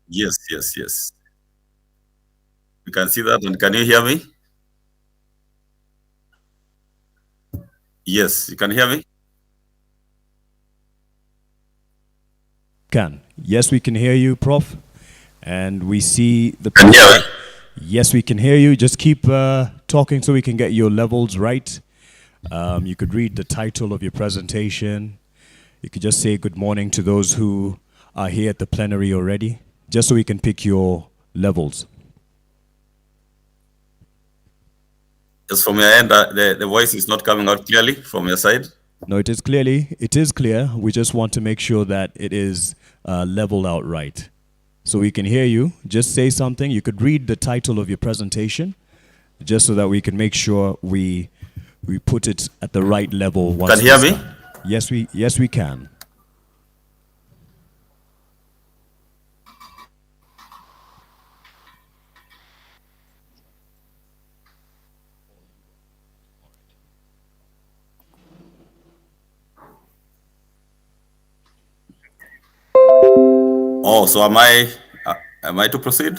Yes, yes, yes. You can see that. And can you hear me? Yes, you can hear me? Can. Yes, we can hear you, Prof. And we see the Can you hear present. me? Yes, we can hear you. Just keep talking so we can get your levels right. You could read the title of your presentation. You could just say good morning to those who are here at the plenary already, just so we can pick your levels. Yes, from your end, the voice is not coming out clearly from your side. No, it is clear. We just want to make sure that it is leveled out right. So we can hear you. Just say something. You could read the title of your presentation, just so that we can make sure we put it at the right level You can once we hear me? start. Yes we can. Oh, so am I to proceed?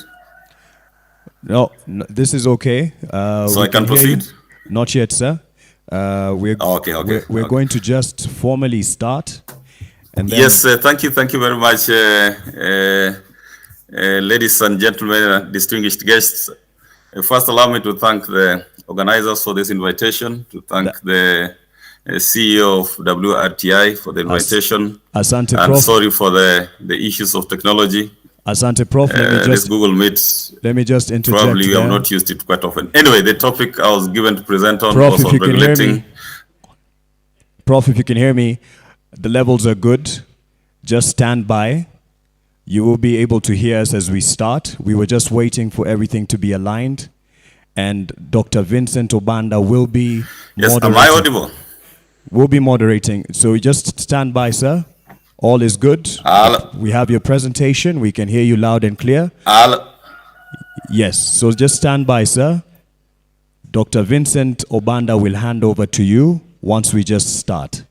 No, no, this is okay. So We I can can hear you. proceed? Not yet, sir. We're, Oh, okay, okay, we're okay. going to just formally start, and then Yes, thank you very much, ladies and gentlemen, distinguished guests. First, allow me to thank the organizers for this invitation, to that, thank the CEO of WRTI for the as invitation, Asante and Prof. sorry for the issues of technology. Asante Prof. This Google Meet, Let me just probably interject we have there, not used it quite often. Anyway, the topic I was given to present on Prof. was If on you can hear regulating. me, Prof. If you can hear me, the levels are good. Just stand by. You will be able to hear us as we start. We were just waiting for everything to be aligned, and Dr. Vincent Obanda will be Yes, am I moderating. audible? We'll be moderating. So just stand by, sir. All is good. Al, We have your presentation. We can hear you loud and clear. Al, Yes. So just stand by, sir. Dr. Vincent Obanda will hand over to you once we just start.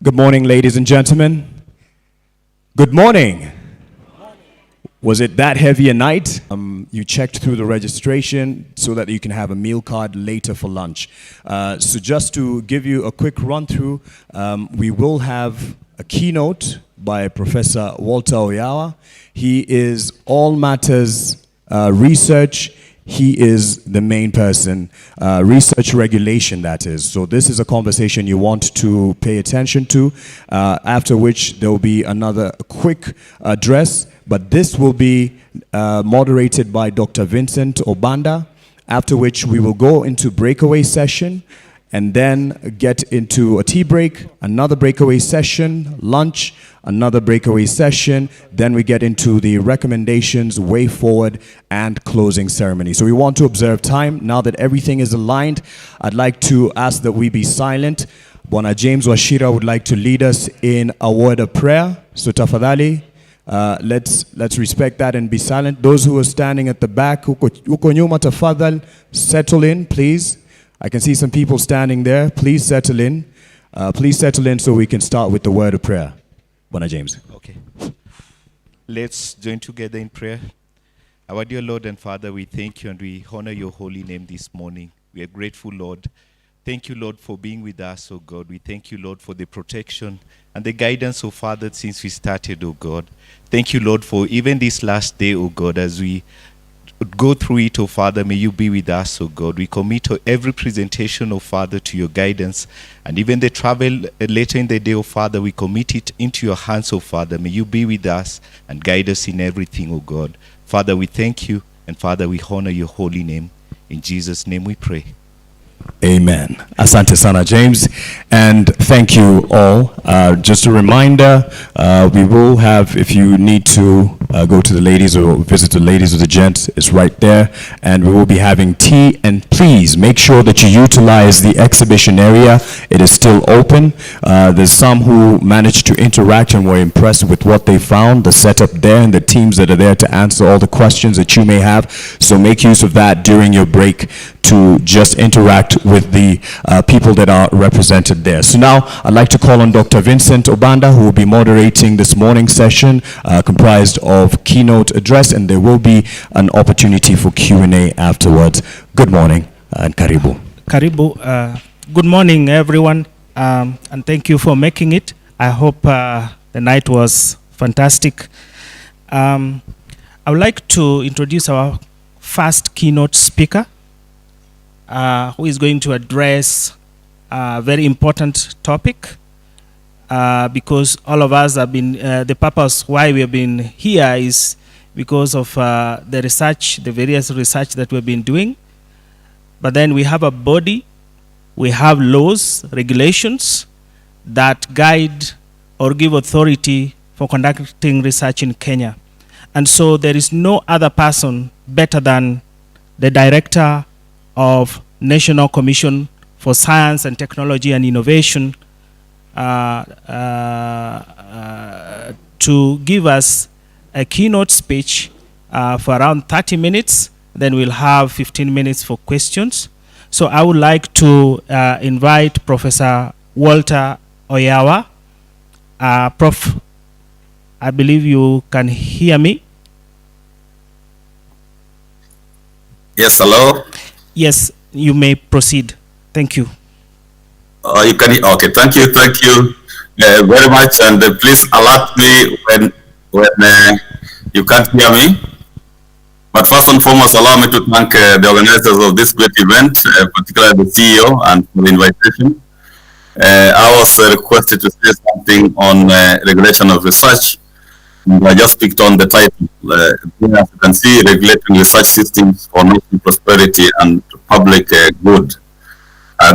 Good morning, ladies and gentlemen. Good morning. Was it that heavy a night? You checked through the registration so that you can have a meal card later for lunch. So just to give you a quick run through, we will have a keynote by Professor Walter Oyawa. He is all matters research. He is the main person, research regulation, that is. So this is a conversation you want to pay attention to, after which there will be another quick address, but this will be moderated by Dr. Vincent Obanda, after which we will go into breakaway session and then get into a tea break, another breakaway session, lunch, another breakaway session, then we get into the recommendations, way forward, and closing ceremony. So we want to observe time. Now that everything is aligned, I'd like to ask that we be silent. Bwana James Washira would like to lead us in a word of prayer. So tafadhali, let's respect that and be silent. Those who are standing at the back, uko nyuma tafadhal, settle in, please. I can see some people standing there. Please settle in. Please settle in so we can start with the word of prayer. Bwana James. Okay. Let's join together in prayer. Our dear Lord and Father, we thank you and we honor your holy name this morning. We are grateful, Lord. Thank you, Lord, for being with us, oh God. We thank you, Lord, for the protection and the guidance, oh Father, since we started, oh God. Thank you, Lord, for even this last day, oh God, as we go through it, oh Father, may you be with us, oh God. We commit every presentation, oh Father, to your guidance. And even the travel later in the day, oh Father, we commit it into your hands, oh Father. May you be with us and guide us in everything, oh God. Father, we thank you, and Father, we honor your holy name. In Jesus' name we pray. Amen. Asante sana, James. And thank you all. Just a reminder, we will have, if you need to go to the ladies or visit the ladies or the gents, it's right there. And we will be having tea. And please make sure that you utilize the exhibition area. It is still open. There's some who managed to interact and were impressed with what they found, the setup there, and the teams that are there to answer all the questions that you may have. So make use of that during your break to just interact with the people that are represented there. So now I'd like to call on Dr. Vincent Obanda, who will be moderating this morning's session, comprised of keynote address, and there will be an opportunity for Q&A afterwards. Good morning and karibu. Karibu. Good morning, everyone, and thank you for making it. I hope the night was fantastic. I would like to introduce our first keynote speaker, who is going to address a very important topic, because all of us have been, the purpose why we have been here is because of the research, the various research that we've been doing. But then we have a body, we have laws, regulations that guide or give authority for conducting research in Kenya. And so there is no other person better than the director of National Commission for Science and Technology and Innovation to give us a keynote speech for around 30 minutes. Then we'll have 15 minutes for questions. So I would like to invite Professor Walter Oyawa. Prof, I believe you can hear me. Yes, hello. Yes, you may proceed. Thank you. You can. Okay, thank you very much, and please alert me when you can't hear me. But first and foremost, allow me to thank the organizers of this great event, particularly the CEO, and for the invitation. I was requested to say something on regulation of research. I just picked on the title. As you can see, regulating research systems for national prosperity and public good.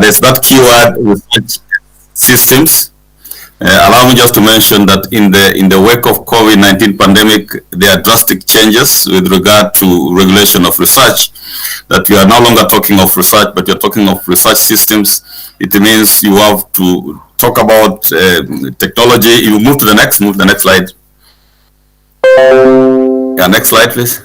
There's that keyword, research systems. Allow me just to mention that in the wake of COVID-19 pandemic, there are drastic changes with regard to regulation of research. That we are no longer talking of research, but you're talking of research systems. It means you have to talk about technology. You move to the next slide. Yeah, next slide, please.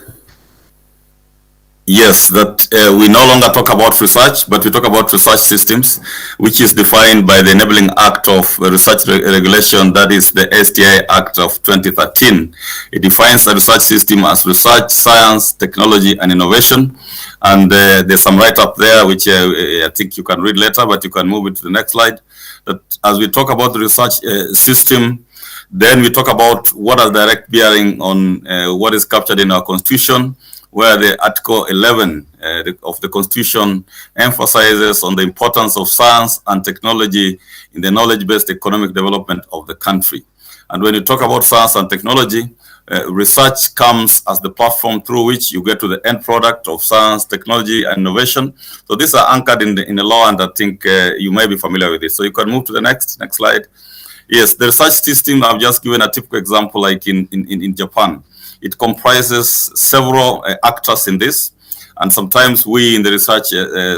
Yes, that we no longer talk about research, but we talk about research systems, which is defined by the Enabling Act of Research Regulation, that is the STI Act of 2013. It defines a research system as research, science, technology, and innovation. And there's some write-up there, which I think you can read later, but you can move it to the next slide. That as we talk about the research system, then we talk about what are direct bearing on what is captured in our Constitution, where the Article 11 of the Constitution emphasizes on the importance of science and technology in the knowledge-based economic development of the country. And when you talk about science and technology, research comes as the platform through which you get to the end product of science, technology, and innovation. So these are anchored in the law, and I think you may be familiar with it. So you can move to the next slide. Yes, the research system, I've just given a typical example like in Japan. It comprises several actors in this, and sometimes we in the research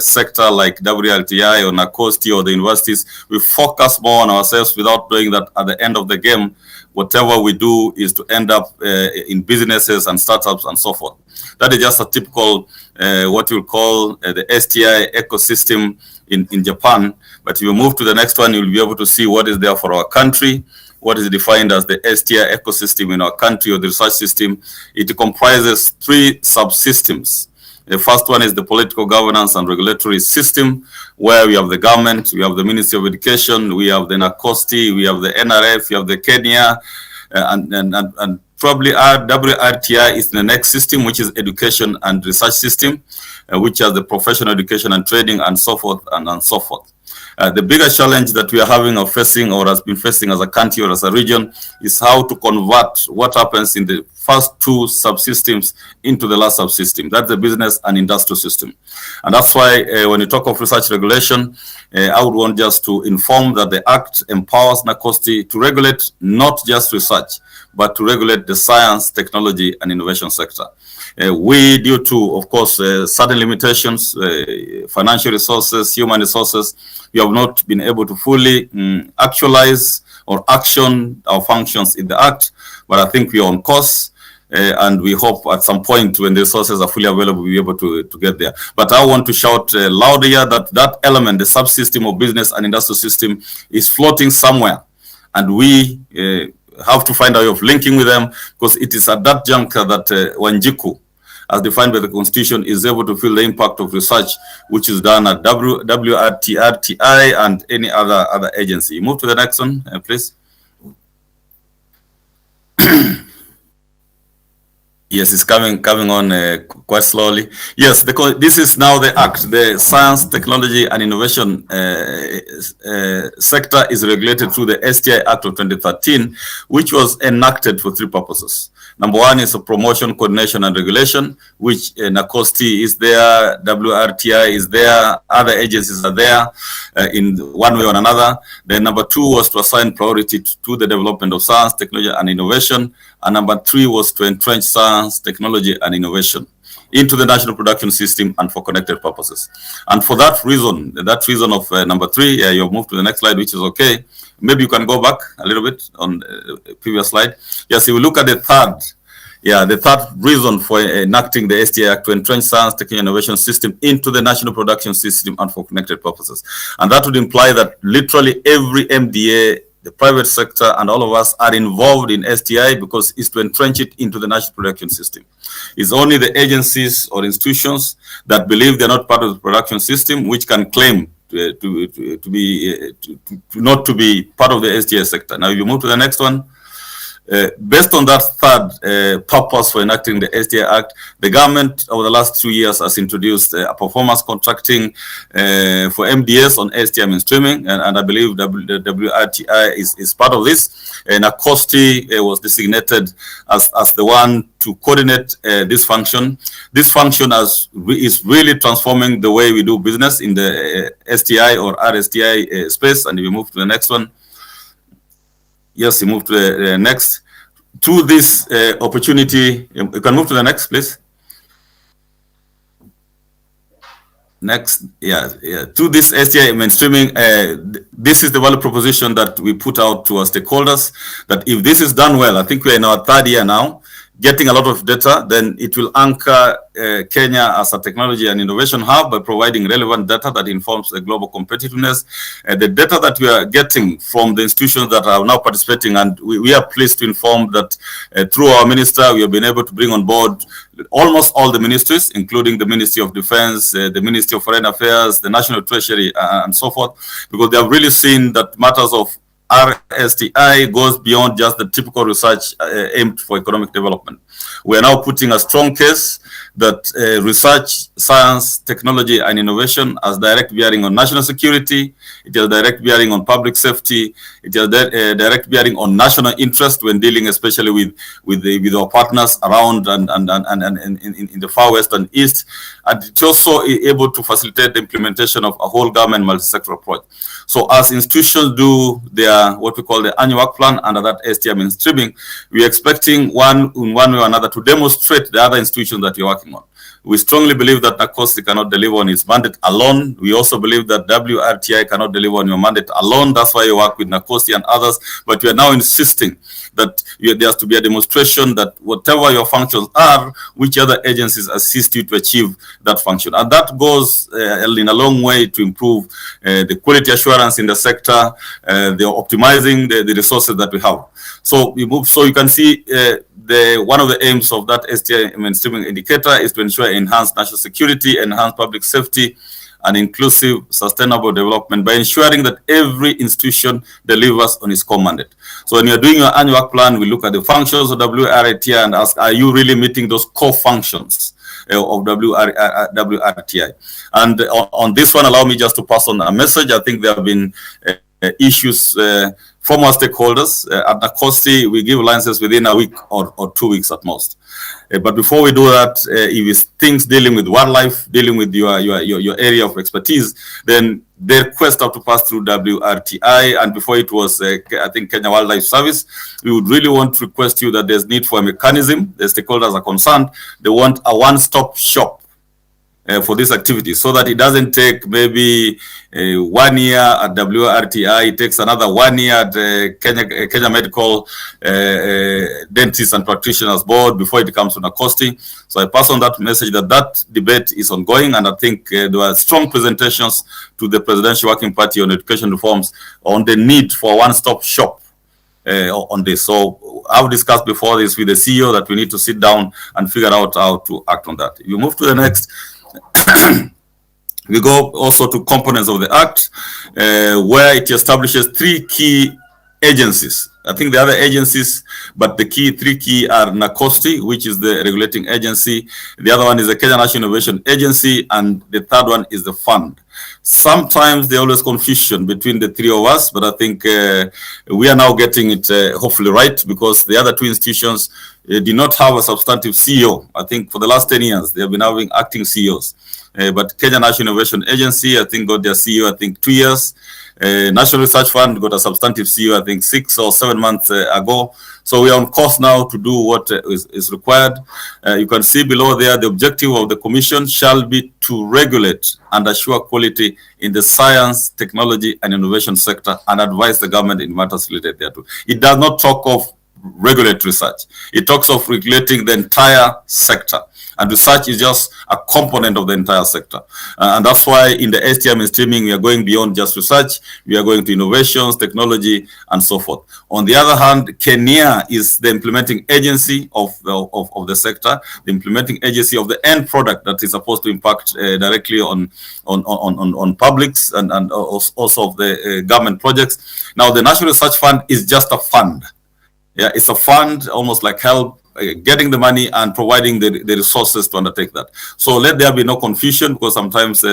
sector like WRTI or NACOSTI or the universities, we focus more on ourselves without knowing that at the end of the game, whatever we do is to end up in businesses and startups and so forth. That is just a typical, what you call the STI ecosystem in Japan. But if you move to the next one, you'll be able to see what is there for our country. What is defined as the STI ecosystem in our country, or the research system. It comprises 3 subsystems. The first one is the political governance and regulatory system, where we have the government, we have the Ministry of Education, we have the NACOSTI, we have the NRF, we have the Kenya, and probably our WRTI is the next system, which is education and research system, which are the professional education and training and so forth and so forth. The bigger challenge that we are having or facing or has been facing as a country or as a region is how to convert what happens in the first 2 subsystems into the last subsystem. That's the business and industrial system. And that's why when you talk of research regulation, I would want just to inform that the Act empowers NACOSTI to regulate not just research, but to regulate the science, technology, and innovation sector. We, due to, of course, certain limitations, financial resources, human resources, we have not been able to fully actualize or action our functions in the Act, but I think we are on course. And we hope at some point when the resources are fully available, we'll be able to get there. But I want to shout louder here that that element, the subsystem of business and industrial system, is floating somewhere. And we have to find a way of linking with them, because it is at that juncture that Wanjiku, as defined by the Constitution, is able to feel the impact of research, which is done at WRTI and any other agency. Move to the next one, please. Yes, it's coming on quite slowly. Yes, this is now the Act. The Science, Technology, and Innovation sector is regulated through the STI Act of 2013, which was enacted for 3 purposes. Number 1 is a promotion, coordination, and regulation, which NACOSTI is there, WRTI is there, other agencies are there in one way or another. Then number 2 was to assign priority to the development of science, technology, and innovation. And number 3 was to entrench science, technology, and innovation into the national production system and for connected purposes. And for that reason of number 3, you've moved to the next slide, which is okay. Maybe you can go back a little bit on the previous slide. Yes, if we look at the third reason for enacting the STI Act, to entrench science, technology, innovation system into the national production system and for connected purposes. And that would imply that literally every MDA, the private sector, and all of us are involved in STI, because it's to entrench it into the national production system. It's only the agencies or institutions that believe they're not part of the production system which can claim not to be part of the STI sector. Now, if you move to the next one. Based on that third purpose for enacting the STI Act, the government over the last 2 years has introduced a performance contracting for MDS on STI mainstreaming, and I believe the WRTI is part of this. And NACOSTI was designated as the one to coordinate this function. This function is really transforming the way we do business in the STI or RSTI space. And if you move to the next one. Yes, you move to the next. To this opportunity, you can move to the next, please. Next, to this STI mainstreaming, this is the value proposition that we put out to our stakeholders, that if this is done well, I think we're in our 3rd year now, getting a lot of data, then it will anchor Kenya as a technology and innovation hub by providing relevant data that informs the global competitiveness. The data that we are getting from the institutions that are now participating, and we are pleased to inform that through our minister, we have been able to bring on board almost all the ministries, including the Ministry of Defense, the Ministry of Foreign Affairs, the National Treasury, and so forth, because they have really seen that matters of RSTI goes beyond just the typical research aimed for economic development. We are now putting a strong case that research, science, technology, and innovation has direct bearing on national security. It has direct bearing on public safety. It has direct bearing on national interest when dealing, especially with our partners around and in the far west and east. And it's also able to facilitate the implementation of a whole government multi-sector approach. So as institutions do their what we call the annual work plan under that STI mainstreaming, we are expecting one way or another to demonstrate the other institutions that you're working on. We strongly believe that NACOSTI cannot deliver on its mandate alone. We also believe that WRTI cannot deliver on your mandate alone. That's why you work with NACOSTI and others. But we are now insisting that there has to be a demonstration that whatever your functions are, which other agencies assist you to achieve that function. And that goes in a long way to improve the quality assurance in the sector, the optimizing the resources that we have. So we move. So you can see one of the aims of that STI mainstreaming indicator is to ensure enhanced national security, enhanced public safety, and inclusive sustainable development by ensuring that every institution delivers on its core mandate. So when you're doing your annual work plan, we look at the functions of WRTI and ask, are you really meeting those core functions of WRTI? And on this one, allow me just to pass on a message. I think there have been issues from our stakeholders. At NACOSTI, we give licenses within a week or 2 weeks at most. But before we do that, if it's things dealing with wildlife, dealing with your area of expertise, then the request have to pass through WRTI. And before it was, I think, Kenya Wildlife Service. We would really want to request you that there's need for a mechanism. The stakeholders are concerned. They want a one-stop shop for this activity, so that it doesn't take maybe 1 year at WRTI, it takes another 1 year at Kenya Medical Dentists and Practitioners Board before it comes to NACOSTI. So I pass on that message that debate is ongoing, and I think there were strong presentations to the Presidential Working Party on education reforms on the need for a one-stop shop on this. So I've discussed before this with the CEO that we need to sit down and figure out how to act on that. If you move to the next, we go also to components of the Act, where it establishes 3 key agencies. I think the other agencies, but the three key are NACOSTI, which is the regulating agency. The other one is the Kenya National Innovation Agency, and the third one is the fund. Sometimes there's always confusion between the 3 of us, but I think we are now getting it hopefully right, because the other 2 institutions did not have a substantive CEO. I think for the last 10 years, they have been having acting CEOs. But Kenya National Innovation Agency, I think, got their CEO, I think, 2 years. National Research Fund got a substantive CEO, I think, 6 or 7 months ago. So we are on course now to do what is required. You can see below there, the objective of the commission shall be to regulate and assure quality in the science, technology, and innovation sector, and advise the government in matters related thereto. It does not talk of regulate research. It talks of regulating the entire sector. And research is just a component of the entire sector. And that's why in the STI mainstreaming, we are going beyond just research. We are going to innovations, technology, and so forth. On the other hand, Kenya is the implementing agency of the sector, the implementing agency of the end product that is supposed to impact directly on publics and also of the government projects. Now, the National Research Fund is just a fund. Yeah, it's a fund, almost like help, getting the money and providing the resources to undertake that. So let there be no confusion, because sometimes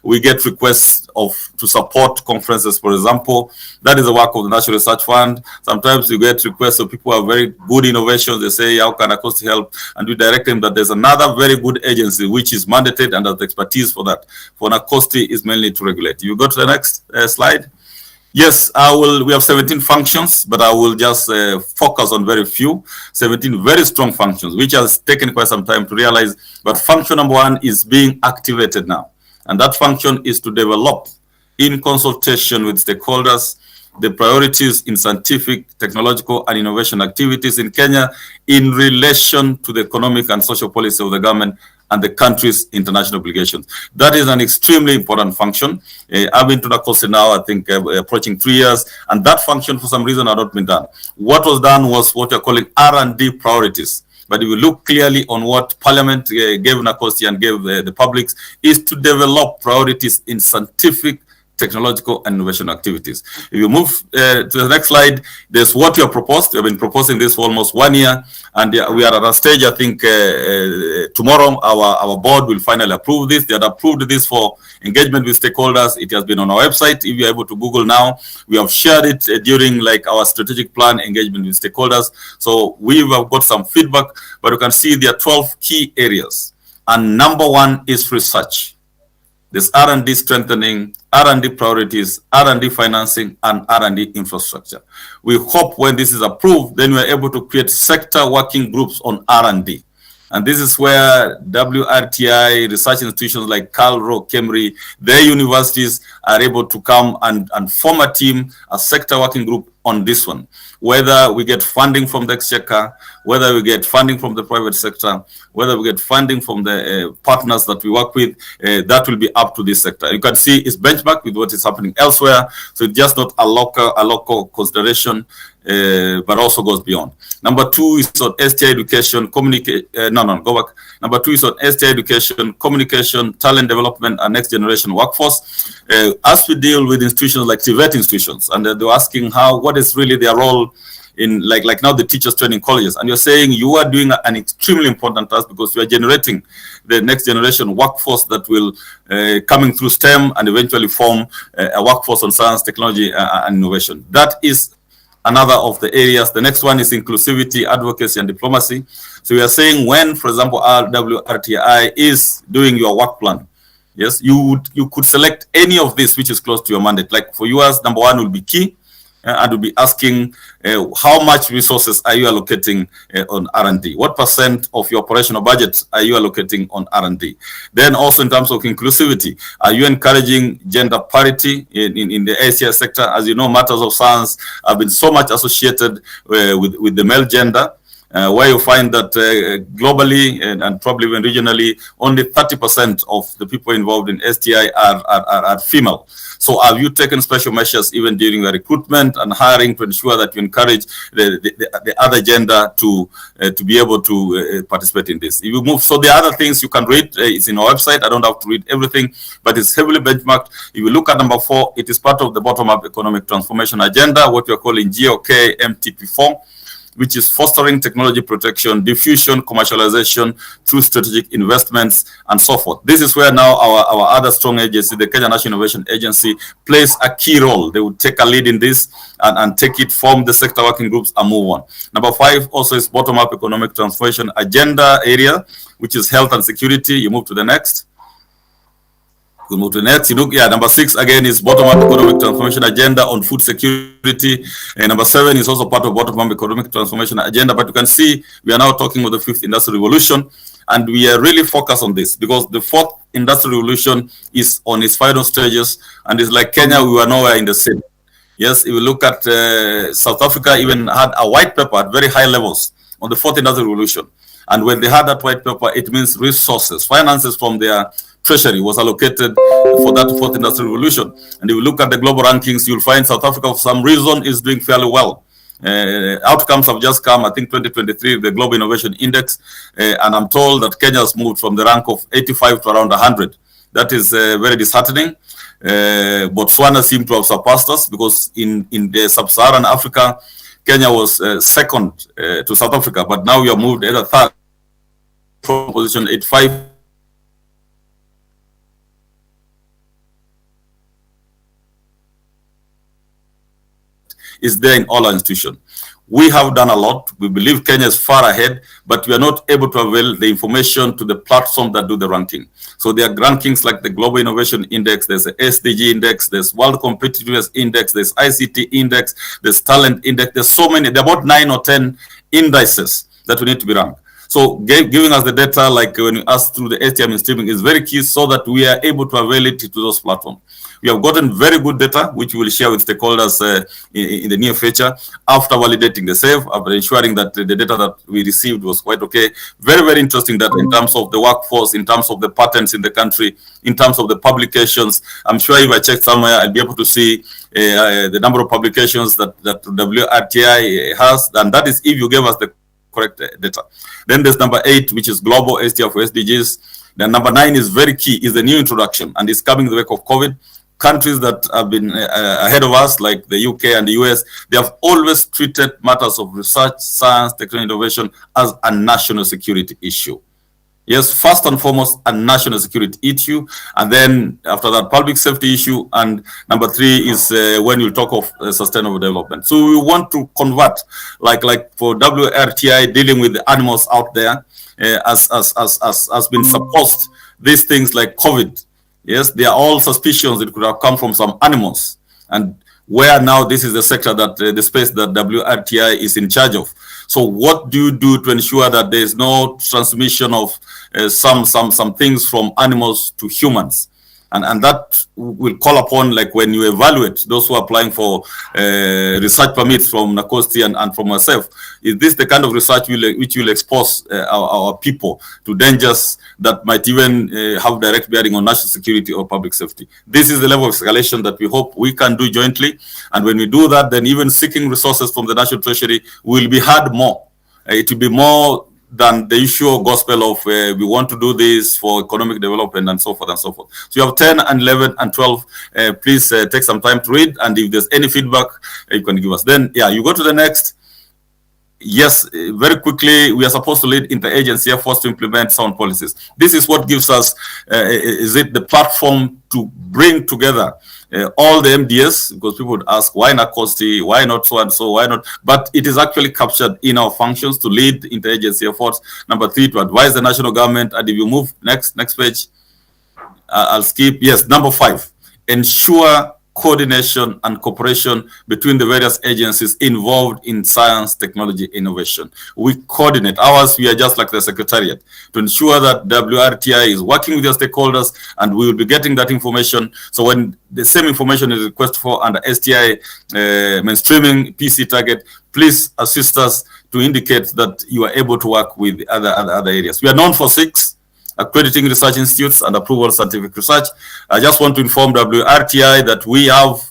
we get requests to support conferences, for example. That is the work of the National Research Fund. Sometimes you get requests of people who have very good innovations. They say, how can NACOSTI help? And we direct them that there's another very good agency which is mandated and has expertise for that. For NACOSTI is mainly to regulate. You go to the next slide. Yes, we have 17 functions, but I will just focus on very few, 17 very strong functions, which has taken quite some time to realize. But function number 1 is being activated now. And that function is to develop, in consultation with stakeholders, the priorities in scientific, technological, and innovation activities in Kenya in relation to the economic and social policy of the government and the country's international obligations. That is an extremely important function. I've been to the course now, I think, approaching 3 years, and that function, for some reason, had not been done. What was done was what you're calling R&D priorities. But if you look clearly on what Parliament gave Nakosti and gave the public, is to develop priorities in scientific, technological, and innovation activities. If you move to the next slide, there's what you have proposed. We've been proposing this for almost 1 year, and we are at a stage, I think, tomorrow our board will finally approve this. They had approved this for engagement with stakeholders. It has been on our website. If you're able to Google now, we have shared it during like our strategic plan engagement with stakeholders. So we have got some feedback, but you can see there are 12 key areas. And number one is research. There's R&D strengthening, R&D priorities, R&D financing, and R&D infrastructure. We hope when this is approved, then we're able to create sector working groups on R&D. And this is where WRTI, research institutions like Calro, Kemri, their universities are able to come and form a team, a sector working group on this one. Whether we get funding from the Exchequer, whether we get funding from the private sector, whether we get funding from the partners that we work with, that will be up to this sector. You can see it's benchmarked with what is happening elsewhere. So it's just not a local consideration, but also goes beyond. Number two is on STI education, Number two is on STI education, communication, talent development, and next generation workforce. As we deal with institutions like TVET institutions, and they're asking what is really their role in like now the teachers training colleges, and you're saying you are doing an extremely important task because you are generating the next generation workforce that will coming through STEM and eventually form a workforce on science, technology, and innovation. That is another of the areas. The next one is inclusivity, advocacy, and diplomacy. So we are saying when, for example, WRTI is doing your work plan, yes, you could select any of this which is close to your mandate. Like for yours, number one will be key, and will be asking how much resources are you allocating on R&D? What % of your operational budget are you allocating on R&D? Then also in terms of inclusivity, are you encouraging gender parity in the ACI sector? As you know, matters of science have been so much associated with the male gender. Where you find that globally and probably even regionally, only 30% of the people involved in STI are female. So have you taken special measures even during the recruitment and hiring to ensure that you encourage the other gender to be able to participate in this? If you move, so the other things you can read, it's in our website. I don't have to read everything, but it's heavily benchmarked. If you look at number 4, it is part of the bottom-up economic transformation agenda, what we're calling GOK MTP4, which is fostering technology protection, diffusion, commercialization through strategic investments, and so forth. This is where now our other strong agency, the Kenya National Innovation Agency, plays a key role. They would take a lead in this and take it from the sector working groups and move on. Number 5 also is bottom-up economic transformation agenda area, which is health and security. You move to the next. We move to the next. You look, number 6 again is bottom-up economic transformation agenda on food security. And number 7 is also part of bottom-up economic transformation agenda. But you can see we are now talking about the 5th industrial revolution, and we are really focused on this because the 4th industrial revolution is on its final stages, and it's like Kenya, we were nowhere in the same. Yes, if you look at South Africa, even had a white paper at very high levels on the 4th industrial revolution. And when they had that white paper, it means resources, finances from their treasury was allocated for that 4th industrial revolution. And if you look at the global rankings, you'll find South Africa, for some reason, is doing fairly well. Outcomes have just come, I think 2023, the Global Innovation Index, and I'm told that Kenya has moved from the rank of 85 to around 100. That is very disheartening. Botswana seemed to have surpassed us because in the sub-Saharan Africa, Kenya was second to South Africa, but now we have moved either third from position 85 is there in all our institutions. We have done a lot. We believe Kenya is far ahead, but we are not able to avail the information to the platform that do the ranking. So there are rankings like the Global Innovation Index, there's the SDG Index, there's World Competitiveness Index, there's ICT Index, there's Talent Index. There's so many, there are about 9 or 10 indices that we need to be ranked. So giving us the data, like when you ask through the STM streaming, is very key so that we are able to avail it to those platforms. We have gotten very good data, which we will share with stakeholders in the near future after validating the SAFE, after ensuring that the data that we received was quite okay. Very, very interesting that in terms of the workforce, in terms of the patents in the country, in terms of the publications, I'm sure if I check somewhere, I'll be able to see the number of publications that WRTI has, and that is if you give us the correct data. Then there's number 8, which is global SDR for SDGs. Then number 9 is very key, is the new introduction, and it's coming in the wake of COVID. Countries that have been ahead of us, like the UK and the US, they have always treated matters of research, science, technology, innovation as a national security issue. Yes, first and foremost, a national security issue, and then after that, public safety issue, and number 3 is when you talk of sustainable development. So we want to convert, like for WRTI dealing with the animals out there, as been supposed, these things like COVID, yes, they are all suspicions it could have come from some animals, and where now this is the sector that the space that WRTI is in charge of. So what do you do to ensure that there is no transmission of some things from animals to humans? And that will call upon, like when you evaluate those who are applying for research permits from NACOSTI and from myself, is this the kind of research which will expose our people to dangers that might even have direct bearing on national security or public safety? This is the level of escalation that we hope we can do jointly. And when we do that, then even seeking resources from the National Treasury will be hard more. It will be more than the usual gospel of we want to do this for economic development and so forth and so forth. So you have 10 and 11 and 12. Please take some time to read, and if there's any feedback, you can give us. Then, yeah, you go to the next. Yes, very quickly, we are supposed to lead interagency efforts to implement sound policies. This is what gives us, is it the platform to bring together all the MDS, because people would ask, why not NACOSTI, why not so and so, why not? But it is actually captured in our functions to lead interagency efforts. Number 3, to advise the national government. And if you move next page, I'll skip. Yes, number 5, ensure coordination and cooperation between the various agencies involved in science, technology, innovation. We coordinate. Ours, we are just like the secretariat to ensure that WRTI is working with their stakeholders, and we will be getting that information. So when the same information is requested for under STI mainstreaming PC target, please assist us to indicate that you are able to work with other areas. We are known for 6 accrediting research institutes and approval scientific research. I just want to inform WRTI that we have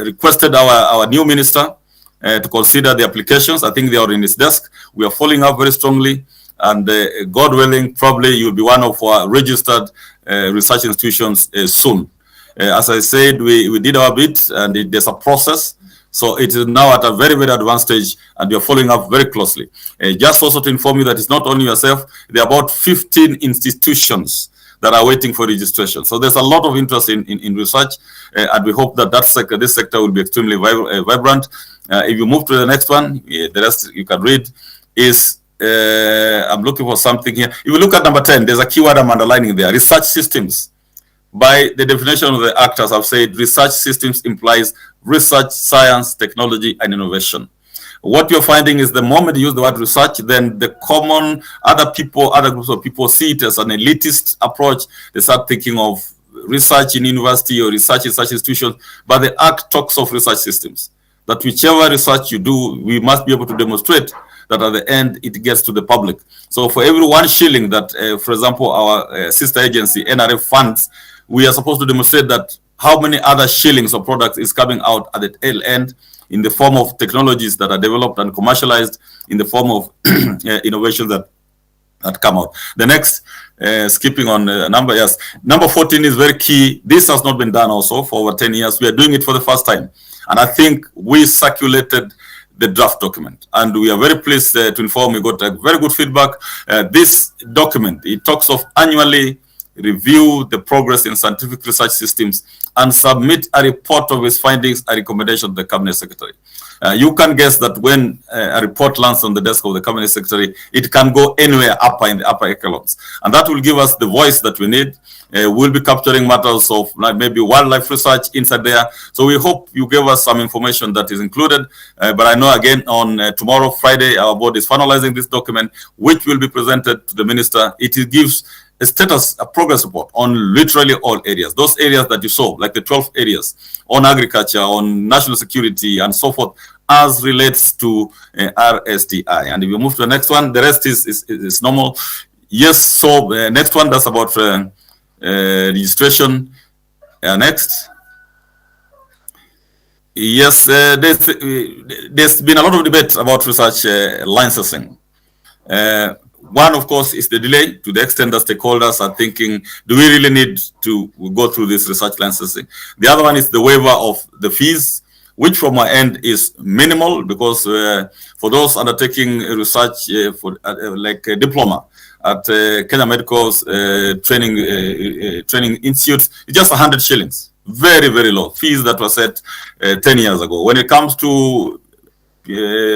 requested our new minister to consider the applications. I think they are in his desk. We are following up very strongly, and God willing, probably you'll be one of our registered research institutions soon. As I said, we did our bit, and there's a process. So it is now at a very, very advanced stage, and we are following up very closely. Just also to inform you that it's not only yourself, there are about 15 institutions that are waiting for registration. So there's a lot of interest in research, and we hope that this sector will be extremely vibrant. If you move to the next one, the rest you can read, is I'm looking for something here. If you look at number 10, there's a keyword I'm underlining there, research systems. By the definition of the actors, I've said research systems implies research, science, technology, and innovation. What you're finding is the moment you use the word research, then the common other groups of people see it as an elitist approach. They start thinking of research in university or research in such institutions, but the Act talks of research systems. That whichever research you do, we must be able to demonstrate that at the end it gets to the public. So for every 1 shilling that, for example, our sister agency, NRF funds, we are supposed to demonstrate that how many other shillings of products is coming out at the tail end in the form of technologies that are developed and commercialized, in the form of innovations that come out. The next, skipping on number, yes. Number 14 is very key. This has not been done also for over 10 years. We are doing it for the first time. And I think we circulated the draft document, and we are very pleased to inform we got a very good feedback. This document, it talks of annually review the progress in scientific research systems and submit a report of its findings and recommendation to the Cabinet Secretary. You can guess that when a report lands on the desk of the Cabinet Secretary, it can go anywhere in the upper echelons. And that will give us the voice that we need. We'll be capturing matters of like maybe wildlife research inside there. So we hope you give us some information that is included. But I know again on tomorrow, Friday, our board is finalizing this document, which will be presented to the minister. It gives a progress report on literally all areas. Those areas that you saw, like the 12 areas on agriculture, on national security, and so forth, as relates to RSDI. And if you move to the next one, the rest is normal. Yes, so next one, that's about registration. Next. Yes, there's been a lot of debate about research licensing. One, of course, is the delay, to the extent that stakeholders are thinking, do we really need to go through this research licensing? The other one is the waiver of the fees, which from my end is minimal, because for those undertaking research for like a diploma at Kenya Medical's training institute, it's just 100 shillings. Very, very low fees that were set 10 years ago. When it comes to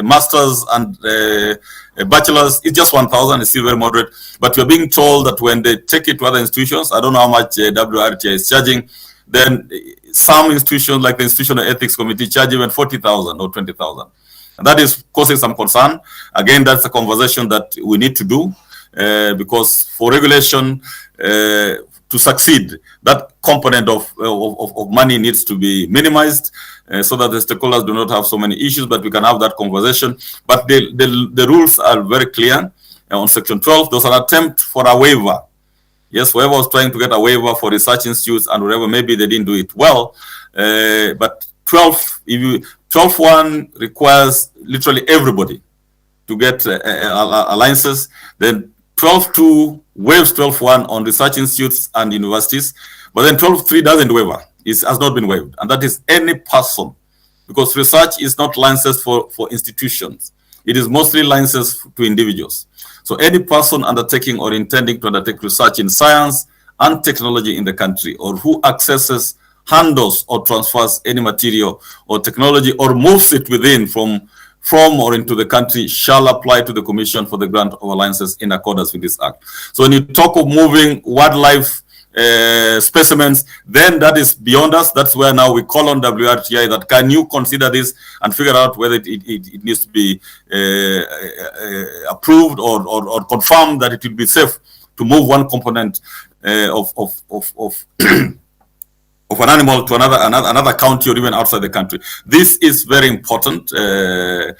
masters and bachelors, it's just 1,000. It's still very moderate. But we're being told that when they take it to other institutions, I don't know how much WRTI is charging, then some institutions, like the Institutional Ethics Committee, charge even 40,000 or 20,000. And that is causing some concern. Again, that's a conversation that we need to do because for regulation to succeed, that component of money needs to be minimized so that the stakeholders do not have so many issues, but we can have that conversation. But the rules are very clear on Section 12. There's an attempt for a waiver. Yes, whoever was trying to get a waiver for research institutes and whatever, maybe they didn't do it well. But 12.1 requires literally everybody to get alliances. Then 12.2 waives 12.1 on research institutes and universities, but then 12.3 doesn't waive. It has not been waived, and that is any person, because research is not licensed for institutions. It is mostly licensed to individuals. So any person undertaking or intending to undertake research in science and technology in the country, or who accesses, handles, or transfers any material or technology, or moves it within from or into the country, shall apply to the Commission for the grant of alliances in accordance with this Act. So when you talk of moving wildlife specimens, then that is beyond us. That's where now we call on WRTI that can you consider this and figure out whether it needs to be approved or confirmed that it will be safe to move one component of an animal to another county or even outside the country. This is very important. I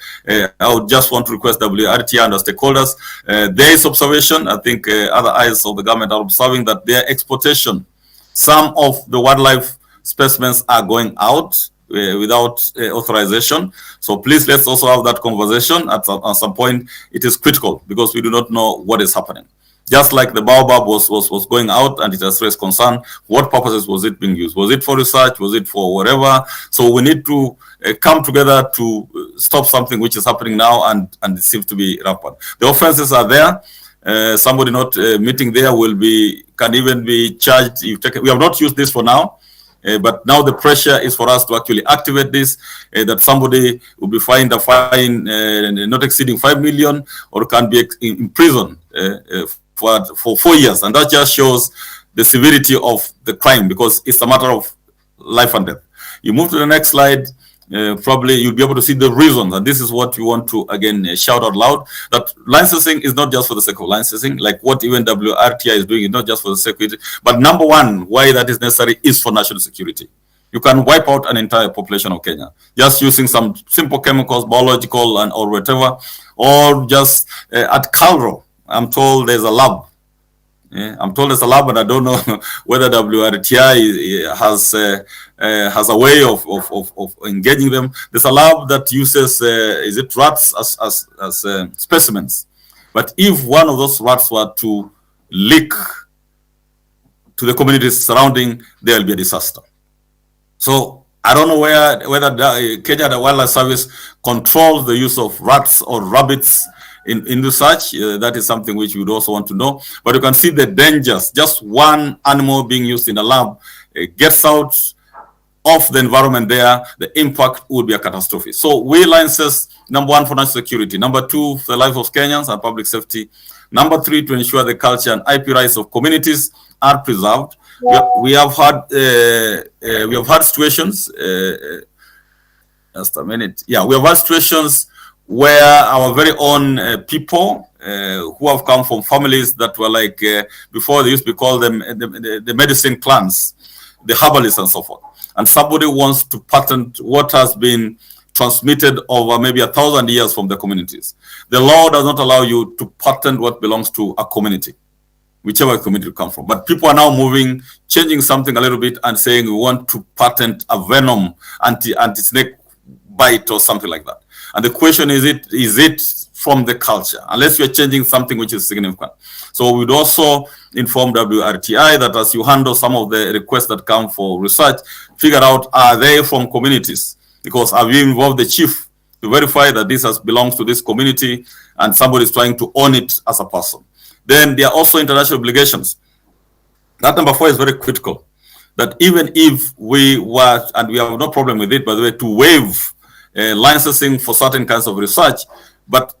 would just want to request WRTI and the stakeholders. There is observation. I think other eyes of the government are observing that their exportation, some of the wildlife specimens are going out without authorization. So please, let's also have that conversation at some point. It is critical because we do not know what is happening. Just like the baobab was going out and it has raised concern, what purposes was it being used? Was it for research? Was it for whatever? So we need to come together to stop something which is happening now and it seems to be rampant. The offenses are there. Somebody not meeting there can even be charged. We have not used this for now. But now the pressure is for us to actually activate this, that somebody will be fined a fine not exceeding 5 million or can be imprisoned for 4 years. And that just shows the severity of the crime because it's a matter of life and death. You move to the next slide, probably you'll be able to see the reasons. And this is what we want to, again, shout out loud, that licensing is not just for the sake of licensing, like what even WRTI is doing is not just for the security, but number one, why that is necessary is for national security. You can wipe out an entire population of Kenya just using some simple chemicals, biological and or whatever, or just at Calro, I'm told there's a lab. I'm told there's a lab, but I don't know whether WRTI has a way of engaging them. There's a lab that uses is it rats as specimens, but if one of those rats were to leak to the communities surrounding, there will be a disaster. So I don't know whether Kenya the Wildlife Service controls the use of rats or rabbits in research. That is something which we would also want to know. But you can see the dangers. Just one animal being used in a lab gets out of the environment there, the impact would be a catastrophe. So we license, number one, for national security. Number two, for the life of Kenyans and public safety. Number three, to ensure the culture and IP rights of communities are preserved. We have had situations. Just a minute. Yeah, we have had situations where our very own people who have come from families that were like, before they used to call them the medicine clans, the herbalists and so forth. And somebody wants to patent what has been transmitted over maybe 1,000 years from the communities. The law does not allow you to patent what belongs to a community, whichever community you come from. But people are now moving, changing something a little bit and saying we want to patent a venom, anti-snake bite or something like that. And the question is it from the culture, unless you're changing something which is significant. So we'd also inform WRTI that as you handle some of the requests that come for research, figure out, are they from communities? Because have you involved the chief to verify that this belongs to this community and somebody is trying to own it as a person? Then there are also international obligations. That number 4 is very critical. That even if we were, and we have no problem with it, by the way, to waive licensing for certain kinds of research, but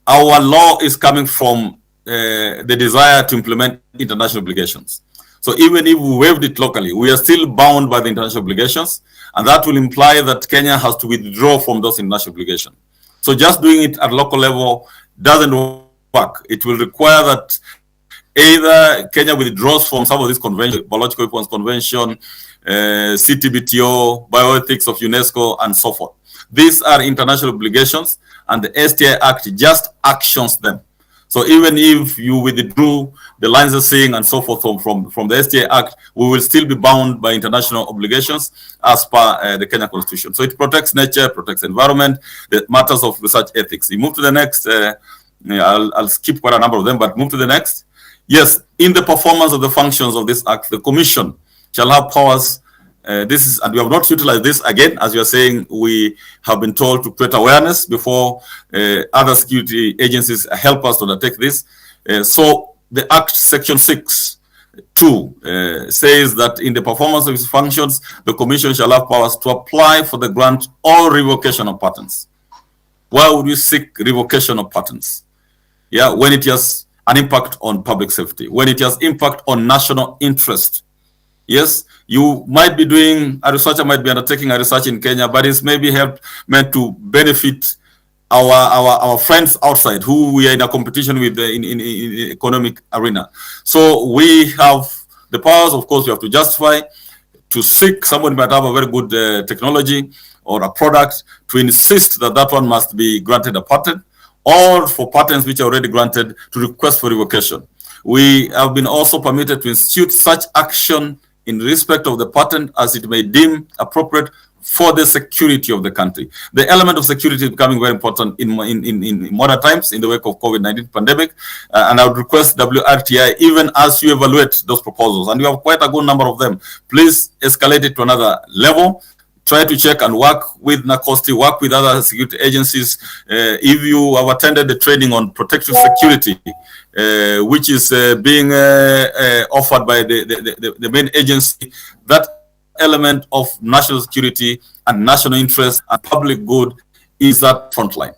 our law is coming from the desire to implement international obligations. So even if we waived it locally, we are still bound by the international obligations, and that will imply that Kenya has to withdraw from those international obligations. So just doing it at local level doesn't work. It will require that either Kenya withdraws from some of these conventions, Biological Weapons Convention, CTBTO, Bioethics of UNESCO, and so forth. These are international obligations, and the STI Act just actions them. So even if you withdrew the licensing and so forth from the STA Act, we will still be bound by international obligations as per the Kenya Constitution. So it protects nature, protects environment, the matters of research ethics. You move to the next. I'll skip quite a number of them, but move to the next. Yes, in the performance of the functions of this Act, the Commission shall have powers. This is, and we have not utilized this again, as you are saying. We have been told to create awareness before other security agencies help us to undertake this. So the Act Section 6(2) says that in the performance of its functions, the Commission shall have powers to apply for the grant or revocation of patents. Why would we seek revocation of patents? Yeah, when it has an impact on public safety, when it has impact on national interest. Yes, you might be doing, a researcher might be undertaking a research in Kenya, but it's maybe meant to benefit our friends outside who we are in a competition with in economic arena. So we have the powers, of course. We have to justify, to seek. Somebody might have a very good technology or a product, to insist that that one must be granted a patent, or for patents which are already granted, to request for revocation. We have been also permitted to institute such action in respect of the patent as it may deem appropriate for the security of the country. The element of security is becoming very important in modern times in the wake of COVID-19 pandemic. And I would request WRTI, even as you evaluate those proposals, and you have quite a good number of them, please escalate it to another level. Try to check and work with NACOSTI, work with other security agencies. If you have attended the training on protective security, which is being offered by the main agency, that element of national security and national interest and public good is that frontline.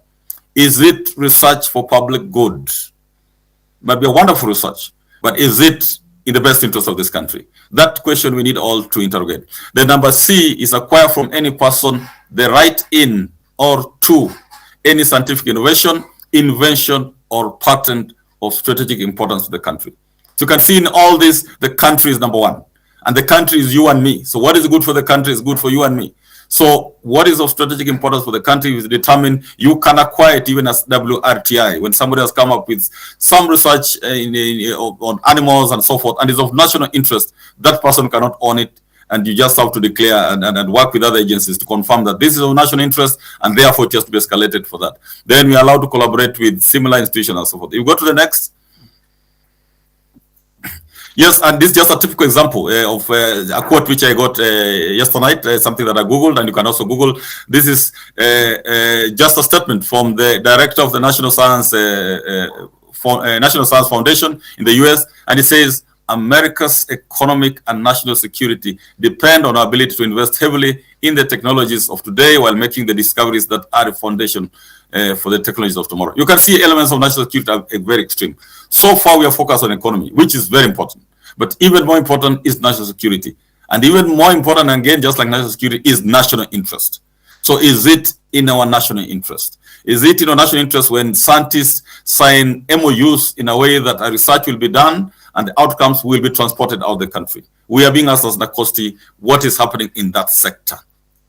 Is it research for public good? Might be a wonderful research, but is it in the best interest of this country? That question we need all to interrogate. The number C is acquire from any person the right in or to any scientific innovation, invention, or patent of strategic importance to the country. So you can see in all this, the country is number one. And the country is you and me. So what is good for the country is good for you and me. So what is of strategic importance for the country is determined. You can acquire it even as WRTI. When somebody has come up with some research on animals and so forth, and is of national interest, that person cannot own it. And you just have to declare and work with other agencies to confirm that this is of national interest, and therefore it has to be escalated for that. Then we are allowed to collaborate with similar institutions and so forth. You go to the next. Yes, and this is just a typical example of a quote which I got yesterday, something that I Googled, and you can also Google. This is just a statement from the director of the National Science Foundation in the US, and it says, America's economic and national security depend on our ability to invest heavily in the technologies of today while making the discoveries that are the foundation for the technologies of tomorrow. You can see elements of national security are very extreme. So far, we are focused on economy, which is very important. But even more important is national security. And even more important, again, just like national security, is national interest. So is it in our national interest? Is it in our national interest when scientists sign MOUs in a way that a research will be done and the outcomes will be transported out of the country? We are being asked as NACOSTI what is happening in that sector.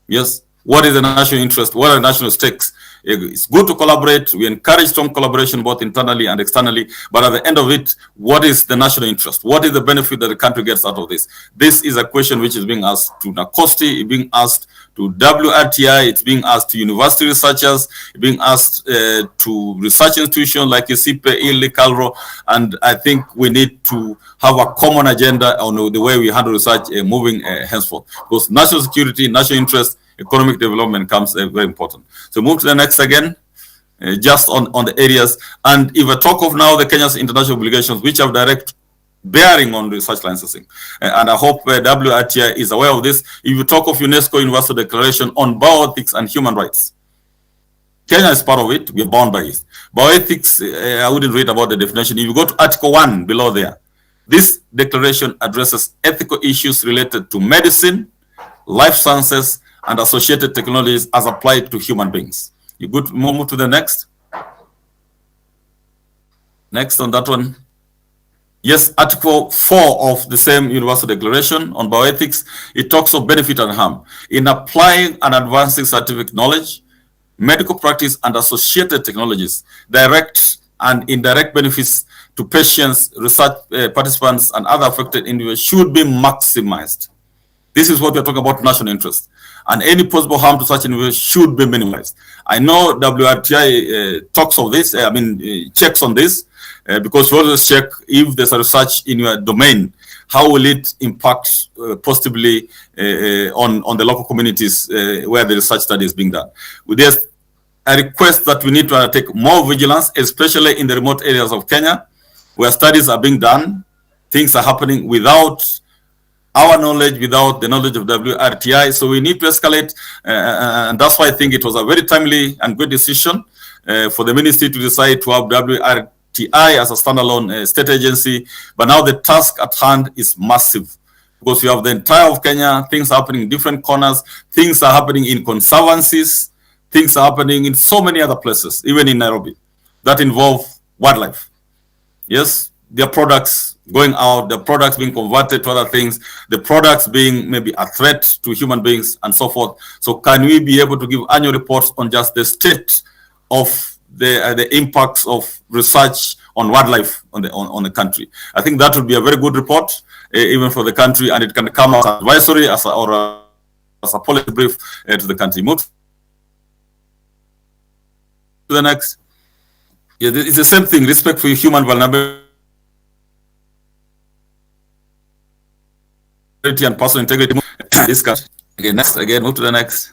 Yes, what is the national interest? What are the national stakes? It's good to collaborate. We encourage strong collaboration both internally and externally. But at the end of it, what is the national interest? What is the benefit that the country gets out of this? This is a question which is being asked to NACOSTI, it's being asked to WRTI, it's being asked to university researchers, it's being asked to research institutions like ISIPE, ILI, CALRO, and I think we need to have a common agenda on the way we handle research moving henceforth. Because national security, national interest, economic development comes very important. So move to the next again, just on the areas. And if I talk of now the Kenya's international obligations, which have direct bearing on research licensing, and I hope WRTI is aware of this. If you talk of UNESCO Universal Declaration on Bioethics and Human Rights, Kenya is part of it, we are bound by it. Bioethics, I wouldn't read about the definition. If you go to Article 1 below there, this declaration addresses ethical issues related to medicine, life sciences, and associated technologies as applied to human beings. You good? Move to the next. Next on that one. Yes, Article 4 of the same Universal Declaration on Bioethics, it talks of benefit and harm. In applying and advancing scientific knowledge, medical practice, and associated technologies, direct and indirect benefits to patients, research participants, and other affected individuals should be maximized. This is what we're talking about, national interest. And any possible harm to such individuals should be minimized. I know WRTI talks of this, checks on this, because we always check if there's a research in your domain, how will it impact positively on the local communities where the research study is being done. There's a request that we need to undertake more vigilance, especially in the remote areas of Kenya, where studies are being done, things are happening without our knowledge, without the knowledge of WRTI. So we need to escalate, and that's why I think it was a very timely and good decision for the ministry to decide to have WRTI as a standalone state agency. But now the task at hand is massive, because you have the entire of Kenya, things happening in different corners, things are happening in conservancies, things are happening in so many other places, even in Nairobi, that involve wildlife. Yes, their products going out, the products being converted to other things, the products being maybe a threat to human beings and so forth. So can we be able to give annual reports on just the state of the impacts of research on wildlife on the country? I think that would be a very good report, even for the country, and it can come as advisory as a policy brief to the country. Move to the next. Yeah, it's the same thing, respect for human vulnerability and personal integrity. Discuss. Okay, next, again, move to the next.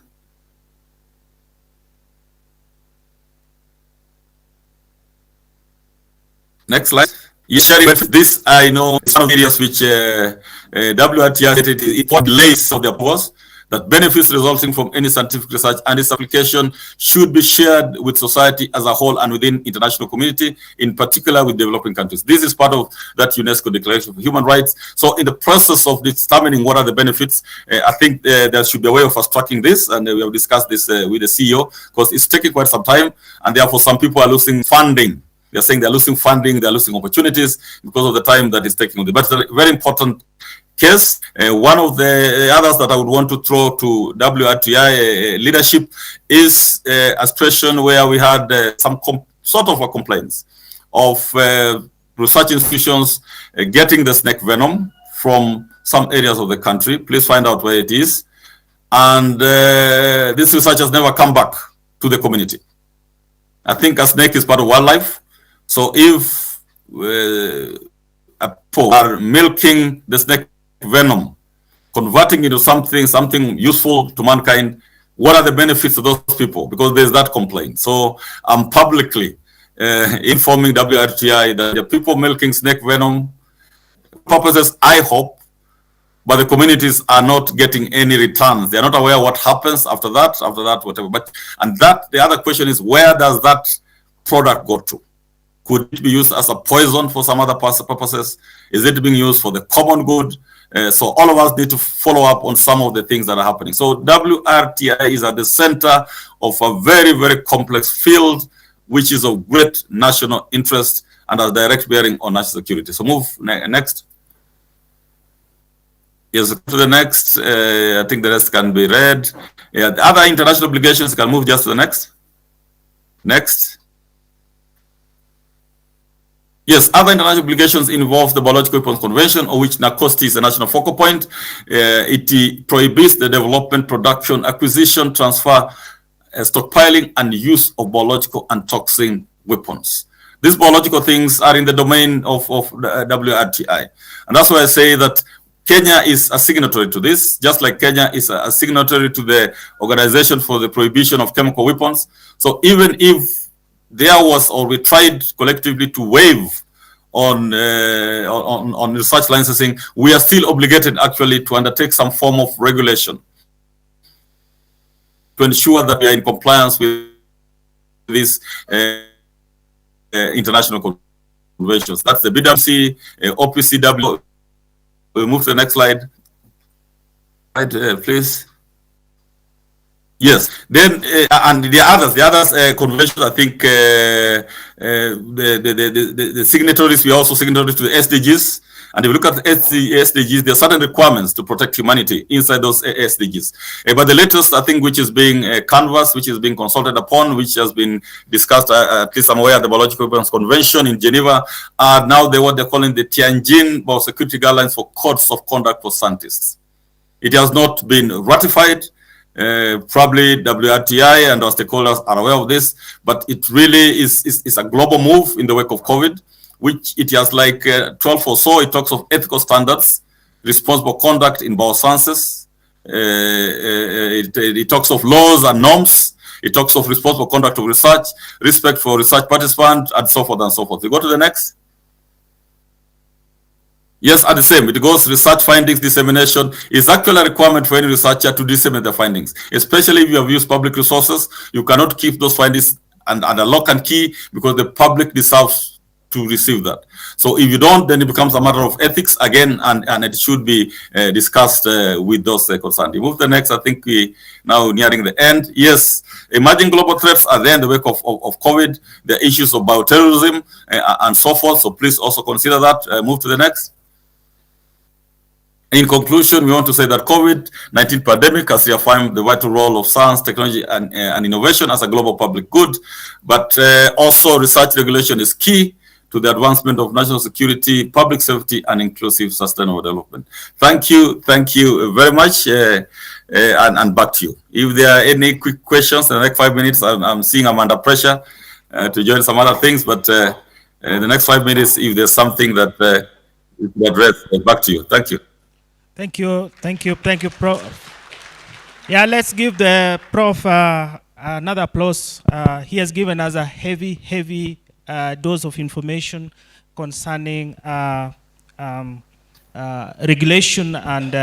Next slide. You sharing this, I know some areas which WRTI stated it what delays of the pause, that benefits resulting from any scientific research and its application should be shared with society as a whole and within international community, in particular with developing countries. This is part of that UNESCO Declaration for Human Rights. So in the process of determining what are the benefits, I think there should be a way of us tracking this, and we have discussed this with the CEO, because it's taking quite some time, and therefore some people are losing funding. They're saying they're losing funding, they're losing opportunities because of the time that is taking on this. But it's a very important case. One of the others that I would want to throw to WRTI leadership is a situation where we had some sort of a complaints of research institutions getting the snake venom from some areas of the country. Please find out where it is. And this research has never come back to the community. I think a snake is part of wildlife. So if people are milking the snake venom, converting into something useful to mankind, what are the benefits to those people? Because there's that complaint. So I'm publicly informing WRTI that the people milking snake venom purposes, I hope, but the communities are not getting any returns. They're not aware what happens after that, whatever. And the other question is, where does that product go to? Could it be used as a poison for some other purposes? Is it being used for the common good? So all of us need to follow up on some of the things that are happening. So WRTI is at the center of a very, very complex field, which is of great national interest and has direct bearing on national security. So move next. Yes, to the next. I think the rest can be read. Yeah, the other international obligations can move just to the next. Next. Yes, other international obligations involve the Biological Weapons Convention, of which NACOST is a national focal point. It prohibits the development, production, acquisition, transfer, stockpiling, and use of biological and toxic weapons. These biological things are in the domain of the WRTI. And that's why I say that Kenya is a signatory to this, just like Kenya is a signatory to the Organization for the Prohibition of Chemical Weapons. So even if there was, or we tried collectively to waive on research licensing, we are still obligated actually to undertake some form of regulation to ensure that we are in compliance with these international conventions. That's the BWC, OPCW. We'll move to the next slide. Right, please. Yes. Then and the others conventions. I think the signatories. We are also signatories to the SDGs. And if you look at the SDGs, there are certain requirements to protect humanity inside those SDGs. But the latest, I think, which is being canvassed, which is being consulted upon, which has been discussed, at least I'm aware, the Biological Weapons Convention in Geneva, are now what they're calling the Tianjin Biosecurity Guidelines for Codes of Conduct for Scientists. It has not been ratified. Probably WRTI and our stakeholders are aware of this, but it really is a global move in the wake of COVID, which it has like 12 or so. It talks of ethical standards, responsible conduct in biosciences. It talks of laws and norms. It talks of responsible conduct of research, respect for research participants, and so forth and so forth. We go to the next. Yes, at the same, it goes research findings dissemination is actually a requirement for any researcher to disseminate the findings, especially if you have used public resources. You cannot keep those findings under lock and key because the public deserves to receive that. So if you don't, then it becomes a matter of ethics again, and it should be discussed with those concerned. You move to the next. I think we now nearing the end. Yes, emerging global threats are there in the wake of COVID, the issues of bioterrorism and so forth. So please also consider that. Move to the next. In conclusion, we want to say that COVID-19 pandemic has reaffirmed the vital role of science, technology, and innovation as a global public good, but also research regulation is key to the advancement of national security, public safety, and inclusive sustainable development. Thank you very much, and back to you. If there are any quick questions in the next 5 minutes, I'm seeing I'm under pressure to join some other things, but in the next 5 minutes, if there's something that we can address, back to you. Thank you. Thank you, Prof. Yeah, let's give the Prof another applause. He has given us a heavy dose of information concerning regulation and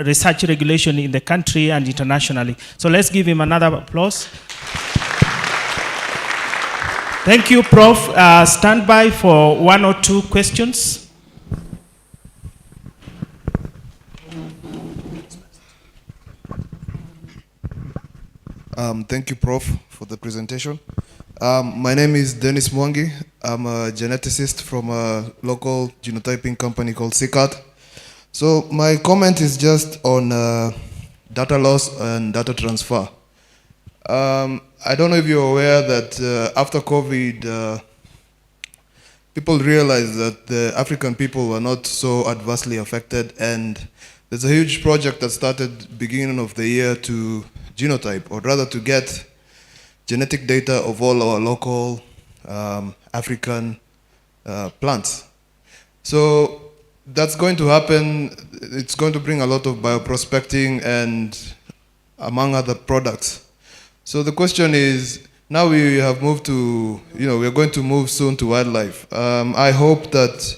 research regulation in the country and internationally. So let's give him another applause. Thank you, Prof. Stand by for 1 or 2 questions. Thank you, Prof, for the presentation. My name is Dennis Mwangi. I'm a geneticist from a local genotyping company called CICAD. So my comment is just on data loss and data transfer. I don't know if you're aware that after COVID, people realized that the African people were not so adversely affected, and there's a huge project that started beginning of the year to genotype, or rather to get genetic data of all our local African plants. So that's going to happen. It's going to bring a lot of bioprospecting and among other products. So the question is, now we have moved to, we're going to move soon to wildlife. I hope that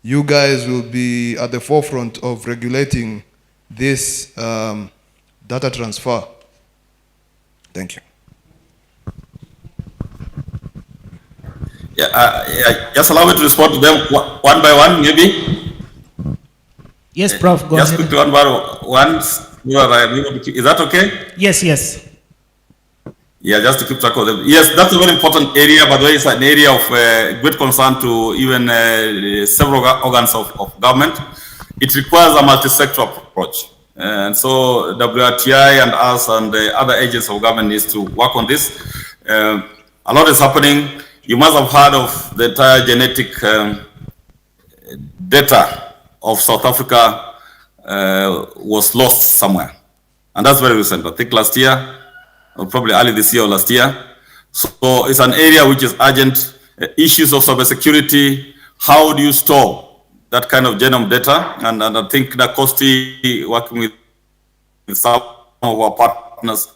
you guys will be at the forefront of regulating this data transfer. Thank you. Yeah, just allow me to respond to them one by one, maybe. Yes, Prof. Go Just ahead. quickly, one bar once. Is that okay? Yes, yes. Yeah, just to keep track of them. Yes, that's a very important area. By the way, it's an area of great concern to even several organs of government. It requires a multi-sector approach. And so WRTI and us and the other agents of government needs to work on this. A lot is happening. You must have heard of the entire genetic data of South Africa was lost somewhere. And that's very recent. I think last year, or probably early this year or last year. So it's an area which is urgent. Issues of cybersecurity, how do you store that kind of genome data? And I think Nacosti, working with some of our partners,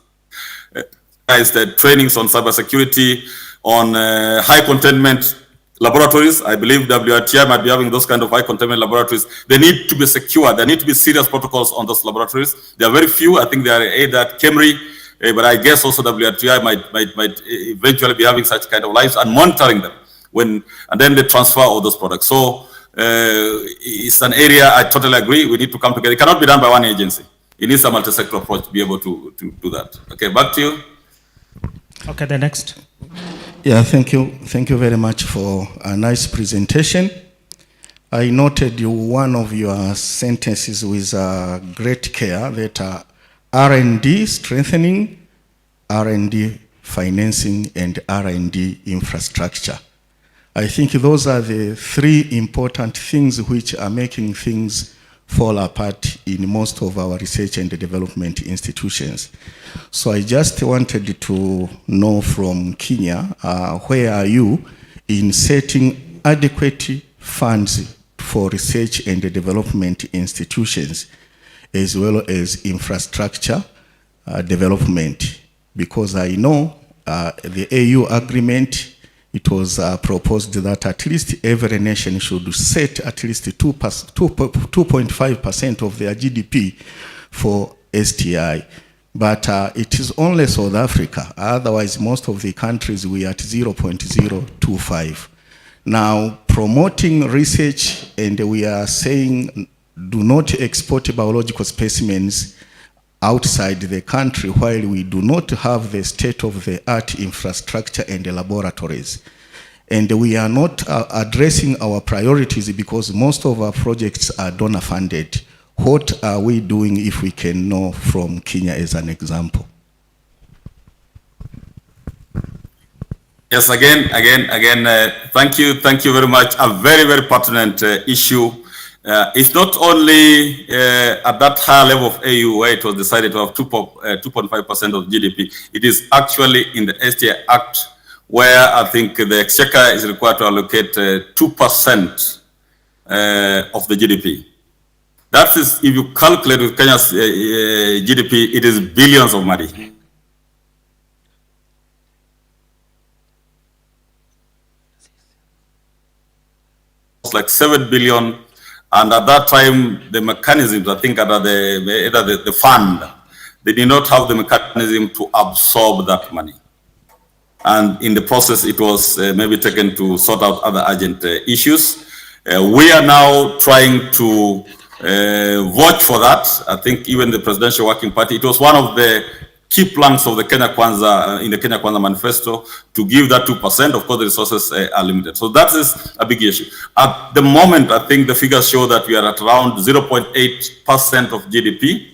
is the trainings on cybersecurity, on high containment laboratories. I believe WRTI might be having those kind of high containment laboratories. They need to be secure. There need to be serious protocols on those laboratories. There are very few. I think they are either at Kemri, but I guess also WRTI might eventually be having such kind of lives and monitoring them and then the transfer of those products. So it's an area I totally agree. We need to come together. It cannot be done by one agency. It needs a multi-sector approach to be able to do that. Okay, back to you. Okay, the next. Yeah, thank you. Thank you very much for a nice presentation. I noted one of your sentences with great care that R&D strengthening, R&D financing, and R&D infrastructure. I think those are the three important things which are making things fall apart in most of our research and development institutions. So I just wanted to know from Kenya, where are you in setting adequate funds for research and development institutions, as well as infrastructure development? Because I know the AU agreement, it was proposed that at least every nation should set at least 2.5% of their GDP for STI. But it is only South Africa. Otherwise, most of the countries, we are at 0.025. Now, promoting research, and we are saying do not export biological specimens outside the country while we do not have the state-of-the-art infrastructure and the laboratories. And we are not addressing our priorities because most of our projects are donor-funded. What are we doing if we can know from Kenya as an example? Yes, again, thank you very much. A very, very pertinent issue. It's not only at that higher level of AU where it was decided to have 2.5% of GDP. It is actually in the STI Act where I think the Exchequer is required to allocate 2% of the GDP. That is, if you calculate with Kenya's GDP, it is billions of money. It's like 7 billion. And at that time, the mechanisms, I think, under the fund, they did not have the mechanism to absorb that money. And in the process, it was maybe taken to sort out other urgent issues. We are now trying to watch for that. I think even the Presidential Working Party, it was one of the key planks of the Kenya Kwanza, in the Kenya Kwanza manifesto, to give that 2%. Of course, the resources are limited. So that is a big issue. At the moment, I think the figures show that we are at around 0.8% of GDP,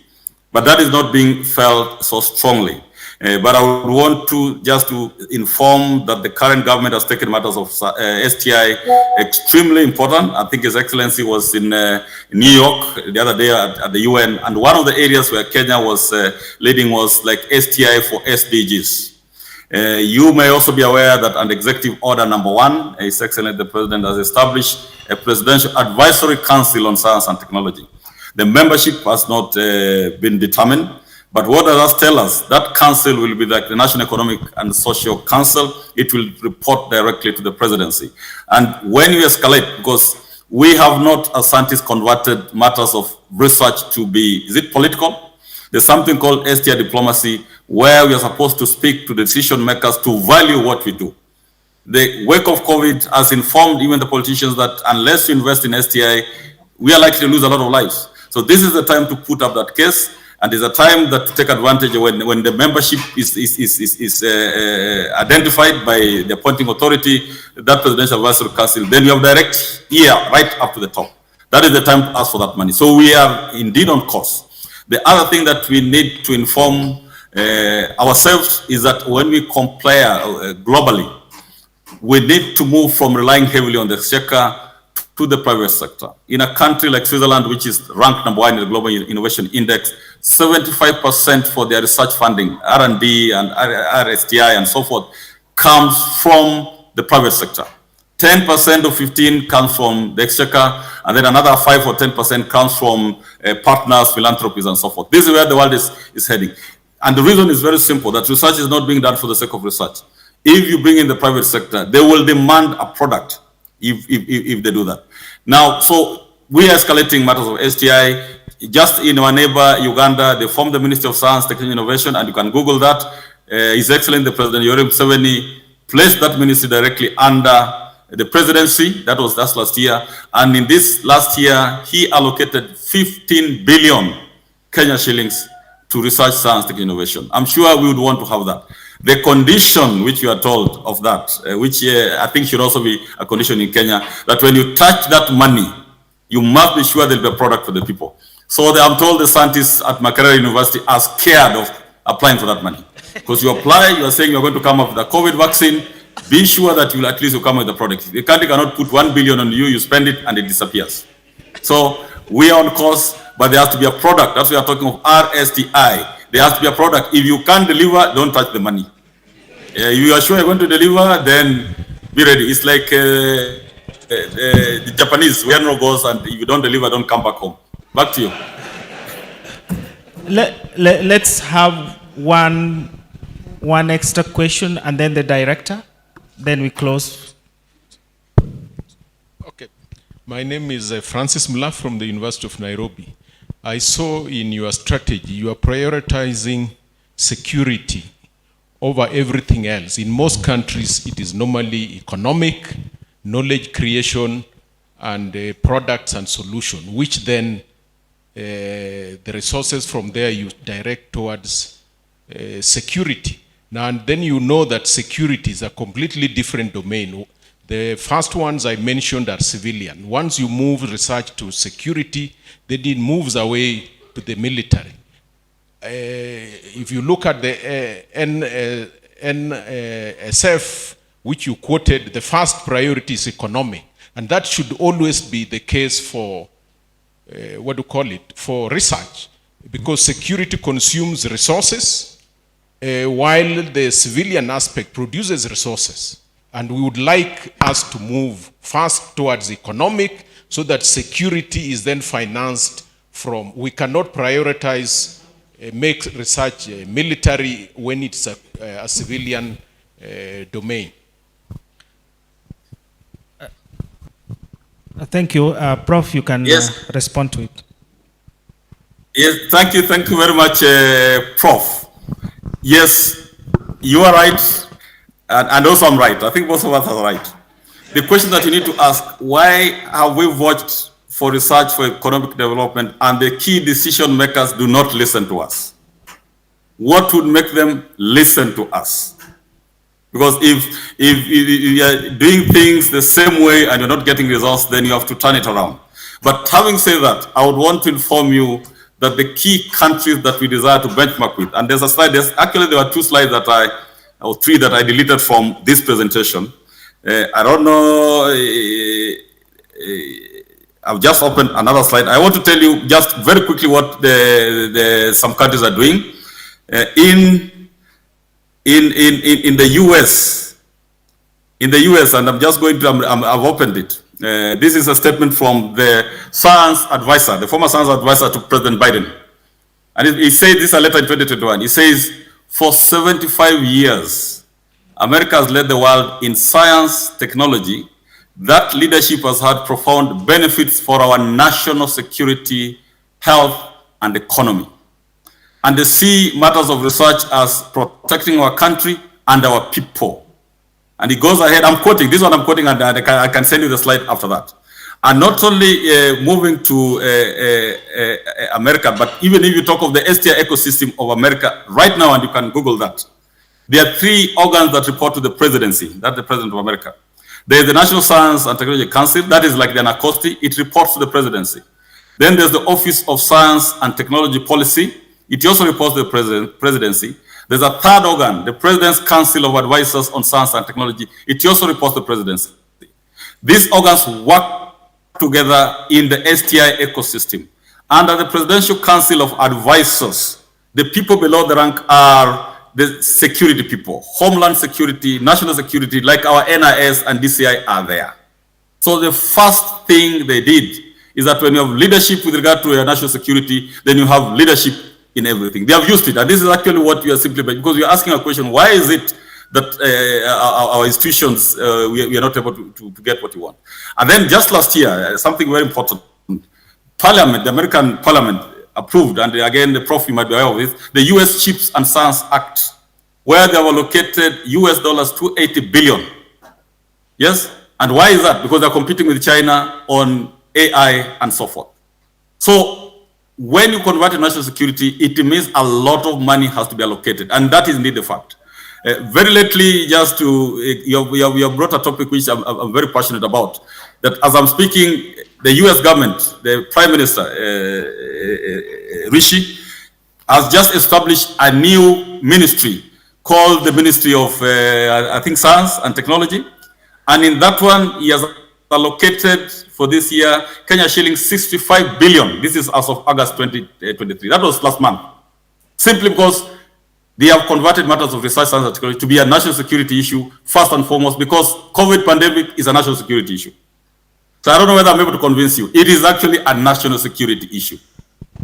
but that is not being felt so strongly. But I would want to just to inform that the current government has taken matters of STI extremely important. I think His Excellency was in New York the other day at the UN, and one of the areas where Kenya was leading was like STI for SDGs. You may also be aware that under Executive Order number 1, His Excellency the President has established a Presidential Advisory Council on Science and Technology. The membership has not been determined. But what does that tell us? That council will be like the National Economic and Social Council. It will report directly to the presidency. And when you escalate, because we have not, as scientists, converted matters of research to be, is it political? There's something called STI diplomacy, where we are supposed to speak to decision makers to value what we do. The wake of COVID has informed even the politicians that unless you invest in STI, we are likely to lose a lot of lives. So this is the time to put up that case, and it's a time that to take advantage when the membership is identified by the appointing authority, that Presidential Advisory Council, then you have direct ear right up to the top. That is the time to ask for that money. So we are indeed on course. The other thing that we need to inform ourselves is that when we compare globally, we need to move from relying heavily on the exchequer to the private sector. In a country like Switzerland, which is ranked #1 in the Global Innovation Index, 75% for their research funding, R&D and RSTI and so forth, comes from the private sector. 10% of 15 comes from the exchequer, and then another 5 or 10% comes from partners, philanthropies, and so forth. This is where the world is heading. And the reason is very simple, that research is not being done for the sake of research. If you bring in the private sector, they will demand a product if they do that. Now, so we are escalating matters of STI. Just in our neighbor, Uganda, they formed the Ministry of Science, Technology, and Innovation, and you can Google that. His Excellency, the President Yoweri Museveni, placed that ministry directly under the presidency. That was last year. And in this last year, he allocated 15 billion Kenya shillings to research, science, technology, innovation. I'm sure we would want to have that. The condition which you are told of that, which I think should also be a condition in Kenya, that when you touch that money, you must be sure there'll be a product for the people. So I'm told the scientists at Makerere University are scared of applying for that money. Because you apply, you are saying you're going to come up with a COVID vaccine, be sure that you'll at least come with the product. The country cannot put 1 billion on you, you spend it and it disappears. So we are on course, but there has to be a product. That's why we are talking of RSTI. There has to be a product. If you can't deliver, don't touch the money. If you are sure you're going to deliver, then be ready. It's like the Japanese, where no goes, and if you don't deliver, don't come back home. Back to you. Let's have one extra question, and then the director. Then we close. Okay. My name is Francis Mula from the University of Nairobi. I saw in your strategy, you are prioritizing security over everything else. In most countries, it is normally economic, knowledge creation, and products and solutions, which then the resources from there you direct towards security. Now, and then you know that security is a completely different domain. The first ones I mentioned are civilian. Once you move research to security, then it moves away to the military. If you look at the NSF, which you quoted, the first priority is economic. And that should always be the case for, for research. Because security consumes resources, while the civilian aspect produces resources. And we would like us to move fast towards economic so that security is then financed from, we cannot prioritize, make research military when it's a civilian domain. Thank you. Prof, you can respond to it. Yes, thank you very much, Prof. Yes, you are right, and also I'm right. I think both of us are right. The question that you need to ask, why have we voted for research for economic development and the key decision makers do not listen to us? What would make them listen to us? Because if you are doing things the same way and you're not getting results, then you have to turn it around. But having said that, I would want to inform you that the key countries that we desire to benchmark with, and there's a slide, actually there were 2 slides or 3 that I deleted from this presentation. I don't know, I've just opened another slide. I want to tell you just very quickly what some countries are doing. In the US, and I'm just going to, I've opened it. This is a statement from the science advisor, the former science advisor to President Biden. And he said this is a letter in 2021. He says, for 75 years, America has led the world in science, technology. That leadership has had profound benefits for our national security, health, and economy. And they see matters of research as protecting our country and our people. And he goes ahead, I'm quoting, this one I'm quoting, and I can send you the slide after that. are not only moving to America, but even if you talk of the STI ecosystem of America right now, and you can Google that, there are 3 organs that report to the presidency. That's the President of America. There is the National Science and Technology Council. That is like the NACOSTI. It reports to the presidency. Then there's the Office of Science and Technology Policy. It also reports to the presidency. There's a 3rd organ, the President's Council of Advisors on Science and Technology. It also reports to the presidency. These organs work together in the STI ecosystem. Under the Presidential Council of Advisors, the people below the rank are the security people, Homeland Security, National Security, like our NIS and DCI are there. So the first thing they did is that when you have leadership with regard to your national security, then you have leadership in everything. They have used it, and this is actually what you are simply, because you're asking a question, why is it that our institutions, we are not able to get what we want? And then just last year, something very important, Parliament, the American Parliament approved, and again, the Prof, you might be aware of this, the US Chips and Science Act, where they have allocated US dollars $280 billion. Yes? And why is that? Because they're competing with China on AI and so forth. So when you convert to national security, it means a lot of money has to be allocated, and that is indeed the fact. Very lately, just to, you have brought a topic which I'm very passionate about, that as I'm speaking, the US government, the Prime Minister, Rishi, has just established a new ministry called the Ministry of, I think, Science and Technology. And in that one, he has allocated for this year, Kenya shilling 65 billion. This is as of August 2023. That was last month. Simply because they have converted matters of research, science and technology to be a national security issue, first and foremost, because COVID pandemic is a national security issue. So I don't know whether I'm able to convince you. It is actually a national security issue.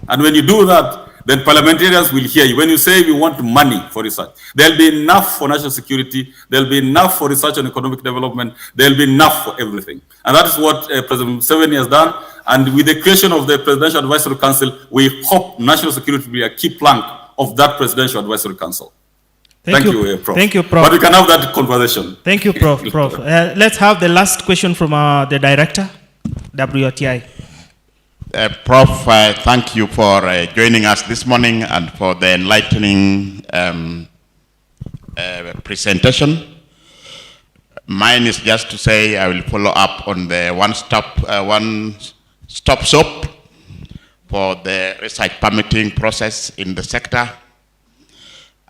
And when you do that, then parliamentarians will hear you. When you say we want money for research, there'll be enough for national security, there'll be enough for research and economic development, there'll be enough for everything. And that is what President Museveni has done. And with the creation of the Presidential Advisory Council, we hope national security will be a key plank of that Presidential Advisory Council. Thank you, Prof. Thank you, Prof. But we can have that conversation. Thank you, Prof. Let's have the last question from the Director, WRTI. Prof, thank you for joining us this morning and for the enlightening presentation. Mine is just to say I will follow up on the one-stop shop for the research permitting process in the sector,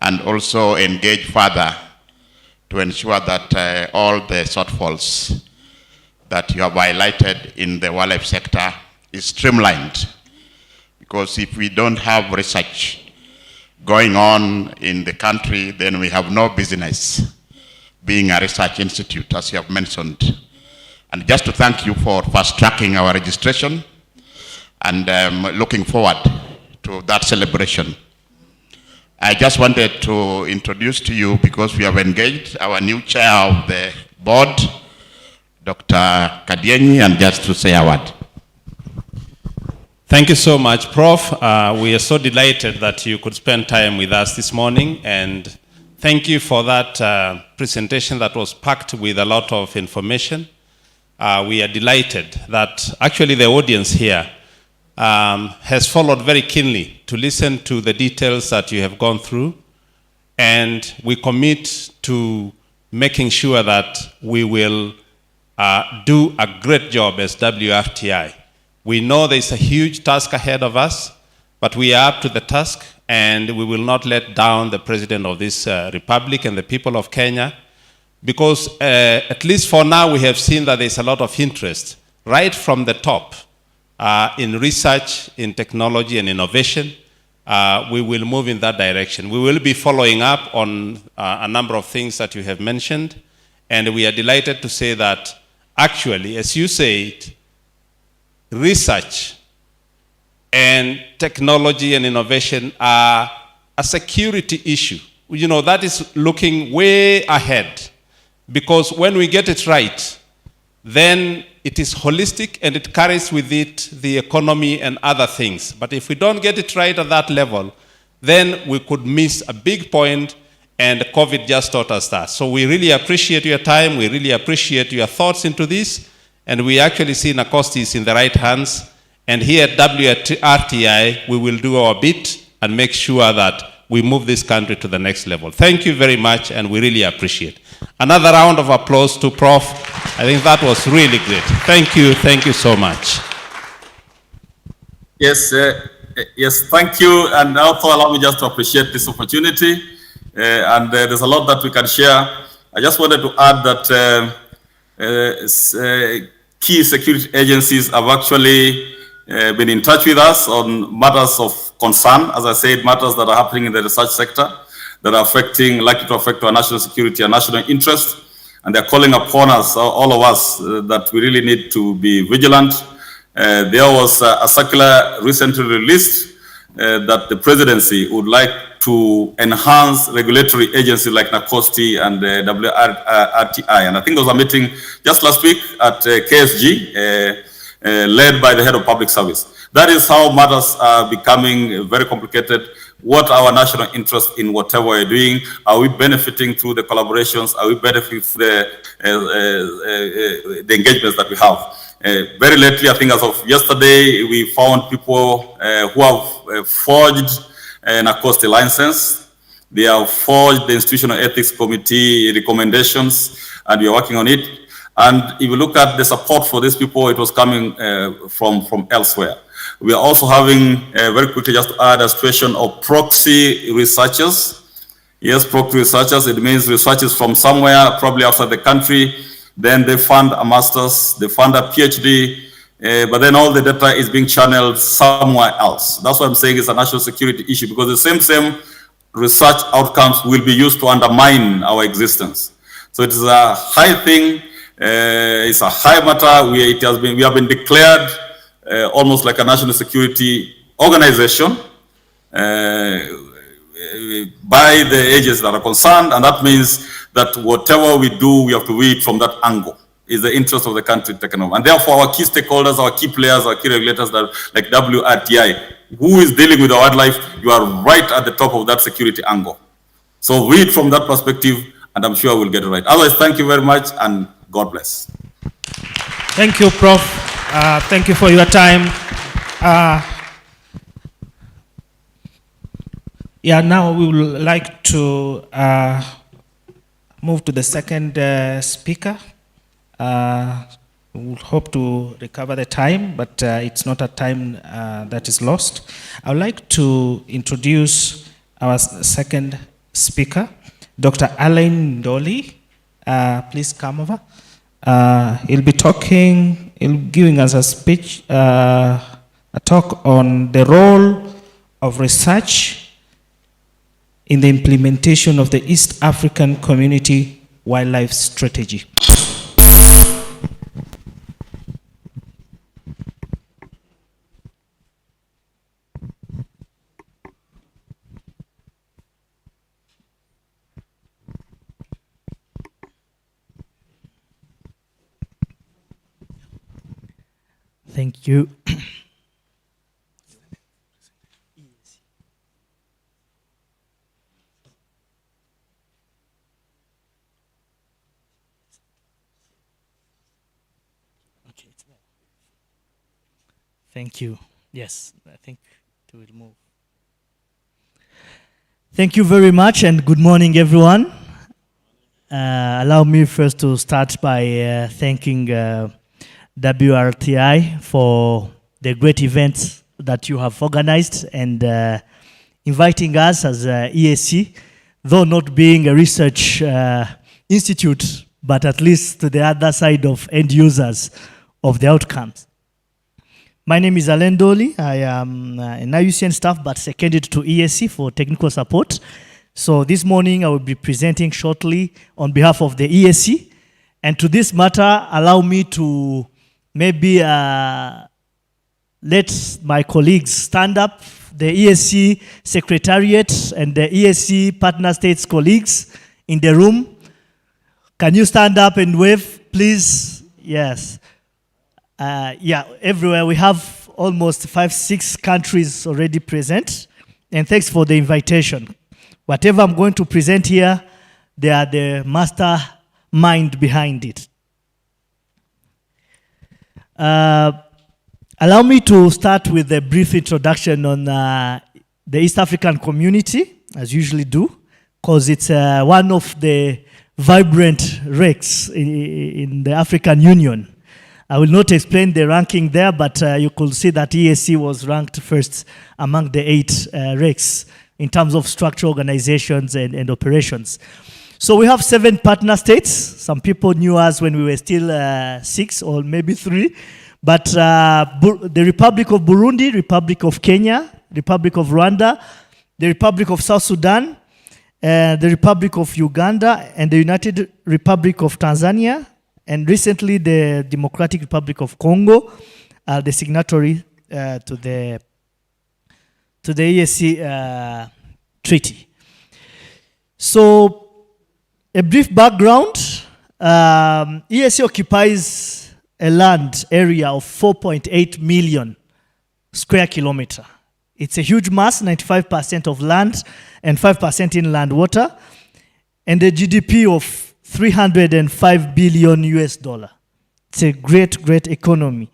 and also engage further to ensure that all the shortfalls that you have highlighted in the wildlife sector is streamlined. Because if we don't have research going on in the country, then we have no business being a research institute, as you have mentioned. And just to thank you for fast-tracking our registration, and looking forward to that celebration. I just wanted to introduce to you, because we have engaged our new chair of the board, Dr. Kadienyi, and just to say a word. Thank you so much, Prof. We are so delighted that you could spend time with us this morning, and thank you for that presentation that was packed with a lot of information. We are delighted that actually the audience here has followed very keenly to listen to the details that you have gone through, and we commit to making sure that we will do a great job as WRTI. We know there's a huge task ahead of us, but we are up to the task, and we will not let down the President of this Republic and the people of Kenya, because at least for now we have seen that there's a lot of interest right from the top in research, in technology and innovation. We will move in that direction. We will be following up on a number of things that you have mentioned, and we are delighted to say that actually, as you said, research and technology and innovation are a security issue. You know, that is looking way ahead, because when we get it right, then it is holistic and it carries with it the economy and other things. But if we don't get it right at that level, then we could miss a big point, and COVID just taught us that. So we really appreciate your time, we really appreciate your thoughts into this, And we actually see Nacosti is in the right hands. And here at WRTI, we will do our bit and make sure that we move this country to the next level. Thank you very much, and we really appreciate. Another round of applause to Prof. I think that was really great. Thank you so much. Yes, yes, thank you. And also allow me just to appreciate this opportunity. There's a lot that we can share. I just wanted to add that key security agencies have actually been in touch with us on matters of concern, as I said, matters that are happening in the research sector that are likely to affect our national security and national interest. And they're calling upon us, all of us, that we really need to be vigilant. There was a circular recently released that the presidency would like to enhance regulatory agencies like NACOSTI and WRTI. And I think there was a meeting just last week at KSG, led by the head of public service. That is how matters are becoming very complicated. What are our national interests in whatever we're doing? Are we benefiting through the collaborations? Are we benefiting through the engagements that we have? Very lately, I think as of yesterday, we found people who have forged an NACOSTI license. They have forged the Institutional Ethics Committee recommendations, and we are working on it. And if you look at the support for these people, it was coming from elsewhere. We are also having, very quickly just to add, a situation of proxy researchers. Yes, proxy researchers, it means researchers from somewhere, probably outside the country. Then they fund a master's, they fund a PhD, but then all the data is being channeled somewhere else. That's why I'm saying it's a national security issue, because the same research outcomes will be used to undermine our existence. So it is a high thing. It's a high matter. We have been declared almost like a national security organization by the agencies that are concerned, and that means that whatever we do, we have to read from that angle. Is the interest of the country taken over? And therefore, our key stakeholders, our key players, our key regulators, like WRTI, who is dealing with our wildlife, you are right at the top of that security angle. So read from that perspective, and I'm sure we'll get it right. Otherwise, thank you very much, and God bless. Thank you, Prof. Thank you for your time. Now we would like to move to the second speaker. We would hope to recover the time, but it's not a time that is lost. I would like to introduce our second speaker, Dr. Alain Ndoli. Please come over. He'll be giving us a speech, a talk on the role of research in the implementation of the East African Community Wildlife Strategy. Thank you. Thank you. Yes, I think it will move. Thank you very much, and good morning, everyone. Allow me first to start by thanking WRTI for the great events that you have organized and inviting us as EAC, though not being a research institute, but at least to the other side of end users of the outcomes. My name is Alain Ndoli. I am an IUCN staff, but seconded to EAC for technical support. So this morning I will be presenting shortly on behalf of the EAC. And to this matter, allow me to maybe let my colleagues stand up, the EAC Secretariat and the EAC Partner States colleagues in the room. Can you stand up and wave, please? Yes. Everywhere we have almost 5-6 countries already present, and thanks for the invitation. Whatever I'm going to present here, they are the mastermind behind it. Allow me to start with a brief introduction on the East African community, as usually do, because it's one of the vibrant RECs in the African Union. I will not explain the ranking there, but you could see that EAC was ranked first among the 8 RECs in terms of structure, organizations, and operations. So we have 7 partner states. Some people knew us when we were still 6 or maybe 3. But the Republic of Burundi, Republic of Kenya, Republic of Rwanda, the Republic of South Sudan, the Republic of Uganda, and the United Republic of Tanzania, and recently the Democratic Republic of Congo are the signatory to the EAC treaty. So, a brief background, EAC occupies a land area of 4.8 million square kilometer. It's a huge mass, 95% of land and 5% inland water, and a GDP of 305 billion US dollar. It's a great, great economy.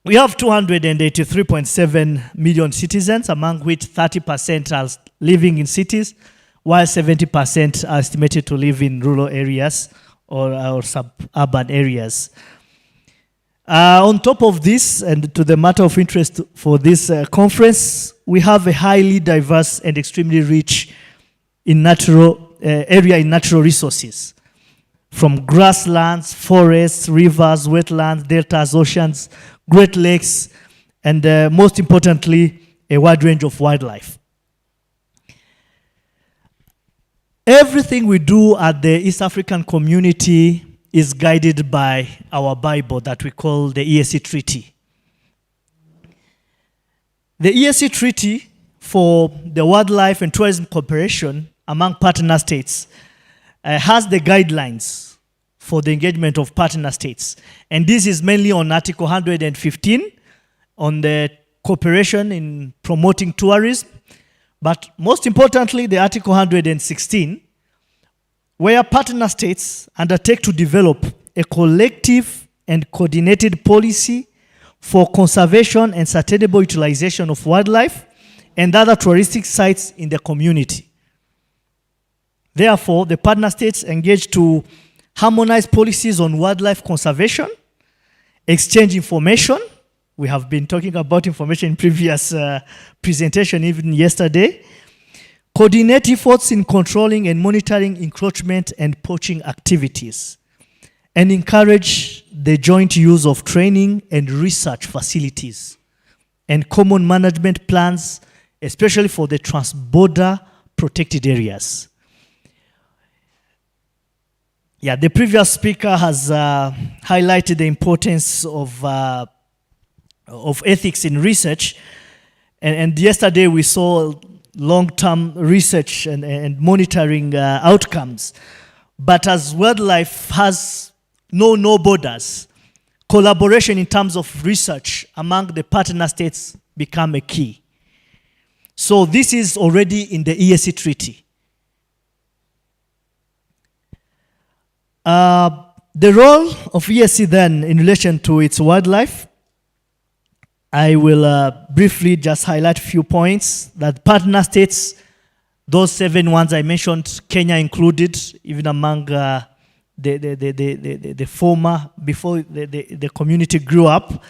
We have 283.7 million citizens, among which 30% are living in cities, while 70% are estimated to live in rural areas or suburban areas. On top of this, and to the matter of interest for this conference, we have a highly diverse and extremely rich area in natural resources, from grasslands, forests, rivers, wetlands, deltas, oceans, Great Lakes, and most importantly, a wide range of wildlife. Everything we do at the East African community is guided by our Bible that we call the EAC Treaty. The EAC Treaty for the wildlife and tourism cooperation among partner states has the guidelines for the engagement of partner states. And this is mainly on Article 115 on the cooperation in promoting tourism. But most importantly, the Article 116, where partner states undertake to develop a collective and coordinated policy for conservation and sustainable utilization of wildlife and other touristic sites in the community. Therefore, the partner states engage to harmonize policies on wildlife conservation, exchange information. We have been talking about information in previous presentation, even yesterday. Coordinate efforts in controlling and monitoring encroachment and poaching activities, and encourage the joint use of training and research facilities and common management plans, especially for the transborder protected areas. Yeah, the previous speaker has highlighted the importance of ethics in research, and yesterday we saw long-term research and monitoring outcomes. But as wildlife has no borders, collaboration in terms of research among the partner states become a key. So this is already in the EAC Treaty. The role of EAC then in relation to its wildlife, I will briefly just highlight a few points that partner states, those 7 ones I mentioned, Kenya included, even among the former, before the community grew up,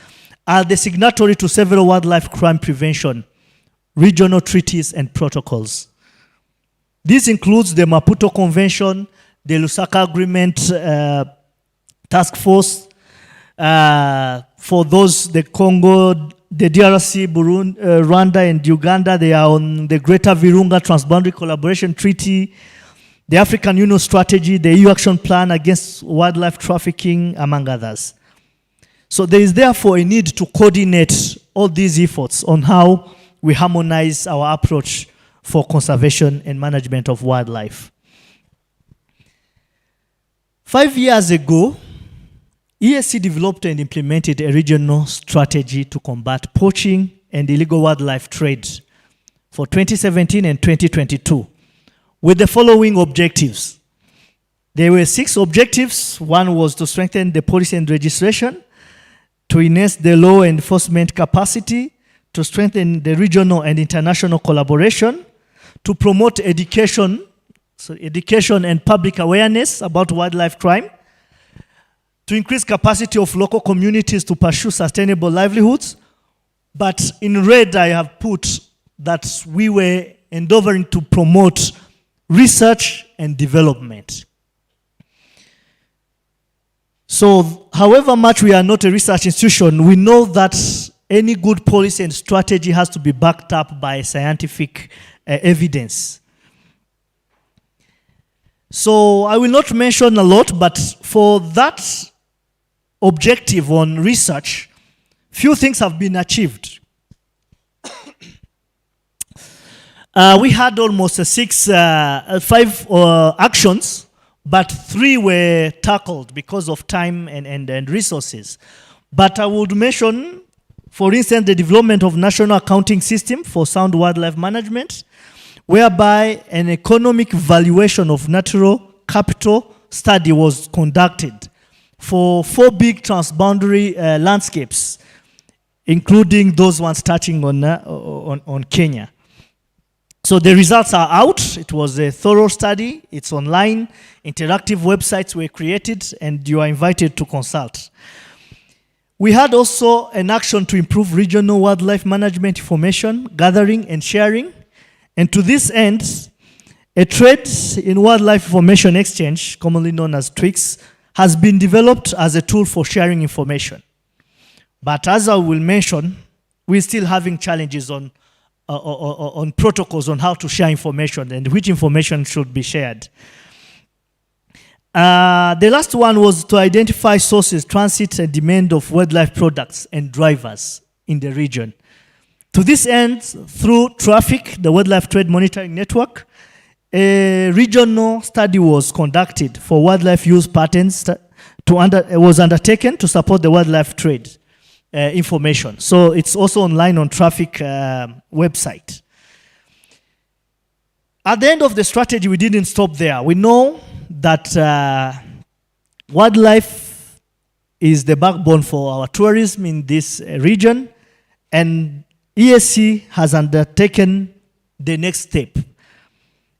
are the signatory to several wildlife crime prevention, regional treaties and protocols. This includes the Maputo Convention, the Lusaka Agreement Task Force, for those, the Congo, the DRC, Burundi, Rwanda, and Uganda, they are on the Greater Virunga Transboundary Collaboration Treaty, the African Union Strategy, the EU Action Plan against wildlife trafficking, among others. So there is therefore a need to coordinate all these efforts on how we harmonize our approach for conservation and management of wildlife. 5 years ago, EAC developed and implemented a regional strategy to combat poaching and illegal wildlife trade for 2017 and 2022 with the following objectives. There were 6 objectives. One was to strengthen the policy and registration. to enhance the law enforcement capacity, to strengthen the regional and international collaboration, to promote education, so education and public awareness about wildlife crime, to increase capacity of local communities to pursue sustainable livelihoods. But in red, I have put that we were endeavoring to promote research and development. So, however much we are not a research institution, we know that any good policy and strategy has to be backed up by scientific evidence. So, I will not mention a lot, but for that objective on research, few things have been achieved. We had almost five actions, but 3 were tackled because of time and resources. But I would mention, for instance, the development of national accounting system for sound wildlife management, whereby an economic valuation of natural capital study was conducted for 4 big transboundary landscapes, including those ones touching on Kenya. So the results are out. It was a thorough study. It's online. Interactive websites were created, and you are invited to consult. We had also an action to improve regional wildlife management information, gathering and sharing. And to this end, a Trade in Wildlife Information Exchange, commonly known as TWIX, has been developed as a tool for sharing information. But as I will mention, we're still having challenges on protocols on how to share information and which information should be shared. The last one was to identify sources, transit, and demand of wildlife products and drivers in the region. To this end, through traffic, the Wildlife Trade Monitoring Network, a regional study was conducted for wildlife use patterns was undertaken to support the wildlife trade information. So it's also online on traffic website. At the end of the strategy, we didn't stop there. We know that wildlife is the backbone for our tourism in this region, and ESC has undertaken the next step.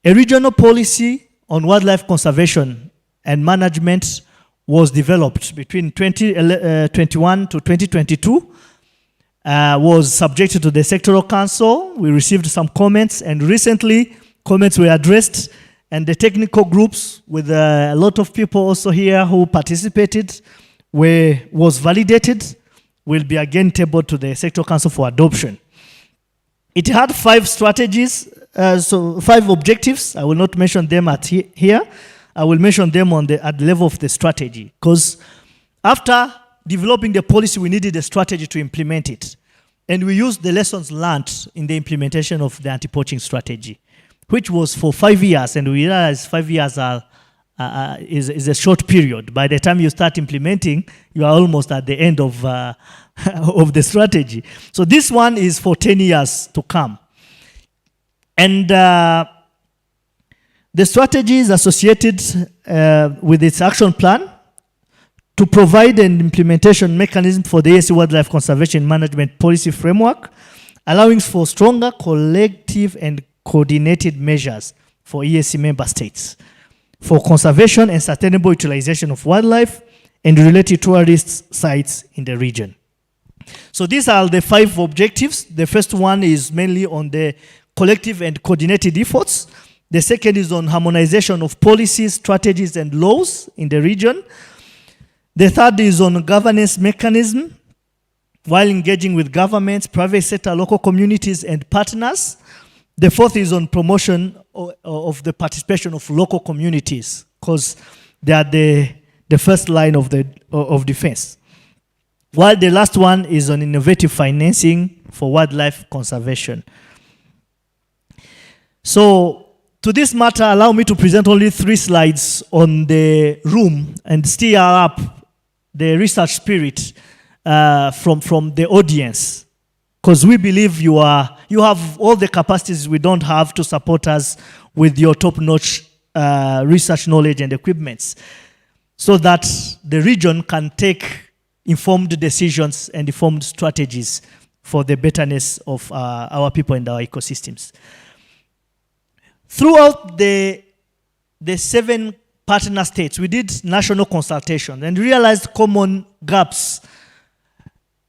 A regional policy on wildlife conservation and management was developed between 2021 to 2022, was subjected to the sectoral council. We received some comments, and recently comments were addressed, and the technical groups with a lot of people also here who participated was validated, will be again tabled to the sectoral council for adoption. It had 5 strategies, so 5 objectives. I will not mention them here. I will mention them at the level of the strategy, because after developing the policy, we needed a strategy to implement it. And we used the lessons learned in the implementation of the anti-poaching strategy, which was for 5 years, and we realized 5 years is a short period. By the time you start implementing, you are almost at the end of the strategy. So this one is for 10 years to come. And the strategy is associated with its action plan to provide an implementation mechanism for the ESC Wildlife Conservation Management Policy Framework, allowing for stronger collective and coordinated measures for ESC member states for conservation and sustainable utilization of wildlife and related tourist sites in the region. So these are the 5 objectives. The first one is mainly on the collective and coordinated efforts. The second is on harmonization of policies, strategies, and laws in the region. The third is on governance mechanism, while engaging with governments, private sector, local communities, and partners. The fourth is on promotion of the participation of local communities, because they are the first line of defense. While the last one is on innovative financing for wildlife conservation. So, to this matter, allow me to present only 3 slides on the room and stir up the research spirit from the audience, because we believe you have all the capacities we don't have to support us with your top-notch research knowledge and equipments, so that the region can take informed decisions and informed strategies for the betterness of our people and our ecosystems. Throughout the 7 partner states, we did national consultation and realized common gaps.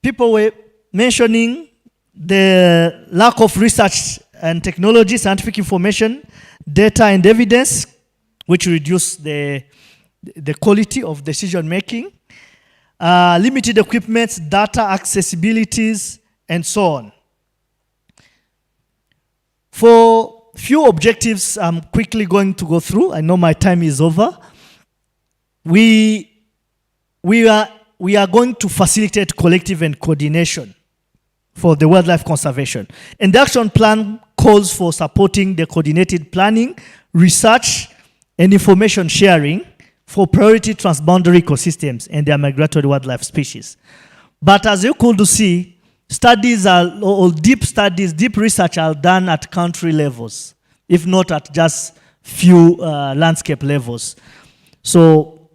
People were mentioning the lack of research and technology, scientific information, data and evidence, which reduce the quality of decision making, limited equipment, data accessibilities, and so on. For few objectives I'm quickly going to go through. I know my time is over. We are going to facilitate collective and coordination for the wildlife conservation. And the action plan calls for supporting the coordinated planning, research, and information sharing for priority transboundary ecosystems and their migratory wildlife species. But as you could see, studies or deep studies, deep research are done at country levels, if not at just few landscape levels. So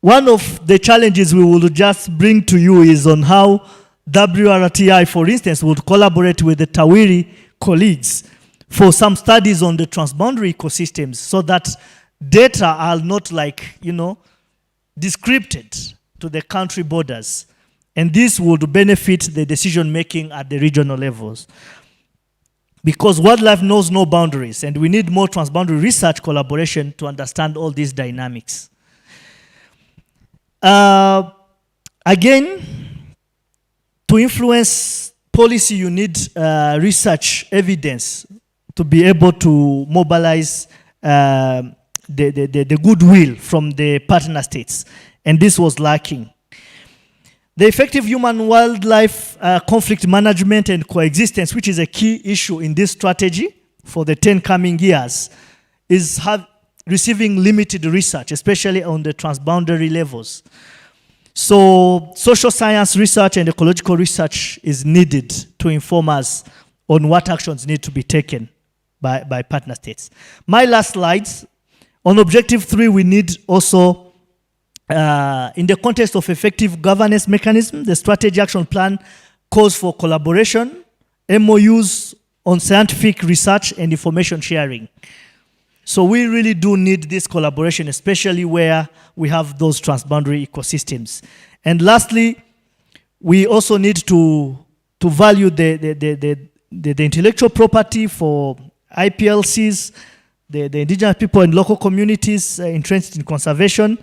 one of the challenges we will just bring to you is on how WRTI, for instance, would collaborate with the Tawiri colleagues for some studies on the transboundary ecosystems so that data are not descripted to the country borders. And this would benefit the decision making at the regional levels. Because wildlife knows no boundaries, and we need more transboundary research collaboration to understand all these dynamics. Again, to influence policy, you need research evidence to be able to mobilize the goodwill from the partner states, and this was lacking. The effective human-wildlife conflict management and coexistence, which is a key issue in this strategy for the 10 coming years, is receiving limited research, especially on the transboundary levels. So social science research and ecological research is needed to inform us on what actions need to be taken by partner states. My last slides, on objective 3, we need also in the context of effective governance mechanism, the strategy action plan calls for collaboration, MOUs on scientific research and information sharing. So we really do need this collaboration, especially where we have those transboundary ecosystems. And lastly, we also need to value the intellectual property for IPLCs, the indigenous people and local communities entrenched in conservation.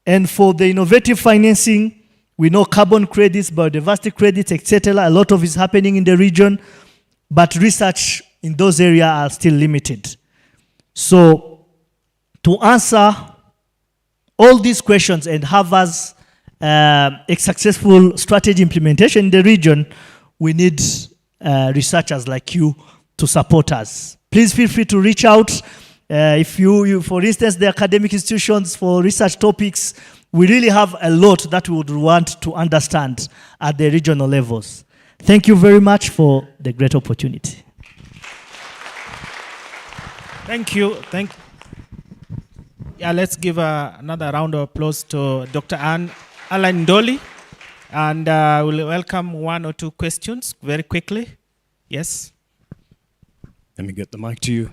And for the innovative financing, we know carbon credits, biodiversity credits, etc. A lot of is happening in the region, but research in those areas are still limited. So to answer all these questions and have us a successful strategy implementation in the region, we need researchers like you to support us. Please feel free to reach out. If you, for instance, the academic institutions for research topics, we really have a lot that we would want to understand at the regional levels. Thank you very much for the great opportunity. Thank you. Yeah, let's give another round of applause to Dr. Alan Ndoli. And we'll welcome 1 or 2 questions very quickly. Yes? Let me get the mic to you.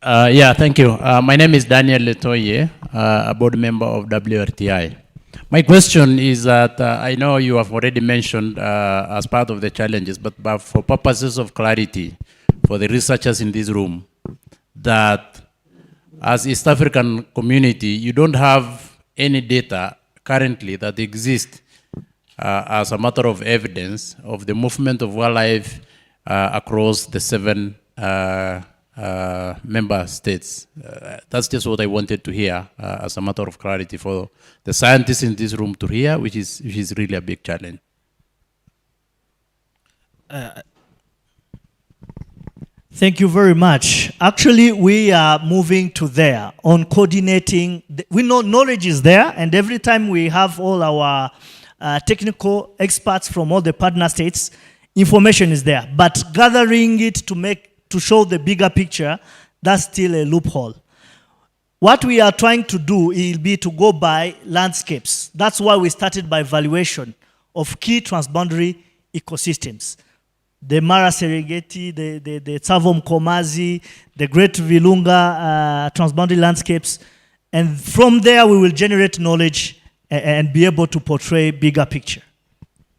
Yeah, thank you. My name is Daniel Letoye, a board member of WRTI. My question is that I know you have already mentioned as part of the challenges, but for purposes of clarity for the researchers in this room, that as East African community, you don't have any data currently that exist as a matter of evidence of the movement of wildlife across the 7 member states. That's just what I wanted to hear as a matter of clarity for the scientists in this room to hear, which is really a big challenge. Thank you very much. Actually, we are moving to there on coordinating. We know knowledge is there, and every time we have all our technical experts from all the partner states, information is there. But gathering it to show the bigger picture, that's still a loophole. What we are trying to do will be to go by landscapes. That's why we started by evaluation of key transboundary ecosystems. The Mara Serengeti, the Tsavo Mkomazi, the Great Virunga transboundary landscapes. And from there, we will generate knowledge and be able to portray bigger picture.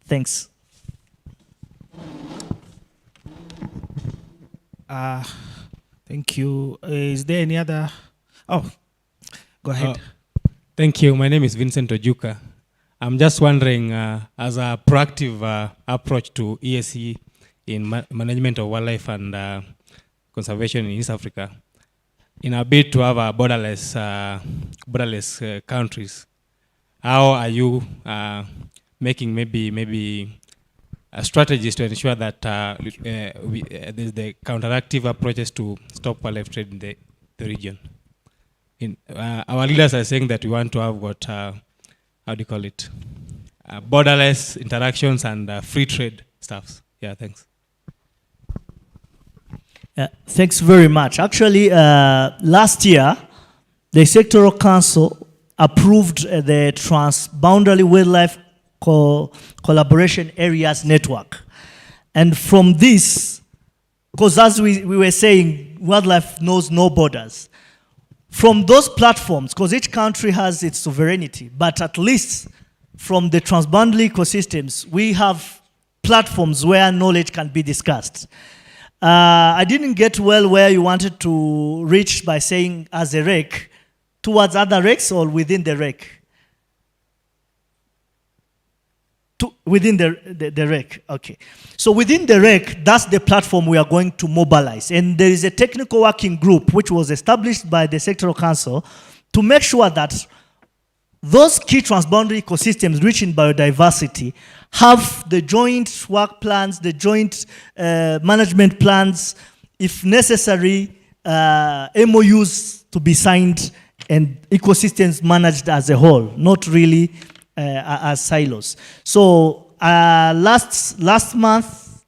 Thanks. Thank you. Is there any other? Oh, go ahead. Thank you. My name is Vincent Ojuka. I'm just wondering, as a proactive approach to ESC in management of wildlife and conservation in East Africa, in a bid to have a borderless countries, how are you making maybe strategies to ensure that there's the counteractive approaches to stop wildlife trade in the region? Our leaders are saying that we want to have what, how do you call it, borderless interactions and free trade stuffs. Yeah, thanks. Thanks very much. Actually, last year, the Sectoral Council approved the Transboundary Wildlife Collaboration Areas Network. And from this, because as we were saying, wildlife knows no borders. From those platforms, because each country has its sovereignty, but at least from the transboundary ecosystems, we have platforms where knowledge can be discussed. I didn't get well where you wanted to reach by saying as a REC, towards other RECs or within the REC? Within the REC, okay. So within the REC, that's the platform we are going to mobilize. And there is a technical working group which was established by the Sectoral Council to make sure that those key transboundary ecosystems rich in biodiversity have the joint work plans, the joint management plans, if necessary, MOUs to be signed and ecosystems managed as a whole, not really as silos. So last month,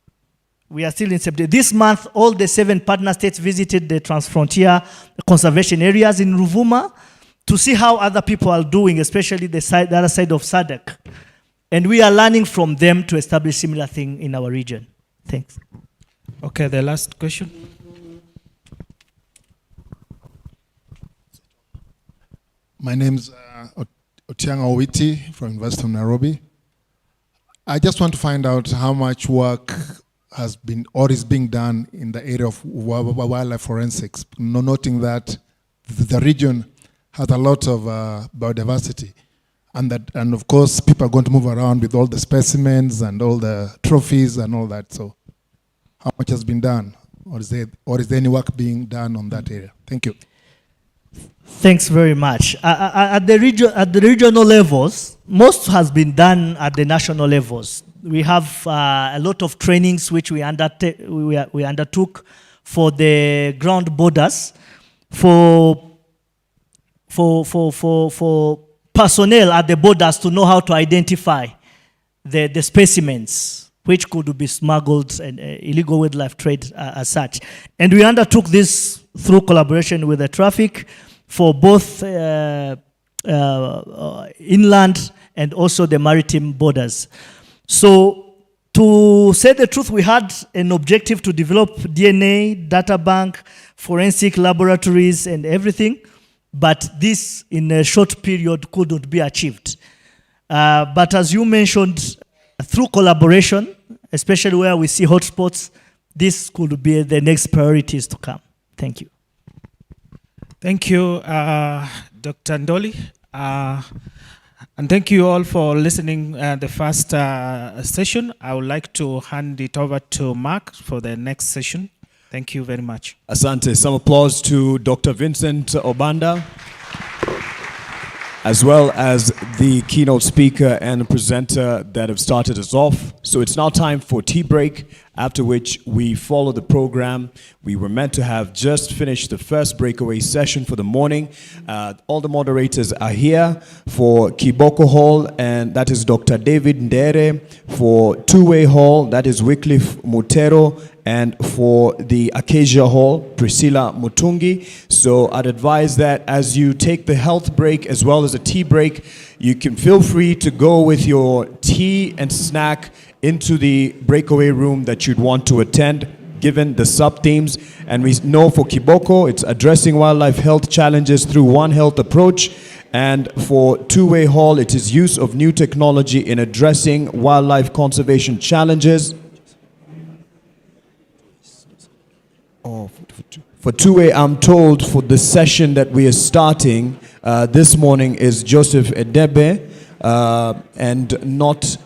we are still in September. This month, all the 7 partner states visited the transfrontier conservation areas in Ruvuma to see how other people are doing, especially the other side of SADC. And we are learning from them to establish similar thing in our region. Thanks. Okay, the last question. My name's Otianga Owiti from University of Nairobi. I just want to find out how much work has been or is being done in the area of wildlife forensics, noting that the region has a lot of biodiversity, and of course people are going to move around with all the specimens and all the trophies and all that. So, how much has been done, or is there any work being done on that area? Thank you. Thanks very much. At the regional levels, most has been done at the national levels. We have a lot of trainings which we undertook for the ground borders, for personnel at the borders to know how to identify the specimens which could be smuggled and illegal wildlife trade as such. And we undertook this through collaboration with the traffic for both inland and also the maritime borders. So to say the truth, we had an objective to develop DNA, data bank, forensic laboratories and everything, but this in a short period couldn't be achieved. But as you mentioned, through collaboration, especially where we see hotspots, this could be the next priorities to come. Thank you. Thank you, Dr. Ndoli. And thank you all for listening the first session. I would like to hand it over to Mark for the next session. Thank you very much. Asante. Some applause to Dr. Vincent Obanda, as well as the keynote speaker and presenter that have started us off. So it's now time for tea break. after which we follow the program. We were meant to have just finished the first breakaway session for the morning. All the moderators are here for Kiboko Hall, and that is Dr. David Ndere. For Two-Way Hall, that is Wycliffe Mutero. And for the Acacia Hall, Priscilla Mutungi. So I'd advise that as you take the health break as well as a tea break, you can feel free to go with your tea and snack into the breakaway room that you'd want to attend, given the sub-themes. And we know for Kiboko, it's addressing wildlife health challenges through One Health approach. And for Two-Way Hall, it is use of new technology in addressing wildlife conservation challenges. For Two-Way, I'm told for the session that we are starting this morning is Joseph Edebe and not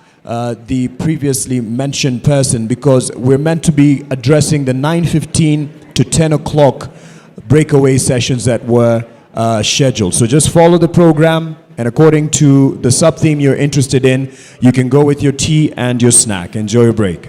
the previously mentioned person, because we're meant to be addressing the 9:15 to 10 o'clock breakaway sessions that were scheduled. So just follow the program, and according to the sub-theme you're interested in, you can go with your tea and your snack. Enjoy your break.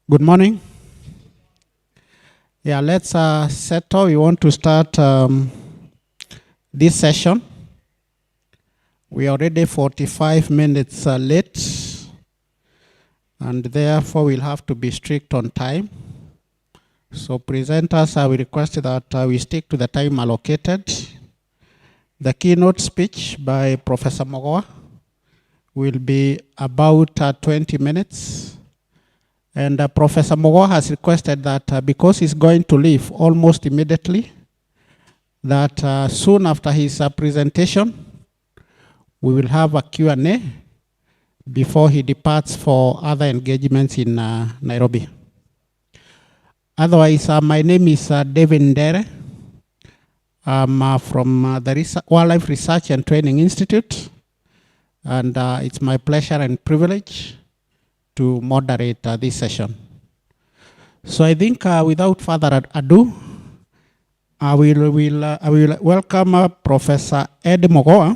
Good morning. Yeah, let's settle. We want to start this session. We are already 45 minutes late, and therefore we'll have to be strict on time. So presenters, I will request that we stick to the time allocated. The keynote speech by Professor Mogoa will be about 20 minutes. And Professor Mogoa has requested that because he's going to leave almost immediately, that soon after his presentation, we will have a Q&A before he departs for other engagements in Nairobi. Otherwise, my name is David Ndere. I'm from the Wildlife Research and Training Institute, and it's my pleasure and privilege to moderate this session. So I think without further ado, I will welcome Professor Ed Mogoa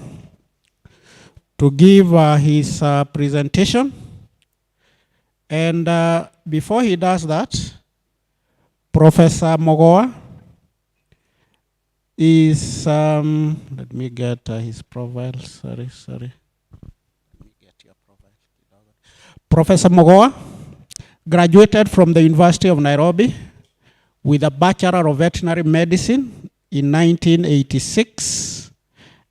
to give his presentation. And before he does that, Professor Mogoa is, let me get his profile, sorry. Professor Mogoa graduated from the University of Nairobi with a Bachelor of Veterinary Medicine in 1986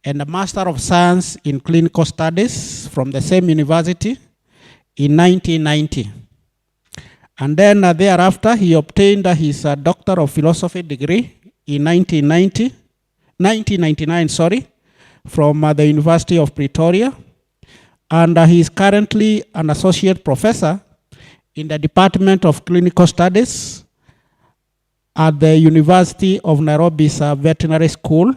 and a Master of Science in Clinical Studies from the same university in 1990. And then thereafter, he obtained his Doctor of Philosophy degree in 1999, from the University of Pretoria. And he is currently an associate professor in the Department of Clinical Studies at the University of Nairobi's Veterinary School,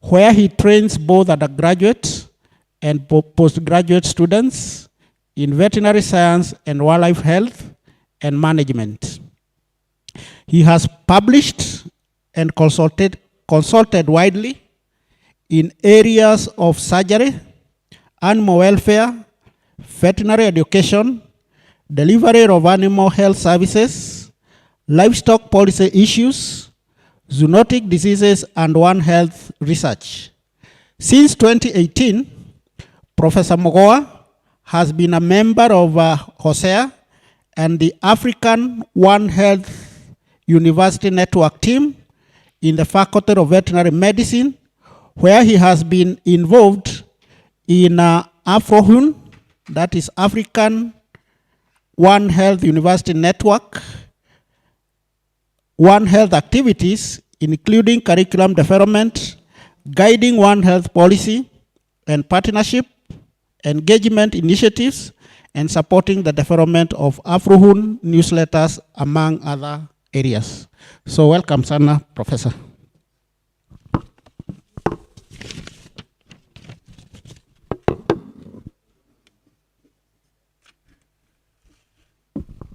where he trains both undergraduate and postgraduate students in veterinary science and wildlife health and management. He has published and consulted widely in areas of surgery, animal welfare, veterinary education, delivery of animal health services, livestock policy issues, zoonotic diseases, and One Health research. Since 2018, Professor Mogoa has been a member of HOSEA and the African One Health University Network team in the Faculty of Veterinary Medicine, where he has been involved in AFROHUN, that is African One Health University Network, One Health activities, including curriculum development, guiding One Health policy and partnership, engagement initiatives, and supporting the development of AFROHUN newsletters, among other areas. So welcome, Sana, Professor.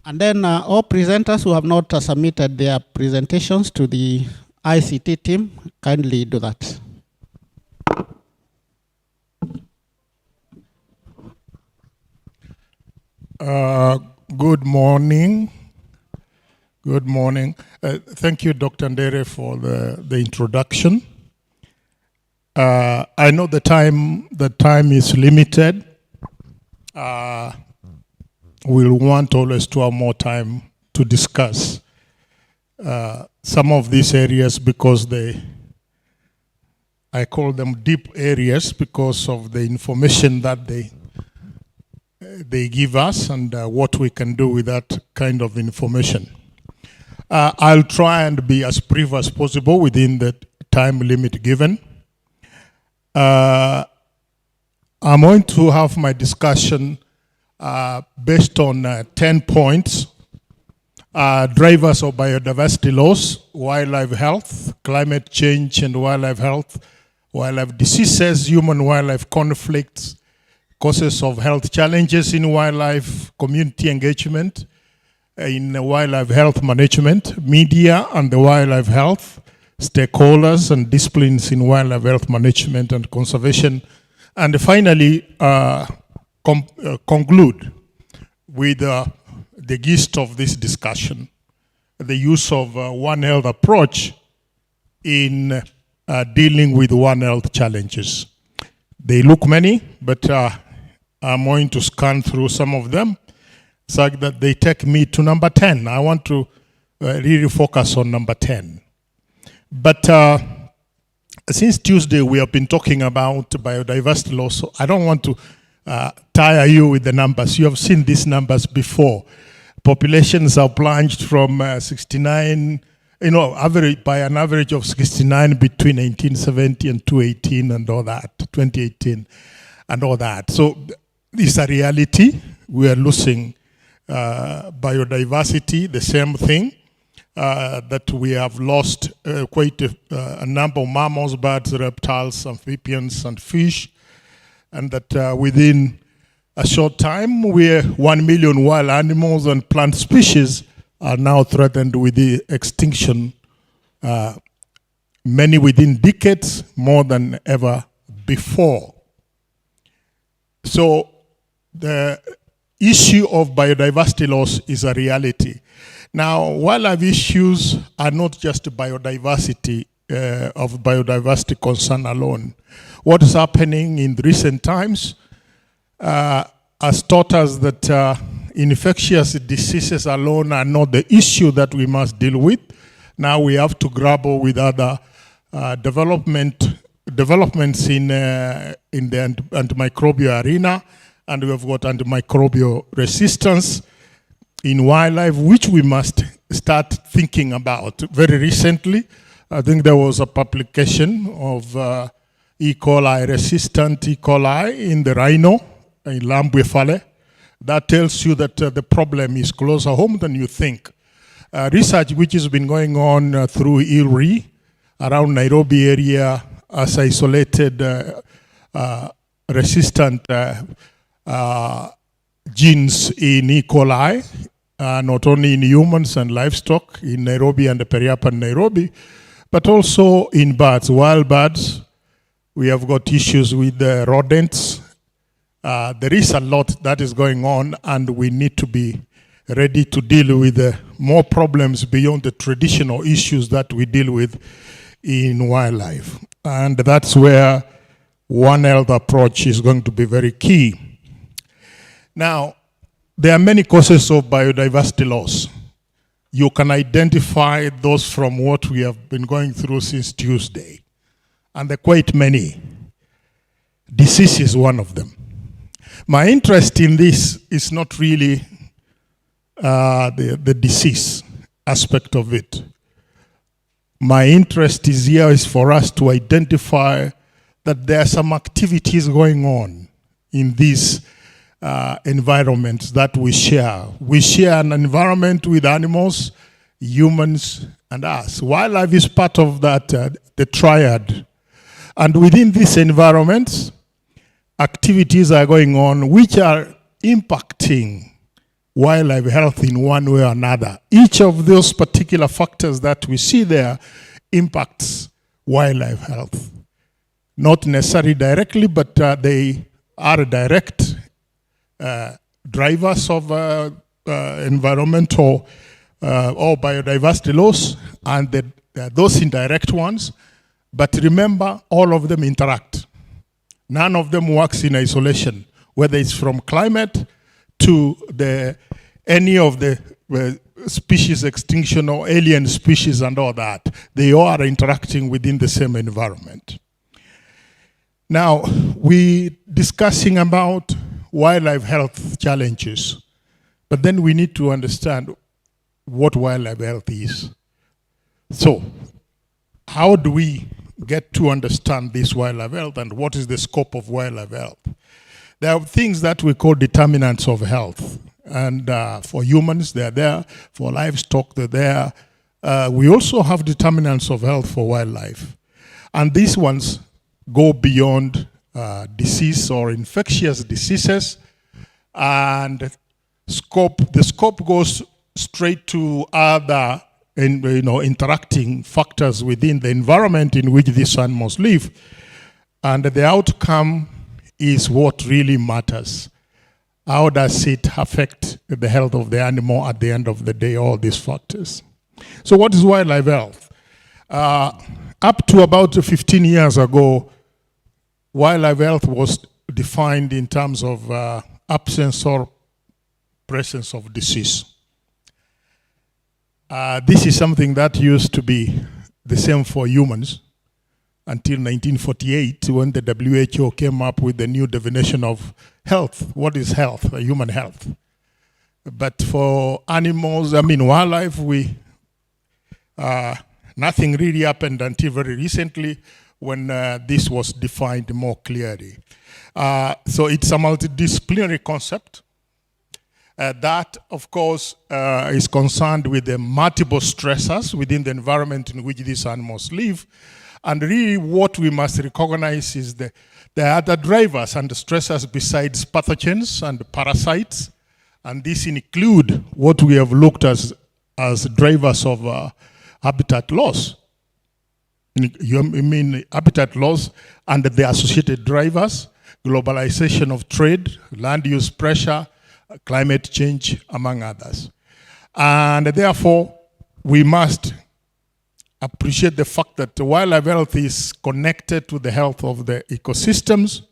And then all presenters who have not submitted their presentations to the ICT team, kindly do that. Good morning. Good morning. Thank you, Dr. Ndere, for the introduction. I know the time is limited. We'll want always to have more time to discuss some of these areas because I call them deep areas because of the information that they give us and what we can do with that kind of information. I'll try and be as brief as possible within the time limit given. I'm going to have my discussion based on 10 points. Drivers of biodiversity loss, wildlife health, climate change and wildlife health, wildlife diseases, human-wildlife conflicts, causes of health challenges in wildlife, community engagement in wildlife health management, media and the wildlife health, stakeholders and disciplines in wildlife health management and conservation. And finally, conclude with the gist of this discussion, the use of One Health approach in dealing with One Health challenges. They look many, but I'm going to scan through some of them so that they take me to number 10. I want to really focus on number 10. But since Tuesday, we have been talking about biodiversity loss, so I don't want to tire you with the numbers. You have seen these numbers before. Populations have plunged from 69, average by an average of 69 between 1970 and 2018 and all that, 2018 and all that. So it's a reality. We are losing biodiversity, the same thing. That we have lost quite a number of mammals, birds, reptiles, amphibians, and fish, and that within a short time, 1 million wild animals and plant species are now threatened with the extinction, many within decades, more than ever before. So the issue of biodiversity loss is a reality. Now, wildlife issues are not just biodiversity concern alone. What is happening in recent times has taught us that infectious diseases alone are not the issue that we must deal with. Now we have to grapple with other developments in the antimicrobial arena, and we have got antimicrobial resistance in wildlife, which we must start thinking about. Very recently, I think there was a publication of E. coli, resistant E. coli in the rhino in Lambwe Valley. That tells you that the problem is closer home than you think. Research which has been going on through ILRI around Nairobi area as isolated resistant genes in E. coli, not only in humans and livestock in Nairobi and the Periapa Nairobi, but also in birds, wild birds. We have got issues with the rodents. There is a lot that is going on, and we need to be ready to deal with more problems beyond the traditional issues that we deal with in wildlife. And that's where One Health approach is going to be very key. Now, there are many causes of biodiversity loss. You can identify those from what we have been going through since Tuesday. And there are quite many. Disease is one of them. My interest in this is not really the disease aspect of it. My interest is for us to identify that there are some activities going on in these environments that we share. We share an environment with animals, humans, and us. Wildlife is part of that, the triad. And within these environments, activities are going on which are impacting wildlife health in one way or another. Each of those particular factors that we see there impacts wildlife health. Not necessarily directly, but they are direct drivers of environmental or biodiversity loss, and those indirect ones. But remember, all of them interact. None of them works in isolation, whether it's from climate to any of the species extinction or alien species and all that. They all are interacting within the same environment. Now, we're discussing about wildlife health challenges, but then we need to understand what wildlife health is. So, how do we get to understand this wildlife health, and what is the scope of wildlife health? There are things that we call determinants of health, and for humans they're there, for livestock they're there. We also have determinants of health for wildlife, and these ones go beyond disease or infectious diseases, and the scope goes straight to other interacting factors within the environment in which these animals live. And the outcome is what really matters. how does it affect the health of the animal at the end of the day, all these factors. So what is wildlife health? Up to about 15 years ago, wildlife health was defined in terms of absence or presence of disease. This is something that used to be the same for humans until 1948, when the WHO came up with the new definition of health. What is health? Human health. But for animals, wildlife, nothing really happened until very recently when this was defined more clearly. So it's a multidisciplinary concept that, of course, is concerned with the multiple stressors within the environment in which these animals live. And really what we must recognize is the other drivers and the stressors besides pathogens and parasites. And these include what we have looked as drivers of habitat loss. You mean habitat loss and the associated drivers, globalization of trade, land use pressure, climate change, among others. And therefore, we must appreciate the fact that wildlife health is connected to the health of the ecosystems,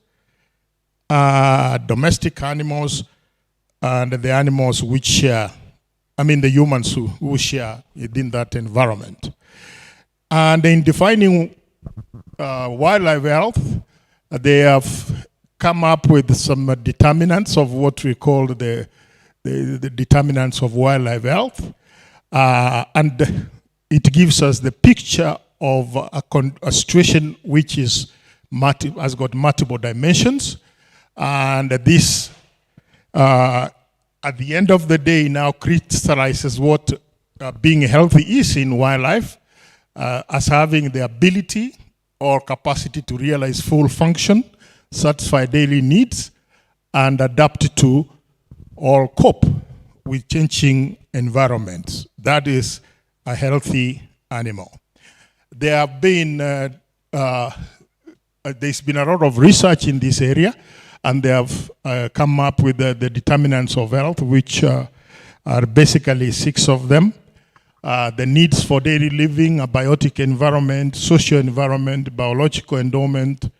domestic animals, and the animals which share, the humans who share within that environment. And in defining wildlife health, they have come up with some determinants of what we call the determinants of wildlife health. And it gives us the picture of a situation which has got multiple dimensions. And this, at the end of the day, now crystallizes what being healthy is in wildlife, as having the ability or capacity to realize full function, satisfy daily needs, and adapt to or cope with changing environments. That is a healthy animal. There have been, there's been a lot of research in this area, and they have come up with the determinants of health, which are basically 6 of them. The needs for daily living, a biotic environment, socio-environment, biological endowment,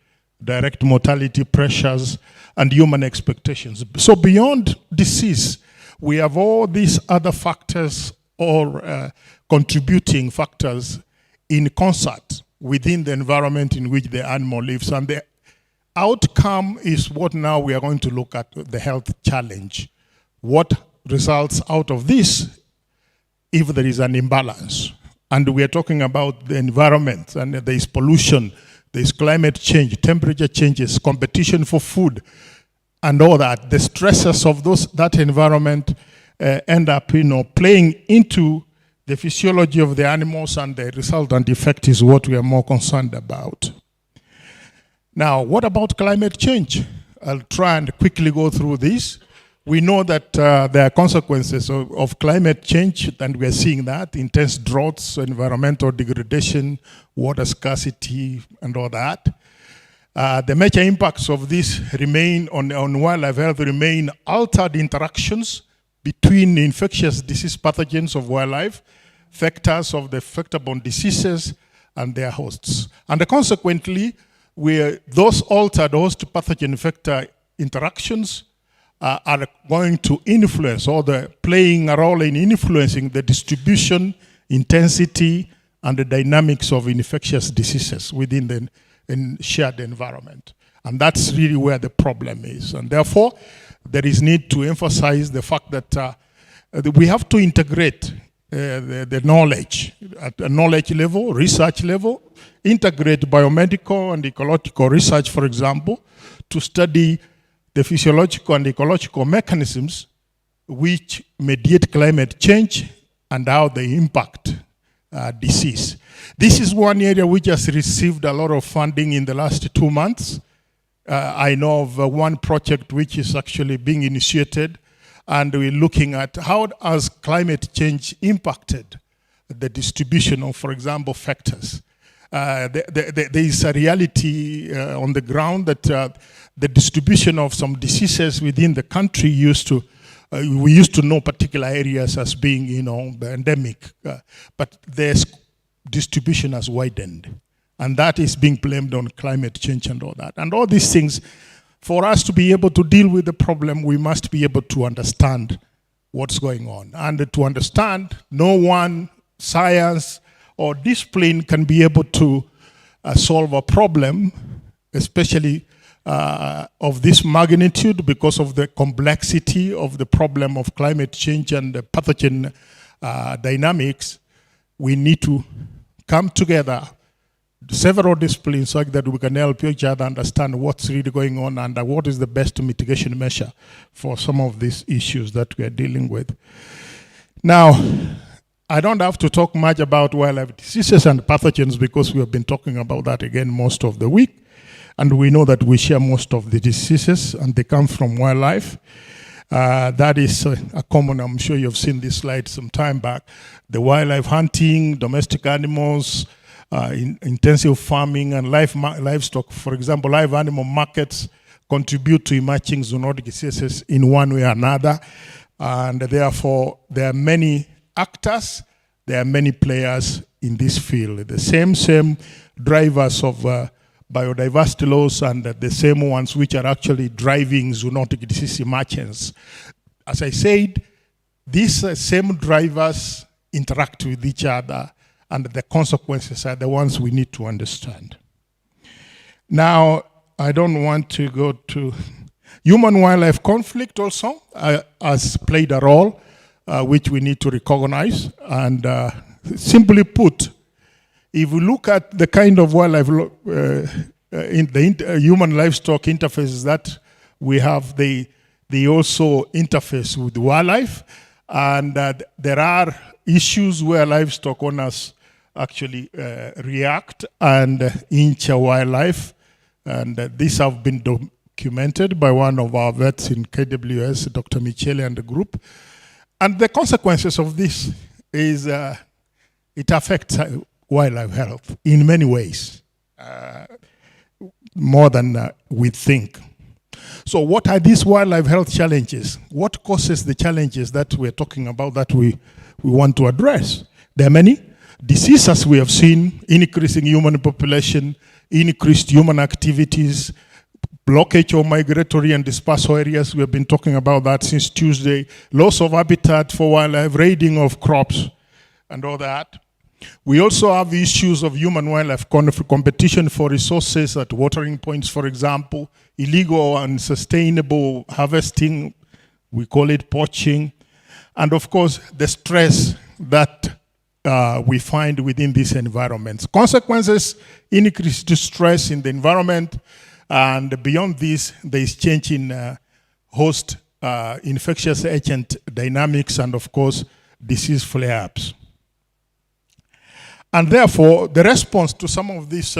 direct mortality pressures, and human expectations. So beyond disease, we have all these other factors or contributing factors in concert within the environment in which the animal lives. And the outcome is what now we are going to look at, the health challenge. What results out of this if there is an imbalance? And we are talking about the environment, and there is pollution, there is climate change, temperature changes, competition for food, and all that. The stresses of that environment end up playing into the physiology of the animals, and the resultant effect is what we are more concerned about. Now, what about climate change? I'll try and quickly go through this. We know that there are consequences of climate change, and we are seeing that: intense droughts, environmental degradation, water scarcity, and all that. The major impacts of this remain on wildlife health remain altered interactions between infectious disease pathogens of wildlife, vectors of the vector-borne diseases, and their hosts. And consequently, those altered host pathogen vector interactions are going to influence, or they're playing a role in influencing the distribution, intensity, and the dynamics of infectious diseases within the shared environment. And that's really where the problem is. And therefore, there is need to emphasize the fact that we have to integrate the knowledge at a knowledge level, research level, integrate biomedical and ecological research, for example, to study the physiological and ecological mechanisms which mediate climate change and how they impact disease. This is one area which has received a lot of funding in the last 2 months. I know of one project which is actually being initiated, and we're looking at how has climate change impacted the distribution of, for example, vectors. There is a reality on the ground that the distribution of some diseases within the country we used to know particular areas as being, endemic, but their distribution has widened. And that is being blamed on climate change and all that. And all these things, for us to be able to deal with the problem, we must be able to understand what's going on. And to understand, no one science or discipline can be able to solve a problem, especially of this magnitude, because of the complexity of the problem of climate change and the pathogen dynamics. We need to come together, several disciplines, so that we can help each other understand what's really going on and what is the best mitigation measure for some of these issues that we are dealing with. Now, I don't have to talk much about wildlife diseases and pathogens because we have been talking about that again most of the week. And we know that we share most of the diseases and they come from wildlife. That is a common, I'm sure you've seen this slide some time back. The wildlife hunting, domestic animals, intensive farming and livestock. For example, live animal markets contribute to emerging zoonotic diseases in one way or another. And therefore, there are many actors, there are many players in this field. The same drivers of biodiversity loss and the same ones which are actually driving zoonotic disease emergence. As I said, these same drivers interact with each other and the consequences are the ones we need to understand. Now, I don't want to go to human-wildlife conflict also has played a role which we need to recognize. And simply put, if we look at the kind of wildlife human livestock interfaces that we have, they also interface with wildlife, and there are issues where livestock owners actually react and injure wildlife, and these have been documented by one of our vets in KWS, Dr. Michele and the group. And the consequences of this is it affects wildlife health in many ways, more than we think. So what are these wildlife health challenges? What causes the challenges that we're talking about that we want to address? There are many. Diseases we have seen, increasing human population, increased human activities, blockage of migratory and dispersal areas. We have been talking about that since Tuesday. Loss of habitat for wildlife, raiding of crops, and all that. We also have issues of human-wildlife competition for resources at watering points, for example, illegal and unsustainable harvesting, we call it poaching, and of course, the stress that we find within these environments. Consequences, increased stress in the environment, and beyond this, there is change in host infectious agent dynamics, and of course, disease flare-ups. And therefore, the response to some of these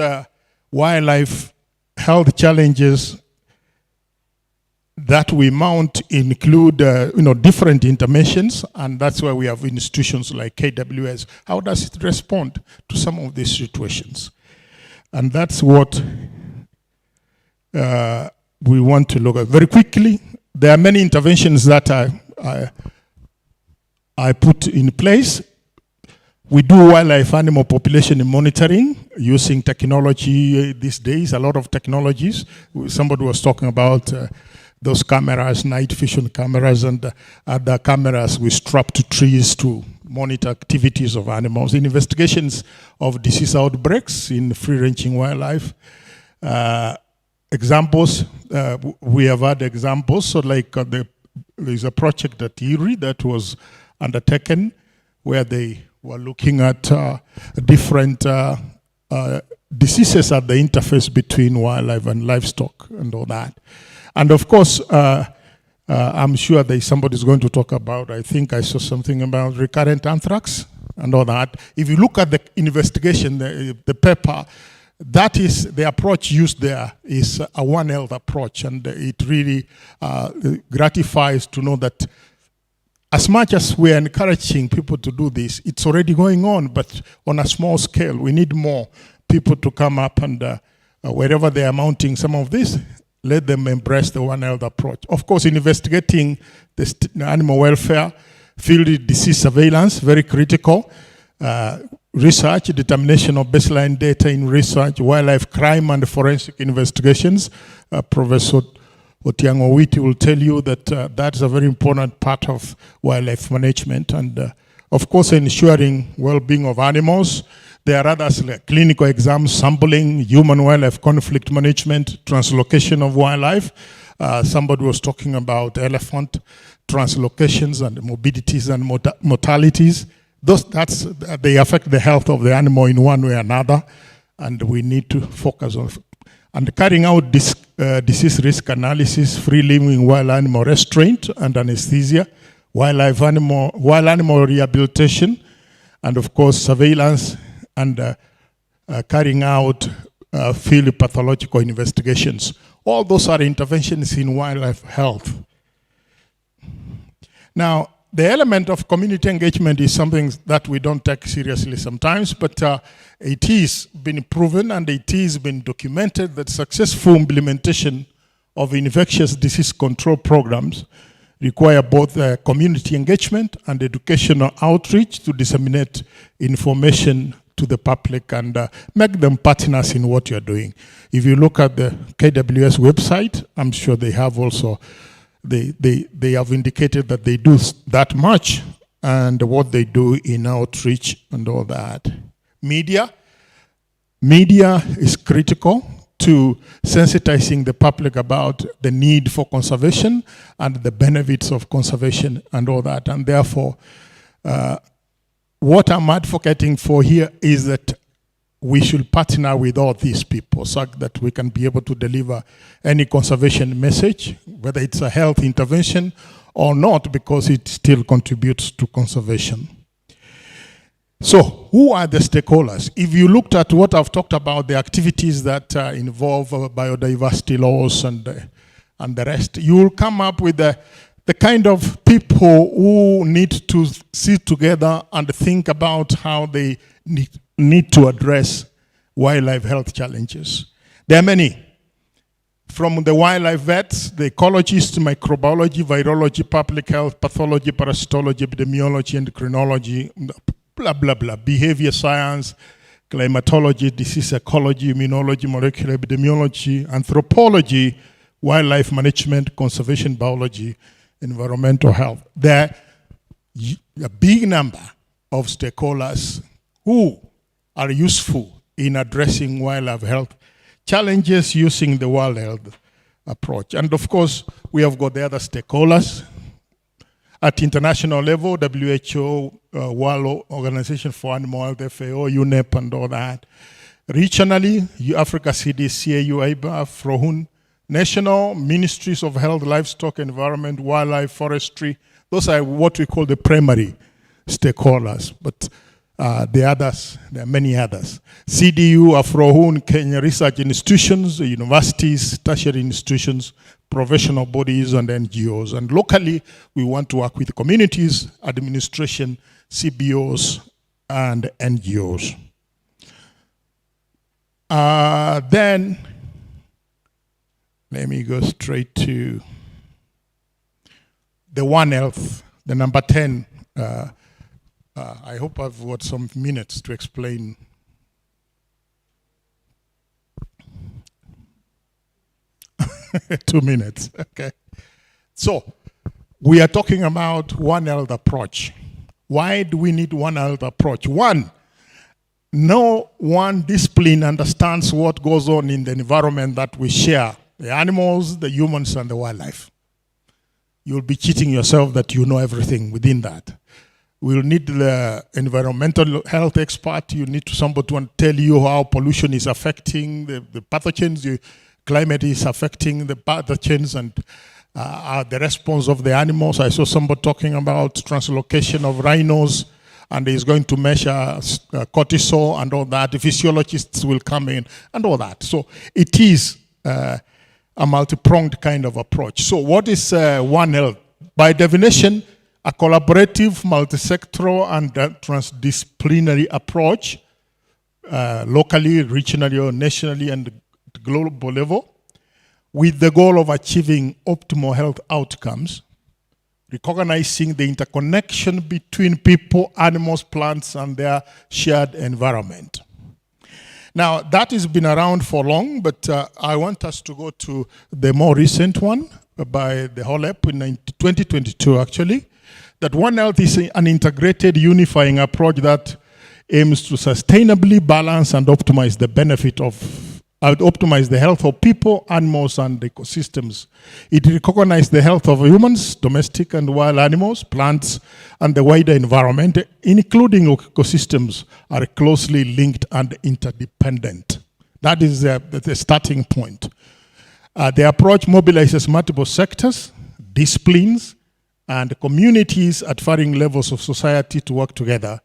wildlife health challenges that we mount include different interventions, and that's why we have institutions like KWS. How does it respond to some of these situations? And that's what we want to look at. Very quickly, there are many interventions that I put in place. We do wildlife animal population monitoring using technology these days, a lot of technologies. Somebody was talking about those cameras, night vision cameras, and other cameras we strap to trees to monitor activities of animals. In investigations of disease outbreaks in free-ranging wildlife, examples, we have had examples. So like there's a project at Erie that was undertaken where they were looking at different diseases at the interface between wildlife and livestock and all that. And of course, I'm sure somebody's going to talk about, I think I saw something about recurrent anthrax and all that. If you look at the investigation, the paper, that is, the approach used there is a One Health approach, and it really gratifies to know that as much as we're encouraging people to do this, it's already going on, but on a small scale. We need more people to come up and wherever they are mounting some of this, let them embrace the One Health approach. Of course, in investigating the animal welfare, field disease surveillance, very critical. Research, determination of baseline data in research, wildlife crime and forensic investigations. Professor Otiang Owiti will tell you that that's a very important part of wildlife management. And of course, ensuring well-being of animals. There are others like clinical exams, sampling, human-wildlife conflict management, translocation of wildlife. Somebody was talking about elephant translocations and morbidities and mortalities. They affect the health of the animal in one way or another, and we need to focus on and carrying out disease risk analysis, free living wild animal restraint and anesthesia, wild animal rehabilitation, and of course surveillance and carrying out field pathological investigations. All those are interventions in wildlife health. Now, the element of community engagement is something that we don't take seriously sometimes, but it is been proven and it is been documented that successful implementation of infectious disease control programs require both community engagement and educational outreach to disseminate information to the public and make them partners in what you're doing. If you look at the KWS website, I'm sure they have also they have indicated that they do that much and what they do in outreach and all that. Media is critical to sensitizing the public about the need for conservation and the benefits of conservation and all that. And therefore, what I'm advocating for here is that we should partner with all these people so that we can be able to deliver any conservation message, whether it's a health intervention or not, because it still contributes to conservation. So, who are the stakeholders? If you looked at what I've talked about, the activities that involve biodiversity laws and the rest, you will come up with the kind of people who need to sit together and think about how they need to address wildlife health challenges. There are many. From the wildlife vets, the ecologists, microbiology, virology, public health, pathology, parasitology, epidemiology, endocrinology, blah, blah, blah, behavior science, climatology, disease ecology, immunology, molecular epidemiology, anthropology, wildlife management, conservation biology, environmental health. There are a big number of stakeholders who are useful in addressing wildlife health challenges using the World Health approach. And of course, we have got the other stakeholders. At international level, WHO, World Organization for Animal Health, FAO, UNEP, and all that. Regionally, Africa CDC, AIBA, FROHUN. National ministries of health, livestock, environment, wildlife, forestry. Those are what we call the primary stakeholders. But the others, there are many others. CDU, AFROHUN, Kenya research institutions, universities, tertiary institutions, professional bodies, and NGOs. And locally, we want to work with communities, administration, CBOs, and NGOs. Then, let me go straight to the One Health, the number 10. I hope I've got some minutes to explain. Two minutes, okay. So, we are talking about One Health approach. Why do we need One Health approach? One, no one discipline understands what goes on in the environment that we share, the animals, the humans, and the wildlife. You'll be cheating yourself that you know everything within that. We'll need the environmental health expert. You need somebody to tell you how pollution is affecting the pathogens, the climate is affecting the pathogens, and the response of the animals. I saw somebody talking about translocation of rhinos, and he's going to measure cortisol and all that. The physiologists will come in and all that. So it is a multi-pronged kind of approach. So what is One Health? By definition, a collaborative, multi-sectoral, and transdisciplinary approach, locally, regionally, or nationally, and global level, with the goal of achieving optimal health outcomes, recognizing the interconnection between people, animals, plants, and their shared environment. Now, that has been around for long, but I want us to go to the more recent one by the HOLEP in 2022, actually, that One Health is an integrated, unifying approach that aims to sustainably balance and optimize the benefit of optimize the health of people, animals, and ecosystems. It recognizes the health of humans, domestic and wild animals, plants, and the wider environment, including ecosystems, are closely linked and interdependent. That is the starting point. The approach mobilizes multiple sectors, disciplines, and communities at varying levels of society to work together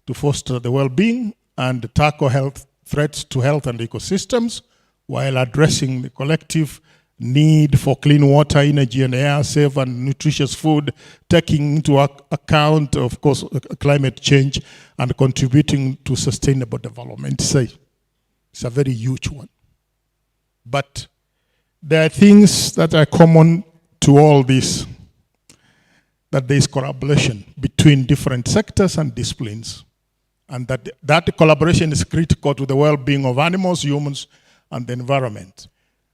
to foster the well-being and tackle health threats to health and ecosystems, while addressing the collective need for clean water, energy, and air, safe and nutritious food, taking into account, of course, climate change, and contributing to sustainable development. It's a very huge one. But there are things that are common to all this, that there is collaboration between different sectors and disciplines, and that collaboration is critical to the well-being of animals, humans, and the environment.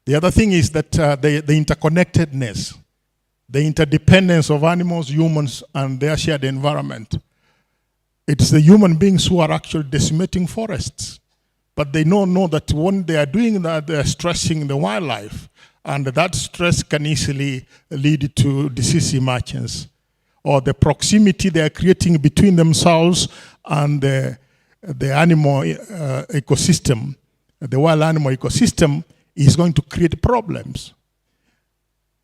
The other thing is that the interconnectedness, the interdependence of animals, humans, and their shared environment. It's the human beings who are actually decimating forests, but they don't know that when they are doing that, they are stressing the wildlife, and that stress can easily lead to disease emergence, or the proximity they are creating between themselves and the animal ecosystem, the wild animal ecosystem, is going to create problems.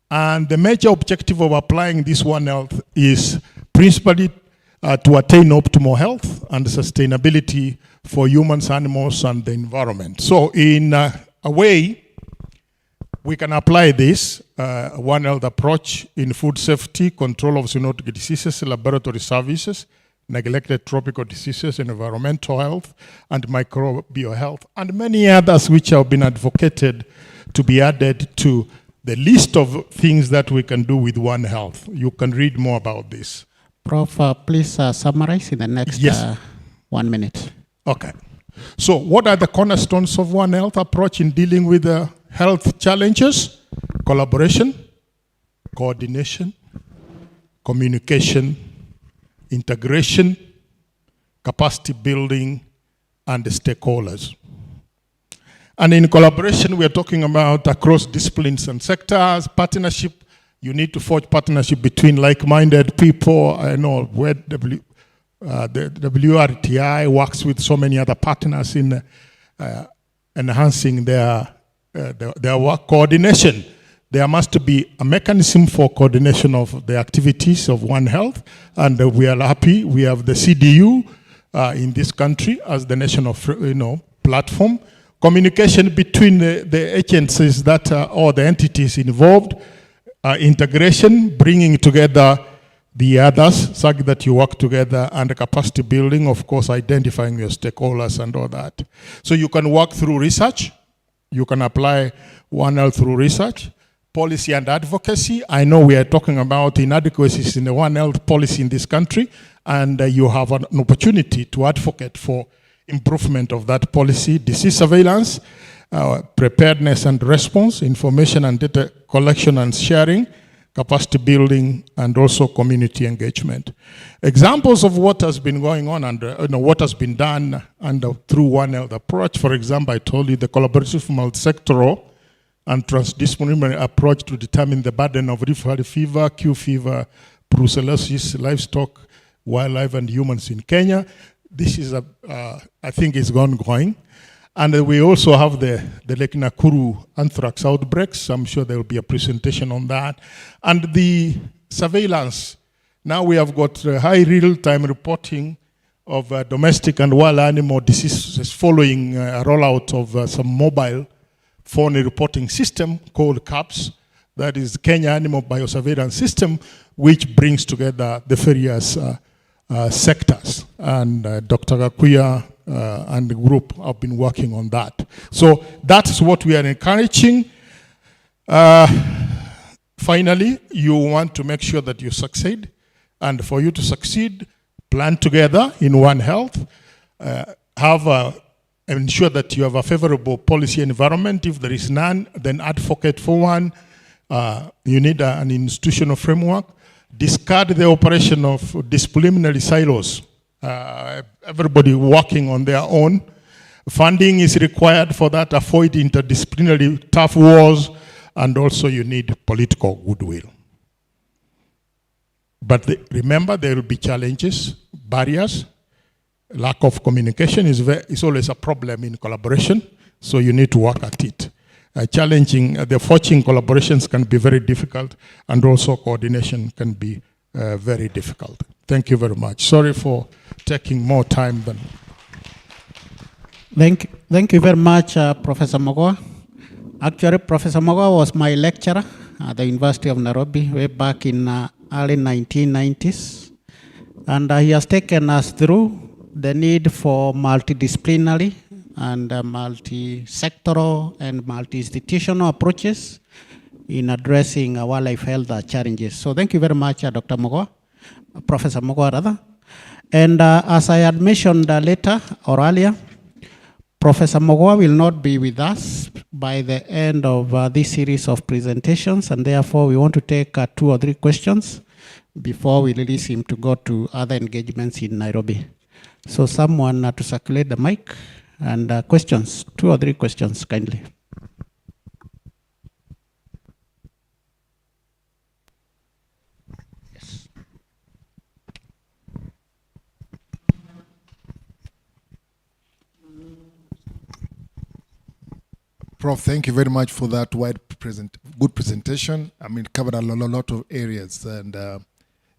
And the major objective of applying this One Health is principally to attain optimal health and sustainability for humans, animals, and the environment. So in a way, we can apply this One Health approach in food safety, control of zoonotic diseases, laboratory services, neglected tropical diseases, environmental health, and microbial health, and many others which have been advocated to be added to the list of things that we can do with One Health. You can read more about this. Prof, please summarize in the next 1 minute. Okay. So what are the cornerstones of One Health approach in dealing with the health challenges? Collaboration, coordination, communication, integration, capacity building, and the stakeholders. And in collaboration, we are talking about across disciplines and sectors, partnership. You need to forge partnership between like-minded people. I know where the WRTI works with so many other partners in enhancing their work coordination. There must be a mechanism for coordination of the activities of One Health, and we are happy we have the CDU in this country as the national platform. Communication between the agencies that or the entities involved, integration, bringing together the others so that you work together, and capacity building, of course, identifying your stakeholders and all that. So you can work through research. You can apply One Health through research. Policy and advocacy. I know we are talking about inadequacies in the One Health policy in this country, and you have an opportunity to advocate for improvement of that policy. Disease surveillance, preparedness and response, information and data collection and sharing, capacity building, and also community engagement. Examples of what has been going on and what has been done through One Health approach. For example, I told you the collaborative multisectoral and transdisciplinary approach to determine the burden of Rift Valley fever, Q fever, brucellosis, livestock, wildlife, and humans in Kenya. This is, I think, is ongoing. And we also have the Lake Nakuru anthrax outbreaks. I'm sure there will be a presentation on that. And the surveillance. Now we have got high real-time reporting of domestic and wild animal diseases following a rollout of some mobile phone reporting system called CAPS, that is Kenya Animal Biosurveillance System, which brings together the various sectors. And Dr. Gakuya and the group have been working on that. So that's what we are encouraging. Finally, you want to make sure that you succeed. And for you to succeed, plan together in One Health, ensure that you have a favorable policy environment. If there is none, then advocate for one. You need an institutional framework. Discard the operation of disciplinary silos. Everybody working on their own. Funding is required for that. Avoid interdisciplinary tough wars. And also you need political goodwill. But remember, there will be challenges, barriers. Lack of communication is always a problem in collaboration, so you need to work at it. The forging collaborations can be very difficult, and also coordination can be very difficult. Thank you very much. Sorry for taking more time than... Thank you very much, Professor Mogoa. Actually, Professor Mogoa was my lecturer at the University of Nairobi way back in early 1990s. And he has taken us through the need for multidisciplinary and multi-sectoral and multi-institutional approaches in addressing wildlife health challenges. So thank you very much, Dr. Mogoa, Professor Mogoa rather. And as I had mentioned later or earlier, Professor Mogoa will not be with us by the end of this series of presentations, and therefore we want to take 2 or 3 questions before we release him to go to other engagements in Nairobi. So someone to circulate the mic and questions, 2 or 3 questions kindly. Prof, thank you very much for that good presentation. I mean, it covered a lot of areas, and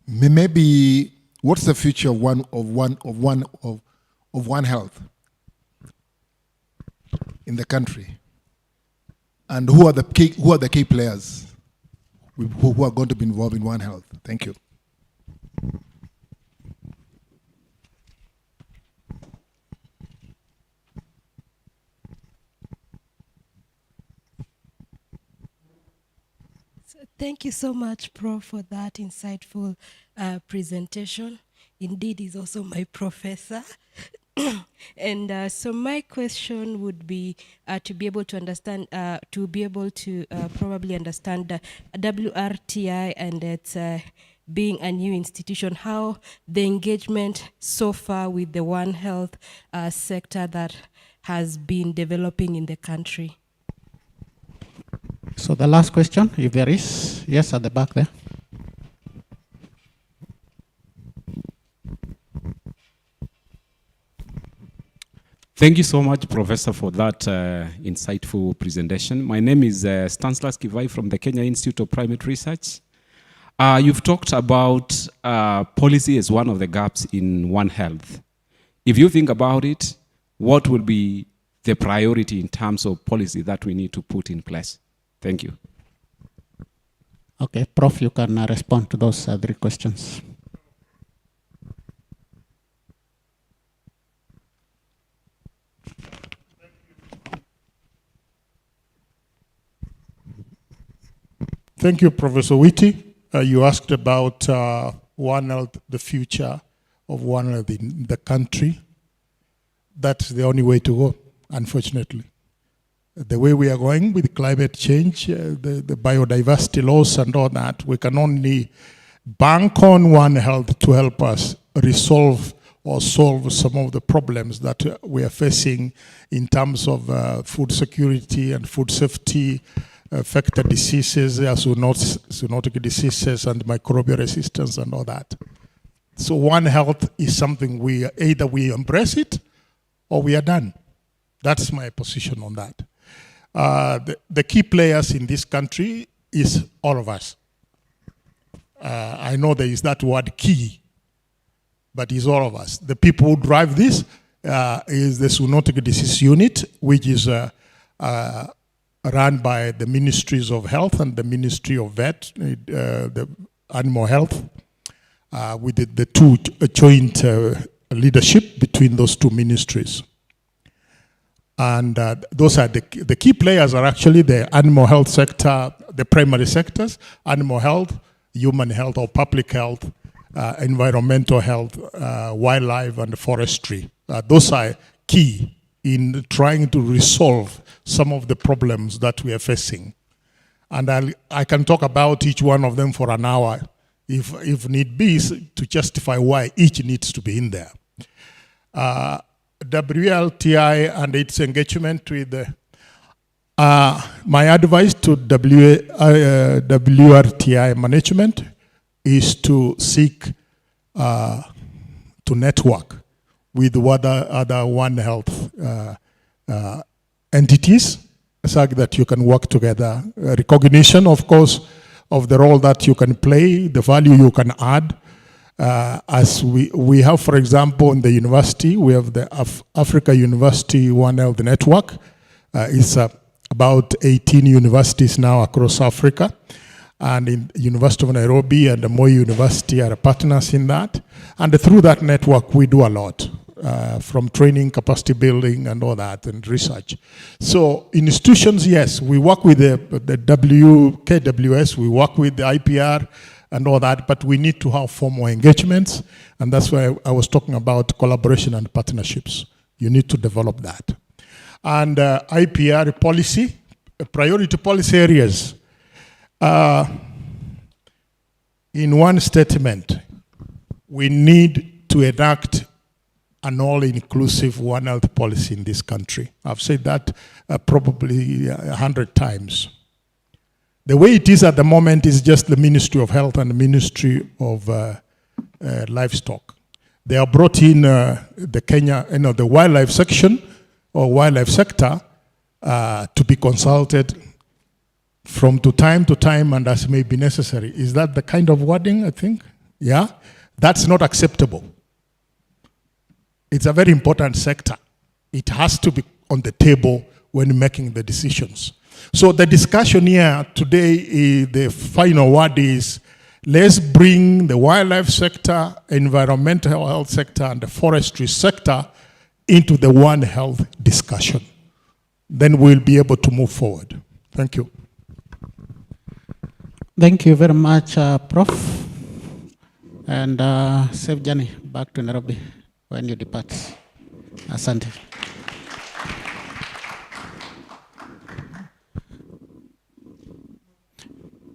maybe what's the future of One Health in the country, and who are the key players who are going to be involved in One Health? Thank you. Thank you so much, Prof, for that insightful presentation. Indeed, he's also my professor. And so my question would be to be able to understand, probably understand the WRTI and its being a new institution, how the engagement so far with the One Health sector that has been developing in the country. So the last question, if there is, yes, at the back there. Thank you so much, Professor, for that insightful presentation. My name is Stanislas Kivai from the Kenya Institute of Primate Research. You've talked about policy as one of the gaps in One Health. If you think about it, what will be the priority in terms of policy that we need to put in place? Thank you. Okay, Prof, you can respond to those 3 questions. Thank you, Professor Whitty. You asked about One Health, the future of One Health in the country. That's the only way to go, unfortunately. The way we are going with climate change, the biodiversity loss and all that, we can only bank on One Health to help us resolve or solve some of the problems that we are facing in terms of food security and food safety, vector diseases, zoonotic diseases and microbial resistance and all that. So One Health is something either we embrace it or we are done. That's my position on that. The key players in this country is all of us. I know there is that word key, but it's all of us. The people who drive this is the Zoonotic Disease Unit, which is run by the Ministries of Health and the Ministry of the Animal Health, with the 2 joint leadership between those 2 ministries. And those are the key players are actually the animal health sector, the primary sectors, animal health, human health or public health, environmental health, wildlife and forestry. Those are key in trying to resolve some of the problems that we are facing. And I can talk about each one of them for an hour if need be to justify why each needs to be in there. WLTI and its engagement with my advice to WRTI management is to seek to network with other One Health entities, so that you can work together. Recognition, of course, of the role that you can play, the value you can add. As we have, for example, in the university, we have the Africa University One Health Network. It's about 18 universities now across Africa. And in University of Nairobi and the Moi University are partners in that. And through that network, we do a lot, from training, capacity building, and all that, and research. So institutions, yes, we work with the KWS, we work with the IPR, and all that, but we need to have formal engagements, and that's why I was talking about collaboration and partnerships. You need to develop that. And IPR policy, priority policy areas. In one statement, we need to enact an all-inclusive One Health policy in this country. I've said that probably 100 times. The way it is at the moment is just the Ministry of Health and the Ministry of Livestock. They are brought in the Kenya, the wildlife section or wildlife sector to be consulted from time to time and as may be necessary. Is that the kind of wording, I think? Yeah? That's not acceptable. It's a very important sector. It has to be on the table when making the decisions. So the discussion here today, the final word is, let's bring the wildlife sector, environmental health sector, and the forestry sector into the One Health discussion. Then we'll be able to move forward. Thank you. Thank you very much, Prof. And safe journey back to Nairobi when you depart. Asante.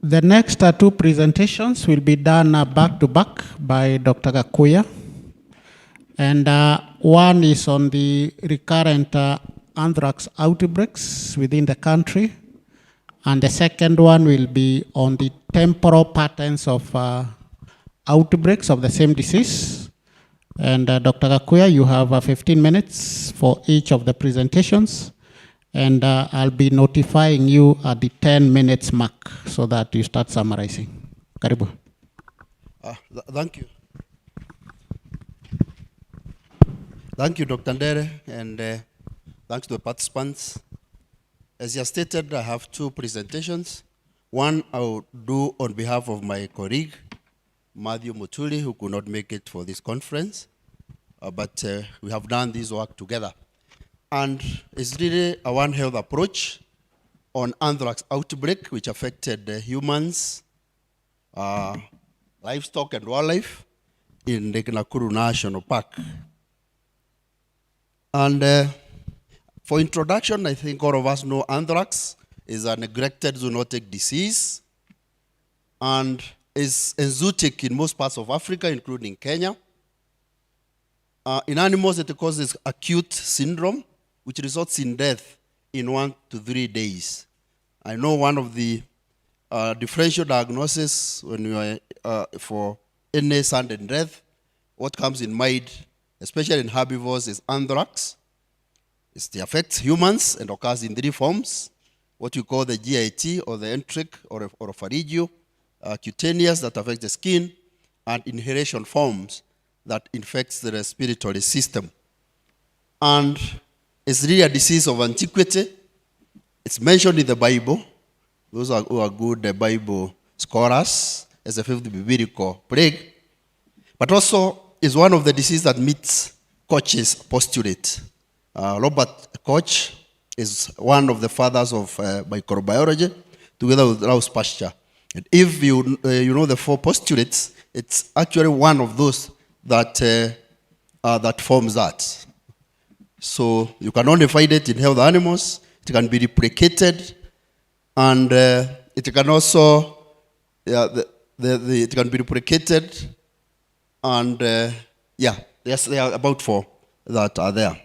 The next two presentations will be done back to back by Dr. Gakuya. And one is on the recurrent anthrax outbreaks within the country. And the second one will be on the temporal patterns of outbreaks of the same disease. And Dr. Gakuya, you have 15 minutes for each of the presentations. And I'll be notifying you at the 10 minutes mark so that you start summarizing. Karibu. Thank you. Thank you, Dr. Ndere, and thanks to the participants. As you stated, I have two presentations. One I will do on behalf of my colleague, Matthew Mutuli, who could not make it for this conference, but we have done this work together. And it's really a One Health approach on anthrax outbreak, which affected humans, livestock and wildlife in the Nakuru National Park. And for introduction, I think all of us know anthrax is a neglected zoonotic disease and is zoonotic in most parts of Africa, including Kenya. In animals, it causes acute syndrome, which results in death in 1 to 3 days. I know one of the differential diagnosis when you are for any sudden death, what comes in mind, especially in herbivores, is anthrax. It affects humans and occurs in 3 forms, what you call the GIT or the enteric or oropharyngeo, cutaneous that affects the skin, and inhalation forms that infects the respiratory system. And it's really a disease of antiquity. It's mentioned in the Bible. Those who are good Bible scholars, as a fifth biblical plague. But also is one of the diseases that meets Koch's postulate. Robert Koch is one of the fathers of microbiology, together with Ralph Pasteur. And if you know the four postulates, it's actually one of those that that forms that. So you can only find it in healthy animals. It can be replicated, and it can also it can be replicated, and yes, there are about 4 that are there.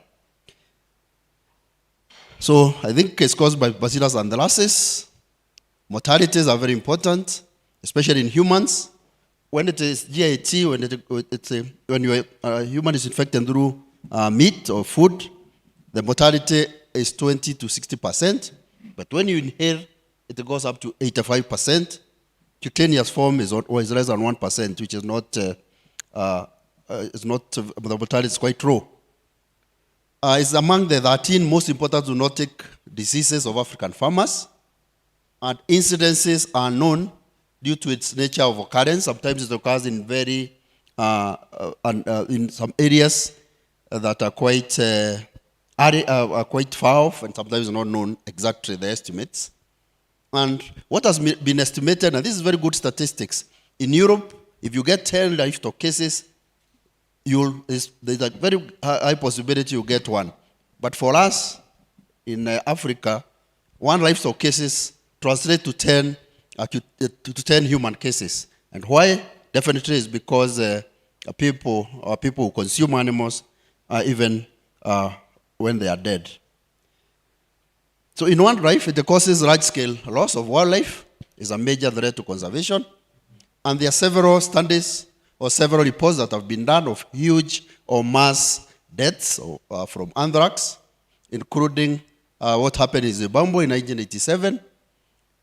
So I think it's caused by Bacillus anthracis. Mortalities are very important, especially in humans. When it is GIT, when a human is infected through meat or food, the mortality is 20 to 60%. But when you inhale, it goes up to 85%. Cutaneous form is less than 1%, which is not, the mortality is quite low. It's among the 13 most important zoonotic diseases of African farmers, and incidences are known due to its nature of occurrence. Sometimes it occurs in in some areas that are quite far off, and sometimes not known exactly the estimates. And what has been estimated, and this is very good statistics, in Europe, if you get 10 livestock cases, there's a very high possibility you get 1. But for us, in Africa, 1 livestock cases translate to 10 human cases. And why? Definitely is because people who consume animals even when they are dead. So in wildlife, it causes large-scale loss of wildlife, is a major threat to conservation. And there are several studies or several reports that have been done of huge or mass deaths from anthrax, including what happened in Zimbabwe in 1987,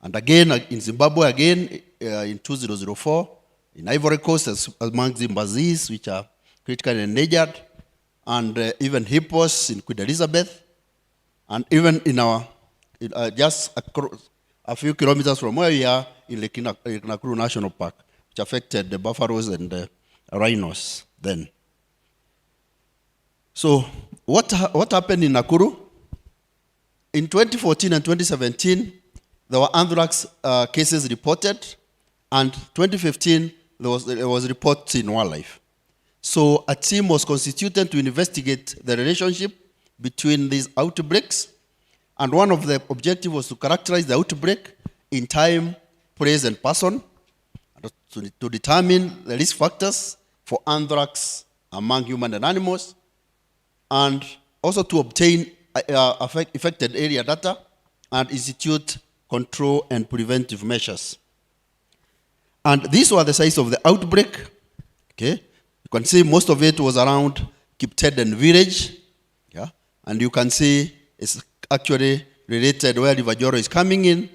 and again in Zimbabwe again in 2004, in Ivory Coast among chimpanzees, which are critically endangered, and even hippos in Queen Elizabeth, and even in our just a few kilometers from where we are in Lake Nakuru National Park, which affected the buffaloes and the rhinos then. So what happened in Nakuru? In 2014 and 2017, there were anthrax cases reported, and 2015, there was reports in wildlife. So a team was constituted to investigate the relationship between these outbreaks, and one of the objectives was to characterize the outbreak in time, place, and person, to determine the risk factors for anthrax among human and animals, and also to obtain affected area data and institute control and preventive measures. And these were the size of the outbreak. Okay, you can see most of it was around Kipteden village. Yeah, and you can see it's actually related where River Joro is coming in,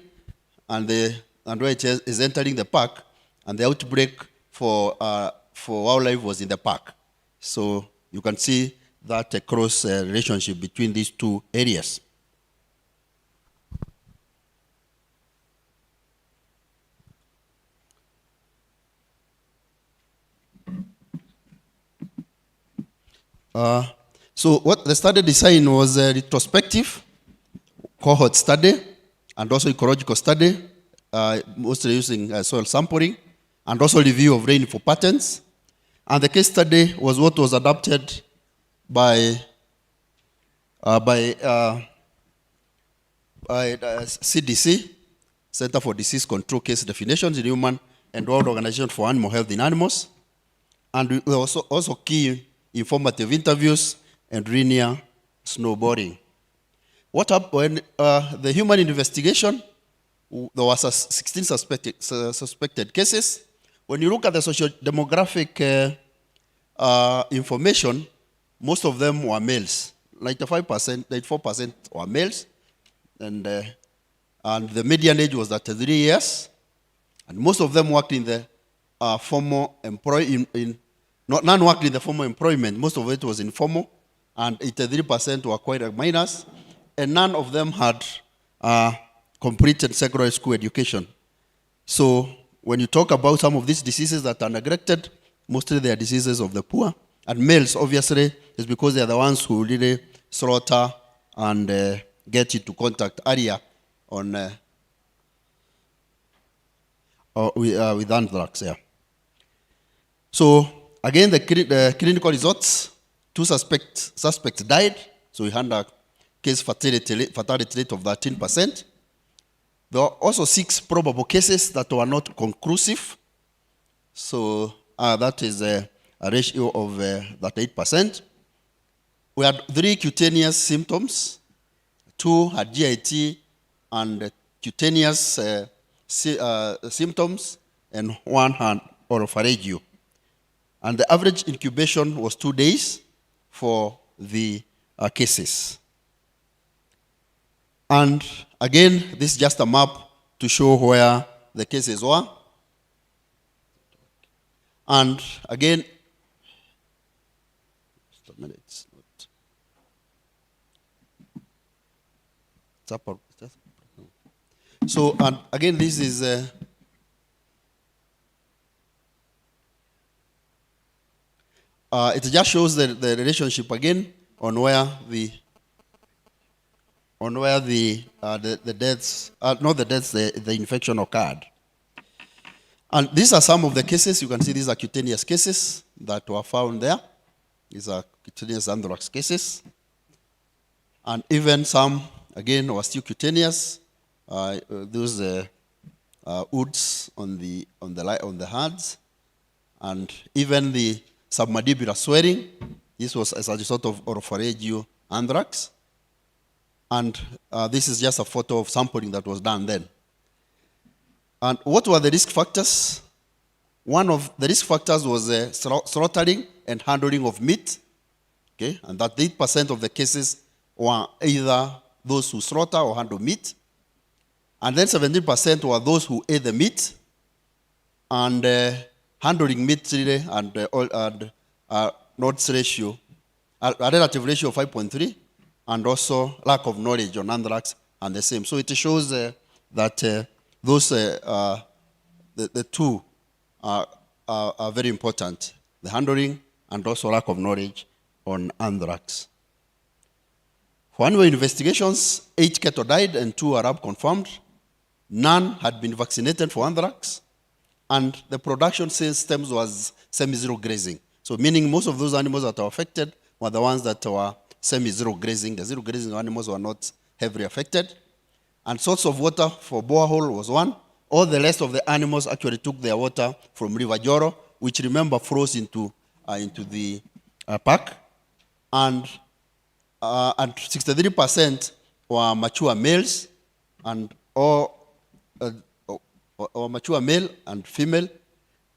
and where it is entering the park, and the outbreak for wildlife was in the park. So you can see that cross relationship between these two areas. So what the study design was a retrospective cohort study and also ecological study, mostly using soil sampling, and also review of rainfall patterns. And the case study was what was adopted by CDC, Center for Disease Control Case Definitions in Human, and World Organization for Animal Health in Animals. And we also key informative interviews and linear snowboarding. What happened when the human investigation? There was 16 suspected cases. When you look at the socio-demographic information, most of them were males. 94% were males, and the median age was 33 years. And most of them worked in the formal employment. None worked in the formal employment. Most of it was informal, and 83% were quite minors, and none of them had completed secondary school education. So when you talk about some of these diseases that are neglected, mostly they are diseases of the poor. And males, obviously, is because they are the ones who really slaughter and get into contact area on with anthrax. Yeah. So again, the clinical results: 2 suspects died. So we had a case fatality rate of 13%. There are also 6 probable cases that were not conclusive. So that is a ratio of that 8%. We had 3 cutaneous symptoms. 2 had GIT and cutaneous symptoms, and 1 had oropharyngeal. And the average incubation was 2 days for the cases. And again, this is just a map to show where the cases were. And again, just a minute, it's not. It's up. So, and again, this is it just shows the relationship again on where the deaths, not the deaths, the infection occurred. And these are some of the cases. You can see these are cutaneous cases that were found there. These are cutaneous anthrax cases. And even some, again, were still cutaneous. Those wounds on the hands, and even the submandibular swelling. This was as a result of oropharyngeal anthrax. And this is just a photo of sampling that was done then. And what were the risk factors? One of the risk factors was slaughtering and handling of meat. Okay, and that 8% of the cases were either those who slaughter or handle meat. And then 17% were those who ate the meat. And handling meat really, and odds ratio, a relative ratio of 5.3, and also lack of knowledge on anthrax and the same. So it shows that those the two are very important: the handling and also lack of knowledge on anthrax. For annual investigations, 8 cattle died and 2 are lab confirmed. None had been vaccinated for anthrax, and the production systems was semi-zero grazing. So meaning most of those animals that are affected were the ones that were semi-zero grazing. The zero grazing animals were not heavily affected. And source of water for borehole was 1. All the rest of the animals actually took their water from River Joro, which remember flows into the park. And 63% were mature males, and or mature male and female,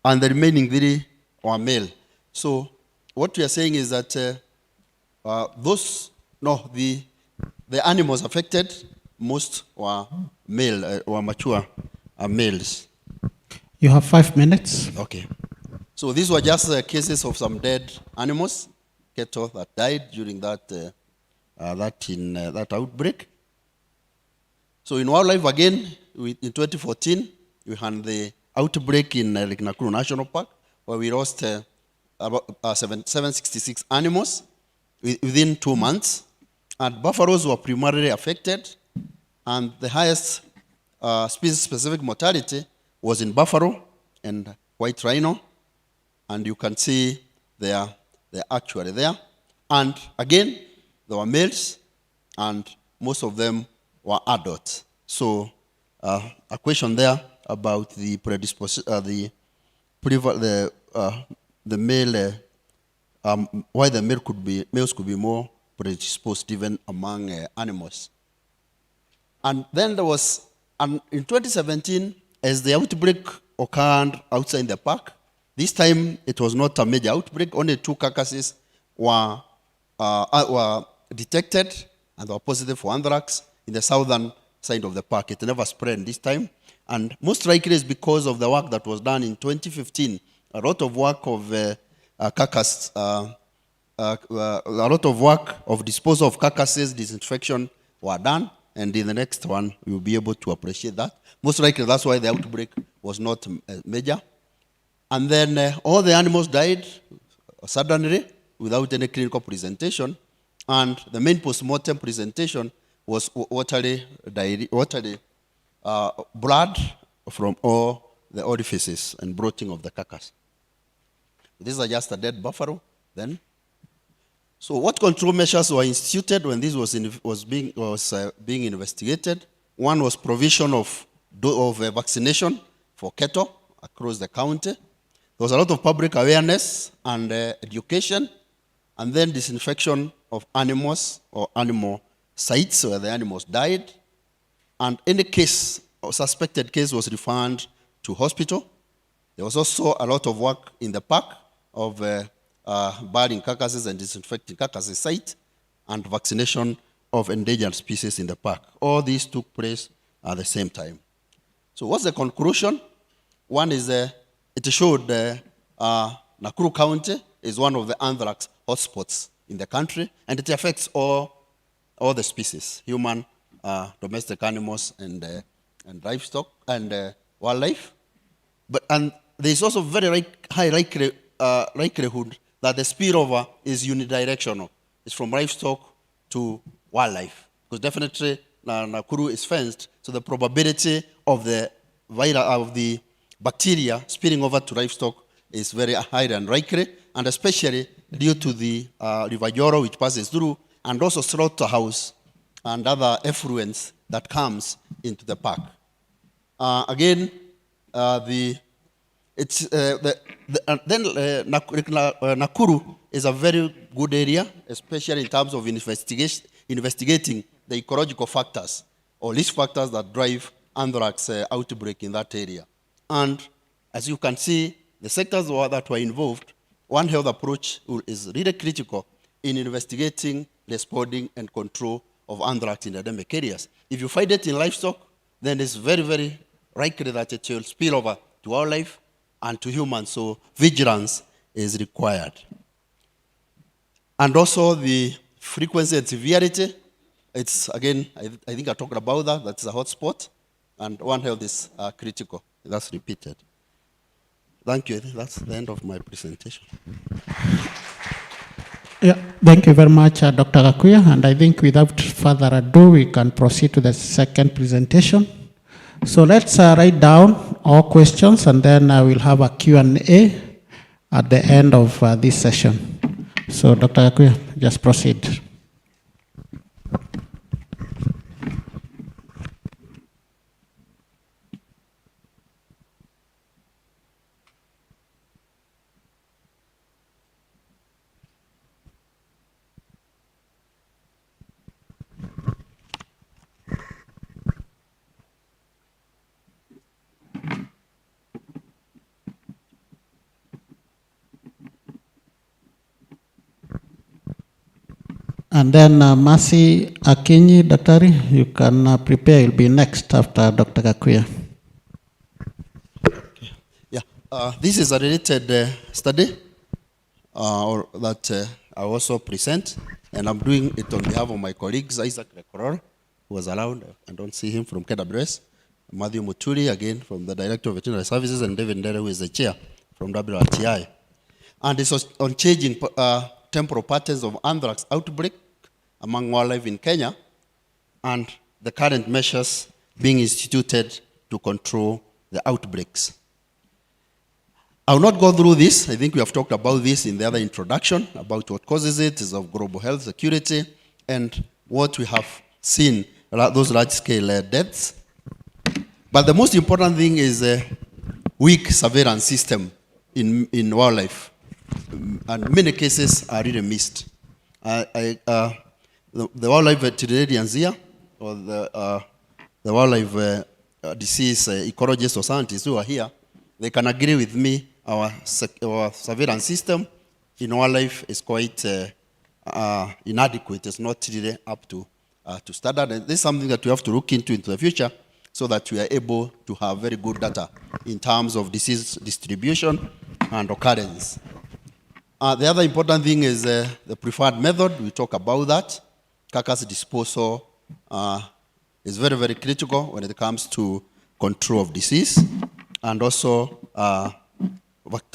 and the remaining 3 were male. So what we are saying is that the animals affected, most were male, were mature males. You have 5 minutes. Okay. So these were just cases of some dead animals, cattle that died during that outbreak. So in wildlife again, in 2014, we had the outbreak in Lake Nakuru National Park, where we lost about 766 animals within 2 months. And buffaloes were primarily affected, and the highest species-specific mortality was in buffalo and white rhino, and you can see they're actually there. And again, there were males, and most of them were adults. So a question there about the male, why the males could be more predisposed even among animals. And then there was, in 2017, as the outbreak occurred outside the park, this time it was not a major outbreak. Only 2 carcasses were detected, and they were positive for anthrax in the southern side of the park. It never spread this time. And most likely is because of the work that was done in 2015. A lot of work of carcass, a lot of work of disposal of carcasses, disinfection were done. And in the next one, we will be able to appreciate that. Most likely that's why the outbreak was not major. And then all the animals died suddenly without any clinical presentation. And the main post-mortem presentation was watery blood from all the orifices and bloating of the carcass. These are just a dead buffalo then. So what control measures were instituted when this was being investigated? One was provision of vaccination for cattle across the county. There was a lot of public awareness and education, and then disinfection of animals or animal sites where the animals died. And any case or suspected case was referred to hospital. There was also a lot of work in the park of burying carcasses and disinfecting carcasses site and vaccination of endangered species in the park. All these took place at the same time. So what's the conclusion? One is it showed Nakuru County is one of the anthrax hotspots in the country, and it affects all the species, human, domestic animals, and livestock, and wildlife. And there is also very high likelihood that the spillover is unidirectional. It's from livestock to wildlife, because definitely Nakuru is fenced, so the probability of the bacteria spilling over to livestock is very high and likely, and especially due to the River Joro, which passes through, and also slaughterhouse and other effluents that comes into the park. Nakuru is a very good area, especially in terms of investigating the ecological factors or risk factors that drive anthrax outbreak in that area. And as you can see, the sectors that were involved, One Health approach is really critical in investigating, responding, and control of anthrax in endemic areas. If you find it in livestock, then it's very, very likely that it will spill over to wildlife and to humans, so vigilance is required. And also the frequency and severity, it's, again, I think I talked about that, that's a hotspot, and One Health is critical. That's repeated. Thank you. That's the end of my presentation. Yeah, thank you very much, Dr. Gakuya. And I think without further ado, we can proceed to the second presentation. So let's write down all questions, and then we'll have a Q&A at the end of this session. So Dr. Gakuya, just proceed. And then Mercy Akinyi, Daktari, you can prepare, you'll be next after Dr. Gakuya. Yeah, this is a related study that I also present, and I'm doing it on behalf of my colleagues, Isaac Rekoror, who was around, I don't see him, from KWS, Matthew Muturi, again, from the Director of Veterinary Services, and David Ndere, who is the chair from WRTI. And it's on changing temporal patterns of anthrax outbreak among wildlife in Kenya, and the current measures being instituted to control the outbreaks. I will not go through this. I think we have talked about this in the other introduction, about what causes it, is of global health security, and what we have seen, those large-scale deaths. But the most important thing is a weak surveillance system in wildlife. And many cases are really missed. The wildlife veterinarians here, or the wildlife disease ecologists or scientists who are here, they can agree with me. Our surveillance system in wildlife is quite inadequate. It's not really up to standard. And this is something that we have to look into the future, so that we are able to have very good data in terms of disease distribution and occurrence. The other important thing is the preferred method. We talk about that. Carcass disposal is very, very critical when it comes to control of disease, and also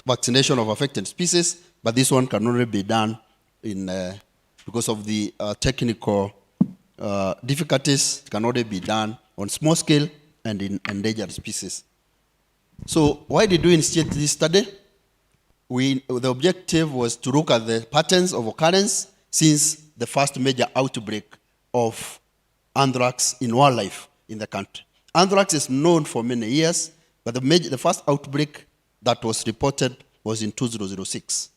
vaccination of affected species, but this one can only be done in because of the technical difficulties. It can only be done on small scale and in endangered species. So why did we initiate this study? The objective was to look at the patterns of occurrence since the first major outbreak of anthrax in wildlife in the country. Anthrax is known for many years, but the first outbreak that was reported was in 2006.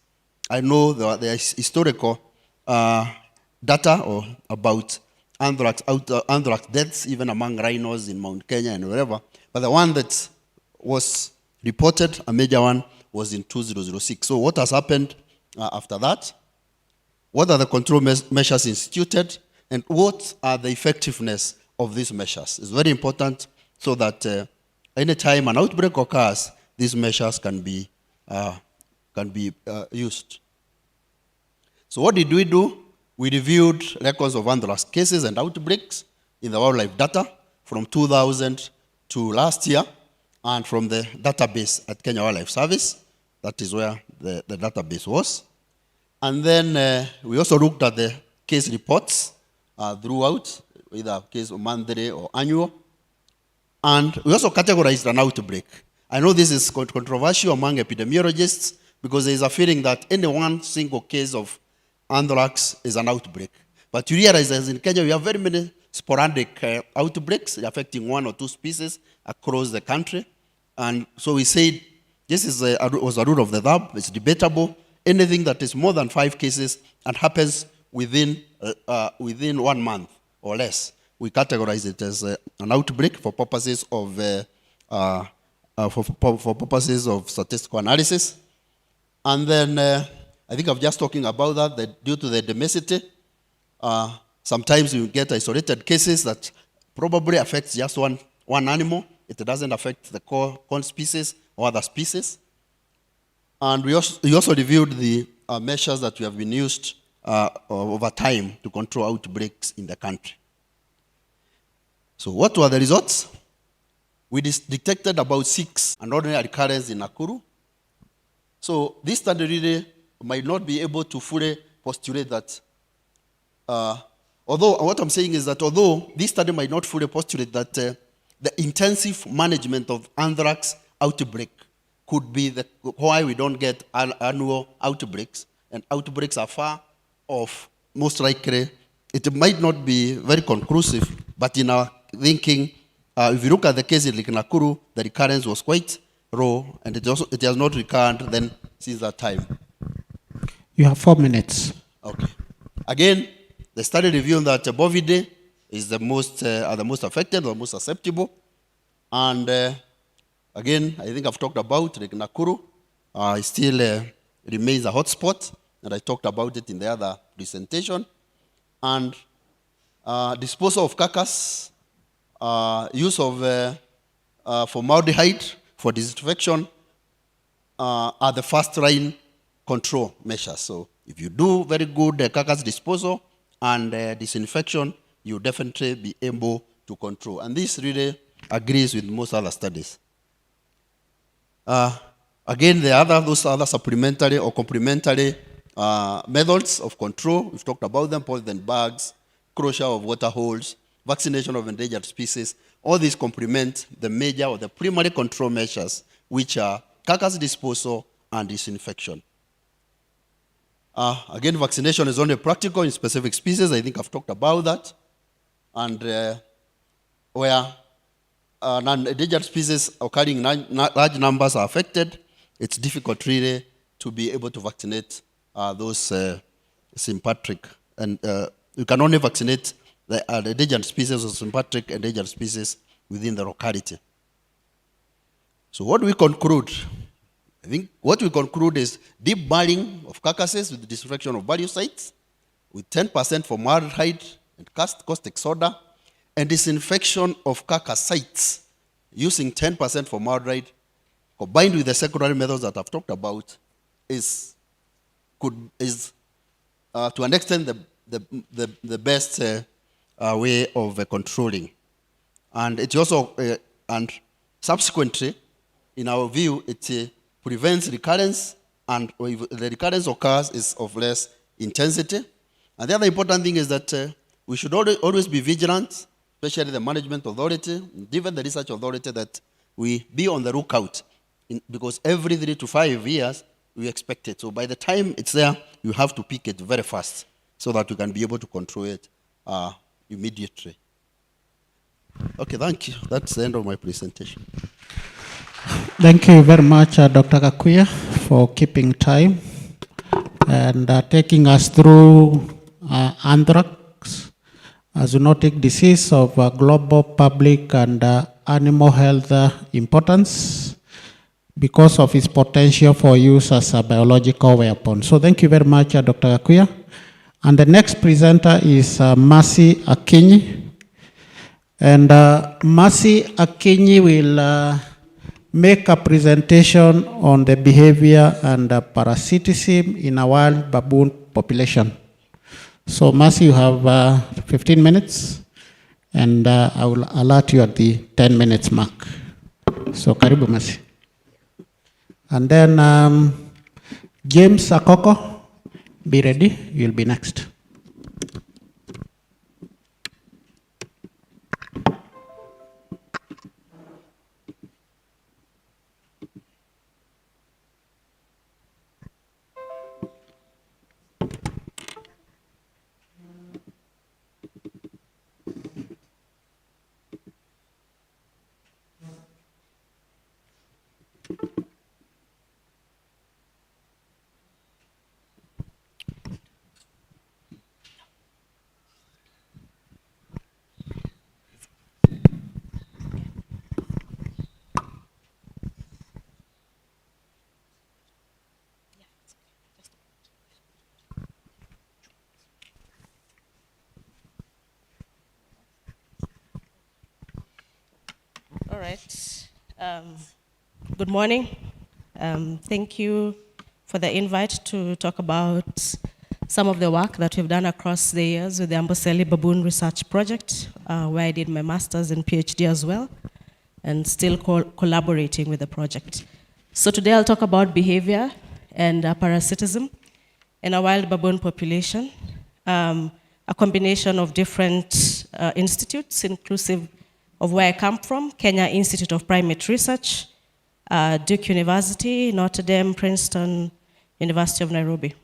I know there is historical data about anthrax deaths, even among rhinos in Mount Kenya and wherever, but the one that was reported, a major one, was in 2006. So what has happened after that? What are the control measures instituted? And what are the effectiveness of these measures? It's very important so that anytime an outbreak occurs, these measures can be used. So what did we do? We reviewed records of anthrax cases and outbreaks in the wildlife data from 2000 to last year, and from the database at Kenya Wildlife Service. That is where the database was. And then we also looked at the case reports throughout, either case monthly or annual. And we also categorized an outbreak. I know this is controversial among epidemiologists because there is a feeling that any one single case of anthrax is an outbreak. But you realize that in Kenya we have very many sporadic outbreaks affecting one or two species across the country. And so we said, this was a rule of the thumb, it's debatable. Anything that is more than 5 cases and happens within 1 month or less, we categorize it as an outbreak for purposes of for purposes of statistical analysis. And then I think I'm just talking about that due to the endemicity, sometimes you get isolated cases that probably affects just one animal. It doesn't affect the corn species or other species. And we also reviewed the measures that we have been used over time to control outbreaks in the country. So what were the results? We detected about 6 unordinary recurrences in Nakuru. So this study really might not be able to fully postulate that. Although what I'm saying is that although this study might not fully postulate that the intensive management of anthrax outbreak could be why we don't get annual outbreaks, and outbreaks are far off, most likely, it might not be very conclusive, but in our thinking, if you look at the case in Nakuru, the recurrence was quite low, and it has not recurred then since that time. You have 4 minutes. Okay. Again, the study revealed that bovidae is are the most affected, the most susceptible. And again, I think I've talked about Nakuru. It still remains a hotspot, and I talked about it in the other presentation. And disposal of carcass, use of formaldehyde for disinfection are the first-line control measures. So if you do very good carcass disposal and disinfection, you definitely be able to control. And this really agrees with most other studies. Again, those other supplementary or complementary methods of control. We've talked about them: poison bags, closure of water holes, vaccination of endangered species. All these complement the major or the primary control measures, which are carcass disposal and disinfection. Again, vaccination is only practical in specific species. I think I've talked about that. And where non-endangered species occurring in large numbers are affected, it's difficult really to be able to vaccinate those sympatric. And you can only vaccinate the endangered species or sympatric endangered species within the locality. So what do we conclude? I think what we conclude is deep burning of carcasses with disinfection of burial sites, with 10% formaldehyde and caustic soda, and disinfection of carcass sites using 10% formaldehyde, combined with the secondary methods that I've talked about, is to an extent the best way of controlling. And it also, and subsequently, in our view, it prevents recurrence, and if the recurrence occurs is of less intensity, And the other important thing is that we should always be vigilant, especially the management authority, even the research authority, that we be on the lookout, because every 3 to 5 years, we expect it. So by the time it's there, you have to pick it very fast so that you can be able to control it immediately. Okay, thank you. That's the end of my presentation. Thank you very much, Dr. Gakuya, for keeping time and taking us through anthrax, a zoonotic disease of global public and animal health importance because of its potential for use as a biological weapon. So thank you very much, Dr. Gakuya. And the next presenter is Mercy Akinyi. And Mercy Akinyi will make a presentation on the behavior and parasitism in a wild baboon population. So Mercy, you have 15 minutes, and I will alert you at the 10 minutes mark. So karibu Mercy. And then James Akoko, be ready, you'll be next. All right. Good morning. Thank you for the invite to talk about some of the work that we've done across the years with the Amboseli Baboon Research Project, where I did my master's and PhD as well, and still collaborating with the project. So today I'll talk about behavior and parasitism in a wild baboon population, a combination of different institutes, inclusive of where I come from, Kenya Institute of Primate Research, Duke University, Notre Dame, Princeton, University of Nairobi.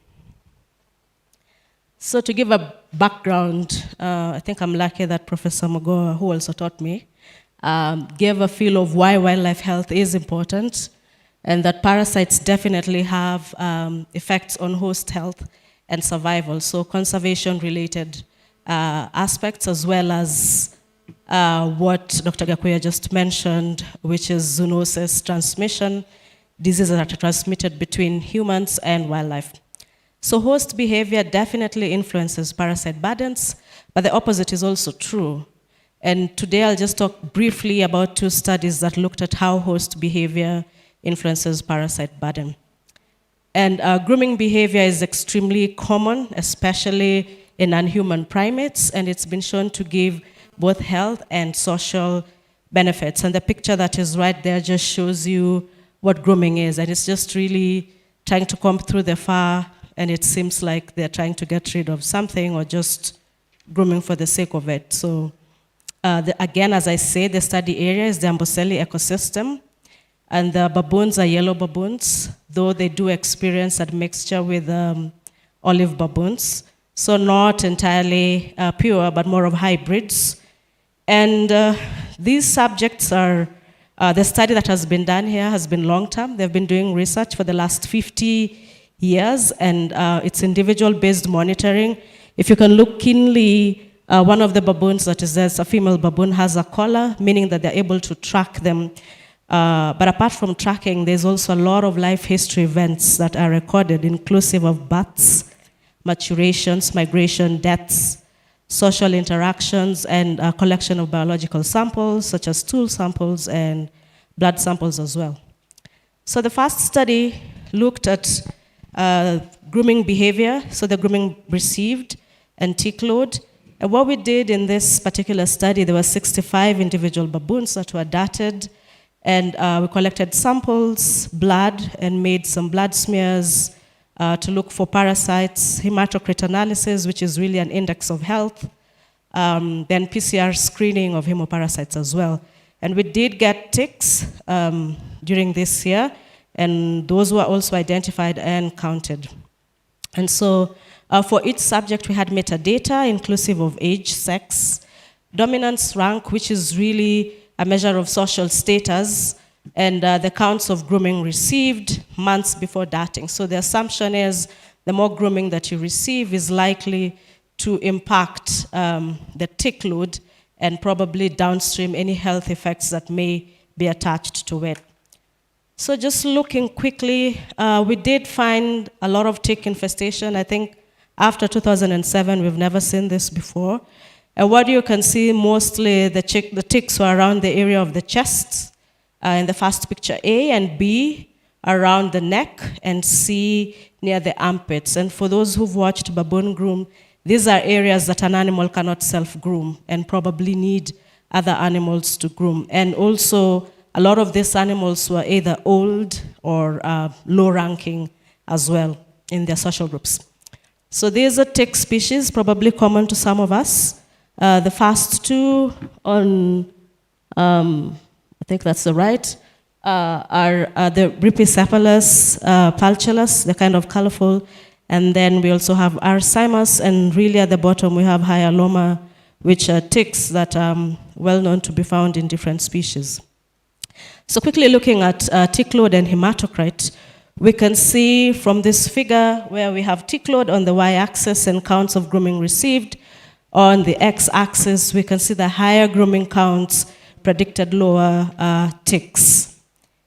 So to give a background, I think I'm lucky that Professor Mogoa, who also taught me, gave a feel of why wildlife health is important, and that parasites definitely have effects on host health and survival. So conservation-related aspects, as well as what Dr. Gakuya just mentioned, which is zoonosis transmission, diseases that are transmitted between humans and wildlife. So host behavior definitely influences parasite burdens, but the opposite is also true. And today I'll just talk briefly about 2 studies that looked at how host behavior influences parasite burden. And grooming behavior is extremely common, especially in non-human primates, and it's been shown to give both health and social benefits. And the picture that is right there just shows you what grooming is. And it's just really trying to comb through the fur, and it seems like they're trying to get rid of something or just grooming for the sake of it. So again, as I say, the study area is the Amboseli ecosystem. And the baboons are yellow baboons, though they do experience that mixture with olive baboons. So not entirely pure, but more of hybrids. And these subjects are, the study that has been done here has been long-term. They've been doing research for the last 50 years, and it's individual-based monitoring. If you can look keenly, one of the baboons that is there, a female baboon, has a collar, meaning that they're able to track them. But apart from tracking, there's also a lot of life history events that are recorded, inclusive of births, maturations, migration, deaths, social interactions, and a collection of biological samples, such as stool samples and blood samples as well. So the first study looked at grooming behavior, so the grooming received and tick load. And what we did in this particular study, there were 65 individual baboons that were dated, and we collected samples, blood, and made some blood smears, to look for parasites, hematocrit analysis, which is really an index of health, then PCR screening of hemoparasites as well. And we did get ticks during this year, and those were also identified and counted. And so for each subject, we had metadata inclusive of age, sex, dominance rank, which is really a measure of social status, and the counts of grooming received months before darting. So the assumption is the more grooming that you receive is likely to impact the tick load and probably downstream any health effects that may be attached to it. So just looking quickly, we did find a lot of tick infestation. I think after 2007, we've never seen this before. And what you can see mostly, the ticks were around the area of the chest, in the first picture A, and B around the neck, and C near the armpits. And for those who've watched baboon groom, these are areas that an animal cannot self-groom and probably need other animals to groom. And also, a lot of these animals were either old or low-ranking as well in their social groups. So these are tick species, probably common to some of us. The first two on, I think that's the right, are the Rhipicephalus pulchellus, the kind of colorful. And then we also have Arsimus, and really at the bottom we have Hyaloma, which are ticks that are well known to be found in different species. So quickly looking at tick load and hematocrit, we can see from this figure where we have tick load on the y-axis and counts of grooming received. On the x-axis, we can see the higher grooming counts predicted lower ticks.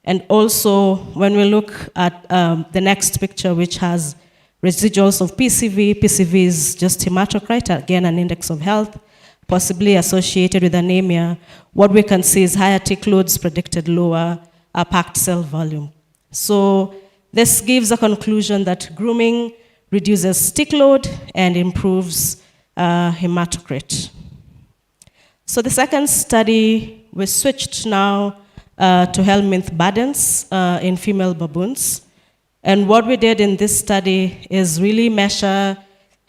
And also, when we look at the next picture, which has residuals of PCV, PCV is just hematocrit, again an index of health, possibly associated with anemia. What we can see is higher tick loads predicted lower packed cell volume. So this gives a conclusion that grooming reduces tick load and improves hematocrit. So the second study, we switched now to helminth burdens in female baboons. And what we did in this study is really measure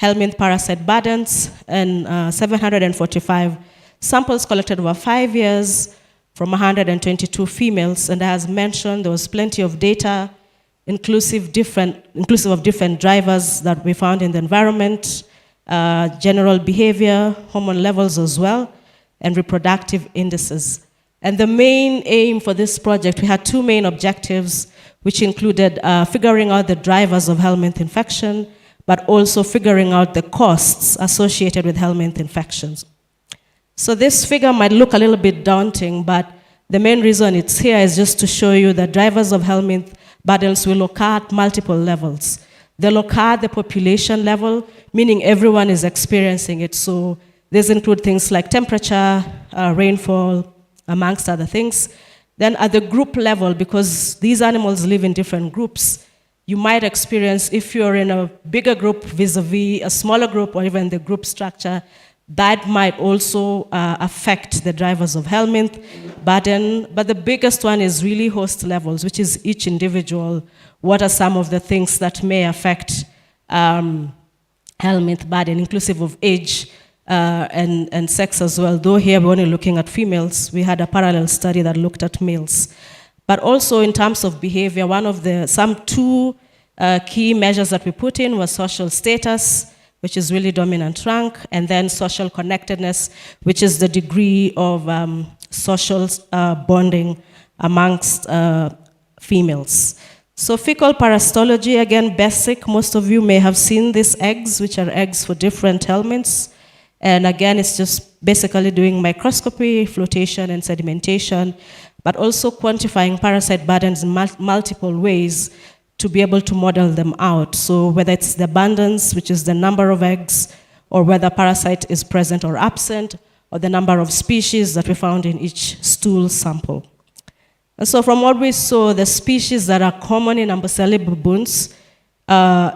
helminth parasite burdens in 745 samples collected over 5 years from 122 females. And as mentioned, there was plenty of data, inclusive of different drivers that we found in the environment, general behavior, hormone levels as well, and reproductive indices. And the main aim for this project, we had two main objectives, which included figuring out the drivers of helminth infection, but also figuring out the costs associated with helminth infections. So this figure might look a little bit daunting, but the main reason it's here is just to show you that drivers of helminth burdens will occur at multiple levels. They'll occur at the population level, meaning everyone is experiencing it. So these include things like temperature, rainfall, amongst other things. Then at the group level, because these animals live in different groups, you might experience, if you're in a bigger group vis-a-vis a smaller group or even the group structure, that might also affect the drivers of helminth burden. But the biggest one is really host levels, which is each individual. What are some of the things that may affect helminth burden, inclusive of age and sex as well? Though here we're only looking at females, we had a parallel study that looked at males. But also in terms of behavior, two key measures that we put in was social status, which is really dominant rank, and then social connectedness, which is the degree of social bonding amongst females. So fecal parasitology, again, basic. Most of you may have seen these eggs, which are eggs for different helminths. And again, it's just basically doing microscopy, flotation, and sedimentation, but also quantifying parasite burdens in multiple ways to be able to model them out. So whether it's the abundance, which is the number of eggs, or whether parasite is present or absent, or the number of species that we found in each stool sample. And so from what we saw, the species that are common in Amboseli baboons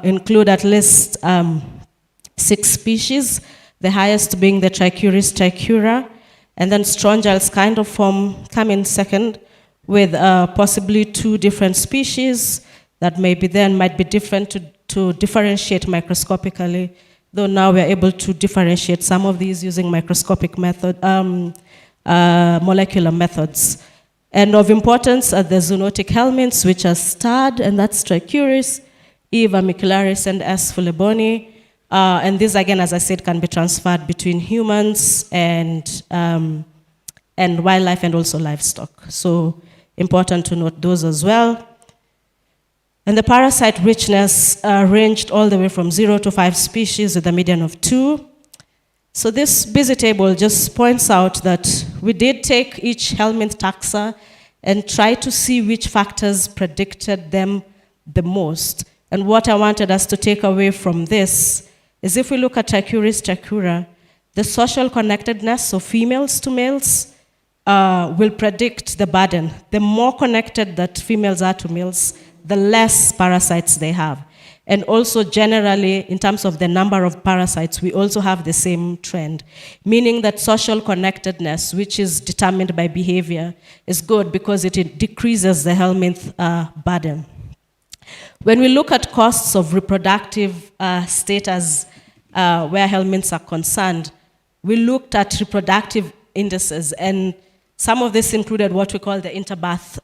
include at least 6 species, the highest being the Trichuris trichura, and then Strongyles kind of form come in second, with possibly 2 different species that might be different to differentiate microscopically, though now we're able to differentiate some of these using microscopic molecular methods. And of importance are the zoonotic helminths, which are starred, and that's Trichuris, E. vermicularis, and S. fuleboni. And these, again, as I said, can be transferred between humans and wildlife and also livestock. So important to note those as well. And the parasite richness ranged all the way from 0 to 5 species with a median of 2. So this busy table just points out that we did take each helminth taxa and try to see which factors predicted them the most. And what I wanted us to take away from this is if we look at Trichuris trichura, the social connectedness of females to males will predict the burden. The more connected that females are to males, the less parasites they have. And also generally, in terms of the number of parasites, we also have the same trend, meaning that social connectedness, which is determined by behavior, is good because it decreases the helminth burden. When we look at costs of reproductive status where helminths are concerned, we looked at reproductive indices, and some of this included what we call the interbirth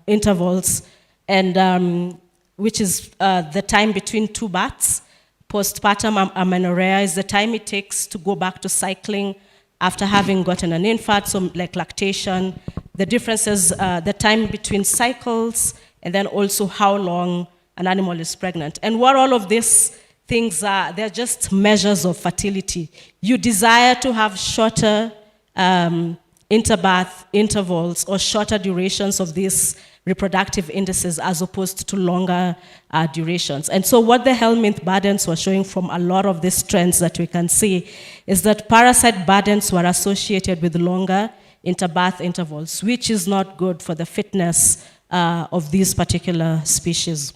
intervals, and which is the time between two births. Postpartum amenorrhea is the time it takes to go back to cycling after having gotten an infant, so like lactation. The differences, the time between cycles, and then also how long an animal is pregnant. And what all of these things are, they're just measures of fertility. You desire to have shorter interbirth intervals or shorter durations of these reproductive indices as opposed to longer durations. And so what the helminth burdens were showing from a lot of these trends that we can see is that parasite burdens were associated with longer interbirth intervals, which is not good for the fitness of these particular species.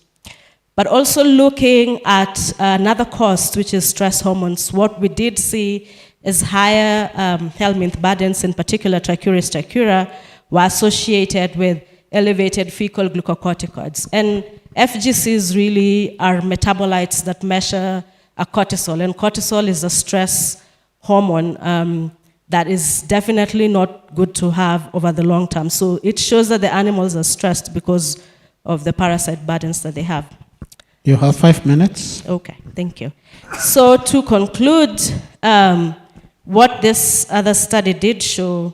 But also looking at another cost, which is stress hormones, what we did see is higher helminth burdens, in particular Trichuris trichura, were associated with elevated fecal glucocorticoids. And FGCs really are metabolites that measure a cortisol, and cortisol is a stress hormone that is definitely not good to have over the long term. So it shows that the animals are stressed because of the parasite burdens that they have. You have 5 minutes. Okay, thank you. So to conclude, what this other study did show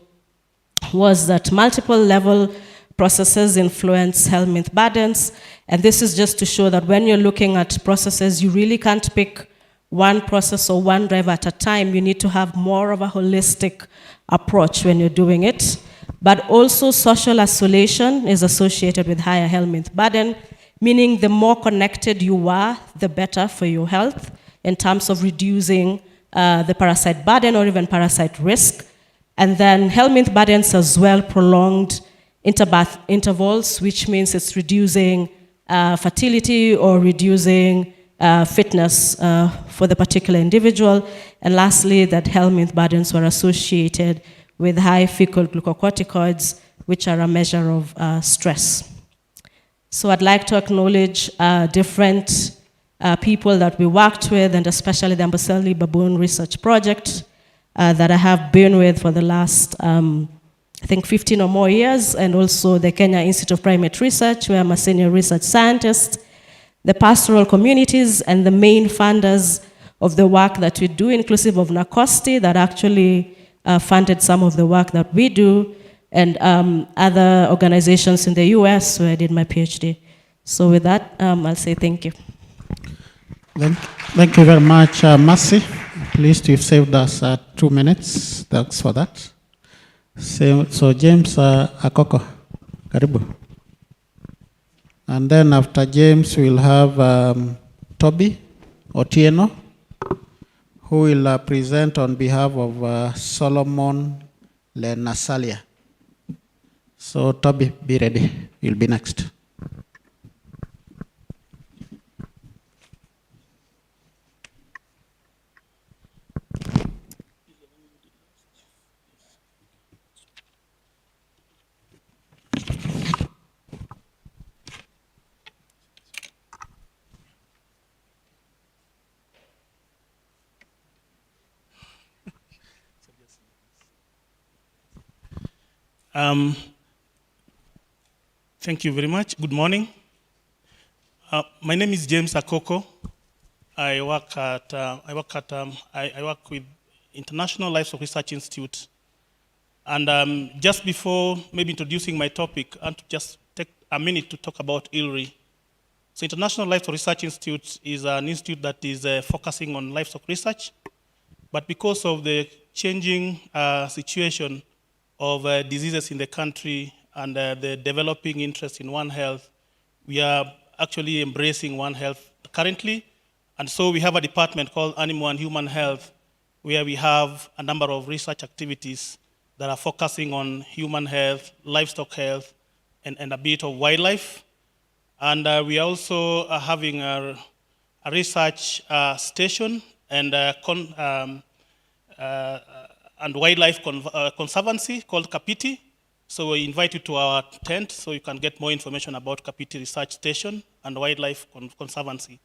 was that multiple level processes influence helminth burdens, and this is just to show that when you're looking at processes, you really can't pick one process or one driver at a time. You need to have more of a holistic approach when you're doing it. But also social isolation is associated with higher helminth burden, meaning the more connected you are, the better for your health in terms of reducing the parasite burden or even parasite risk. And then helminth burdens as well prolonged interbirth intervals, which means it's reducing fertility or reducing fitness for the particular individual. And lastly, that helminth burdens were associated with high fecal glucocorticoids, which are a measure of stress. So I'd like to acknowledge different people that we worked with, and especially the Amboseli Baboon Research Project that I have been with for the last I think 15 or more years, and also the Kenya Institute of Primate Research, where I'm a senior research scientist, the pastoral communities, and the main funders of the work that we do, inclusive of NACOSTI, that actually funded some of the work that we do, and other organizations in the US where I did my PhD. So with that, I'll say thank you. Thank you very much, Mercy. At least you've saved us 2 minutes. Thanks for that. So James Akoko, karibu. And then after James, we'll have Toby Otieno, who will present on behalf of Solomon Lenasalia. So Toby, be ready. You'll be next. Thank you very much. Good morning. My name is James Akoko. I work with International Livestock Research Institute. And just before maybe introducing my topic, I want to just take a minute to talk about ILRI. So International Livestock Research Institute is an institute that is focusing on livestock research. But because of the changing situation of diseases in the country and the developing interest in One Health, we are actually embracing One Health currently. And so we have a department called Animal and Human Health, where we have a number of research activities that are focusing on human health, livestock health, and a bit of wildlife. And we are also having a research station and wildlife conservancy called Kapiti. So we invite you to our tent so you can get more information about Kapiti Research Station and Wildlife Conservancy.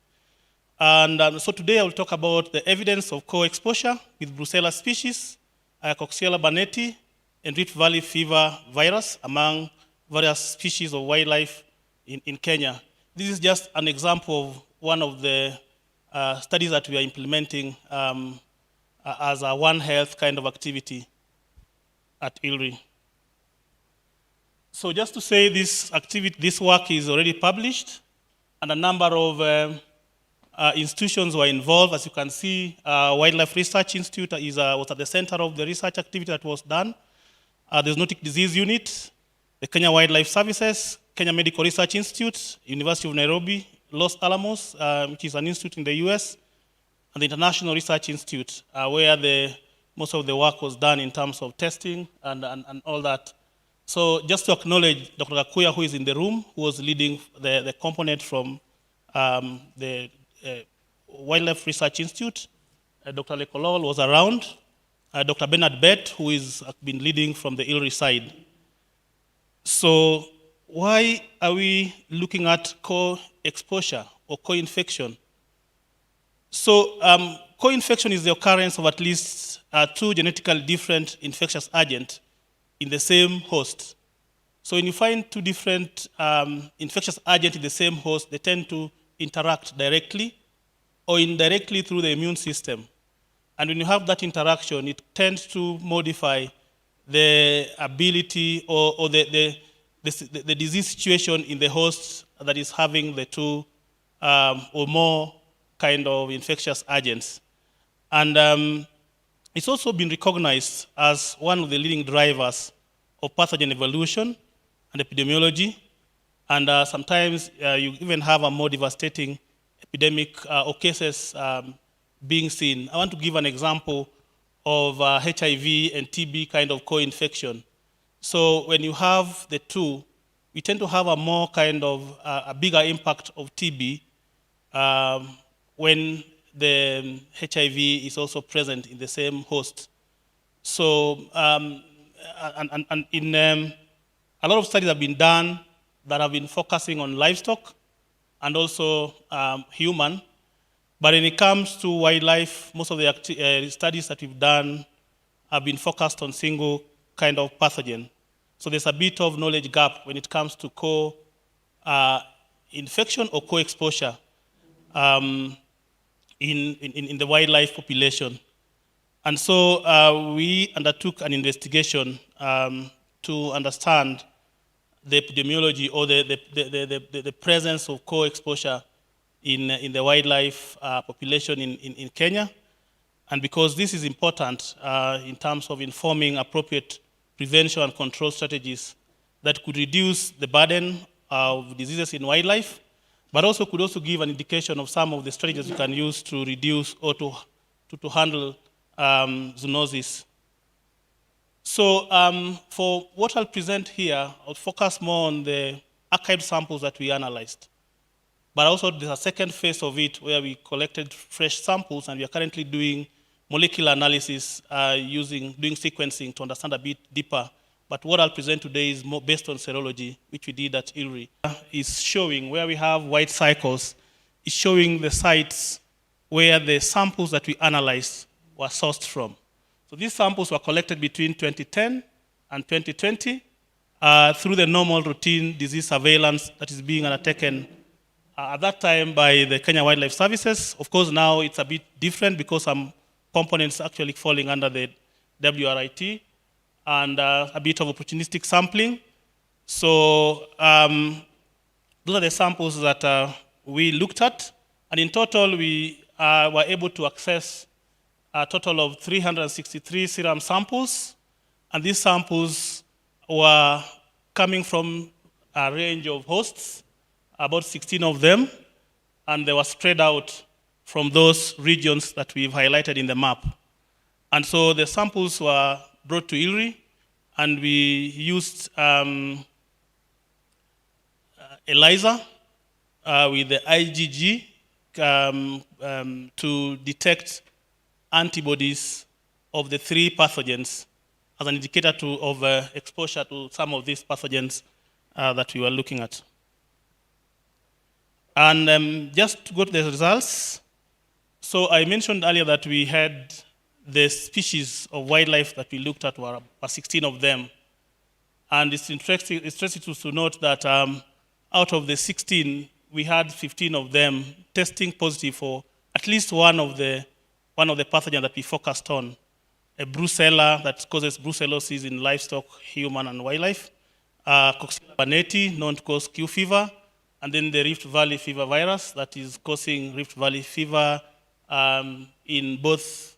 And so today I will talk about the evidence of co-exposure with Brucella species, Coxiella burnetii, and Rift Valley fever virus among various species of wildlife in Kenya. This is just an example of one of the studies that we are implementing as a One Health kind of activity at ILRI. So just to say this work is already published, and a number of institutions were involved. As you can see, Wildlife Research Institute was at the center of the research activity that was done. The Zoonotic Disease Unit, the Kenya Wildlife Services, Kenya Medical Research Institute, University of Nairobi, Los Alamos, which is an institute in the US, and the International Research Institute, where most of the work was done in terms of testing and all that. So just to acknowledge Dr. Gakuya, who is in the room, who was leading the component from the Wildlife Research Institute. Dr. Lekolol was around. Dr. Bernard Bett, who has been leading from the ILRI side. So why are we looking at co-exposure or co-infection? So co-infection is the occurrence of at least 2 genetically different infectious agents in the same host. So when you find 2 different infectious agents in the same host, they tend to interact directly or indirectly through the immune system. And when you have that interaction, it tends to modify the ability or the disease situation in the host that is having the 2 or more kind of infectious agents. And it's also been recognized as one of the leading drivers of pathogen evolution and epidemiology. And sometimes you even have a more devastating epidemic or cases being seen. I want to give an example of HIV and TB kind of co-infection. So when you have the 2, we tend to have a more kind of a bigger impact of TB when the HIV is also present in the same host. So and in a lot of studies have been done that have been focusing on livestock and also human. But when it comes to wildlife, most of the studies that we've done have been focused on single kind of pathogen. So there's a bit of knowledge gap when it comes to co-infection or co-exposure in the wildlife population. And so we undertook an investigation to understand the epidemiology or the presence of co-exposure in the wildlife population in Kenya. And because this is important in terms of informing appropriate prevention and control strategies that could reduce the burden of diseases in wildlife, but also could also give an indication of some of the strategies you can use to reduce or to handle zoonosis. So for what I'll present here, I'll focus more on the archived samples that we analyzed. But also there's a second phase of it where we collected fresh samples, and we are currently doing molecular analysis doing sequencing to understand a bit deeper. But what I'll present today is more based on serology, which we did at ILRI. Is showing where we have white cycles, is showing the sites where the samples that we analyzed were sourced from. So these samples were collected between 2010 and 2020, through the normal routine disease surveillance that is being undertaken at that time by the Kenya Wildlife Services. Of course, now it's a bit different because some components actually falling under the WRIT and a bit of opportunistic sampling. So those are the samples that we looked at. And in total, we were able to access a total of 363 serum samples. And these samples were coming from a range of hosts, about 16 of them, and they were spread out from those regions that we've highlighted in the map. And so the samples were brought to ILRI, and we used ELISA with the IgG to detect antibodies of the 3 pathogens as an indicator of exposure to some of these pathogens that we were looking at. And just to go to the results, so I mentioned earlier that we had the species of wildlife that we looked at were 16 of them. And it's interesting to note that out of the 16, we had 15 of them testing positive for at least one of the pathogens that we focused on, a brucella that causes brucellosis in livestock, human, and wildlife, Coxiella burnetii, known to cause Q fever, and then the Rift Valley fever virus that is causing Rift Valley fever in both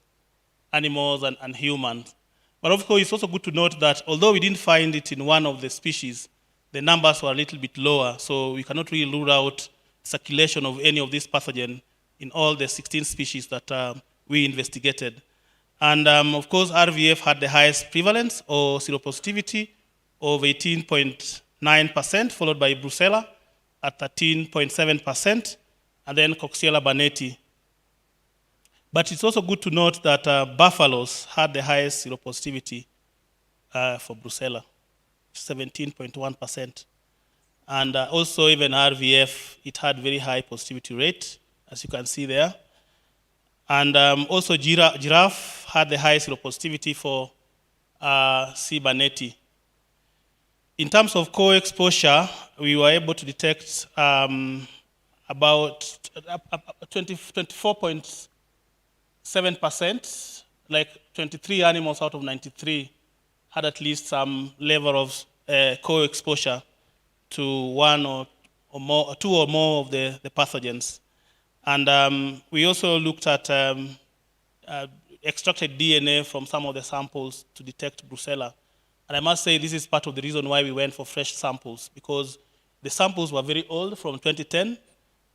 animals and humans. But of course, it's also good to note that although we didn't find it in one of the species, the numbers were a little bit lower, so we cannot really rule out circulation of any of these pathogens in all the 16 species that we investigated. And of course, RVF had the highest prevalence or seropositivity of 18.9%, followed by brucella at 13.7%, and then Coxiella burnetii. But it's also good to note that buffaloes had the highest seropositivity for brucella, 17.1%. And also even RVF, it had very high positivity rate, as you can see there. And also giraffe had the highest seropositivity for C. burnetii. In terms of co-exposure, we were able to detect about 24.7%, like 23 animals out of 93 had at least some level of co-exposure to one or more, 2 or more of the pathogens. And we also looked at extracted DNA from some of the samples to detect brucella. And I must say this is part of the reason why we went for fresh samples, because the samples were very old, from 2010,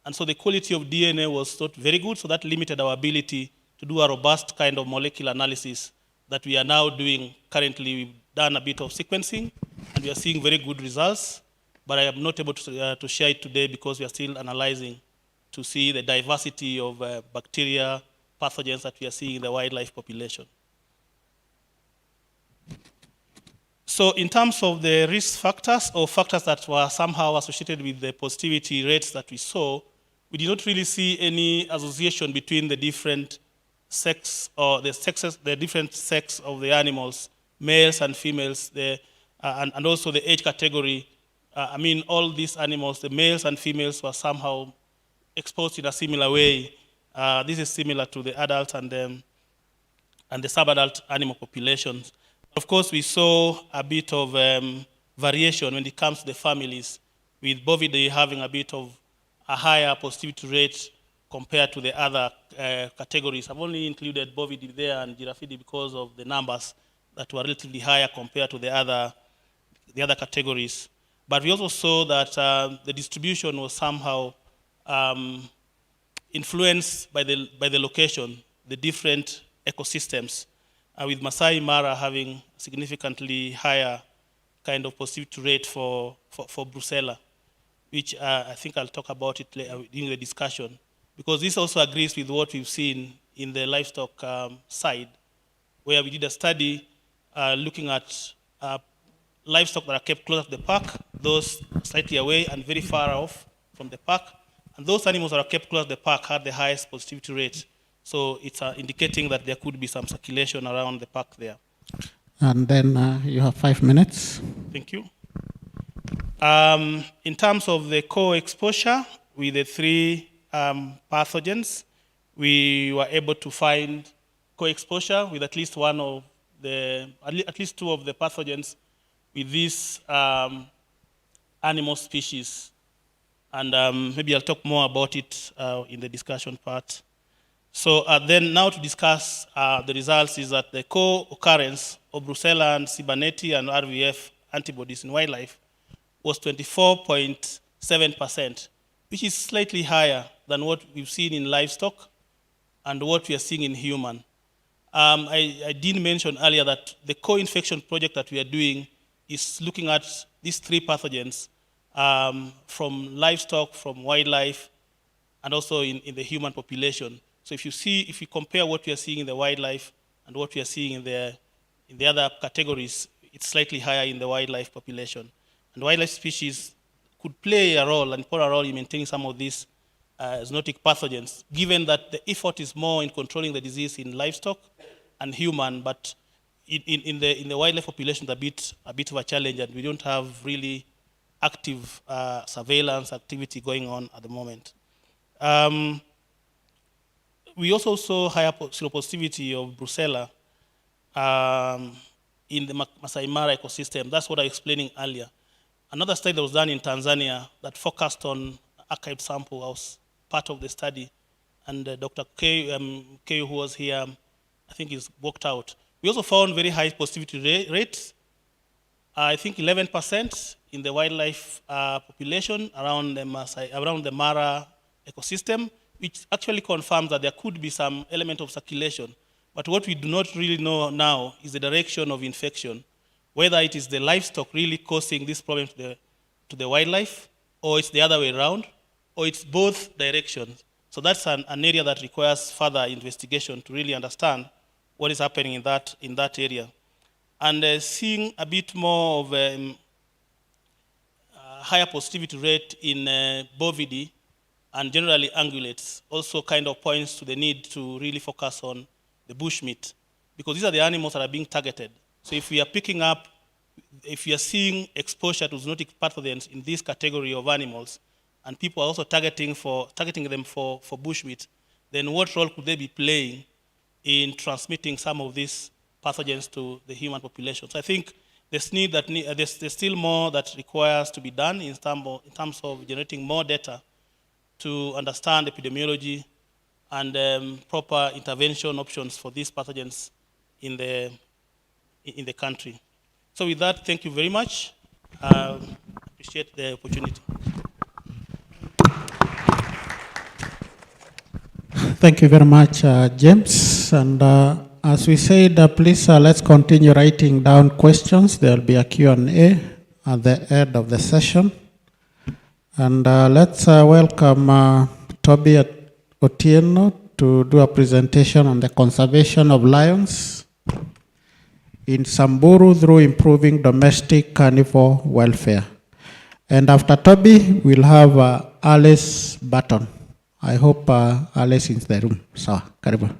and so the quality of DNA was not very good, so that limited our ability to do a robust kind of molecular analysis that we are now doing currently. We've done a bit of sequencing, and we are seeing very good results, but I am not able to share it today because we are still analyzing to see the diversity of bacteria, pathogens that we are seeing in the wildlife population. So in terms of the risk factors or factors that were somehow associated with the positivity rates that we saw, we did not really see any association between the different sex or the different sex of the animals, males and females, and also the age category. I mean, all these animals, the males and females, were somehow exposed in a similar way. This is similar to the adult and the subadult animal populations. Of course, we saw a bit of variation when it comes to the families, with bovidae having a bit of a higher positivity rate compared to the other categories. I've only included bovidae there and giraffidae because of the numbers that were relatively higher compared to the other categories. But we also saw that the distribution was somehow influenced by the location, the different ecosystems, with Masai Mara having significantly higher kind of positivity rate for brucella, which I think I'll talk about it later during the discussion, because this also agrees with what we've seen in the livestock side, where we did a study looking at livestock that are kept close to the park, those slightly away and very far off from the park, and those animals that are kept close to the park had the highest positivity rate. So it's indicating that there could be some circulation around the park there. And then you have 5 minutes. Thank you. In terms of the co-exposure with the three pathogens, we were able to find co-exposure with at least one of the, at least two of the pathogens with these animal species. And maybe I'll talk more about it in the discussion part. So then now to discuss the results is that the co-occurrence of Brucella and Cibanetti and RVF antibodies in wildlife was 24.7%, which is slightly higher than what we've seen in livestock and what we are seeing in human. I did mention earlier that the co-infection project that we are doing is looking at these three pathogens from livestock, from wildlife, and also in the human population. So if you compare what we are seeing in the wildlife and what we are seeing in the other categories, it's slightly higher in the wildlife population. And wildlife species could play a role, an important role in maintaining some of these zoonotic pathogens, given that the effort is more in controlling the disease in livestock and human, but in the wildlife population, a bit of a challenge, and we don't have really active surveillance activity going on at the moment. We also saw higher seropositivity of Brucella in the Masai Mara ecosystem. That's what I was explaining earlier. Another study that was done in Tanzania that focused on archived sample was part of the study. And Dr. K, who was here, I think he's worked out. We also found very high positivity rates. I think 11% in the wildlife population around the Mara ecosystem, which actually confirms that there could be some element of circulation. But what we do not really know now is the direction of infection, whether it is the livestock really causing this problem to the wildlife, or it's the other way around, or it's both directions. So that's an area that requires further investigation to really understand what is happening in that area. And seeing a bit more of higher positivity rate in bovidae and generally ungulates also kind of points to the need to really focus on the bushmeat, because these are the animals that are being targeted. So if we are picking up, if we are seeing exposure to zoonotic pathogens in this category of animals, and people are also targeting them for bushmeat, then what role could they be playing in transmitting some of these pathogens to the human population? So I think there's still more that requires to be done in terms of generating more data to understand epidemiology and proper intervention options for these pathogens in the country. So with that, thank you very much. Appreciate the opportunity. Thank you very much, James. And as we said, please let's continue writing down questions. There will be a Q&A at the end of the session. And let's welcome Toby Otieno to do a presentation on the conservation of lions in Samburu through improving domestic carnivore welfare. And after Toby, we'll have Alice Button. I hope Alice is in the room. So, karibu.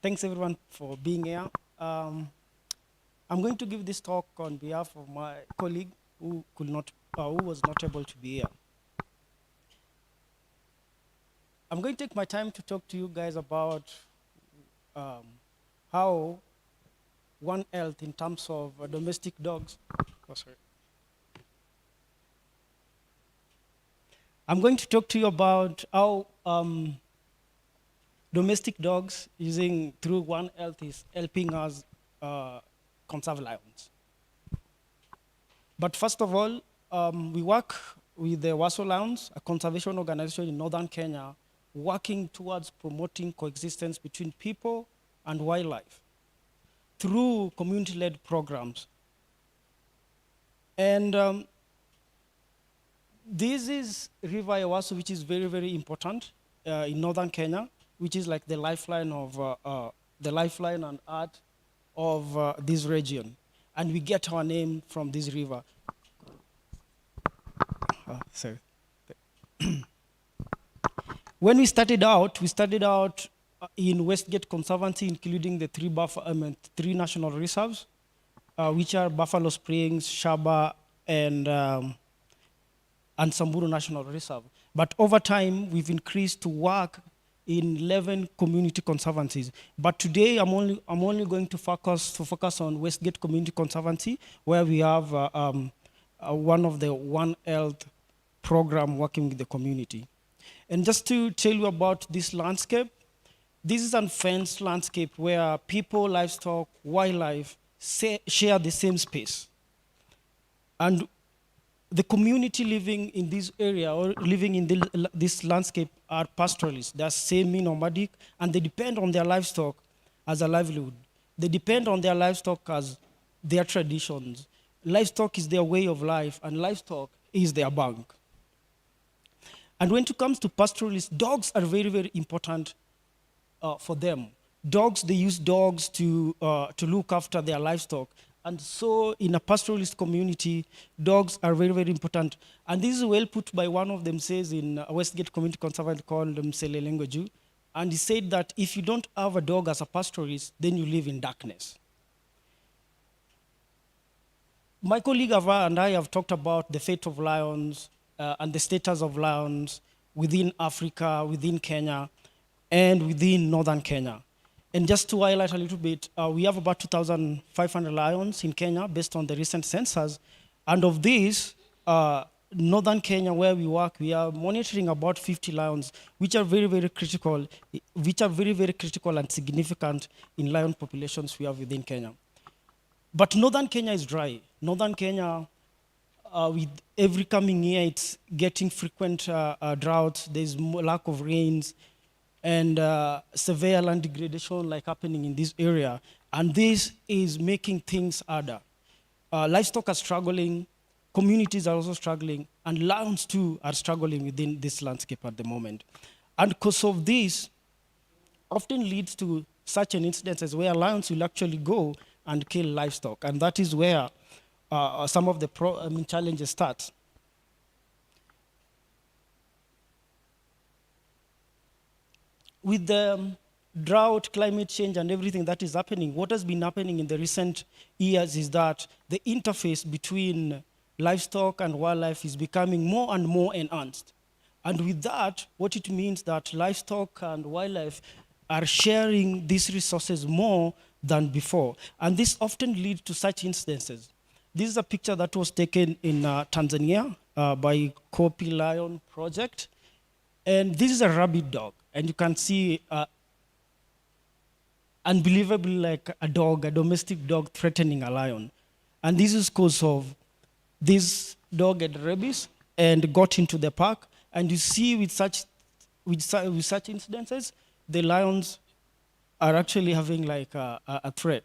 Thanks everyone for being here. I'm going to give this talk on behalf of my colleague who was not able to be here. I'm going to take my time to talk to you guys about how One Health in terms of domestic dogs. Oh, sorry. I'm going to talk to you about how domestic dogs using through One Health is helping us conserve lions. But first of all, we work with the Waso Lions, a conservation organization in northern Kenya, working towards promoting coexistence between people and wildlife through community-led programs. And this is River Ewaso, which is very, very important in northern Kenya, which is like the lifeline of the lifeline and art of this region. And we get our name from this river. Sorry. When we started out in Westgate Conservancy, including the three national reserves, which are Buffalo Springs, Shaba, and Samburu National Reserve. But over time, we've increased to work in 11 community conservancies. But today, I'm only going to focus on Westgate Community Conservancy, where we have one of the One Health program working with the community. And just to tell you about this landscape, this is a fenced landscape where people, livestock, wildlife share the same space. And the community living in this area or living in this landscape are pastoralists. They are semi-nomadic, and they depend on their livestock as a livelihood. They depend on their livestock as their traditions. Livestock is their way of life, and livestock is their bank. And when it comes to pastoralists, dogs are very, very important for them. Dogs, they use dogs to look after their livestock. And so in a pastoralist community, dogs are very, very important. And this is well put by one of them, says in Westgate Community Conservancy called Msele Lengoju. And he said that if you don't have a dog as a pastoralist, then you live in darkness. My colleague Ava and I have talked about the fate of lions and the status of lions within Africa, within Kenya, and within northern Kenya. And just to highlight a little bit, we have about 2,500 lions in Kenya based on the recent census. And of these, northern Kenya, where we work, we are monitoring about 50 lions, which are very, very critical, and significant in lion populations we have within Kenya. But northern Kenya is dry. Northern Kenya, with every coming year, it's getting frequent droughts. There's lack of rains and severe land degradation like happening in this area. And this is making things harder. Livestock are struggling, communities are also struggling, and lions too are struggling within this landscape at the moment. And because of this, often leads to such an instances where lions will actually go and kill livestock. And that is where some of the challenges start. With the drought, climate change, and everything that is happening, what has been happening in the recent years is that the interface between livestock and wildlife is becoming more and more enhanced. And with that, what it means that livestock and wildlife are sharing these resources more than before. And this often leads to such instances. This is a picture that was taken in Tanzania by Kopi Lion Project. And this is a rabid dog. And you can see unbelievably like a dog, a domestic dog threatening a lion. And this is because of this dog had rabies and got into the park. And you see with such incidences, the lions are actually having like a threat.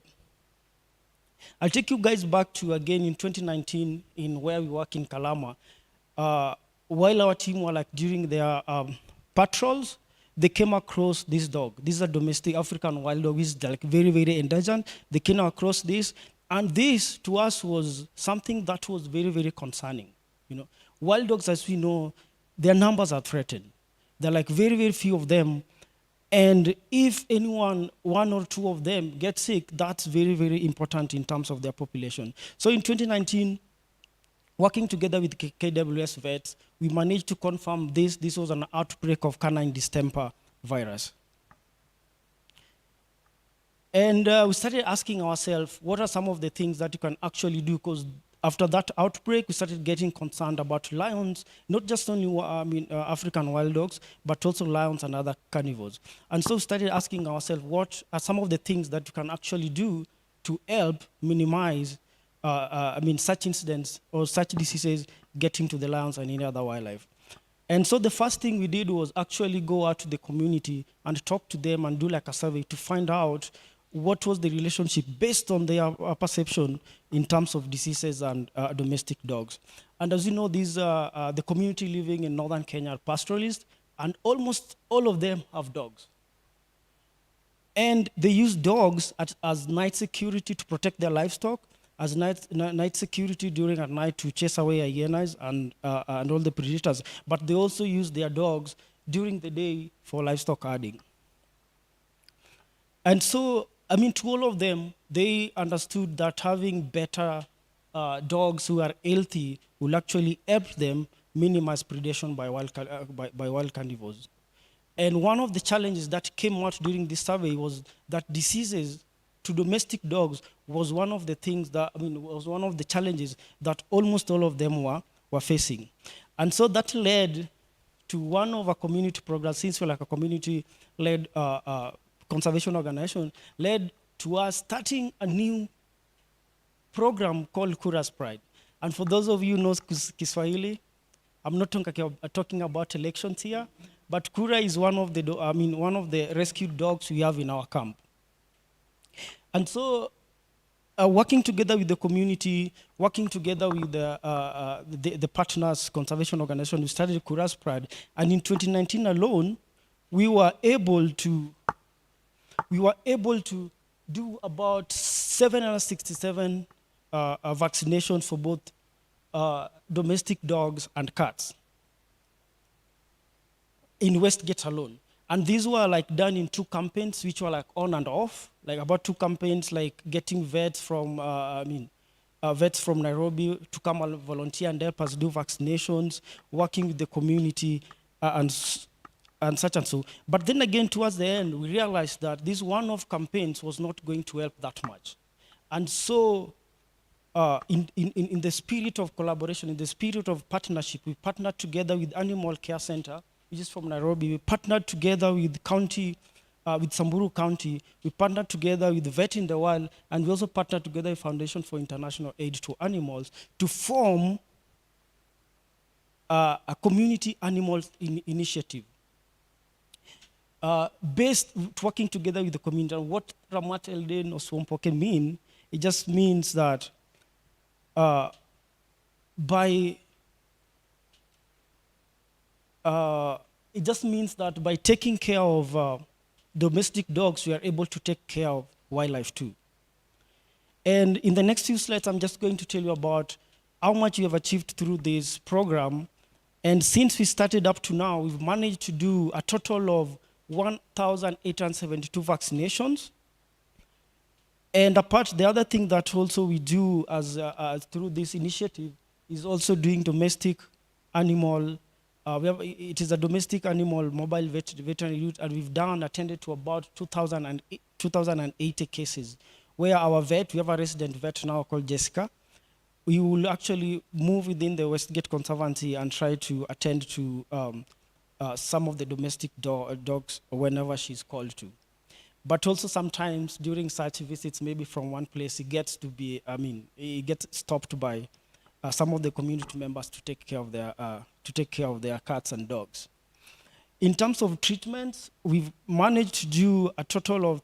I'll take you guys back to again in 2019 in where we work in Kalama. While our team were like during their patrols, they came across this dog. This is a domestic African wild dog, which is like very, very endangered. They came across this, and this to us was something that was very, very concerning. You know, wild dogs, as we know, their numbers are threatened. There are like very, very few of them. And if anyone, one or two of them get sick, that's very, very important in terms of their population. So in 2019, working together with KWS vets, we managed to confirm this. This was an outbreak of canine distemper virus. And we started asking ourselves, what are some of the things that you can actually do? Because after that outbreak, we started getting concerned about lions, not just only African wild dogs, but also lions and other carnivores. And so we started asking ourselves, what are some of the things that you can actually do to help minimize such incidents or such diseases getting to the lions and any other wildlife. And so the first thing we did was actually go out to the community and talk to them and do like a survey to find out what was the relationship based on their perception in terms of diseases and domestic dogs. And as you know, these the community living in northern Kenya are pastoralists, and almost all of them have dogs. And they use dogs as night security to protect their livestock, as night security during at night to chase away hyenas and all the predators. But they also use their dogs during the day for livestock herding. And so, to all of them, they understood that having better dogs who are healthy will actually help them minimize predation by wild carnivores. And one of the challenges that came out during this survey was that diseases to domestic dogs was one of the things that, was one of the challenges that almost all of them were facing. And so that led to one of our community programs, since we're like a community-led conservation organization, led to us starting a new program called Kura's Pride. And for those of you who know Kiswahili, I'm not talking about elections here, but Kura is one of the rescued dogs we have in our camp. And so, working together with the community, working together with the partners, conservation organization, we started Kura's Pride. And in 2019 alone, we were able to do about 767 vaccinations for both domestic dogs and cats in Westgate alone. And these were like done in 2 campaigns, which were like on and off, like about 2 campaigns, like getting vets from Nairobi to come and volunteer and help us do vaccinations, working with the community and such and so. But then again, towards the end, we realized that this one-off campaigns was not going to help that much. And so in the spirit of collaboration, in the spirit of partnership, we partnered together with Animal Care Center, which is from Nairobi. We partnered together with Samburu County. We partnered together with Vet in the Wild, and we also partnered together with Foundation for International Aid to Animals to form a community animal initiative. Working together with the community. And what Ramat Elden or Swampo can mean, it just means that by taking care of domestic dogs, we are able to take care of wildlife too. And in the next few slides, I'm just going to tell you about how much we have achieved through this program. And since we started up to now, we've managed to do a total of 1,872 vaccinations. And the other thing that also we do through this initiative is also doing domestic animal. It is a domestic animal mobile veterinary route, and we've attended to about 2,080 cases, where our vet, we have a resident vet now called Jessica. We will actually move within the Westgate Conservancy and try to attend to some of the domestic dogs whenever she's called to. But also sometimes during such visits, maybe from one place, it gets stopped by some of the community members to take care of their cats and dogs. In terms of treatments, we've managed to do a total of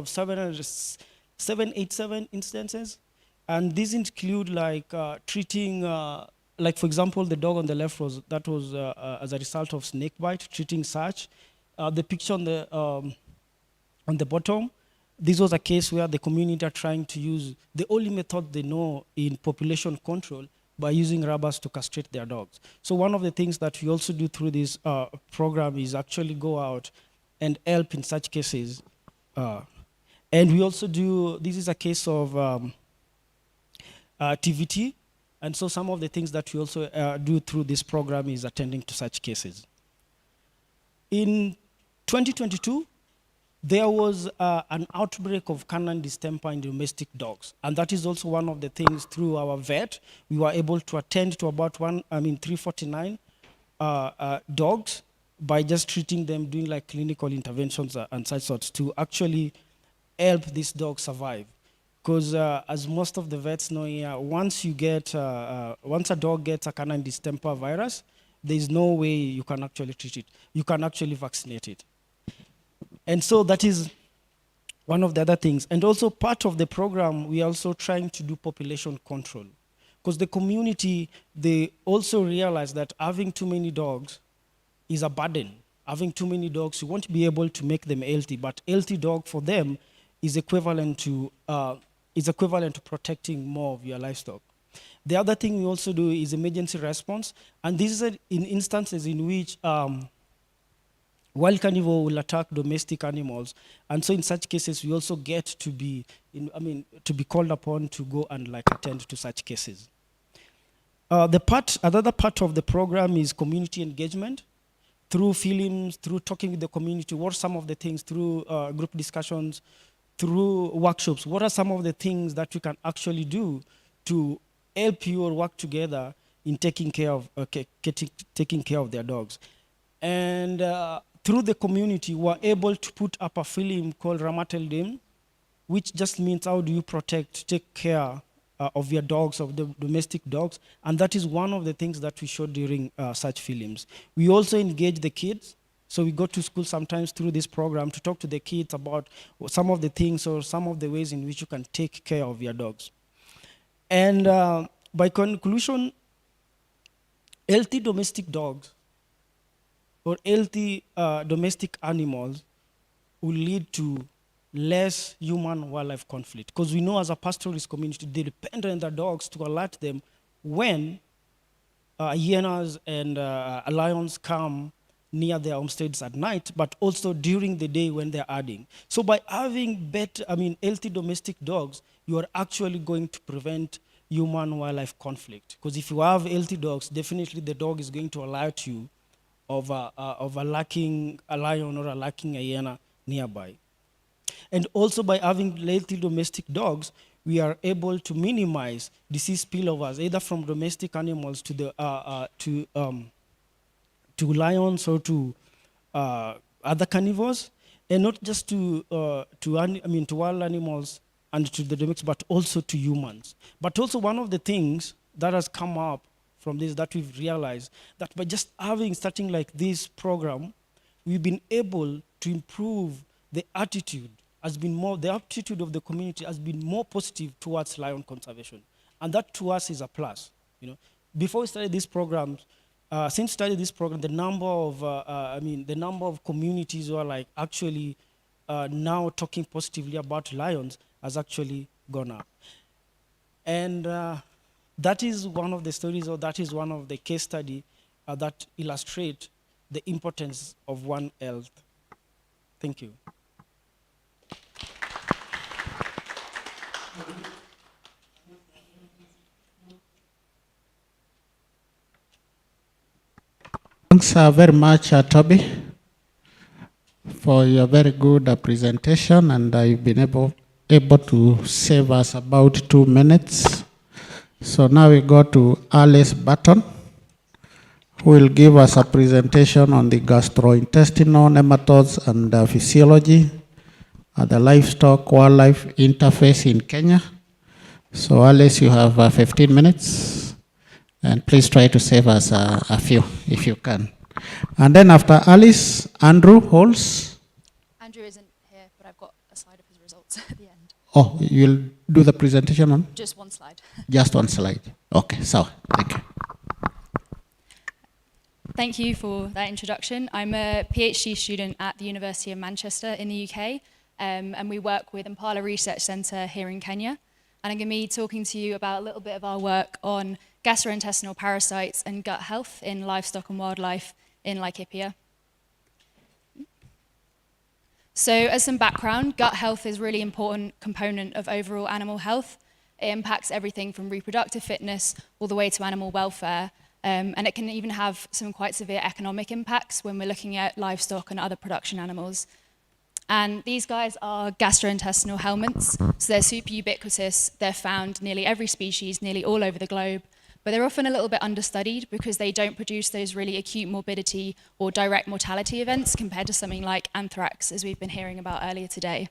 787 instances, and these include treating, for example, the dog on the left was as a result of snake bite, treating such. The picture on the bottom, this was a case where the community are trying to use the only method they know in population control by using rubbers to castrate their dogs. So one of the things that we also do through this program is actually go out and help in such cases. And we also do, this is a case of TVT, and so some of the things that we also do through this program is attending to such cases. In 2022, there was an outbreak of canine distemper in domestic dogs. And that is also one of the things through our vet, we were able to attend to about 349 dogs by just treating them, doing like clinical interventions and such sorts to actually help these dogs survive. Because as most of the vets know here, once a dog gets a canine distemper virus, there's no way you can actually treat it. You can actually vaccinate it. And so that is one of the other things. And also part of the program, we are also trying to do population control. Because the community, they also realize that having too many dogs is a burden. Having too many dogs, you won't be able to make them healthy, but healthy dog for them is equivalent to protecting more of your livestock. The other thing we also do is emergency response, and this is in instances in which wild carnivore will attack domestic animals, and so in such cases we also get to be called upon to go and attend to such cases. Another part of the program is community engagement through films, through talking with the community. What are some of the things through group discussions, through workshops? What are some of the things that we can actually do to help you or work together in taking care of their dogs? And through the community, we're able to put up a film called Ramatel Dem, which just means how do you take care of your dogs, of the domestic dogs. And that is one of the things that we show during such films. We also engage the kids. So we go to school sometimes through this program to talk to the kids about some of the things or some of the ways in which you can take care of your dogs. And by conclusion, healthy domestic dogs or healthy domestic animals will lead to less human-wildlife conflict. Because we know as a pastoralist community, they depend on their dogs to alert them when hyenas and lions come near their homesteads at night, but also during the day when they're herding. So by having healthy domestic dogs, you are actually going to prevent human-wildlife conflict. Because if you have healthy dogs, definitely the dog is going to alert you of a lacking a lion or a lacking hyena nearby. And also by having healthy domestic dogs, we are able to minimize disease spillovers, either from domestic animals to the to lions or to other carnivores, and not just to wild animals and to the domestics, but also to humans. But also one of the things that has come up from this that we've realized that by just starting like this program, we've been able to improve the attitude the attitude of the community has been more positive towards lion conservation. And that to us is a plus. Before we started this program, since we started this program, the number of communities who are actually now talking positively about lions has actually gone up. And that is one of the stories, or that is one of the case study that illustrate the importance of One Health. Thank you. Thanks very much, Toby, for your very good presentation, and you've been able to save us about 2 minutes. So now we go to Alice Button, who will give us a presentation on the gastrointestinal nematodes and physiology at the livestock-wildlife interface in Kenya. So Alice, you have 15 minutes, and please try to save us a few if you can. And then after Alice, Andrew Holmes. Andrew isn't here, but I've got a slide of his results at the end. Oh, you'll do the presentation on? Just one slide. Just one slide. Okay, so thank you. Thank you for that introduction. I'm a PhD student at the University of Manchester in the UK, and we work with Impala Research Centre here in Kenya. And I'm going to be talking to you about a little bit of our work on gastrointestinal parasites and gut health in livestock and wildlife in Laikipia. So as some background, gut health is a really important component of overall animal health. It impacts everything from reproductive fitness all the way to animal welfare. And it can even have some quite severe economic impacts when we're looking at livestock and other production animals. And these guys are gastrointestinal helminths, so they're super ubiquitous. They're found nearly every species, nearly all over the globe, but they're often a little bit understudied because they don't produce those really acute morbidity or direct mortality events compared to something like anthrax, as we've been hearing about earlier today.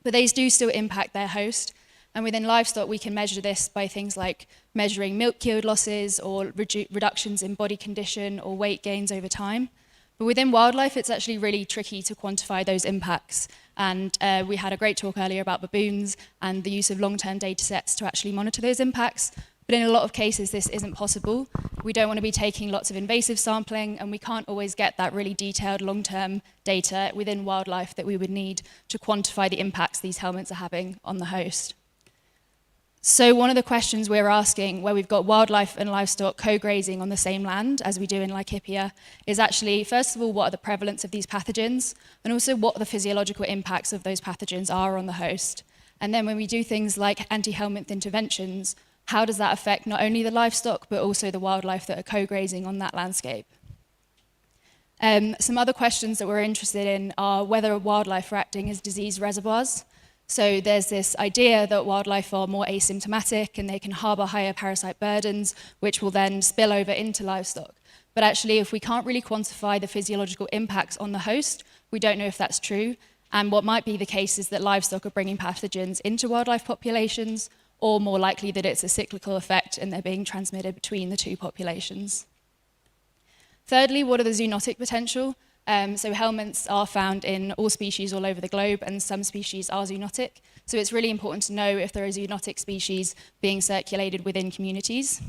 But these do still impact their host, and within livestock we can measure this by things like measuring milk yield losses or reductions in body condition or weight gains over time. But within wildlife, it's actually really tricky to quantify those impacts. And we had a great talk earlier about baboons and the use of long-term data sets to actually monitor those impacts. But in a lot of cases, this isn't possible. We don't want to be taking lots of invasive sampling, and we can't always get that really detailed long-term data within wildlife that we would need to quantify the impacts these helminths are having on the host. So one of the questions we're asking, where we've got wildlife and livestock co-grazing on the same land, as we do in Laikipia, is actually, first of all, what are the prevalence of these pathogens, and also what the physiological impacts of those pathogens are on the host. And then when we do things like anti-helminth interventions, how does that affect not only the livestock, but also the wildlife that are co-grazing on that landscape? Some other questions that we're interested in are whether wildlife are acting as disease reservoirs. So there's this idea that wildlife are more asymptomatic and they can harbour higher parasite burdens, which will then spill over into livestock. But actually, if we can't really quantify the physiological impacts on the host, we don't know if that's true. And what might be the case is that livestock are bringing pathogens into wildlife populations, or more likely that it's a cyclical effect and they're being transmitted between the two populations. Thirdly, what are the zoonotic potential? So helminths are found in all species all over the globe, and some species are zoonotic. So it's really important to know if there are zoonotic species being circulated within communities.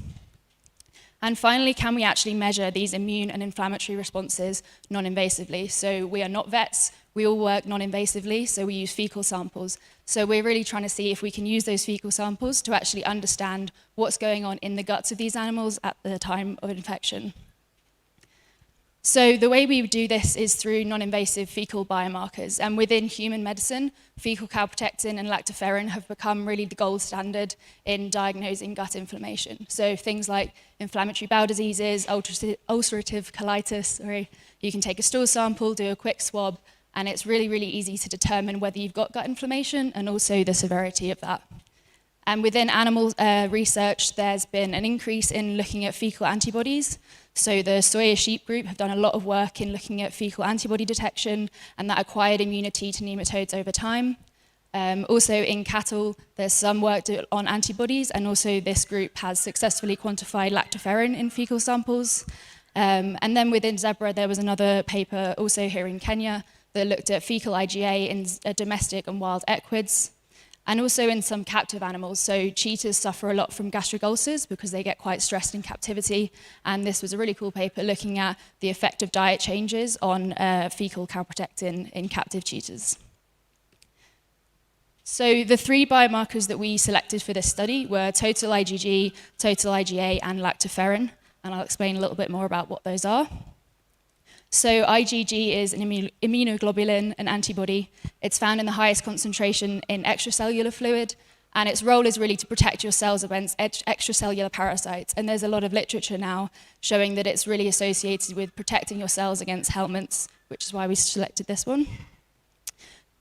And finally, can we actually measure these immune and inflammatory responses non-invasively? So we are not vets, we all work non-invasively, so we use fecal samples. So we're really trying to see if we can use those fecal samples to actually understand what's going on in the guts of these animals at the time of infection. So the way we do this is through non-invasive fecal biomarkers. And within human medicine, fecal calprotectin and lactoferrin have become really the gold standard in diagnosing gut inflammation. So things like inflammatory bowel diseases, ulcerative colitis, you can take a stool sample, do a quick swab, and it's really, really easy to determine whether you've got gut inflammation and also the severity of that. And within animal research, there's been an increase in looking at fecal antibodies. So the Soya sheep group have done a lot of work in looking at fecal antibody detection and that acquired immunity to nematodes over time. Also in cattle, there's some work on antibodies, and also this group has successfully quantified lactoferrin in fecal samples. And then within zebra, there was another paper also here in Kenya that looked at fecal IgA in domestic and wild equids. And also in some captive animals. So cheetahs suffer a lot from gastric ulcers because they get quite stressed in captivity. And this was a really cool paper looking at the effect of diet changes on fecal calprotectin in captive cheetahs. So the three biomarkers that we selected for this study were total IgG, total IgA, and lactoferrin. And I'll explain a little bit more about what those are. So IgG is an immunoglobulin, an antibody. It's found in the highest concentration in extracellular fluid, and its role is really to protect your cells against extracellular parasites. And there's a lot of literature now showing that it's really associated with protecting your cells against helminths, which is why we selected this one.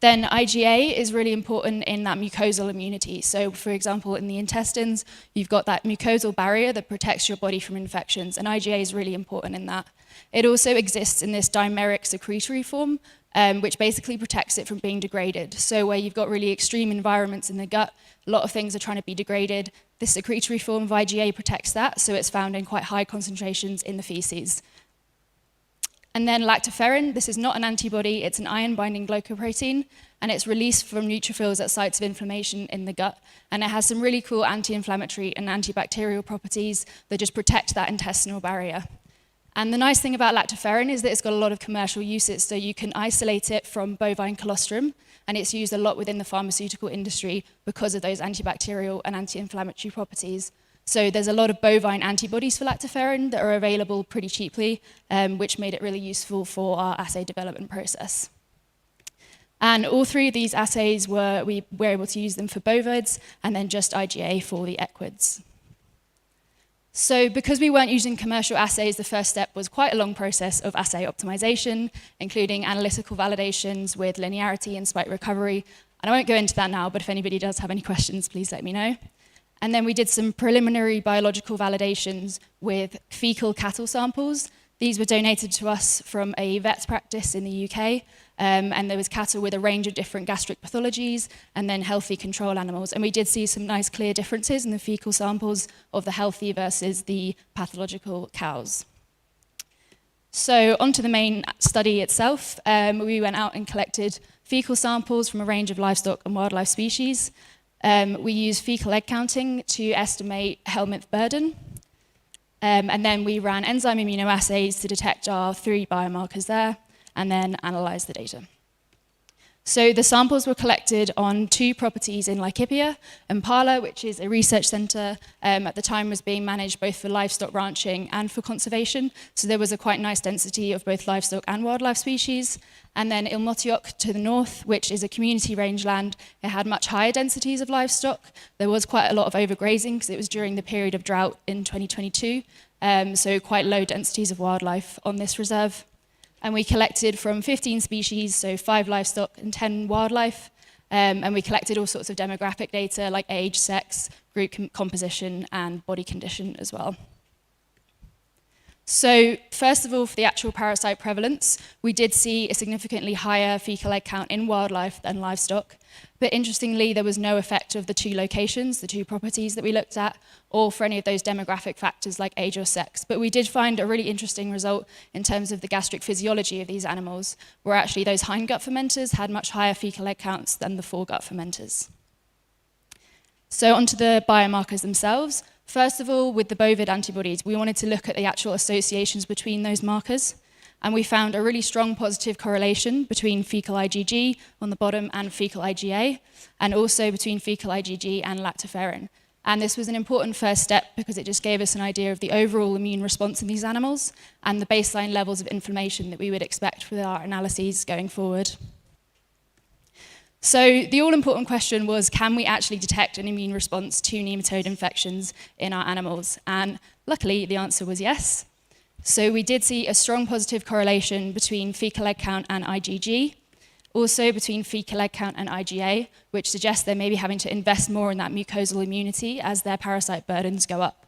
Then IgA is really important in that mucosal immunity. So for example, in the intestines, you've got that mucosal barrier that protects your body from infections, and IgA is really important in that. It also exists in this dimeric secretory form, which basically protects it from being degraded. So where you've got really extreme environments in the gut, a lot of things are trying to be degraded. The secretory form of IgA protects that, so it's found in quite high concentrations in the feces. And then lactoferrin, this is not an antibody, it's an iron-binding glycoprotein, and it's released from neutrophils at sites of inflammation in the gut. And it has some really cool anti-inflammatory and antibacterial properties that just protect that intestinal barrier. And the nice thing about lactoferrin is that it's got a lot of commercial uses, so you can isolate it from bovine colostrum, and it's used a lot within the pharmaceutical industry because of those antibacterial and anti-inflammatory properties. So there's a lot of bovine antibodies for lactoferrin that are available pretty cheaply, which made it really useful for our assay development process. And all three of these assays, we were able to use them for bovids, and then just IgA for the equids. So because we weren't using commercial assays, the first step was quite a long process of assay optimization, including analytical validations with linearity and spike recovery. And I won't go into that now, but if anybody does have any questions, please let me know. And then we did some preliminary biological validations with fecal cattle samples. These were donated to us from a vet's practice in the UK, and there was cattle with a range of different gastric pathologies and then healthy control animals. And we did see some nice clear differences in the fecal samples of the healthy versus the pathological cows. So onto the main study itself, we went out and collected fecal samples from a range of livestock and wildlife species. We used fecal egg counting to estimate helminth burden. And then we ran enzyme immunoassays to detect our 3 biomarkers there, and then analyze the data. So the samples were collected on 2 properties in Laikipia. Impala, which is a research centre, at the time was being managed both for livestock ranching and for conservation. So there was a quite nice density of both livestock and wildlife species. And then Ilmotiok to the north, which is a community rangeland. It had much higher densities of livestock. There was quite a lot of overgrazing because it was during the period of drought in 2022. So quite low densities of wildlife on this reserve. And we collected from 15 species, so 5 livestock and 10 wildlife. And we collected all sorts of demographic data like age, sex, group composition, and body condition as well. So first of all, for the actual parasite prevalence, we did see a significantly higher fecal egg count in wildlife than livestock. But interestingly, there was no effect of the 2 locations, the 2 properties that we looked at, or for any of those demographic factors like age or sex. But we did find a really interesting result in terms of the gastric physiology of these animals, where actually those hindgut fermenters had much higher fecal egg counts than the foregut fermenters. So onto the biomarkers themselves. First of all, with the bovid antibodies, we wanted to look at the actual associations between those markers. And we found a really strong positive correlation between fecal IgG on the bottom and fecal IgA, and also between fecal IgG and lactoferrin. And this was an important first step because it just gave us an idea of the overall immune response in these animals and the baseline levels of inflammation that we would expect with our analyses going forward. So the all-important question was, can we actually detect an immune response to nematode infections in our animals? And luckily, the answer was yes. So we did see a strong positive correlation between fecal egg count and IgG, also between fecal egg count and IgA, which suggests they're maybe having to invest more in that mucosal immunity as their parasite burdens go up.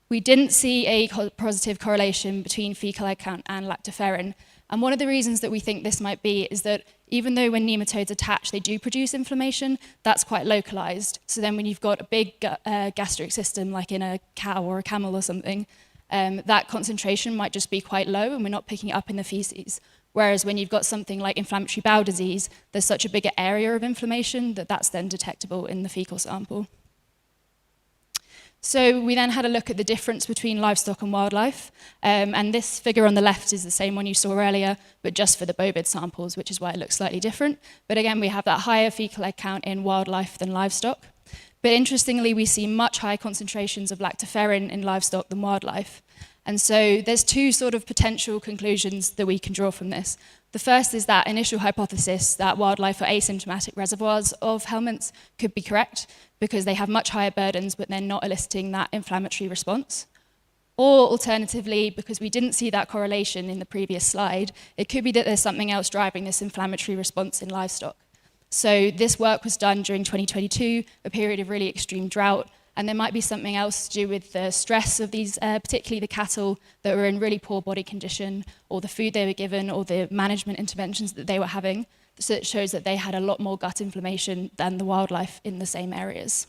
We didn't see a positive correlation between fecal egg count and lactoferrin. And one of the reasons that we think this might be is that even though when nematodes attach, they do produce inflammation, that's quite localized. So then when you've got a big gastric system, like in a cow or a camel or something, that concentration might just be quite low and we're not picking it up in the feces. Whereas when you've got something like inflammatory bowel disease, there's such a bigger area of inflammation that that's then detectable in the fecal sample. So we then had a look at the difference between livestock and wildlife. And this figure on the left is the same one you saw earlier, but just for the bovid samples, which is why it looks slightly different. But again, we have that higher fecal egg count in wildlife than livestock. But interestingly, we see much higher concentrations of lactoferrin in livestock than wildlife. And so there's 2 sort of potential conclusions that we can draw from this. The first is that initial hypothesis that wildlife are asymptomatic reservoirs of helminths could be correct because they have much higher burdens, but they're not eliciting that inflammatory response. Or alternatively, because we didn't see that correlation in the previous slide, it could be that there's something else driving this inflammatory response in livestock. So this work was done during 2022, a period of really extreme drought, and there might be something else to do with the stress of these, particularly the cattle that were in really poor body condition, or the food they were given, or the management interventions that they were having. So it shows that they had a lot more gut inflammation than the wildlife in the same areas.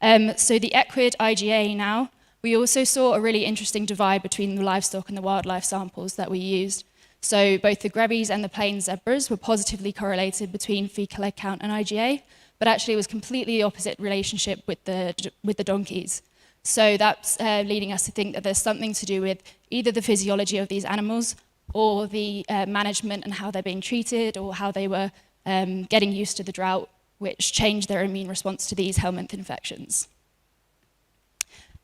So the equid IgA now, we also saw a really interesting divide between the livestock and the wildlife samples that we used. So both the grevies and the plain zebras were positively correlated between fecal egg count and IgA, but actually it was completely the opposite relationship with the donkeys. So that's leading us to think that there's something to do with either the physiology of these animals or the management and how they're being treated or how they were getting used to the drought, which changed their immune response to these helminth infections.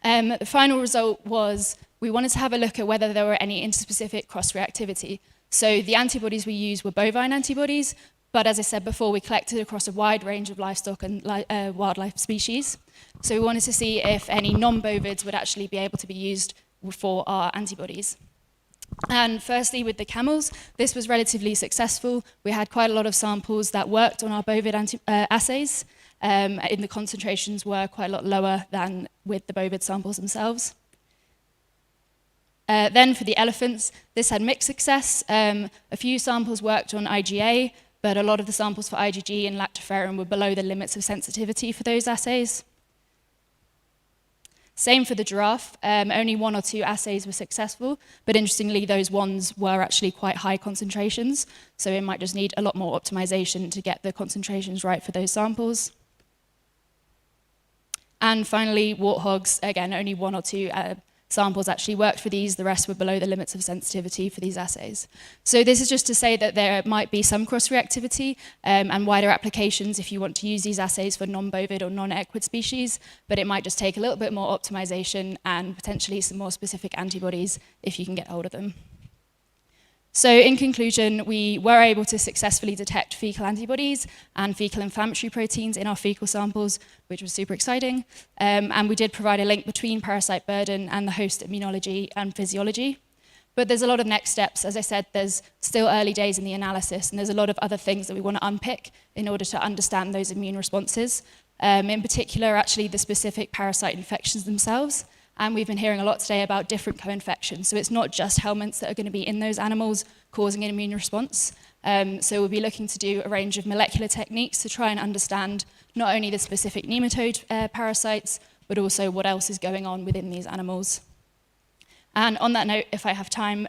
The final result was we wanted to have a look at whether there were any interspecific cross-reactivity. So the antibodies we used were bovine antibodies, But as I said before, we collected across a wide range of livestock and wildlife species. So we wanted to see if any non-bovids would actually be able to be used for our antibodies. And firstly, with the camels, this was relatively successful. We had quite a lot of samples that worked on our bovid assays, and the concentrations were quite a lot lower than with the bovid samples themselves. Then for the elephants, this had mixed success. A few samples worked on IgA, but a lot of the samples for IgG and lactoferrin were below the limits of sensitivity for those assays. Same for the giraffe, only 1 or 2 assays were successful, but interestingly, those ones were actually quite high concentrations, so it might just need a lot more optimization to get the concentrations right for those samples. And finally, warthogs, again, only 1 or 2 samples actually worked for these, the rest were below the limits of sensitivity for these assays. So this is just to say that there might be some cross-reactivity and wider applications if you want to use these assays for non-bovid or non-equid species, but it might just take a little bit more optimization and potentially some more specific antibodies if you can get hold of them. So in conclusion, we were able to successfully detect fecal antibodies and fecal inflammatory proteins in our fecal samples, which was super exciting. And we did provide a link between parasite burden and the host immunology and physiology. But there's a lot of next steps. As I said, there's still early days in the analysis, and there's a lot of other things that we want to unpick in order to understand those immune responses. In particular, actually, the specific parasite infections themselves. And we've been hearing a lot today about different co-infections. So it's not just helminths that are going to be in those animals causing an immune response. So we'll be looking to do a range of molecular techniques to try and understand not only the specific nematode parasites, but also what else is going on within these animals. And on that note, if I have time,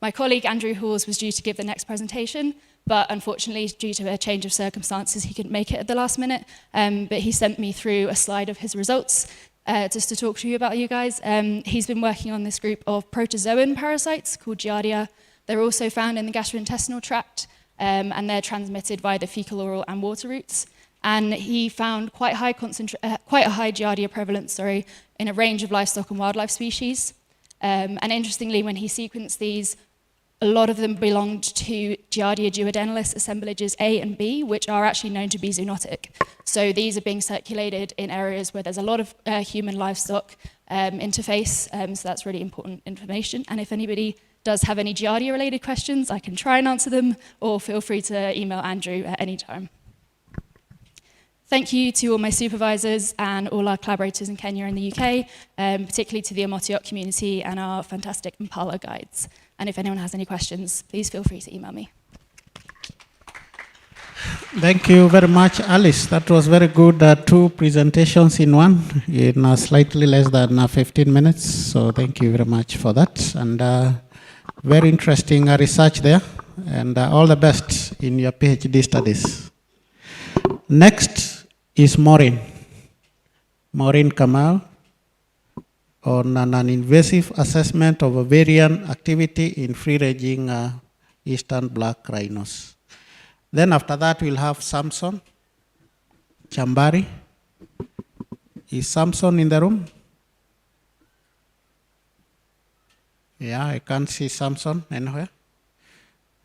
my colleague Andrew Halls was due to give the next presentation, but unfortunately, due to a change of circumstances, he couldn't make it at the last minute. But he sent me through a slide of his results. Just to talk to you about you guys. He's been working on this group of protozoan parasites called Giardia. They're also found in the gastrointestinal tract, and they're transmitted via the fecal, oral, and water routes. And he found quite a high Giardia prevalence, in a range of livestock and wildlife species. And interestingly, when he sequenced these, a lot of them belonged to Giardia duodenalis assemblages A and B, which are actually known to be zoonotic. So these are being circulated in areas where there's a lot of human-livestock interface, so that's really important information. And if anybody does have any Giardia-related questions, I can try and answer them, or feel free to email Andrew at any time. Thank you to all my supervisors and all our collaborators in Kenya and the UK, particularly to the Omotiot community and our fantastic Impala guides. And if anyone has any questions, please feel free to email me. Thank you very much, Alice. That was very good. 2 presentations in one, in slightly less than 15 minutes. So thank you very much for that. And very interesting research there. And all the best in your PhD studies. Next is Maureen. Maureen Kamau on an invasive assessment of ovarian activity in free-ranging eastern black rhinos. Then after that, we'll have Samson Chambari. Is Samson in the room? Yeah, I can't see Samson anywhere.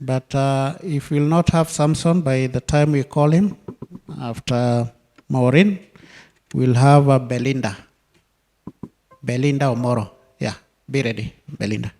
But if we'll not have Samson by the time we call him, after Maureen, we'll have Belinda. Belinda Omoro. Yeah, be ready, Belinda.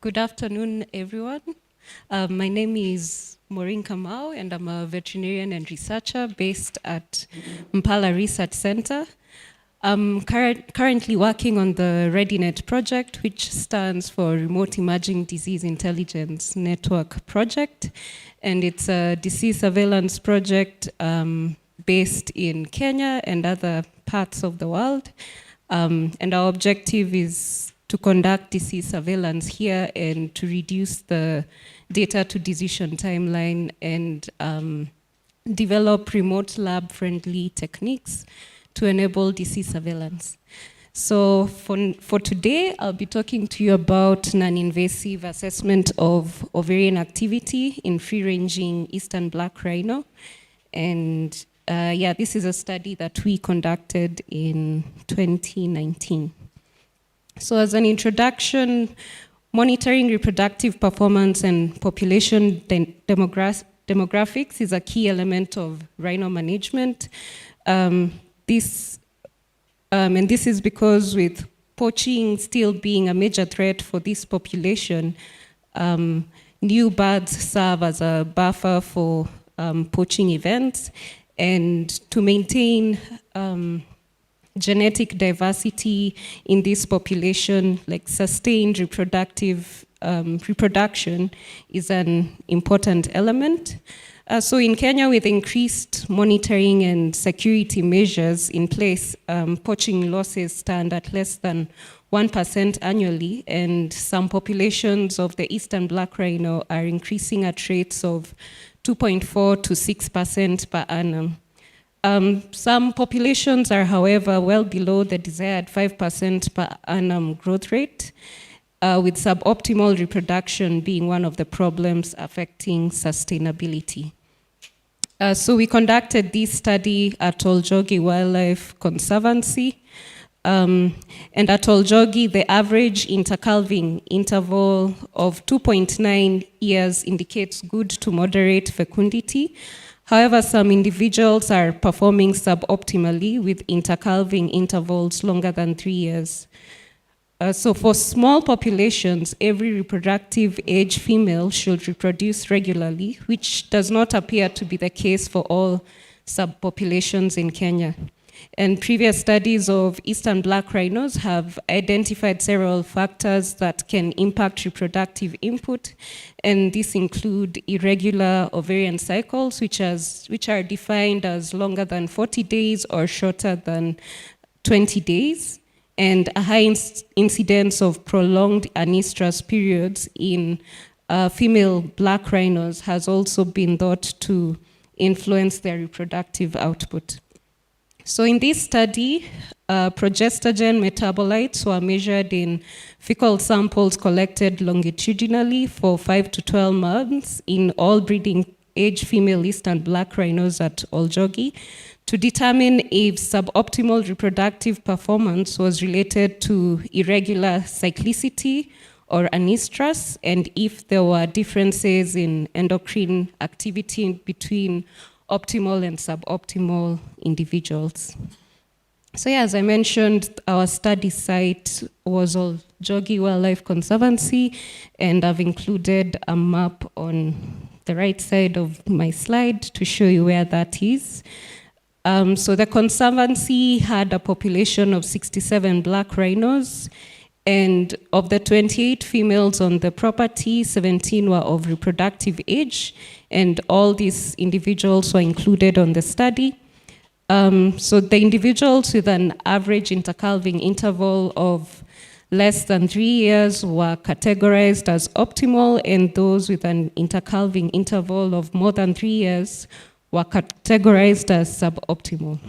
Good afternoon, everyone. My name is Maureen Kamau, and I'm a veterinarian and researcher based at Impala Research Center. I'm currently working on the ReadyNet project, which stands for Remote Emerging Disease Intelligence Network project. And it's a disease surveillance project based in Kenya and other parts of the world. And our objective is to conduct disease surveillance here and to reduce the data to decision timeline and develop remote lab-friendly techniques to enable disease surveillance. So for today, I'll be talking to you about non-invasive assessment of ovarian activity in free-ranging eastern black rhino. And yeah, this is a study that we conducted in 2019. So as an introduction, monitoring reproductive performance and population demographics is a key element of rhino management. This is because with poaching still being a major threat for this population, new birds serve as a buffer for poaching events, and to maintain genetic diversity in this population, like sustained reproduction is an important element. So in Kenya, with increased monitoring and security measures in place, poaching losses stand at less than 1% annually, and some populations of the eastern black rhino are increasing at rates of 2.4 to 6% per annum. Some populations are, however, well below the desired 5% per annum growth rate, with suboptimal reproduction being one of the problems affecting sustainability. So we conducted this study at Oljogi Wildlife Conservancy. And at Oljogi, the average intercalving interval of 2.9 years indicates good to moderate fecundity. However, some individuals are performing suboptimally with intercalving intervals longer than 3 years. So for small populations, every reproductive age female should reproduce regularly, which does not appear to be the case for all subpopulations in Kenya. And previous studies of eastern black rhinos have identified several factors that can impact reproductive input, and these include irregular ovarian cycles, which are defined as longer than 40 days or shorter than 20 days, and a high incidence of prolonged anestrus periods in female black rhinos has also been thought to influence their reproductive output. So in this study, progestogen metabolites were measured in fecal samples collected longitudinally for 5 to 12 months in all breeding age female eastern black rhinos at Oljogi to determine if suboptimal reproductive performance was related to irregular cyclicity or anestrus, and if there were differences in endocrine activity between optimal and suboptimal individuals. So yeah, as I mentioned, our study site was Oljogi Wildlife Conservancy, and I've included a map on the right side of my slide to show you where that is. So the Conservancy had a population of 67 black rhinos, and of the 28 females on the property, 17 were of reproductive age, and all these individuals were included on the study. So the individuals with an average intercalving interval of less than 3 years were categorized as optimal, and those with an intercalving interval of more than 3 years were categorized as suboptimal.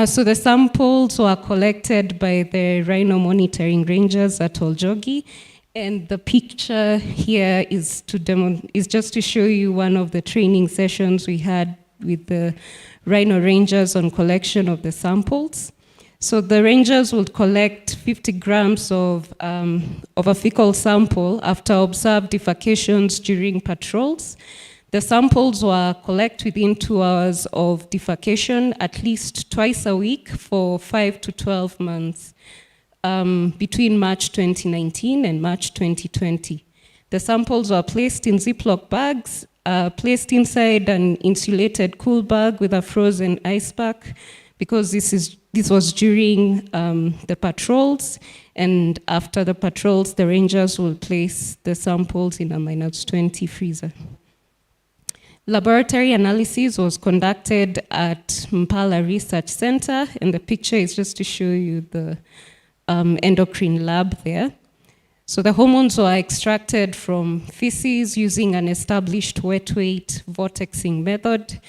So the samples were collected by the rhino monitoring rangers at Oljogi, and the picture here is just to show you one of the training sessions we had with the rhino rangers on collection of the samples. So the rangers would collect 50 grams of a fecal sample after observed defecations during patrols. The samples were collected within 2 hours of defecation at least twice a week for 5 to 12 months between March 2019 and March 2020. The samples were placed in Ziploc bags, placed inside an insulated cool bag with a frozen ice pack, because this This was during the patrols, and after the patrols, the rangers will place the samples in a -20 freezer. Laboratory analysis was conducted at Mpala Research Center, and the picture is just to show you the endocrine lab there. So the hormones were extracted from feces using an established wet weight vortexing method,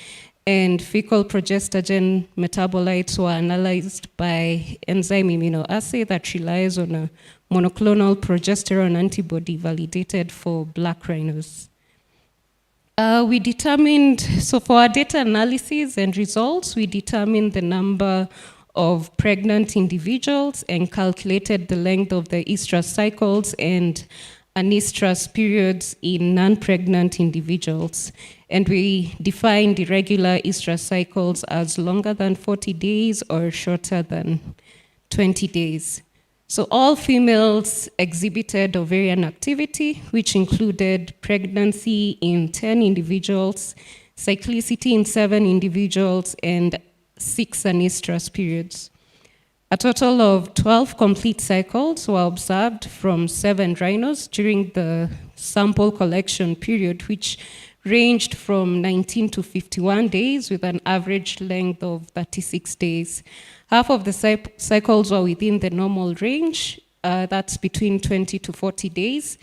and fecal progestogen metabolites were analyzed by enzyme immunoassay that relies on a monoclonal progesterone antibody validated for black rhinos. We determined, so for our data analysis and results, we determined the number of pregnant individuals and calculated the length of the estrus cycles and anestrus periods in non-pregnant individuals. And we defined irregular estrus cycles as longer than 40 days or shorter than 20 days. So all females exhibited ovarian activity, which included pregnancy in 10 individuals, cyclicity in 7 individuals, and 6 anestrus periods. A total of 12 complete cycles were observed from 7 rhinos during the sample collection period, which ranged from 19 to 51 days with an average length of 36 days. Half of the cycles were within the normal range, that's between 20 to 40 days,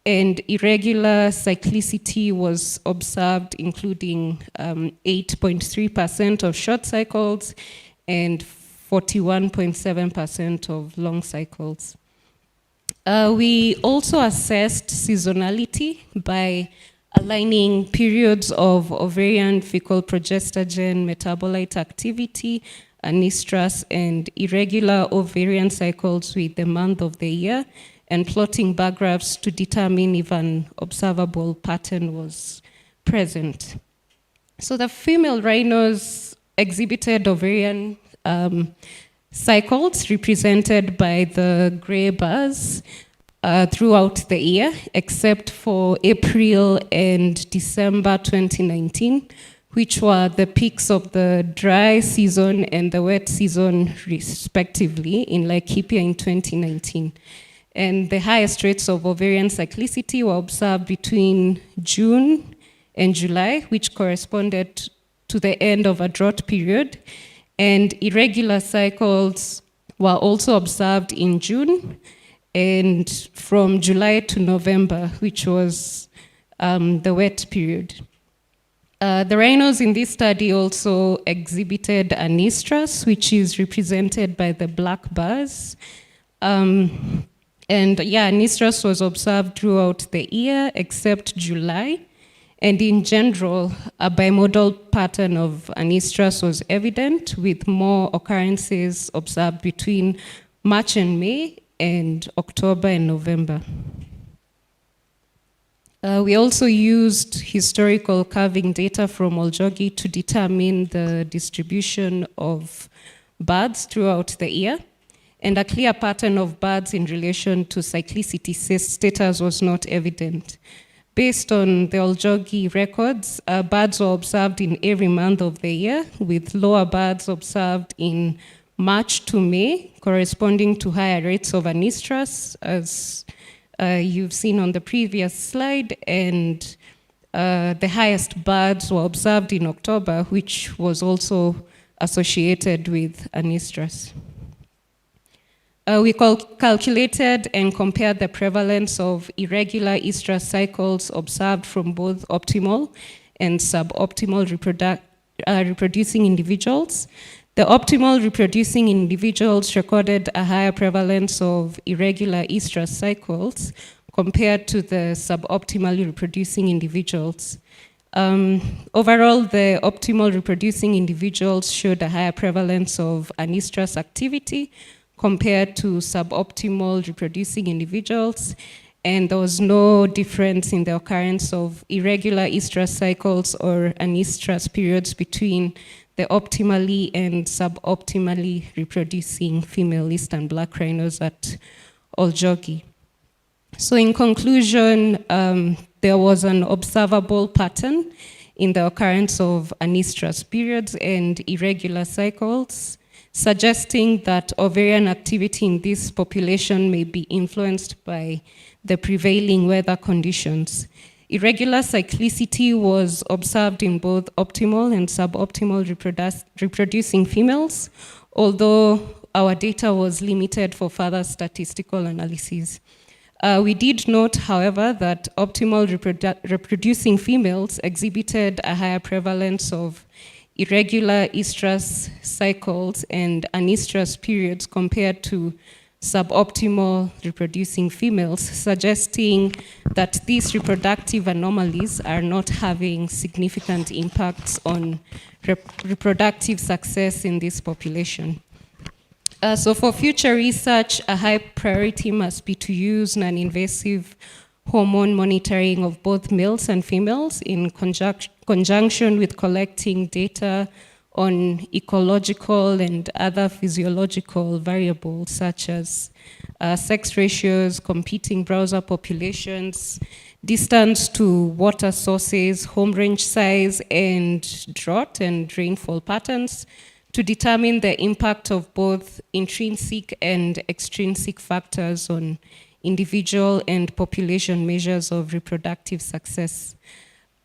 and irregular cyclicity was observed, including 8.3% of short cycles and 41.7% of long cycles. We also assessed seasonality by aligning periods of ovarian fecal progestogen metabolite activity, anestrus, and irregular ovarian cycles with the month of the year, and plotting bar graphs to determine if an observable pattern was present. So the female rhinos exhibited ovarian cycles represented by the gray bars throughout the year, except for April and December 2019, which were the peaks of the dry season and the wet season, respectively, in Laikipia in 2019. And the highest rates of ovarian cyclicity were observed between June and July, which corresponded to the end of a drought period. And irregular cycles were also observed in June and from July to November, which was the wet period. The rhinos in this study also exhibited anestrus, which is represented by the black bars. And yeah, anestrus was observed throughout the year except July. And in general, a bimodal pattern of anestrus was evident, with more occurrences observed between March and May and October and November. We also used historical calving data from Oljogi to determine the distribution of birds throughout the year. And a clear pattern of birds in relation to cyclicity status was not evident. Based on the Oljogi records, birds were observed in every month of the year, with lower birds observed in March to May, corresponding to higher rates of anestrus, as you've seen on the previous slide, and the highest birds were observed in October, which was also associated with anestrus. We calculated and compared the prevalence of irregular estrus cycles observed from both optimal and suboptimal reproducing individuals. The optimal reproducing individuals recorded a higher prevalence of irregular estrus cycles compared to the suboptimally reproducing individuals. Overall, the optimal reproducing individuals showed a higher prevalence of anestrus activity compared to suboptimal reproducing individuals, and there was no difference in the occurrence of irregular estrus cycles or anestrus periods between the optimally and suboptimally reproducing female eastern black rhinos at Oljogi. So in conclusion, there was an observable pattern in the occurrence of anestrus periods and irregular cycles, suggesting that ovarian activity in this population may be influenced by the prevailing weather conditions. Irregular cyclicity was observed in both optimal and suboptimal reproducing females, although our data was limited for further statistical analysis. We did note, however, that optimal reproducing females exhibited a higher prevalence of irregular estrus cycles and anestrus periods compared to suboptimal reproducing females, suggesting that these reproductive anomalies are not having significant impacts on reproductive success in this population. So for future research, a high priority must be to use non-invasive hormone monitoring of both males and females in conjunction with collecting data on ecological and other physiological variables such as sex ratios, competing browser populations, distance to water sources, home range size, and drought and rainfall patterns to determine the impact of both intrinsic and extrinsic factors on individual and population measures of reproductive success.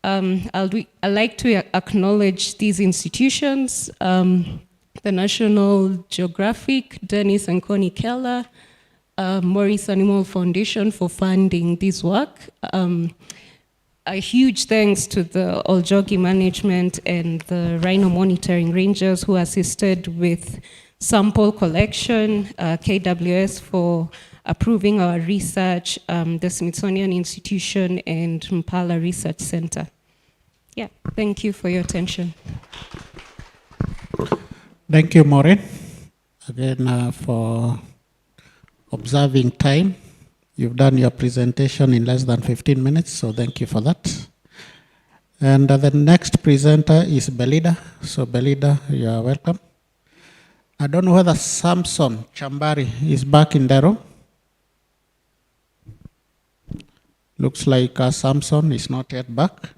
I'd like to acknowledge these institutions, the National Geographic, Dennis and Connie Keller, Morris Animal Foundation for funding this work. A huge thanks to the Oljogi management and the rhino monitoring rangers who assisted with sample collection, KWS for approving our research, the Smithsonian Institution, and Mpala Research Center. Yeah, thank you for your attention. Thank you, Maureen, again for observing time. You've done your presentation in less than 15 minutes, so thank you for that. And the next presenter is Belida. So Belida, you are welcome. I don't know whether Samson Chambari is back in the room. Looks like Samson is not yet back.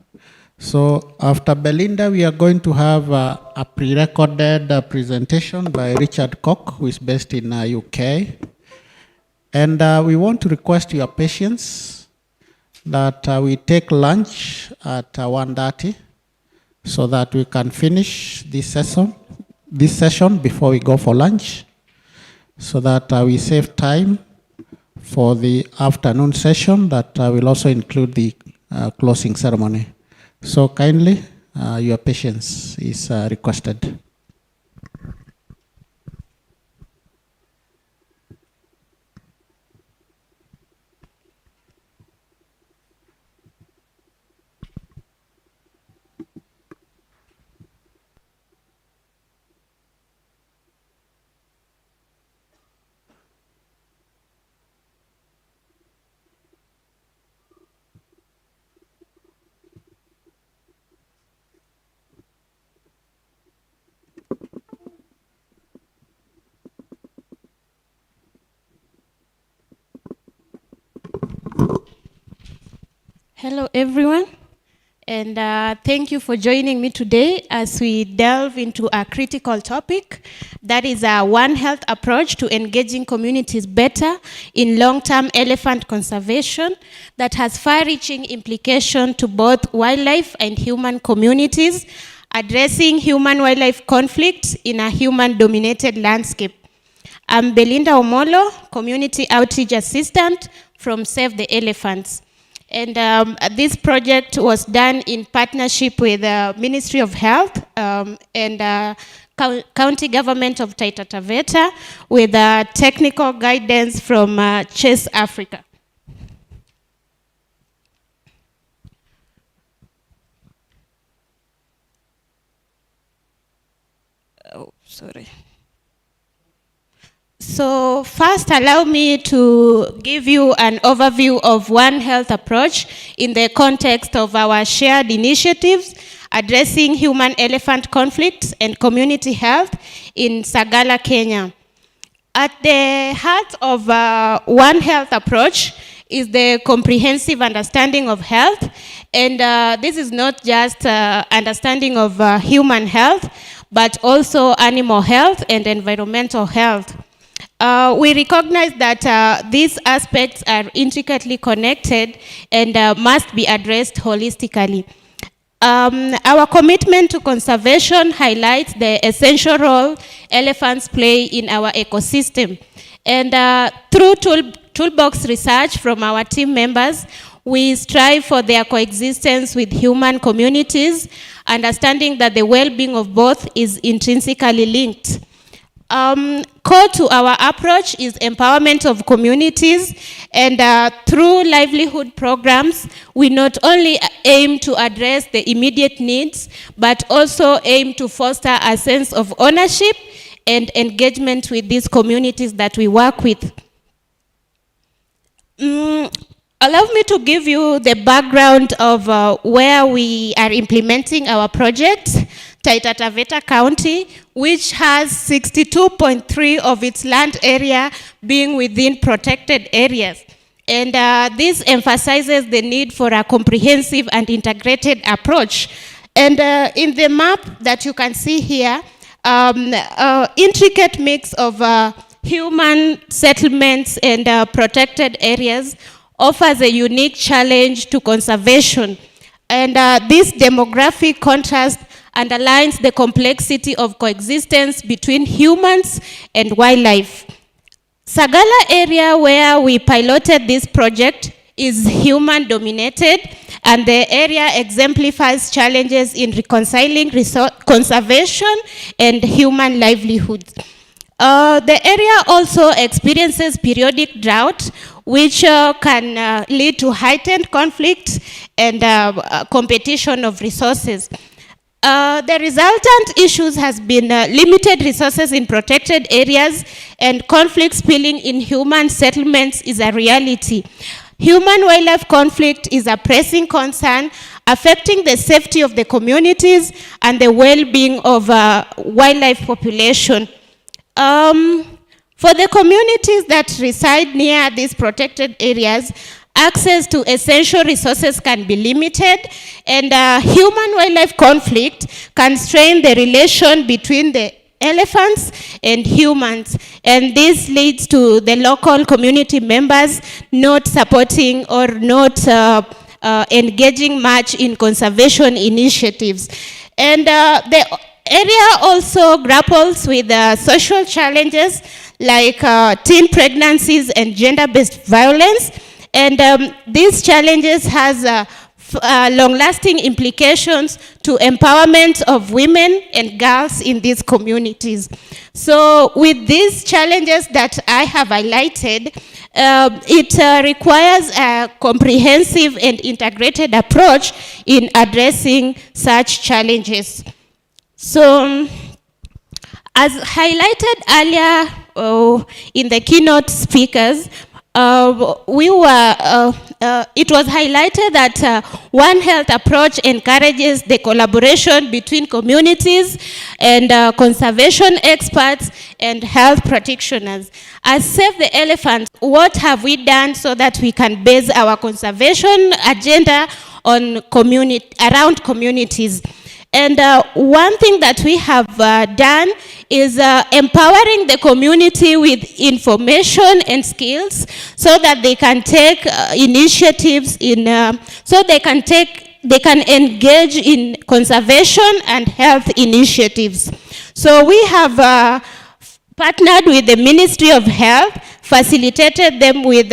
So after Belinda, we are going to have a pre-recorded presentation by Richard Koch, who is based in UK. And we want to request your patience that we take lunch at 1:30 so that we can finish this session before we go for lunch, so that we save time for the afternoon session that will also include the closing ceremony. So kindly, your patience is requested. Hello, everyone, and thank you for joining me today as we delve into a critical topic, that is a One Health approach to engaging communities better in long-term elephant conservation that has far-reaching implications to both wildlife and human communities, addressing human-wildlife conflicts in a human-dominated landscape. I'm Belinda Omolo, Community Outreach Assistant from Save the Elephants. And this project was done in partnership with the Ministry of Health and County Government of Taita Taveta with technical guidance from Chase Africa. Oh, sorry. So first, allow me to give you an overview of One Health approach in the context of our shared initiatives addressing human-elephant conflicts and community health in Sagala, Kenya. At the heart of One Health approach is the comprehensive understanding of health, and this is not just understanding of human health, but also animal health and environmental health. We recognize that these aspects are intricately connected and must be addressed holistically. Our commitment to conservation highlights the essential role elephants play in our ecosystem. And through toolbox research from our team members, we strive for their coexistence with human communities, understanding that the well-being of both is intrinsically linked. Core to our approach is empowerment of communities, and through livelihood programs, we not only aim to address the immediate needs, but also aim to foster a sense of ownership and engagement with these communities that we work with. Allow me to give you the background of where we are implementing our project. Taita Taveta County, which has 62.3% of its land area being within protected areas. And this emphasizes the need for a comprehensive and integrated approach. And in the map that you can see here, intricate mix of human settlements and protected areas offers a unique challenge to conservation. And this demographic contrast underlines the complexity of coexistence between humans and wildlife. Sagala area where we piloted this project is human dominated, and the area exemplifies challenges in reconciling conservation and human livelihoods. The area also experiences periodic drought, which can lead to heightened conflict and competition of resources. The resultant issues has been limited resources in protected areas, and conflict spilling in human settlements is a reality. Human-wildlife conflict is a pressing concern affecting the safety of the communities and the well-being of wildlife population. For the communities that reside near these protected areas, access to essential resources can be limited, and human-wildlife conflict can strain the relation between the elephants and humans, and this leads to the local community members not supporting or not engaging much in conservation initiatives. And the area also grapples with social challenges like teen pregnancies and gender-based violence. And these challenges has long-lasting implications to empowerment of women and girls in these communities. So with these challenges that I have highlighted, it requires a comprehensive and integrated approach in addressing such challenges. So, as highlighted earlier in the keynote speakers, it was highlighted that One Health approach encourages the collaboration between communities and conservation experts and health practitioners. As Save the Elephant, what have we done so that we can base our conservation agenda on around communities? And one thing that we have done is empowering the community with information and skills so that they can take initiatives in, so they can engage in conservation and health initiatives. So we have partnered with the Ministry of Health, facilitated them with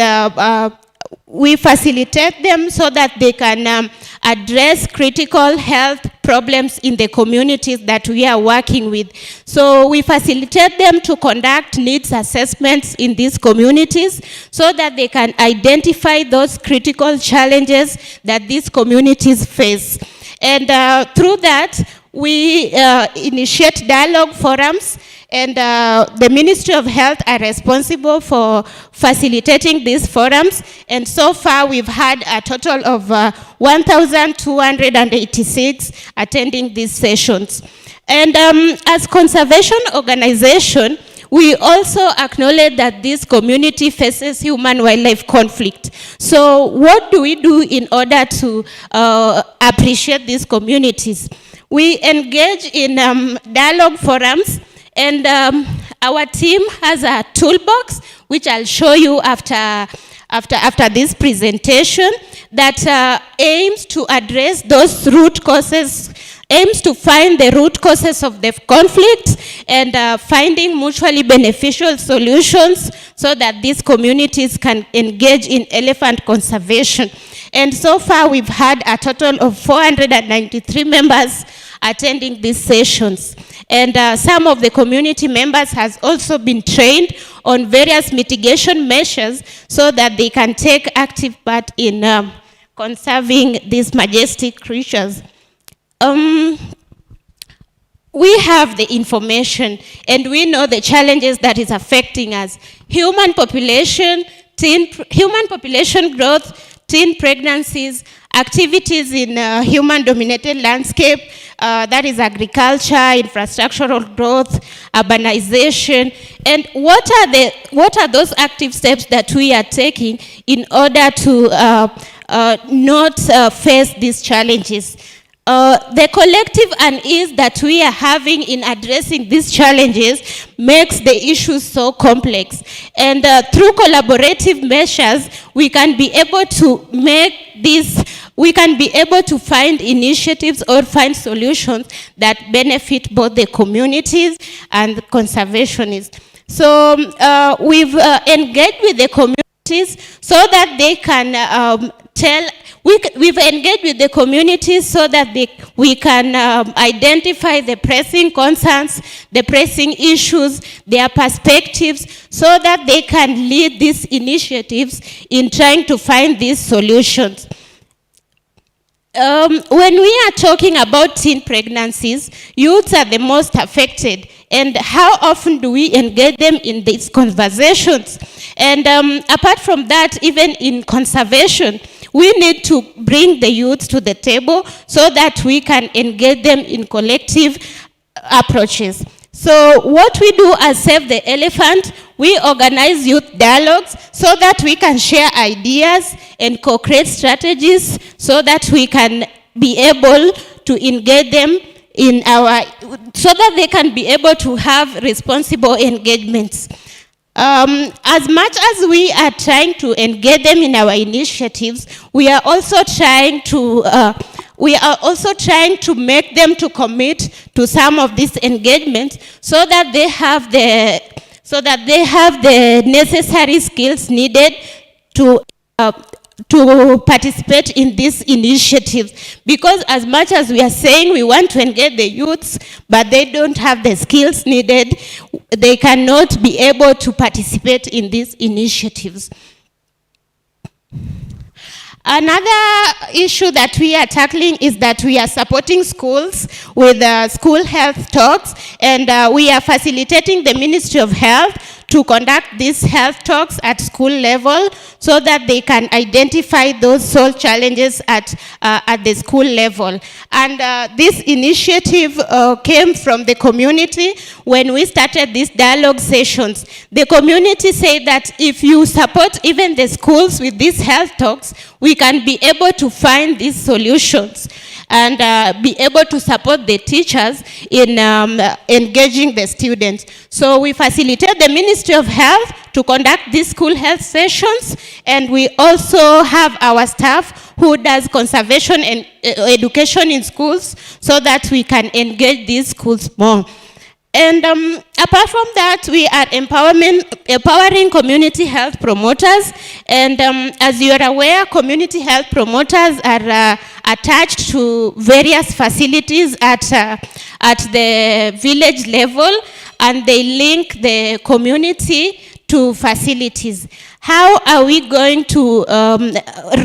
we facilitate them so that they can address critical health problems in the communities that we are working with. So we facilitate them to conduct needs assessments in these communities so that they can identify those critical challenges that these communities face. And through that, we initiate dialogue forums, and the Ministry of Health are responsible for facilitating these forums. And so far, we've had a total of 1,286 attending these sessions. And as conservation organization, we also acknowledge that this community faces human-wildlife conflict. So what do we do in order to appreciate these communities? We engage in dialogue forums, and our team has a toolbox, which I'll show you after this presentation, that aims to address those root causes, aims to find the root causes of the conflict, and finding mutually beneficial solutions so that these communities can engage in elephant conservation. And so far, we've had a total of 493 members attending these sessions. And some of the community members has also been trained on various mitigation measures so that they can take active part in conserving these majestic creatures. We have the information, and we know the challenges that is affecting us. Human population growth, teen pregnancies, activities in human-dominated landscape, that is agriculture, infrastructural growth, urbanization, and what are those active steps that we are taking in order to not face these challenges? The collective unease that we are having in addressing these challenges makes the issues so complex. And through collaborative measures, we can be able to find initiatives or find solutions that benefit both the communities and the conservationists. So we've engaged with the communities so that they can we've engaged with the communities so that we can identify the pressing concerns, the pressing issues, their perspectives, so that they can lead these initiatives in trying to find these solutions. When we are talking about teen pregnancies, youths are the most affected. And how often do we engage them in these conversations? And apart from that, even in conservation, we need to bring the youth to the table so that we can engage them in collective approaches. So what we do as Save the Elephant, we organize youth dialogues so that we can share ideas and co-create strategies so that we can be able to engage them in so that they can be able to have responsible engagements. As much as we are trying to engage them in our initiatives, we are also trying to make them to commit to some of these engagements so that they have the necessary skills needed to participate in these initiatives. Because as much as we are saying we want to engage the youths, but they don't have the skills needed, they cannot be able to participate in these initiatives. Another issue that we are tackling is that we are supporting schools with school health talks, and we are facilitating the Ministry of Health to conduct these health talks at school level so that they can identify those sole challenges at the school level. And this initiative came from the community when we started these dialogue sessions. The community said that if you support even the schools with these health talks, we can be able to find these solutions and be able to support the teachers in engaging the students. So we facilitate the Ministry of Health to conduct these school health sessions, and we also have our staff who does conservation and education in schools so that we can engage these schools more. And apart from that, we are empowering community health promoters. And as you are aware, community health promoters are attached to various facilities at the village level, and they link the community to facilities. How are we going to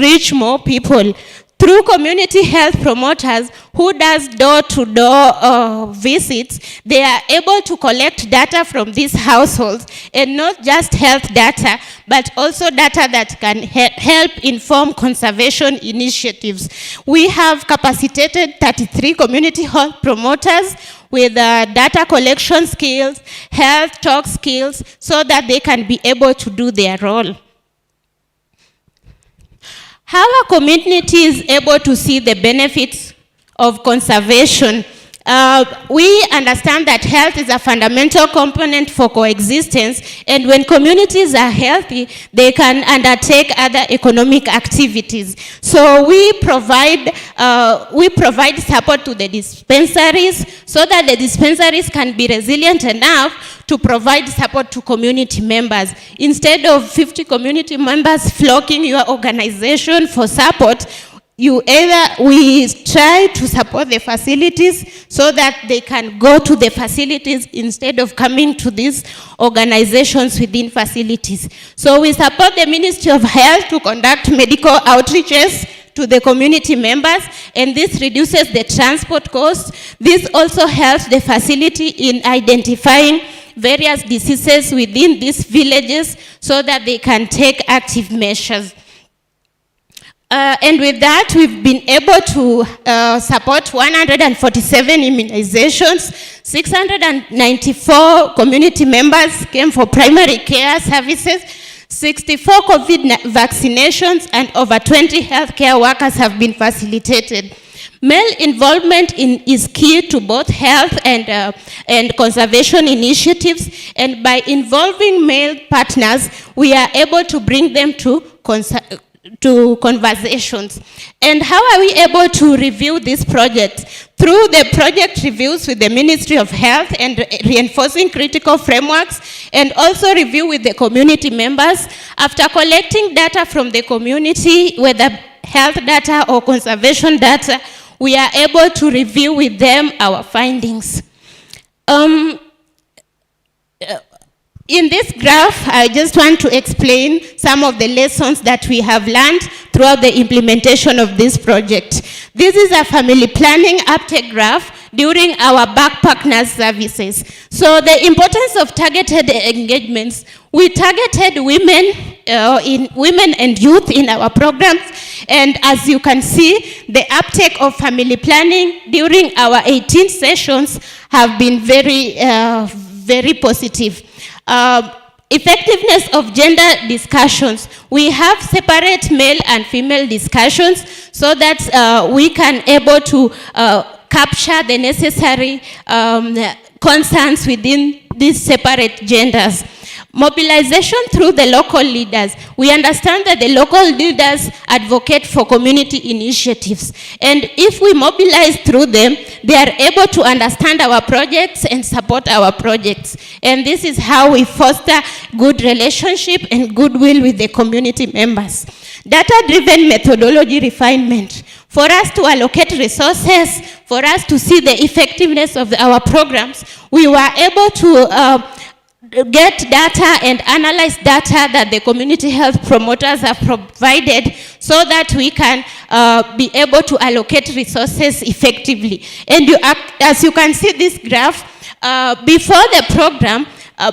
reach more people? Through community health promoters who does door-to-door visits, they are able to collect data from these households, and not just health data, but also data that can help inform conservation initiatives. We have capacitated 33 community health promoters with data collection skills, health talk skills, so that they can be able to do their role. How a community is able to see the benefits of conservation We understand that health is a fundamental component for coexistence, and when communities are healthy, they can undertake other economic activities. So we provide support to the dispensaries so that the dispensaries can be resilient enough to provide support to community members. Instead of 50 community members flocking your organization for support, we try to support the facilities so that they can go to the facilities instead of coming to these organizations within facilities. So we support the Ministry of Health to conduct medical outreaches to the community members, and this reduces the transport costs. This also helps the facility in identifying various diseases within these villages so that they can take active measures. And with that, we've been able to support 147 immunizations, 694 community members came for primary care services, 64 COVID vaccinations, and over 20 healthcare workers have been facilitated. Male involvement is key to both health and conservation initiatives, and by involving male partners, we are able to bring them to conversations. And how are we able to review this project? Through the project reviews with the Ministry of Health and reinforcing critical frameworks, and also review with the community members. After collecting data from the community, whether health data or conservation data, we are able to review with them our findings. In this graph, I just want to explain some of the lessons that we have learned throughout the implementation of this project. This is a family planning uptake graph during our backpack nurse services. So the importance of targeted engagements. We targeted women and youth in our programs, and as you can see, the uptake of family planning during our 18 sessions have been very positive. Effectiveness of gender discussions. We have separate male and female discussions so that we can able to capture the necessary concerns within these separate genders. Mobilization through the local leaders. We understand that the local leaders advocate for community initiatives. And if we mobilize through them, they are able to understand our projects and support our projects. And this is how we foster good relationship and goodwill with the community members. Data-driven methodology refinement. For us to allocate resources, for us to see the effectiveness of our programs, we were able to get data and analyze data that the community health promoters have provided so that we can be able to allocate resources effectively. And as you can see this graph, before the program,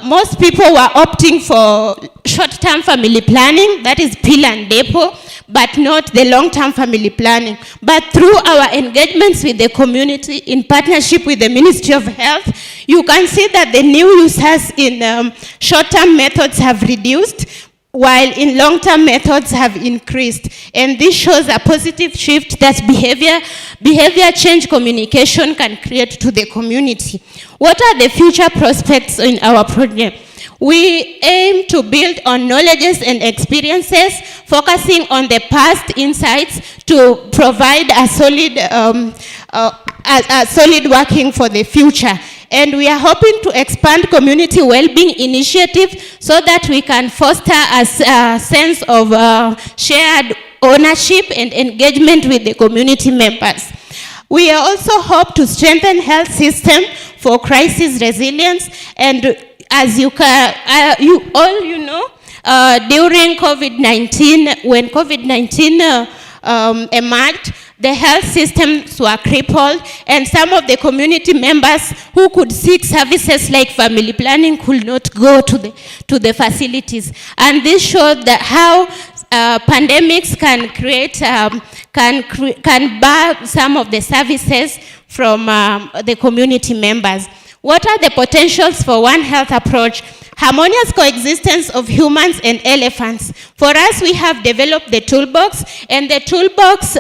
most people were opting for short-term family planning, that is PIL and DEPO, but not the long-term family planning. But through our engagements with the community in partnership with the Ministry of Health, you can see that the new users in short-term methods have reduced, while in long-term methods have increased. And this shows a positive shift that behavior change communication can create to the community. What are the future prospects in our project? We aim to build on knowledges and experiences, focusing on the past insights to provide a solid working for the future. And we are hoping to expand community well-being initiatives so that we can foster a sense of shared ownership and engagement with the community members. We also hope to strengthen health system for crisis resilience, and as you know, during COVID-19, when COVID-19 emerged, the health systems were crippled, and some of the community members who could seek services like family planning could not go to the facilities. And this showed that how pandemics can create, can bar some of the services from the community members. What are the potentials for One Health approach? Harmonious coexistence of humans and elephants. For us, we have developed the toolbox, and the toolbox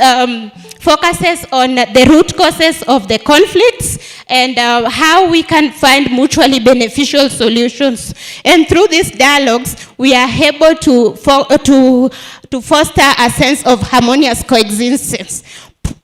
focuses on the root causes of the conflicts and how we can find mutually beneficial solutions. And through these dialogues, we are able to foster a sense of harmonious coexistence.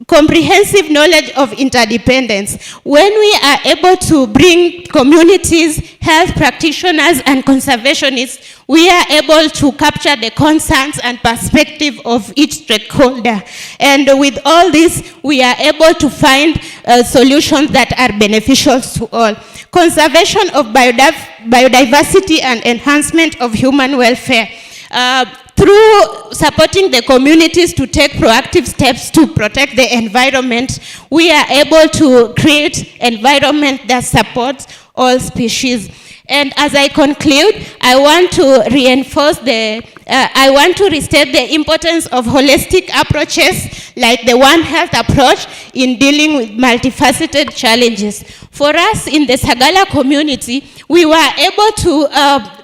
Comprehensive knowledge of interdependence. When we are able to bring communities, health practitioners, and conservationists, we are able to capture the concerns and perspective of each stakeholder. And with all this, we are able to find solutions that are beneficial to all. Conservation of biodiversity and enhancement of human welfare. Through supporting the communities to take proactive steps to protect the environment, we are able to create environment that supports all species. And as I conclude, I want to restate the importance of holistic approaches like the One Health approach in dealing with multifaceted challenges. For us in the Sagala community, we were able to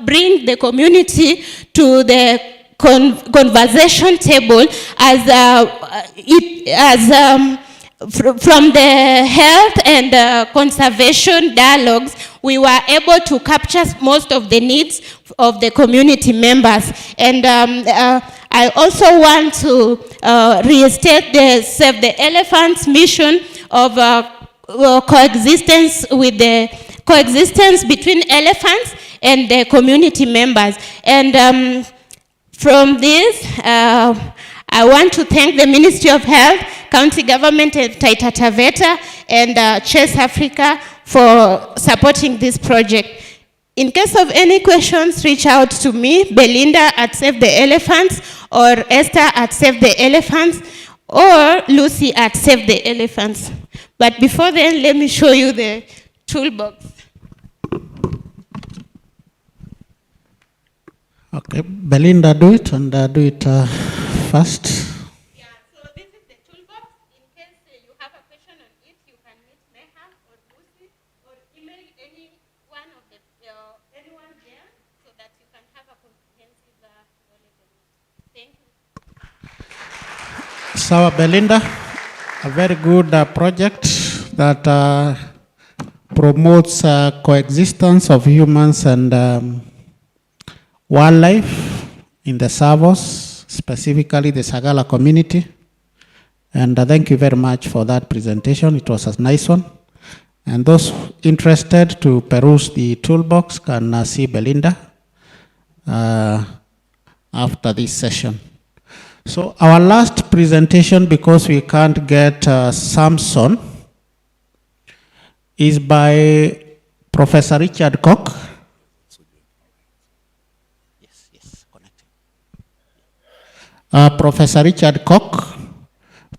bring the community to the conversation table from the health and conservation dialogues. We were able to capture most of the needs of the community members. And I also want to restate the Save the Elephants mission of coexistence between elephants and the community members. And from this, I want to thank the Ministry of Health, County Government of Taita Taveta, and Chase Africa for supporting this project. In case of any questions, reach out to me, Belinda at Save the Elephants, or Esther at Save the Elephants, or Lucy at Save the Elephants. But before then, let me show you the toolbox. Okay, Belinda, do it, and do it first. Yeah, so this is the toolbox. In case you have a question on it, you can meet Neha or Lucy or email anyone there so that you can have a comprehensive knowledge on it. Thank you. So, Belinda, a very good project that promotes coexistence of humans and wildlife in the Savos, specifically the Sagala community. And thank you very much for that presentation. It was a nice one. And those interested to peruse the toolbox can see Belinda after this session. So our last presentation, because we can't get Samson, is by Professor Richard Koch. Professor Richard Koch,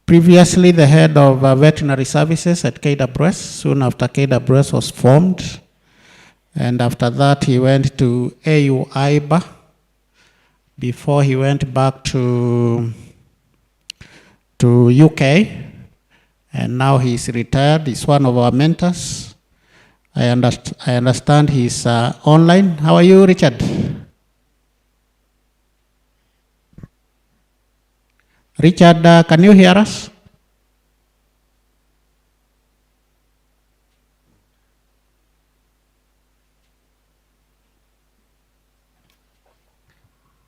previously the head of veterinary services at KWS, soon after KWS was formed. And after that, he went to AU IBA before he went back to UK. And now he's retired. He's one of our mentors. I understand he's online. How are you, Richard? Richard, can you hear us?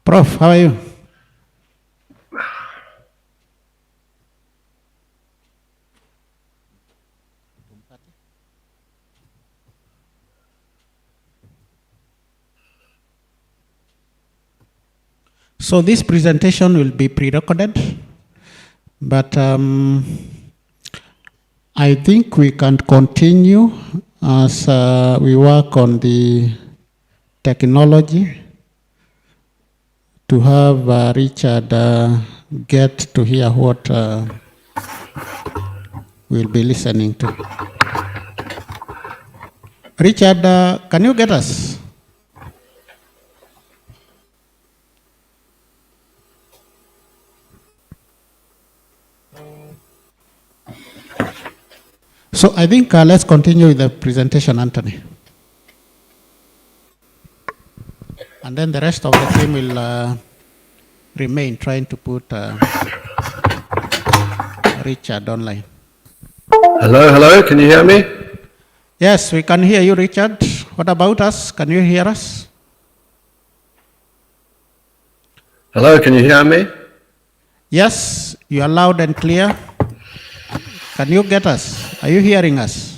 Prof, how are you? So this presentation will be pre-recorded, but I think we can continue as we work on the technology to have Richard get to hear what we'll be listening to. Richard, can you get us? So I think let's continue with the presentation, Anthony. And then the rest of the team will remain trying to put Richard online. Hello, can you hear me? Yes, we can hear you, Richard. What about us? Can you hear us? Hello, can you hear me? Yes, you are loud and clear. Can you get us? Are you hearing us?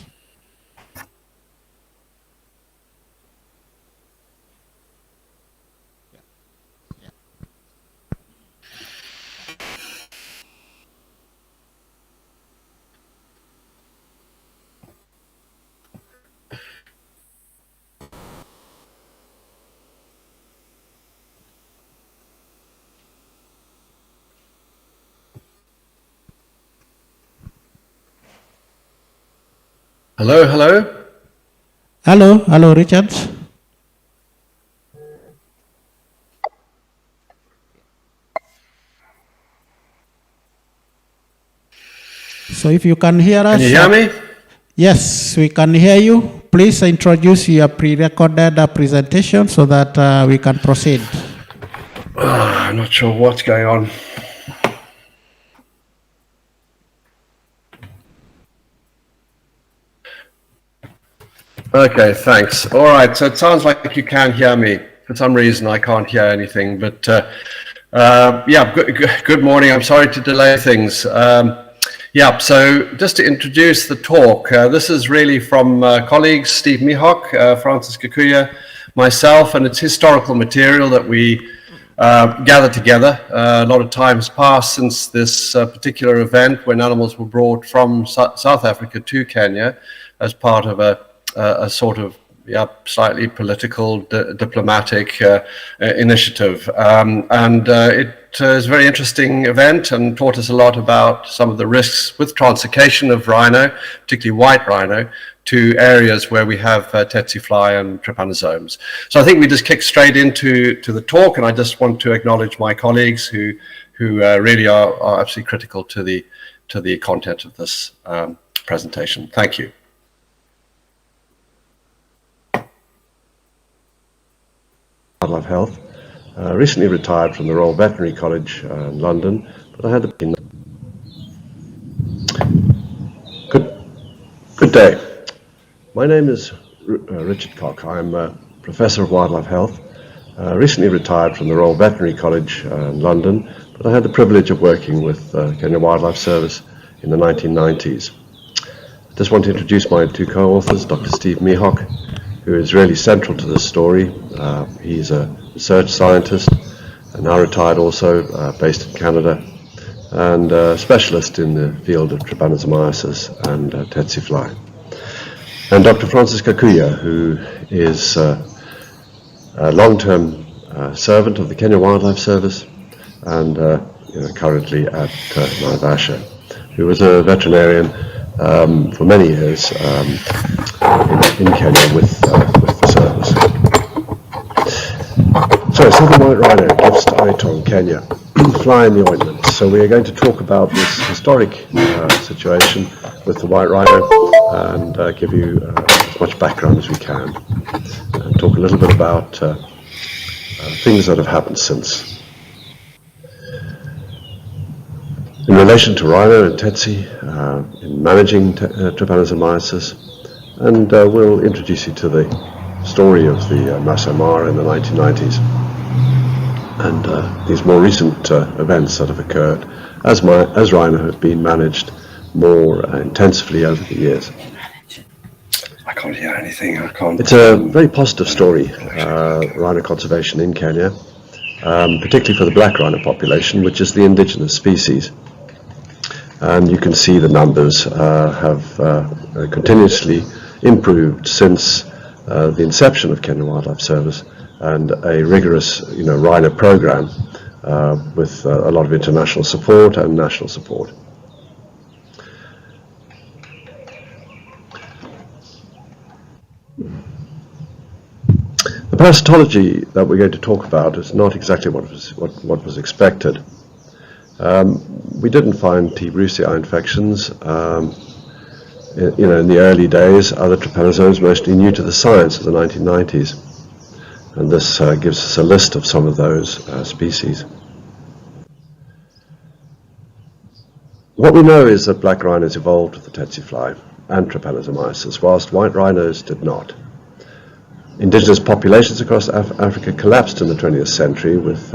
Hello? Hello, Richard. So if you can hear us. Can you hear me? Yes, we can hear you. Please introduce your pre-recorded presentation so that we can proceed. I'm not sure what's going on. Okay, thanks. All right, so it sounds like you can hear me. For some reason, I can't hear anything, but yeah, good morning. I'm sorry to delay things. Yeah, so just to introduce the talk, this is really from colleagues Steve Mihok, Francis Kikuya, myself, and it's historical material that we gathered together. A lot of time has passed since this particular event when animals were brought from South Africa to Kenya as part of a sort of slightly political, diplomatic initiative. It is a very interesting event and taught us a lot about some of the risks with translocation of rhino, particularly white rhino, to areas where we have tsetse fly and trypanosomes. So I think we just kick straight into the talk, and I just want to acknowledge my colleagues who really are absolutely critical to the content of this presentation. Thank you. Wildlife Health. Recently retired from the Royal Veterinary College in London, but I had a good day. My name is Richard Cock. I'm a Professor of Wildlife Health. Recently retired from the Royal Veterinary College in London, but I had the privilege of working with Kenya Wildlife Service in the 1990s. I just want to introduce my two co-authors, Dr. Steve Mihok, who is really central to this story. He's a research scientist, and now retired also, based in Canada, and a specialist in the field of trypanosomiasis and tsetse fly. And Dr. Francis Kikuya, who is a long-term servant of the Kenya Wildlife Service and currently at Naivasha, who was a veterinarian for many years in Kenya with the service. So, southern white rhino gives to Aiton, Kenya, fly in the ointment. So we are going to talk about this historic situation with the white rhino and give you as much background as we can, and talk a little bit about things that have happened since. In relation to rhino and tsetse, in managing trypanosomiasis, and we'll introduce you to the story of the Masai Mara in the 1990s and these more recent events that have occurred as rhino have been managed more intensively over the years. I can't hear anything. It's a very positive story, rhino conservation in Kenya, particularly for the black rhino population, which is the indigenous species. And you can see the numbers have continuously improved since the inception of Kenya Wildlife Service, and a rigorous, rhino program with a lot of international support and national support. The parasitology that we're going to talk about is not exactly what was expected. We didn't find T. brucei infections. In the early days, other trypanosomes, mostly new to the science of the 1990s. And this gives us a list of some of those species. What we know is that black rhinos evolved with the tsetse fly and trypanosomiasis, whilst white rhinos did not. Indigenous populations across Africa collapsed in the 20th century with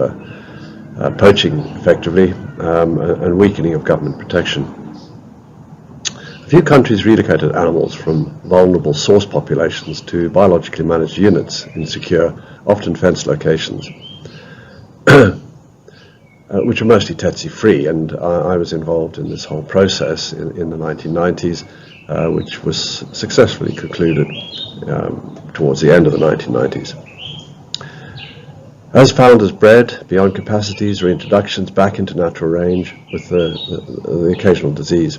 poaching, effectively, and weakening of government protection. A few countries relocated animals from vulnerable source populations to biologically managed units in secure, often fenced locations, which were mostly tsetse-free, and I was involved in this whole process in the 1990s, which was successfully concluded towards the end of the 1990s. As founders bred beyond capacities, reintroductions back into natural range with the occasional disease.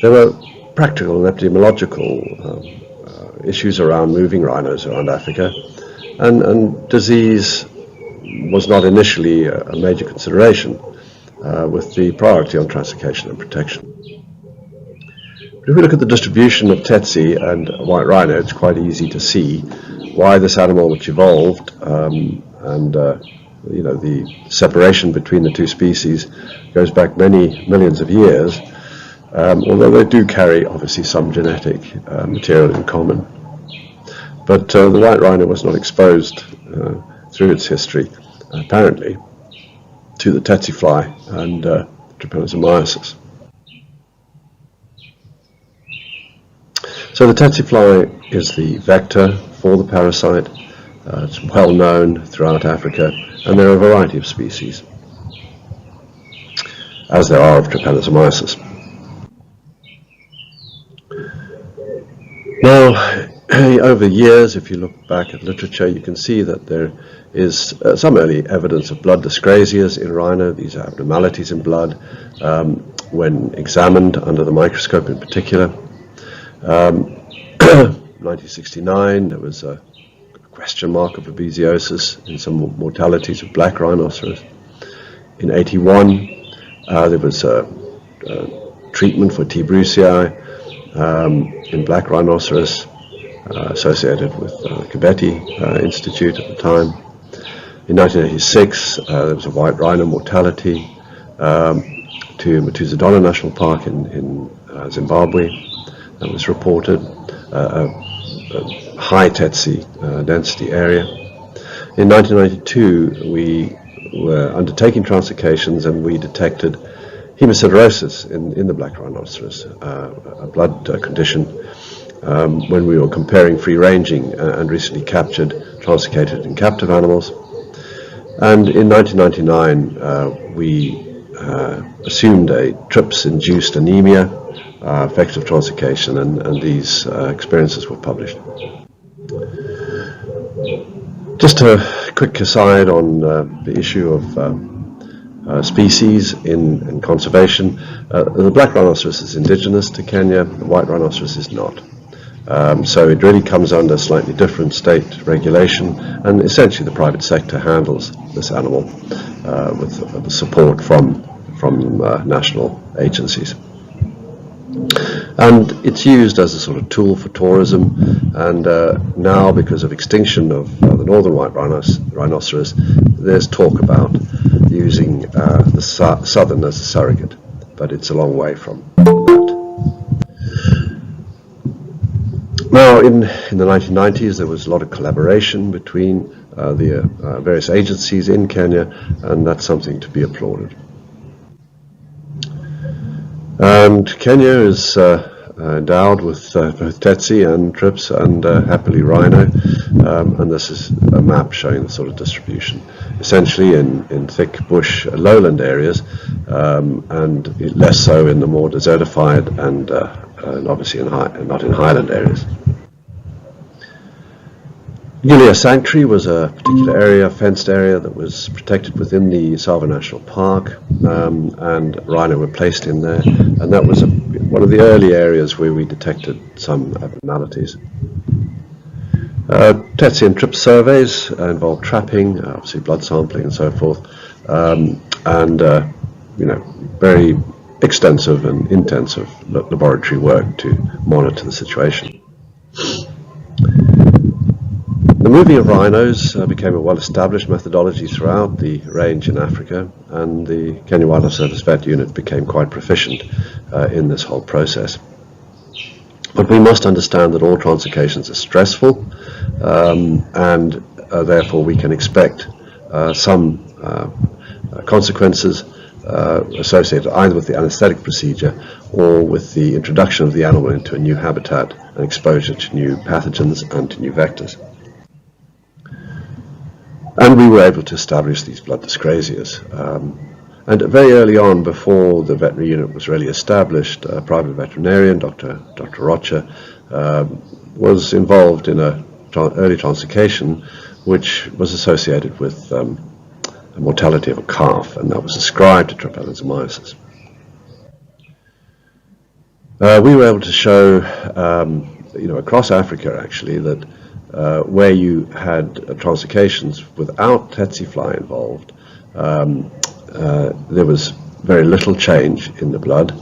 There were practical and epidemiological issues around moving rhinos around Africa, and disease was not initially a major consideration, with the priority on translocation and protection. But if we look at the distribution of tsetse and white rhino, it's quite easy to see why this animal, which evolved, the separation between the two species goes back many millions of years, although they do carry obviously some genetic material in common. But the white rhino was not exposed through its history, apparently, to the tsetse fly and trypanosomiasis. So the tsetse fly is the vector for the parasite. It's well known throughout Africa, and there are a variety of species, as there are of trypanosomiasis. Now, over the years, if you look back at literature, you can see that there is some early evidence of blood dyscrasias in rhino. These are abnormalities in blood when examined under the microscope in particular. 1969, there was a question mark of babesiosis in some mortalities of black rhinoceros. In 81, there was a treatment for T. brucei in black rhinoceros associated with Kibeti Institute at the time. In 1986, there was a white rhino mortality to Matuzadona National Park in Zimbabwe that was reported. A high tsetse density area. In 1992, we were undertaking translocations and we detected hemosiderosis in the black rhinoceros, a blood condition, when we were comparing free-ranging and recently captured, translocated and captive animals. And in 1999, we assumed a TRIPS-induced anemia, effective translocation, and these experiences were published. Just a quick aside on the issue of species in conservation. The black rhinoceros is indigenous to Kenya, the white rhinoceros is not. So it really comes under slightly different state regulation, and essentially the private sector handles this animal with the support from national agencies. And it's used as a sort of tool for tourism, and now, because of extinction of the northern white rhinoceros, there's talk about using the southern as a surrogate, but it's a long way from that. Now, in the 1990s, there was a lot of collaboration between the various agencies in Kenya, and that's something to be applauded. And Kenya is endowed with both tsetse and trips and happily rhino, and this is a map showing the sort of distribution, essentially in thick bush lowland areas, and less so in the more desertified and obviously not in highland areas. Gilia Sanctuary was a particular area, fenced area, that was protected within the Tsavo National Park, and rhino were placed in there, and that was one of the early areas where we detected some abnormalities. Tsetse and trip surveys involved trapping, obviously blood sampling and so forth, and very extensive and intensive laboratory work to monitor the situation. The Removing of rhinos became a well-established methodology throughout the range in Africa, and the Kenya Wildlife Service Vet Unit became quite proficient in this whole process. But we must understand that all translocations are stressful, and therefore we can expect some consequences associated either with the anesthetic procedure or with the introduction of the animal into a new habitat and exposure to new pathogens and to new vectors. And we were able to establish these blood dyscrasias. And very early on, before the veterinary unit was really established, a private veterinarian, Dr. Rocha, was involved in an early translocation which was associated with the mortality of a calf, and that was ascribed to trypanosomiasis. We were able to show, across Africa actually, that where you had translocations without tsetse fly involved, there was very little change in the blood,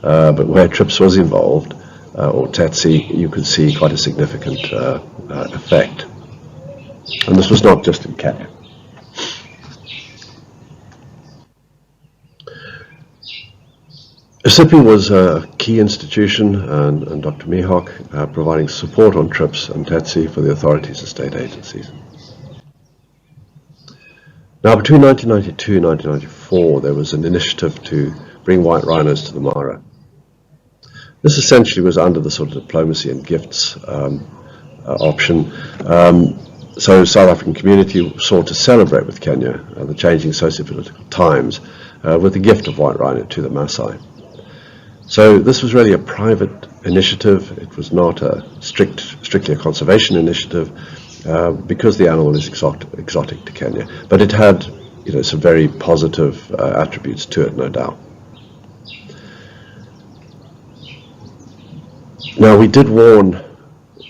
but where TRIPS was involved, or tsetse, you could see quite a significant effect. And this was not just in Kenya. ISIPI was a key institution, and Dr. Mihok providing support on TRIPS and tsetse for the authorities and state agencies. Now, between 1992 and 1994, there was an initiative to bring white rhinos to the Mara. This essentially was under the sort of diplomacy and gifts option. So South African community sought to celebrate with Kenya the changing socio-political times with the gift of white rhino to the Maasai. So this was really a private initiative. It was not a strictly a conservation initiative because the animal is exotic to Kenya. But it had, some very positive attributes to it, no doubt. Now, we did warn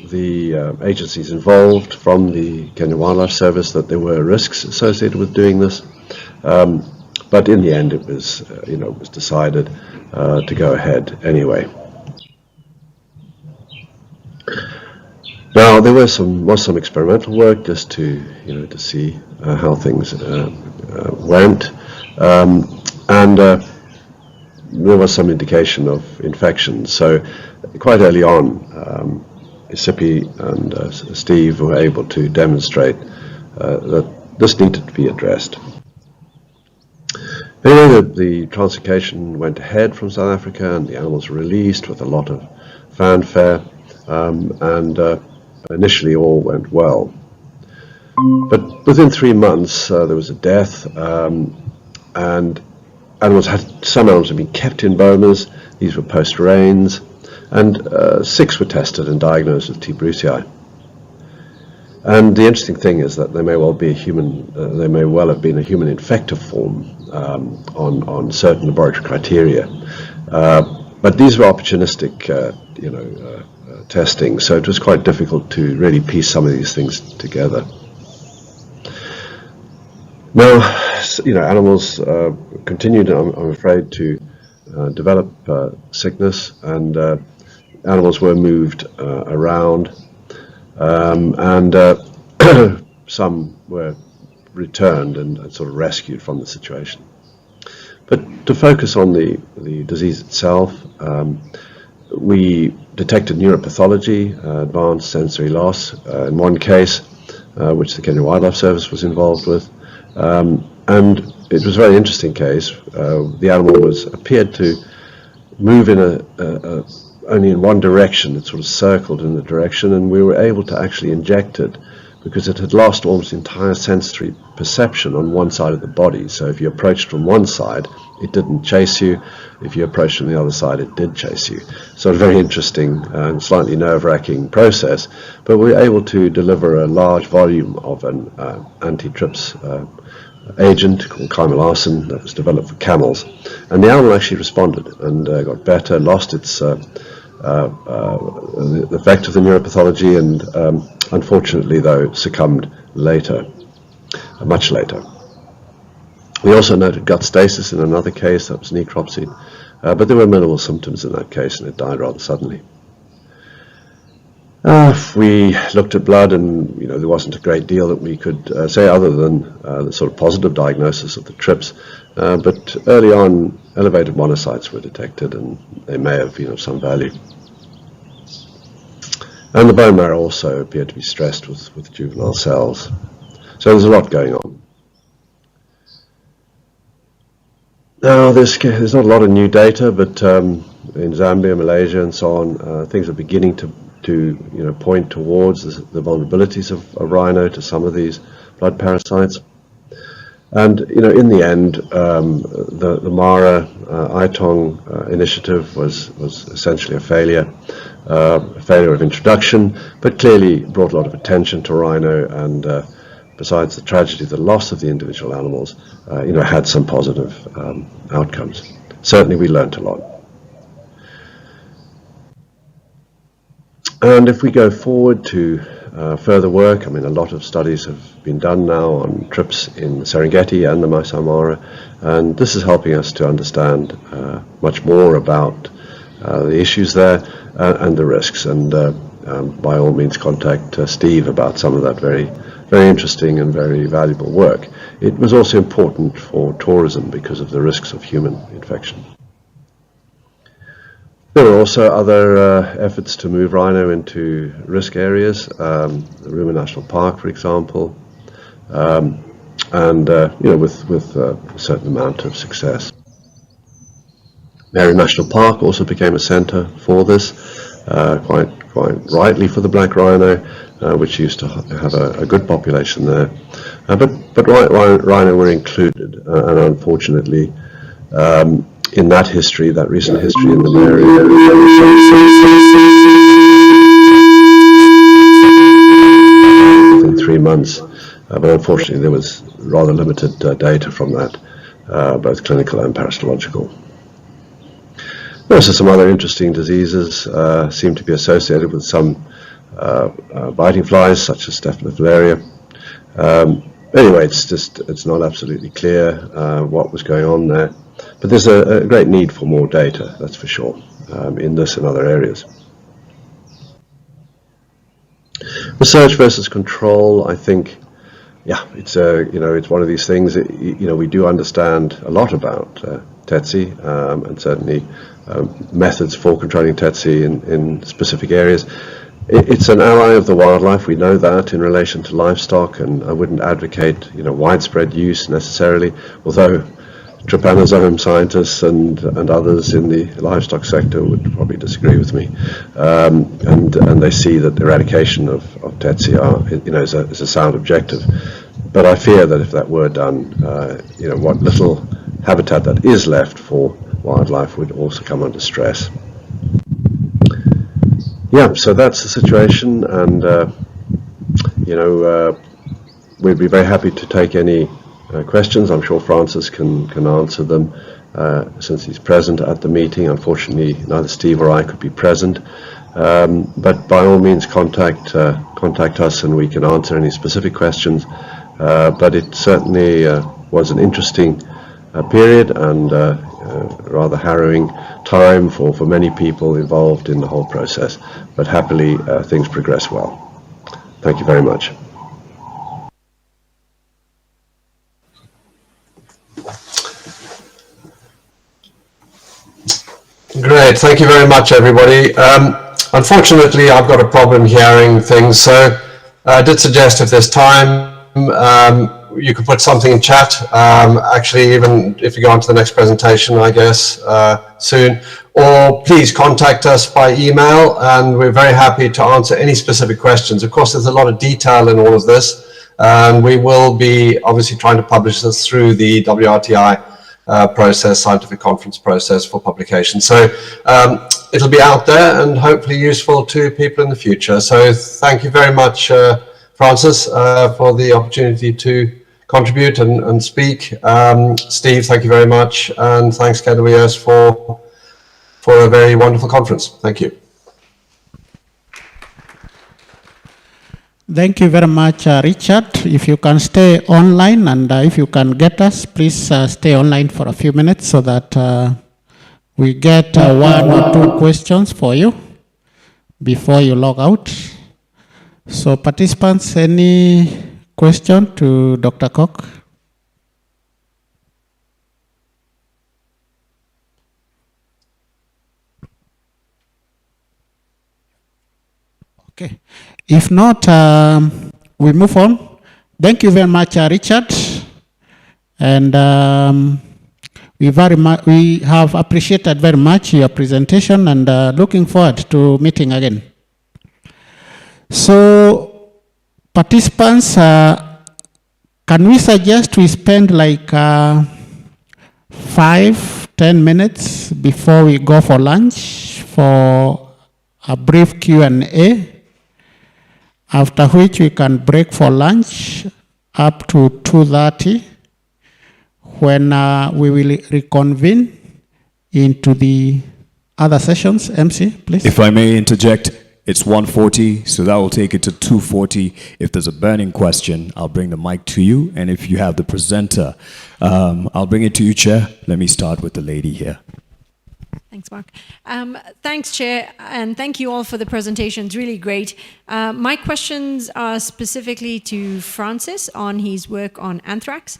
the agencies involved from the Kenya Wildlife Service that there were risks associated with doing this. But in the end, it was, it was decided to go ahead anyway. Now, there was some experimental work just to, to see how things went, and there was some indication of infection. So, quite early on, ISIPI and Steve were able to demonstrate that this needed to be addressed. Anyway, the translocation went ahead from South Africa, and the animals were released with a lot of fanfare, and initially all went well. But within 3 months, there was a death, and some animals had been kept in bomas. These were post-rains, and 6 were tested and diagnosed with T. brucei. And the interesting thing is that they may well be they may well have been a human infective form on certain laboratory criteria. But these were opportunistic, testing, so it was quite difficult to really piece some of these things together. Now, animals continued, I'm afraid, to develop sickness, and animals were moved around, and some were returned and sort of rescued from the situation. But to focus on the disease itself, we detected neuropathology, advanced sensory loss in one case, which the Kenya Wildlife Service was involved with. And it was a very interesting case. The animal appeared to move in only in one direction. It sort of circled in the direction, and we were able to actually inject it because it had lost almost entire sensory perception on one side of the body. So if you approached from one side, it didn't chase you. If you approached from the other side, it did chase you. So a very interesting and slightly nerve-wracking process. But we were able to deliver a large volume of an anti-TRIPS agent called chimelarsin that was developed for camels. And the animal actually responded and got better, lost its the effect of the neuropathology, and unfortunately, though, succumbed later, much later. We also noted gut stasis in another case, that was necropsy, but there were minimal symptoms in that case, and it died rather suddenly. We looked at blood, and there wasn't a great deal that we could say other than the sort of positive diagnosis of the TRIPS. But early on, elevated monocytes were detected, and they may have been of some value. And the bone marrow also appeared to be stressed with juvenile cells. So there's a lot going on. Now, there's not a lot of new data, but in Zambia, Malaysia, and so on, things are beginning to point towards the vulnerabilities of rhino to some of these blood parasites. And in the end, the Mara ITONG initiative was essentially a failure of introduction, but clearly brought a lot of attention to rhino, and besides the tragedy of the loss of the individual animals, had some positive outcomes. Certainly, we learned a lot. And if we go forward to further work, a lot of studies have been done now on TRIPS in the Serengeti and the Masai Mara, and this is helping us to understand much more about the issues there and the risks. And by all means, contact Steve about some of that very, very interesting and very valuable work. It was also important for tourism because of the risks of human infection. There were also other efforts to move rhino into risk areas, the Ruma National Park, for example, and with a certain amount of success. Meru National Park also became a centre for this, quite rightly for the black rhino, which used to have a good population there. But rhino were included, and unfortunately, in that history, that recent history in the Meru, within 3 months, but unfortunately there was rather limited data from that, both clinical and parasitological. There are also some other interesting diseases seem to be associated with some biting flies, such as Staphylophila. Anyway, it's not absolutely clear what was going on there. But there's a great need for more data, that's for sure, in this and other areas. Research versus control, I think, it's it's one of these things that, we do understand a lot about Tsetse, and certainly methods for controlling Tsetse in specific areas. It's an ally of the wildlife, we know that, in relation to livestock, and I wouldn't advocate widespread use necessarily, although trypanosome scientists and others in the livestock sector would probably disagree with me, and they see that eradication of Tsetse is a sound objective. But I fear that if that were done, what little habitat that is left for wildlife would also come under stress. So that's the situation, and we'd be very happy to take any questions. I'm sure Francis can answer them since he's present at the meeting. Unfortunately, neither Steve or I could be present, but by all means contact us and we can answer any specific questions. But it certainly was an interesting period and rather harrowing time for many people involved in the whole process, but happily things progress well. Thank you very much. Great, thank you very much, everybody. Unfortunately, I've got a problem hearing things, so I did suggest if there's time, you could put something in chat, actually, even if you go on to the next presentation, I guess, soon, or please contact us by email, and we're very happy to answer any specific questions. Of course, there's a lot of detail in all of this, and we will be obviously trying to publish this through the WRTI process, scientific conference process for publication. So it'll be out there and hopefully useful to people in the future. So thank you very much, Francis, for the opportunity to contribute and speak. Steve, thank you very much. And thanks, KWS, for a very wonderful conference. Thank you. Thank you very much, Richard. If you can stay online and if you can get us, please stay online for a few minutes so that we get 1 or 2 questions for you before you log out. So participants, any question to Dr. Koch? Okay. If not, we move on. Thank you very much, Richard. And we have appreciated very much your presentation and looking forward to meeting again. So, participants, can we suggest we spend like 5-10 minutes before we go for lunch for a brief Q&A, after which we can break for lunch up to 2:30, when we will reconvene into the other sessions. MC, please. If I may interject, it's 1:40, so that will take it to 2:40. If there's a burning question, I'll bring the mic to you. And if you have the presenter, I'll bring it to you, Chair. Let me start with the lady here. Thanks, Mark. Thanks, Chair, and thank you all for the presentations. Really great. My questions are specifically to Francis on his work on anthrax.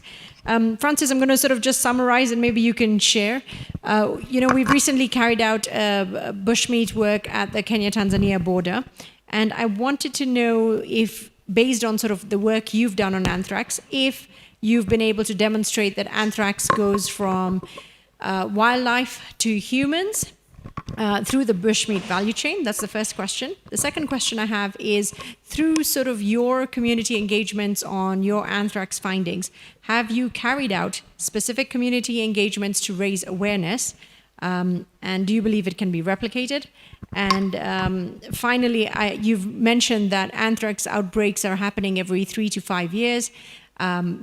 Francis, I'm going to sort of just summarize and maybe you can share. We've recently carried out bushmeat work at the Kenya-Tanzania border, and I wanted to know if, based on sort of the work you've done on anthrax, if you've been able to demonstrate that anthrax goes from wildlife to humans through the bushmeat value chain. That's the first question. The second question I have is, through sort of your community engagements on your anthrax findings, have you carried out specific community engagements to raise awareness? And do you believe it can be replicated? And finally, you've mentioned that anthrax outbreaks are happening every 3 to 5 years.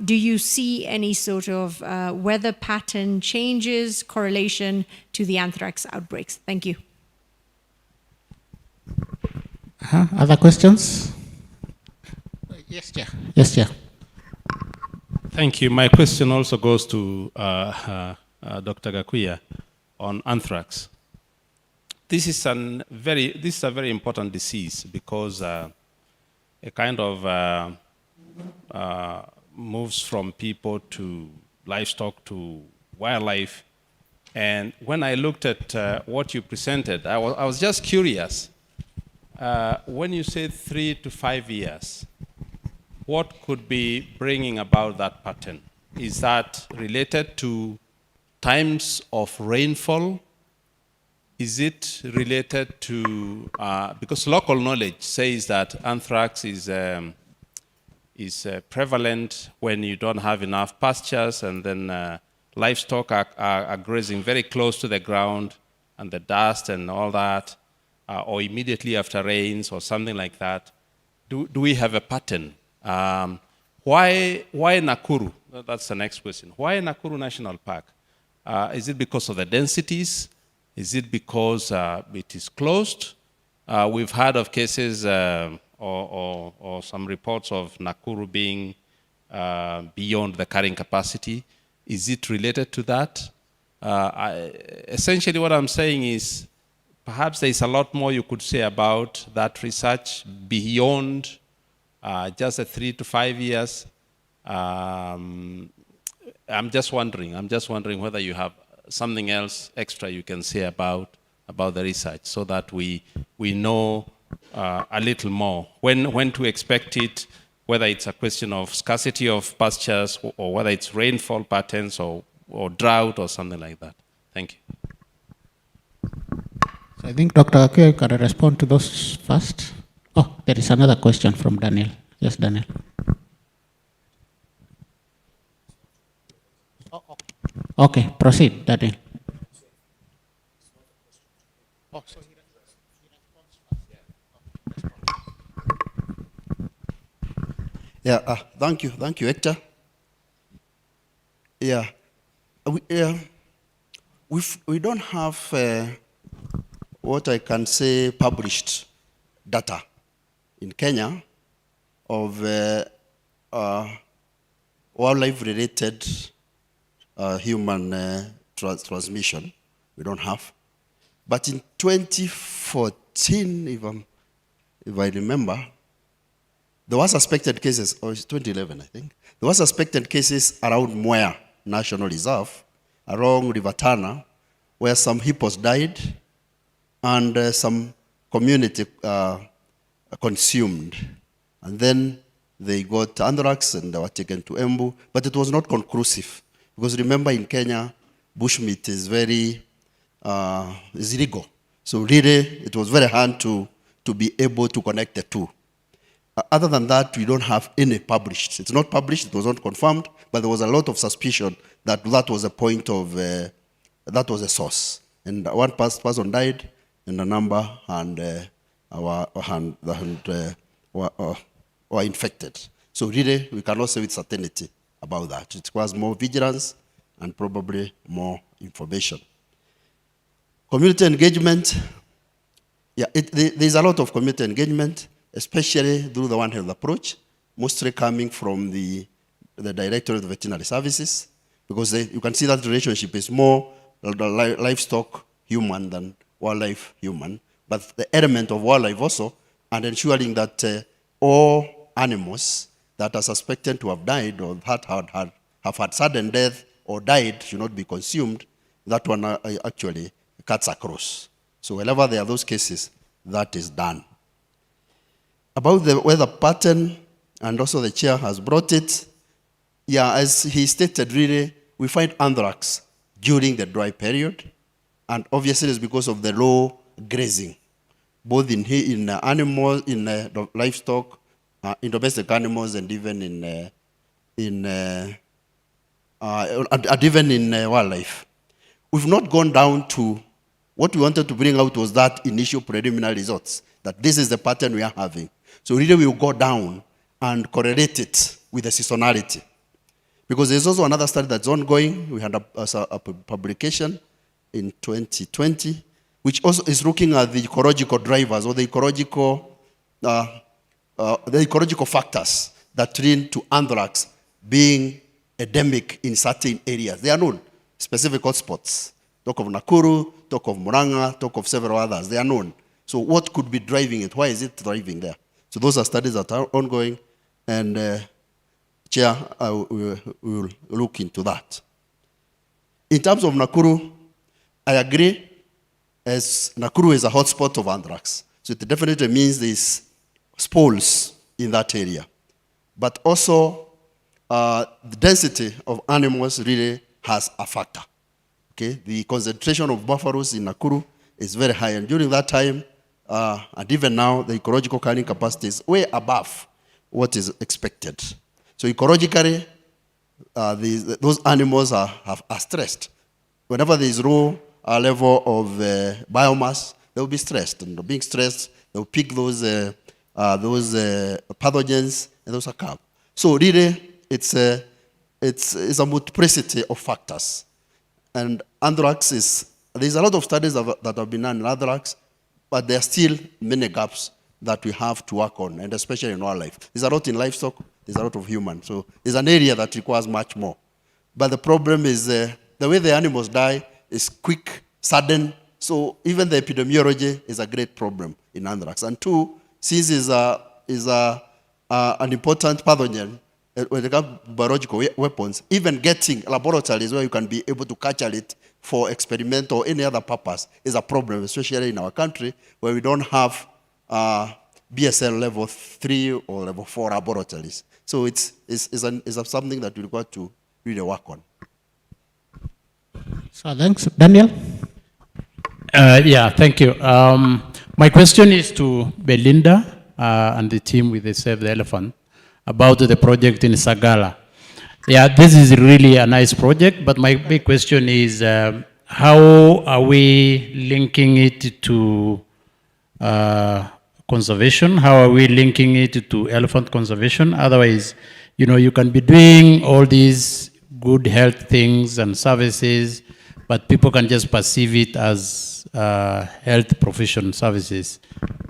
Do you see any sort of weather pattern changes, correlation to the anthrax outbreaks? Thank you. Other questions? Yes, Chair. Yes, Chair. Thank you. My question also goes to Dr. Gakuya on anthrax. This is a very important disease because it kind of moves from people to livestock to wildlife. And when I looked at what you presented, I was just curious. When you say 3 to 5 years, what could be bringing about that pattern? Is that related to times of rainfall? Is it related to, because local knowledge says that anthrax is prevalent when you don't have enough pastures, and then livestock are grazing very close to the ground, and the dust and all that, or immediately after rains or something like that. Do we have a pattern? Why Nakuru? That's the next question. Why Nakuru National Park? Is it because of the densities? Is it because it is closed? We've heard of cases or some reports of Nakuru being beyond the carrying capacity. Is it related to that? Essentially what I'm saying is perhaps there's a lot more you could say about that research beyond just the 3 to 5 years. I'm just wondering whether you have something else extra you can say about the research, so that we know a little more when to expect it, whether it's a question of scarcity of pastures, or whether it's rainfall patterns or drought or something like that. Thank you. So I think Dr. Gakuya can respond to those first. Oh, there is another question from Daniel. Yes, Daniel. Okay, proceed, Daniel. Yeah, thank you, Hector. Yeah, we don't have what I can say published data in Kenya of wildlife-related human transmission. We don't have. But in 2014, if I remember, There were suspected cases, or it's 2011, I think. There were suspected cases around Mwea National Reserve, along River Tana, where some hippos died and some community consumed. And then they got anthrax and they were taken to Embu, but it was not conclusive. Because remember, in Kenya, bushmeat is very is illegal. So really, it was very hard to be able to connect the two. Other than that, we don't have any published. It's not published, it was not confirmed, but there was a lot of suspicion that that was a point of, that was a source. And one person died, and a number were infected. So really, we cannot say with certainty about that. It requires more vigilance and probably more information. Community engagement, yeah, there's a lot of community engagement, especially through the One Health approach, mostly coming from the Directorate of Veterinary Services, because you can see that relationship is more livestock human than wildlife human, but the element of wildlife also, and ensuring that all animals that are suspected to have died or have had sudden death or died should not be consumed. That one actually cuts across. So whenever there are those cases, that is done. About the weather pattern, and also the chair has brought it, yeah, as he stated, really, we find anthrax during the dry period, and obviously it's because of the low grazing, both in animals, in livestock, in domestic animals, and even in wildlife. We've not gone down to what we wanted to bring out was that initial preliminary results, that this is the pattern we are having. So really we will go down and correlate it with the seasonality. Because there's also another study that's ongoing. We had a publication in 2020, which also is looking at the ecological drivers or the ecological factors that lead to anthrax being endemic in certain areas. They are known, specific hotspots. Talk of Nakuru, talk of Murang'a, talk of several others. They are known. So what could be driving it? Why is it driving there? So those are studies that are ongoing, and Chair, we will look into that. In terms of Nakuru, I agree, as Nakuru is a hotspot of anthrax. So it definitely means there's spoils in that area. But also, the density of animals really has a factor. Okay, the concentration of buffaloes in Nakuru is very high, and during that time, and even now, the ecological carrying capacity is way above what is expected. So ecologically, those animals are stressed. Whenever there is low level of biomass, they will be stressed, and being stressed, they will pick those pathogens, and those occur. So really, it's a multiplicity of factors. And anthrax there's a lot of studies that have been done in anthrax, but there are still many gaps that we have to work on, and especially in wildlife. There's a lot in livestock, there's a lot of human. So there's an area that requires much more. But the problem is the way the animals die is quick, sudden. So even the epidemiology is a great problem in anthrax. And two, since is an important pathogen, when it comes to biological weapons, even getting laboratories where you can be able to capture it for experimental or any other purpose is a problem, especially in our country where we don't have BSL level 3 or level 4 laboratories. So it's something that we require to really work on. So thanks. Daniel? Yeah, thank you. My question is to Belinda and the team with the Save the Elephant about the project in Sagala. Yeah, this is really a nice project, but my big question is how are we linking it to conservation? How are we linking it to elephant conservation? Otherwise, you can be doing all these good health things and services, but people can just perceive it as health profession services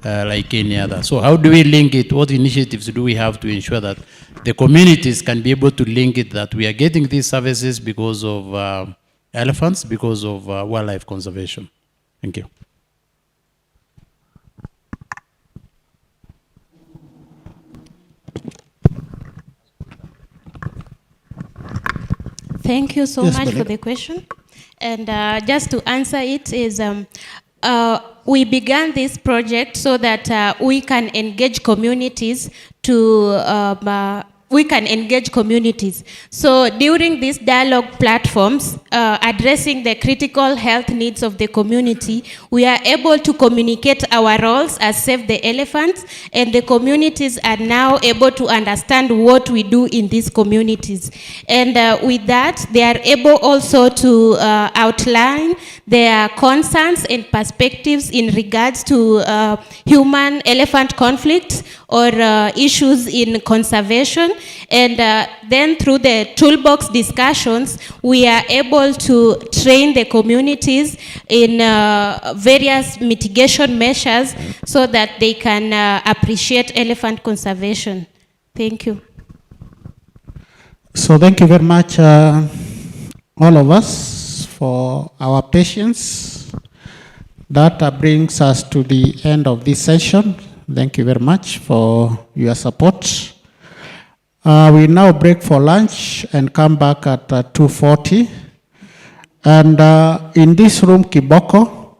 like any other. So how do we link it? What initiatives do we have to ensure that the communities can be able to link it, that we are getting these services because of elephants, because of wildlife conservation? Thank you. Thank you so Yes, much for Belinda. the question. And just to answer it is, we began this project so that we can engage communities we can engage communities. So during these dialogue platforms, addressing the critical health needs of the community, we are able to communicate our roles as Save the Elephants, and the communities are now able to understand what we do in these communities. And with that, they are able also to outline their concerns and perspectives in regards to human-elephant conflict or issues in conservation. And then through the toolbox discussions, we are able to train the communities in various mitigation measures so that they can appreciate elephant conservation. Thank you. So thank you very much, all of us, for our patience. That brings us to the end of this session. Thank you very much for your support. We now break for lunch and come back at 2:40. And in this room, Kiboko,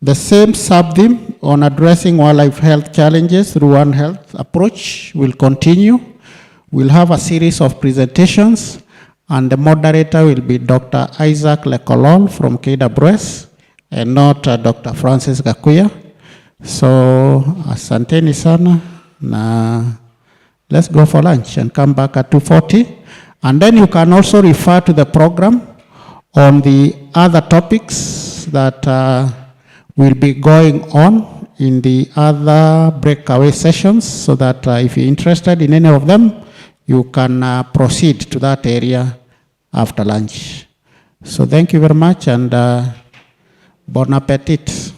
the same sub-theme on addressing wildlife health challenges through One Health approach will continue. We'll have a series of presentations, and the moderator will be Dr. Isaac Lekolol from KWS, and not Dr. Francis Gakuya. So, asanteni sana, na let's go for lunch and come back at 2:40. And then you can also refer to the program on the other topics that will be going on in the other breakaway sessions, so that if you're interested in any of them, you can proceed to that area after lunch. So thank you very much, and bon appetit.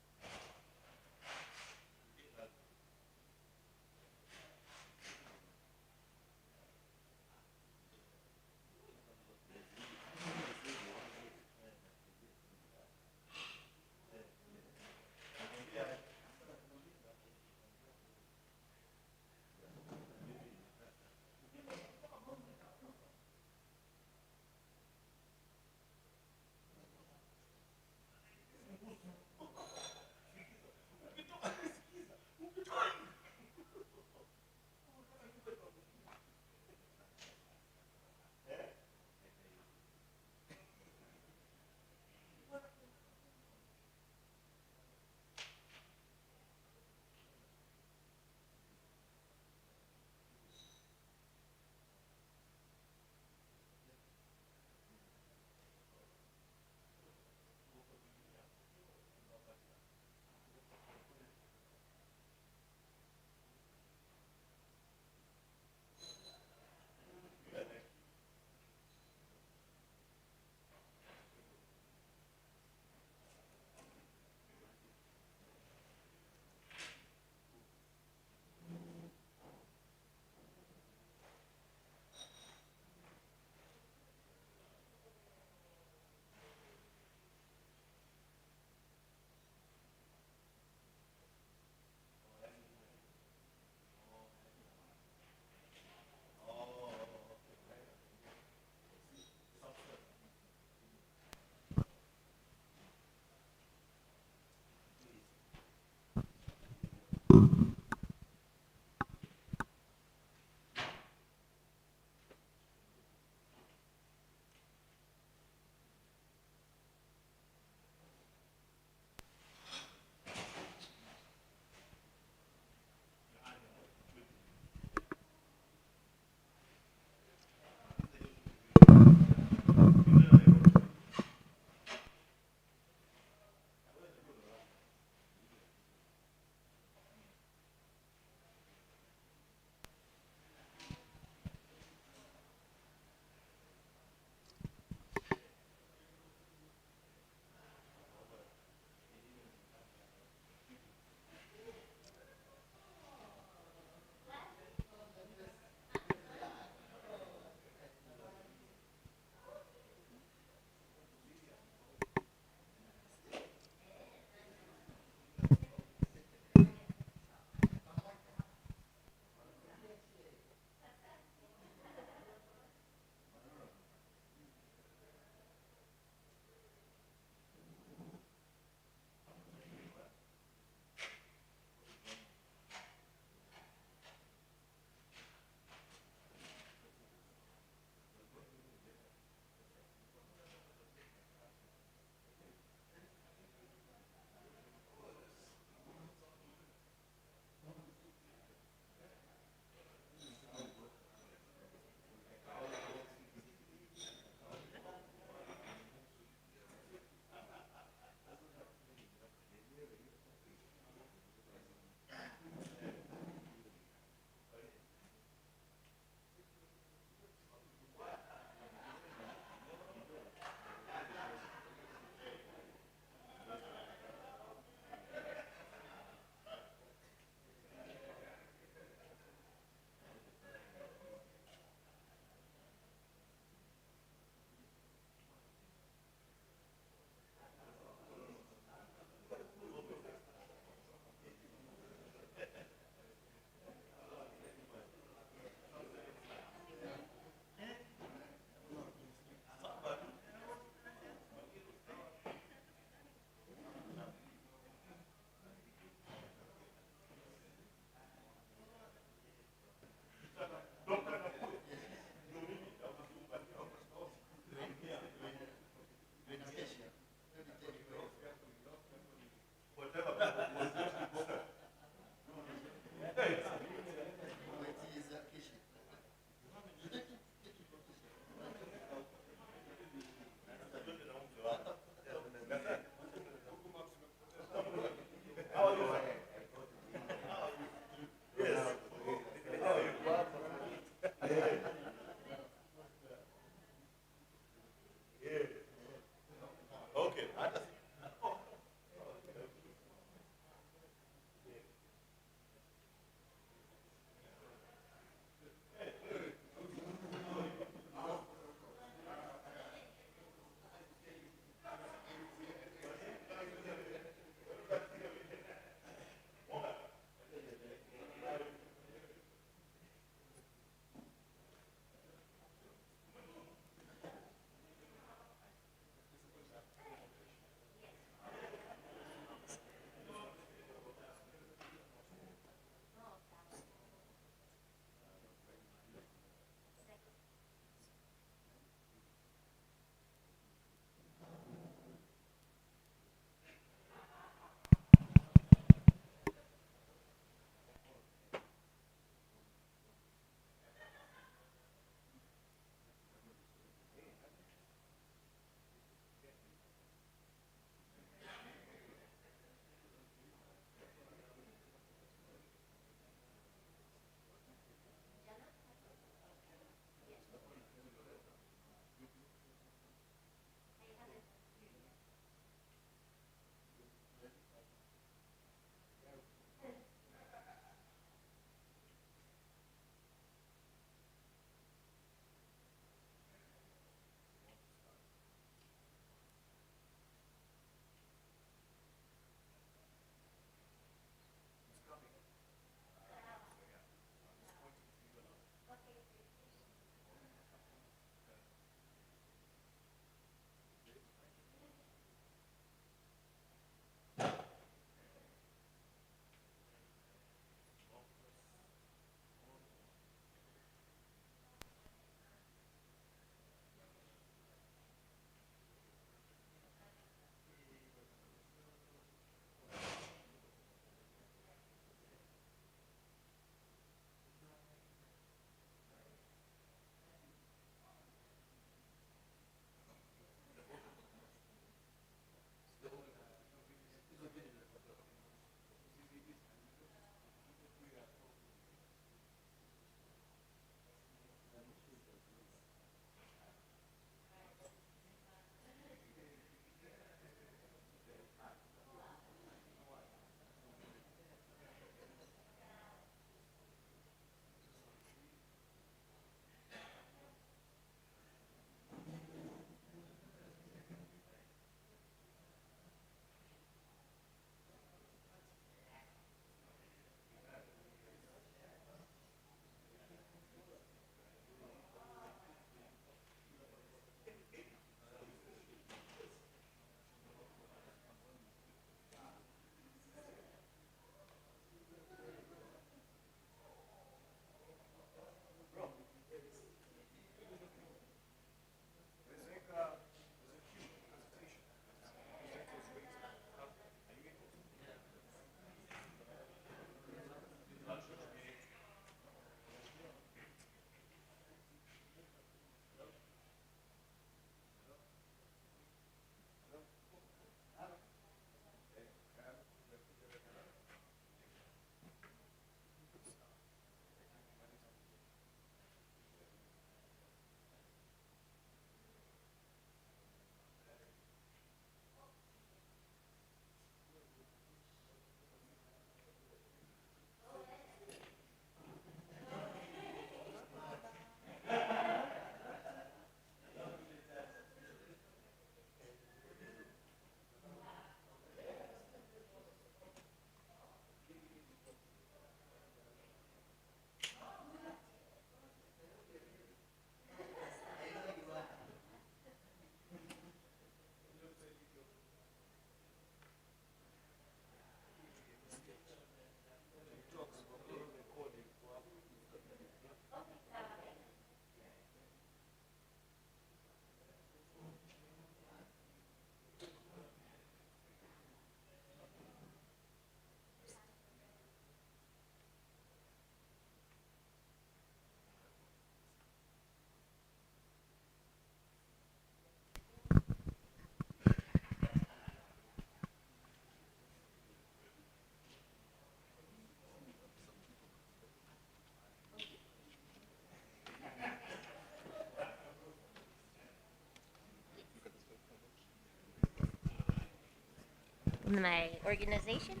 my organization.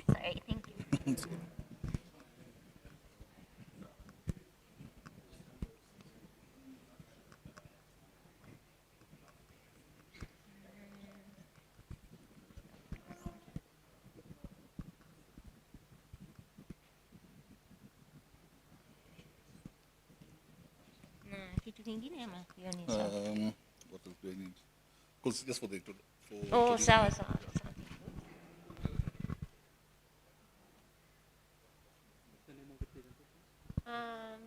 Sorry, thank you. Kitu kingine ama hiyo ni sawa? What else do I need? Because just for the Oh, sawa sawa.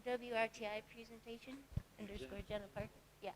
WRTI presentation underscore Jennifer. Yeah.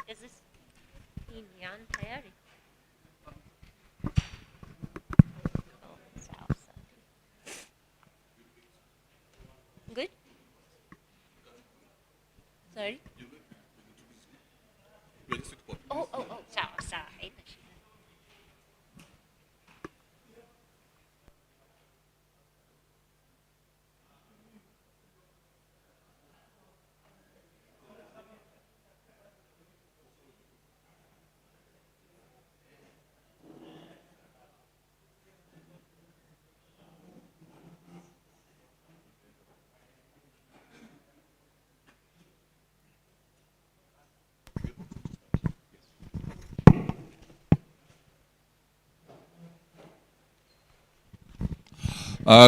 Is this yan tayari? Good? Sorry? Oh, sawa, sawa. Haina shida.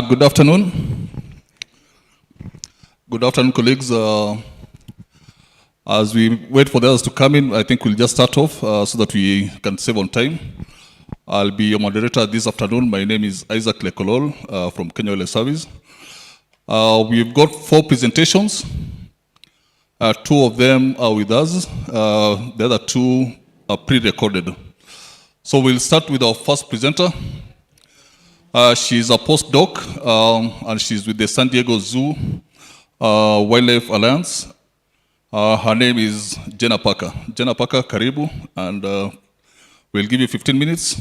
Good afternoon. Good afternoon, colleagues. As we wait for the others to come in, I think we'll just start off so that we can save on time. I'll be your moderator this afternoon. My name is Isaac Lekolol from Kenya Wildlife Service. We've got 4 presentations. 2 of them are with us. The other 2 are pre-recorded. So we'll start with our first presenter. She's a postdoc, and she's with the San Diego Zoo Wildlife Alliance. Her name is Jenna Parker. Jenna Parker, karibu, and we'll give you 15 minutes.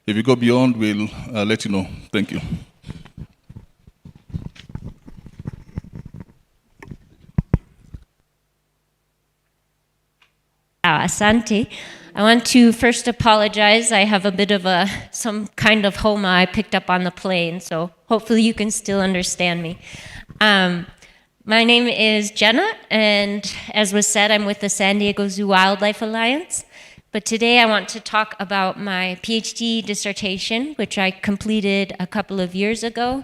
If you go beyond, we'll let you know. Thank you. Asante. I want to first apologize. I have a bit of some kind of homa I picked up on the plane, so hopefully you can still understand me. My name is Jenna, and as was said, I'm with the San Diego Zoo Wildlife Alliance. But today I want to talk about my PhD dissertation, which I completed a couple of years ago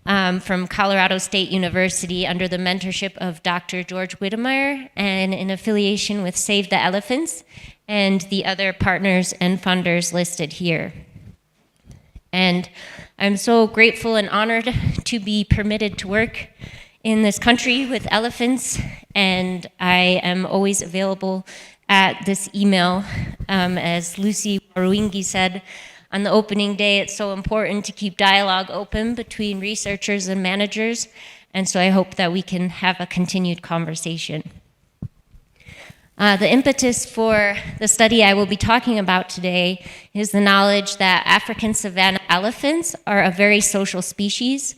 from Colorado State University under the mentorship of Dr. George Whittemire and in affiliation with Save the Elephants and the other partners and funders listed here. And I'm so grateful and honored to be permitted to work in this country with elephants, and I am always available at this email. As Lucy Waruingi said on the opening day, it's so important to keep dialogue open between researchers and managers, and so I hope that we can have a continued conversation. The impetus for the study I will be talking about today is the knowledge that African savanna elephants are a very social species,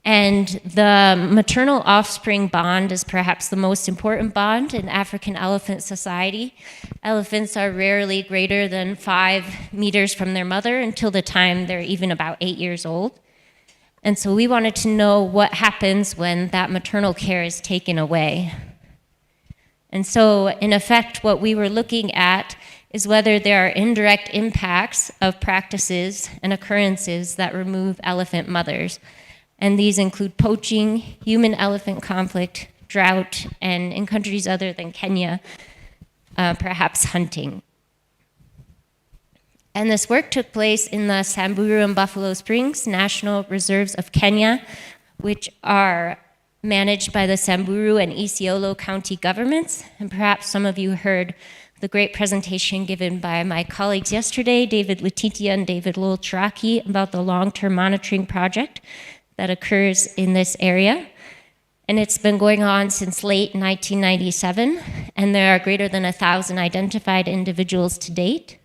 and the maternal offspring bond is perhaps the most important bond in African elephant society. Elephants are rarely greater than 5 meters from their mother until the time they're even about 8 years old. And so we wanted to know what happens when that maternal care is taken away. And so, in effect, what we were looking at is whether there are indirect impacts of practices and occurrences that remove elephant mothers. And these include poaching, human-elephant conflict, drought, and in countries other than Kenya, perhaps hunting. And this work took place in the Samburu and Buffalo Springs National Reserves of Kenya, which are managed by the Samburu and Isiolo County governments. And perhaps some of you heard the great presentation given by my colleagues yesterday, David Letitia and David Lowell-Charaki, about the long-term monitoring project that occurs in this area. And it's been going on since late 1997, and there are greater than 1,000 identified individuals to date.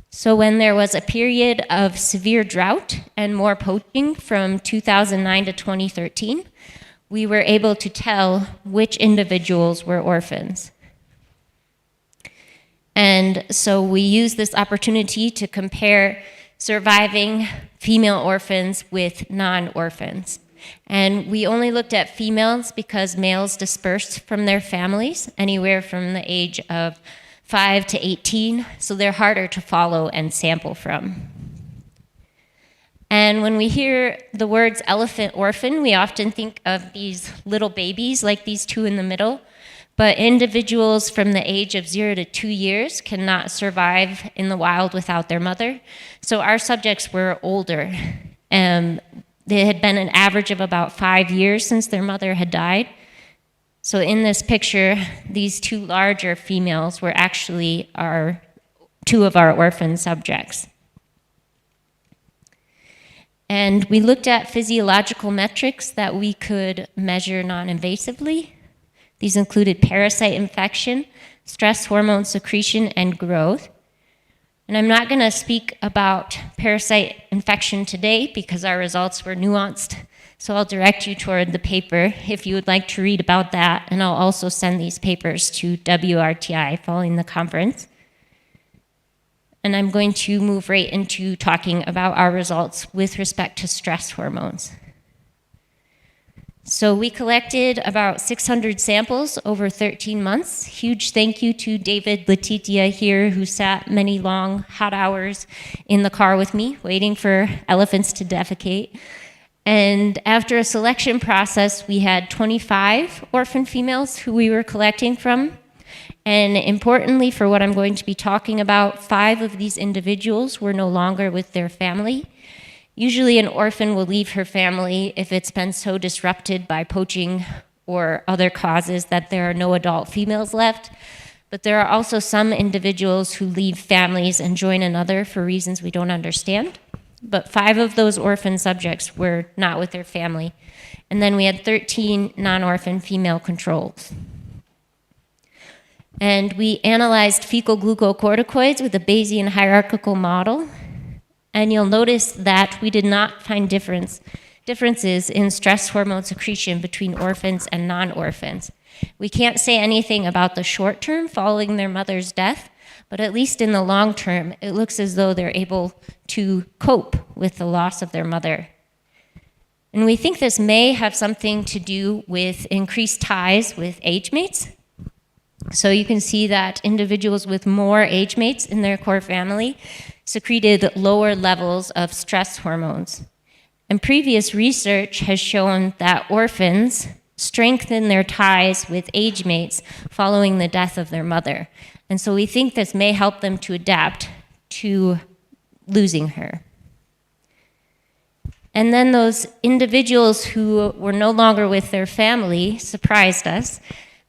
So when there was a period of severe drought and more poaching from 2009 to 2013, we were able to tell which individuals were orphans. And so we used this opportunity to compare surviving female orphans with non-orphans. And we only looked at females because males dispersed from their families anywhere from the age of 5 to 18, so they're harder to follow and sample from. And when we hear the words elephant orphan, we often think of these little babies like these two in the middle, but individuals from the age of 0 to 2 years cannot survive in the wild without their mother. So our subjects were older. They had been an average of about 5 years since their mother had died. So in this picture, these two larger females were actually two of our orphan subjects. And we looked at physiological metrics that we could measure non-invasively. These included parasite infection, stress hormone secretion, and growth. And I'm not going to speak about parasite infection today because our results were nuanced. So I'll direct you toward the paper if you would like to read about that, and I'll also send these papers to WRTI following the conference. And I'm going to move right into talking about our results with respect to stress hormones. So we collected about 600 samples over 13 months. Huge thank you to David Letitia here, who sat many long, hot hours in the car with me, waiting for elephants to defecate. And after a selection process, we had 25 orphan females who we were collecting from. And importantly, for what I'm going to be talking about, 5 of these individuals were no longer with their family. Usually an orphan will leave her family if it's been so disrupted by poaching or other causes that there are no adult females left. But there are also some individuals who leave families and join another for reasons we don't understand. But 5 of those orphan subjects were not with their family. And then we had 13 non-orphan female controls. And we analyzed fecal glucocorticoids with a Bayesian hierarchical model. And you'll notice that we did not find difference differences in stress hormone secretion between orphans and non-orphans. We can't say anything about the short term following their mother's death, but at least in the long term, it looks as though they're able to cope with the loss of their mother. And we think this may have something to do with increased ties with age mates. So you can see that individuals with more age mates in their core family secreted lower levels of stress hormones. And previous research has shown that orphans strengthen their ties with age mates following the death of their mother. And so we think this may help them to adapt to losing her. And then those individuals who were no longer with their family surprised us,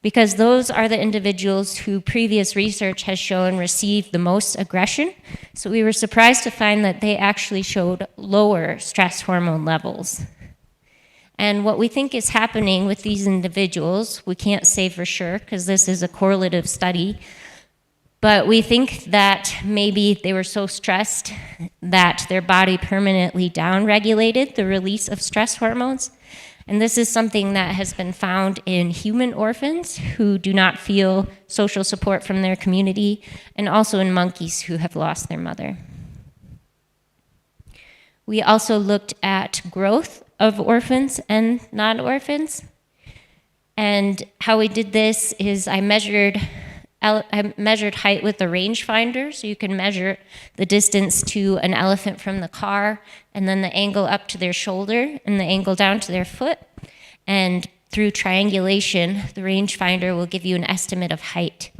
because those are the individuals who previous research has shown received the most aggression. So we were surprised to find that they actually showed lower stress hormone levels. And what we think is happening with these individuals, we can't say for sure because this is a correlative study, but we think that maybe they were so stressed that their body permanently downregulated the release of stress hormones. And this is something that has been found in human orphans who do not feel social support from their community, and also in monkeys who have lost their mother. We also looked at growth of orphans and non-orphans. And how we did this is I measured height with the rangefinder, so you can measure the distance to an elephant from the car, and then the angle up to their shoulder and the angle down to their foot. And through triangulation, the rangefinder will give you an estimate of height.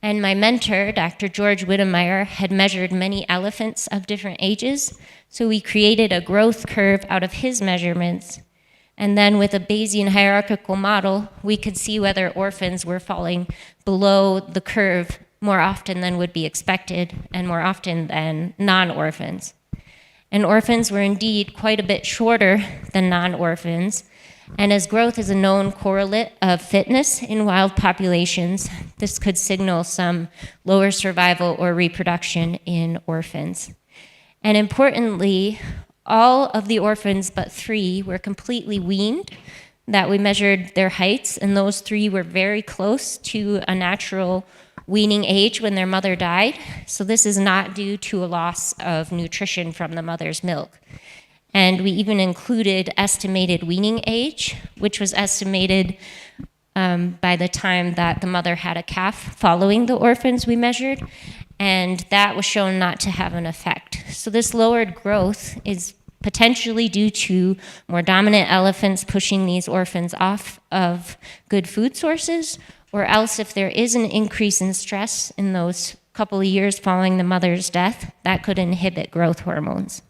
And my mentor, Dr. George Wittemeyer, had measured many elephants of different ages, so we created a growth curve out of his measurements. And then with a Bayesian hierarchical model, we could see whether orphans were falling below the curve more often than would be expected, and more often than non-orphans. And orphans were indeed quite a bit shorter than non-orphans. And as growth is a known correlate of fitness in wild populations, this could signal some lower survival or reproduction in orphans. And importantly, all of the orphans but 3 were completely weaned, that we measured their heights, and those 3 were very close to a natural weaning age when their mother died. So this is not due to a loss of nutrition from the mother's milk. And we even included estimated weaning age, which was estimated by the time that the mother had a calf following the orphans we measured, and that was shown not to have an effect. So this lowered growth is potentially due to more dominant elephants pushing these orphans off of good food sources, or else if there is an increase in stress in those couple of years following the mother's death, that could inhibit growth hormones.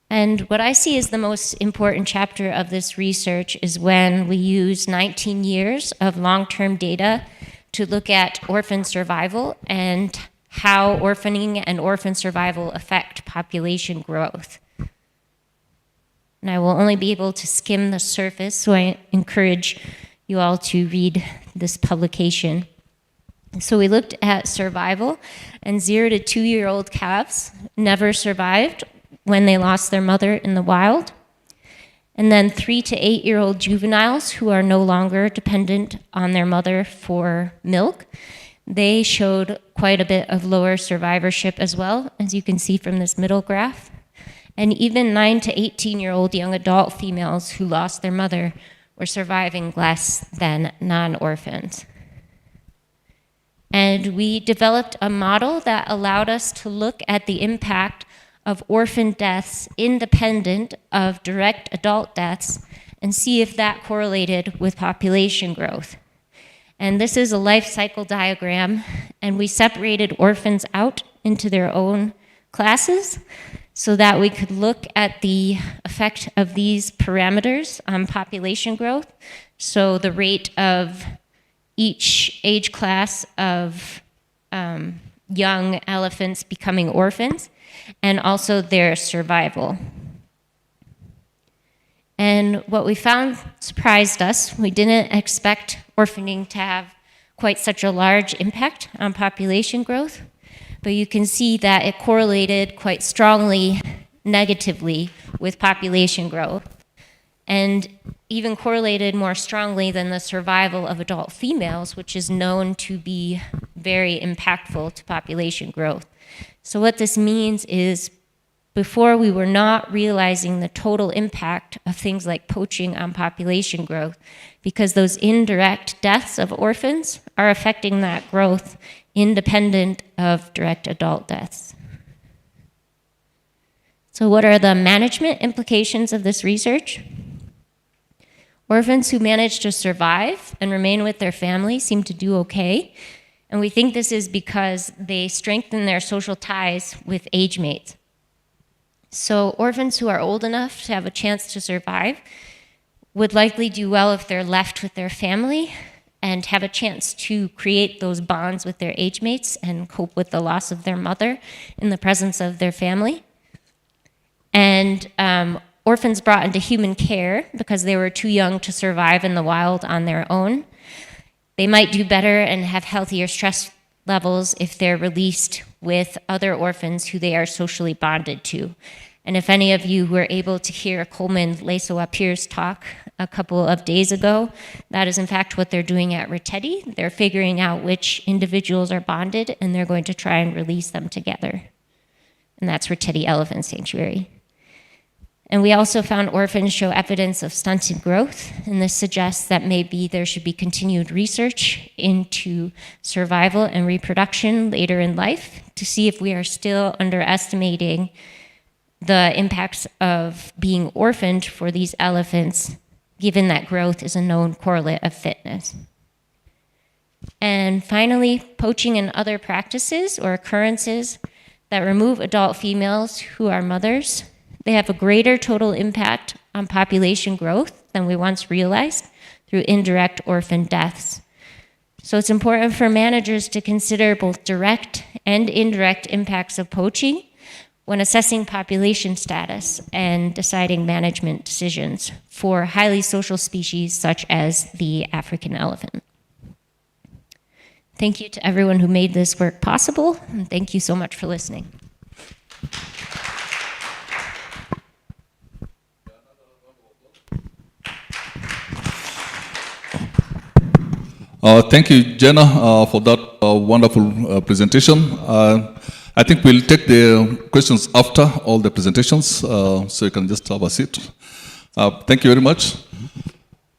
And what I see as the most important chapter of this research is when we use 19 years of long-term data to look at orphan survival and how orphaning and orphan survival affect population growth. And I will only be able to skim the surface, so I encourage you all to read this publication. So we looked at survival, and 0 to 2-year-old calves never survived when they lost their mother in the wild. And then 3 to 8-year-old juveniles who are no longer dependent on their mother for milk, they showed quite a bit of lower survivorship as well, as you can see from this middle graph. And even 9 to 18-year-old young adult females who lost their mother were surviving less than non-orphans. And we developed a model that allowed us to look at the impact of orphan deaths independent of direct adult deaths and see if that correlated with population growth. And this is a life cycle diagram, and we separated orphans out into their own classes so that we could look at the effect of these parameters on population growth. So the rate of each age class of young elephants becoming orphans, and also their survival. And what we found surprised us. We didn't expect orphaning to have quite such a large impact on population growth, but you can see that it correlated quite strongly negatively with population growth, and even correlated more strongly than the survival of adult females, which is known to be very impactful to population growth. So what this means is, before we were not realizing the total impact of things like poaching on population growth, because those indirect deaths of orphans are affecting that growth independent of direct adult deaths. So what are the management implications of this research? Orphans who manage to survive and remain with their family seem to do okay, and we think this is because they strengthen their social ties with age mates. So orphans who are old enough to have a chance to survive would likely do well if they're left with their family and have a chance to create those bonds with their age mates and cope with the loss of their mother in the presence of their family. And orphans brought into human care because they were too young to survive in the wild on their own, they might do better and have healthier stress levels if they're released with other orphans who they are socially bonded to. And if any of you were able to hear Coleman Leso-Apir's talk a couple of days ago, that is in fact what they're doing at Reteti. They're figuring out which individuals are bonded, and they're going to try and release them together. And that's Reteti Elephant Sanctuary. And we also found orphans show evidence of stunted growth, and this suggests that maybe there should be continued research into survival and reproduction later in life to see if we are still underestimating the impacts of being orphaned for these elephants, given that growth is a known correlate of fitness. And finally, poaching and other practices or occurrences that remove adult females who are mothers, they have a greater total impact on population growth than we once realized through indirect orphan deaths. So it's important for managers to consider both direct and indirect impacts of poaching when assessing population status and deciding management decisions for highly social species such as the African elephant. Thank you to everyone who made this work possible, and thank you so much for listening. Thank you, Jenna, for that wonderful presentation. I think we'll take the questions after all the presentations, so you can just have a seat. Thank you very much.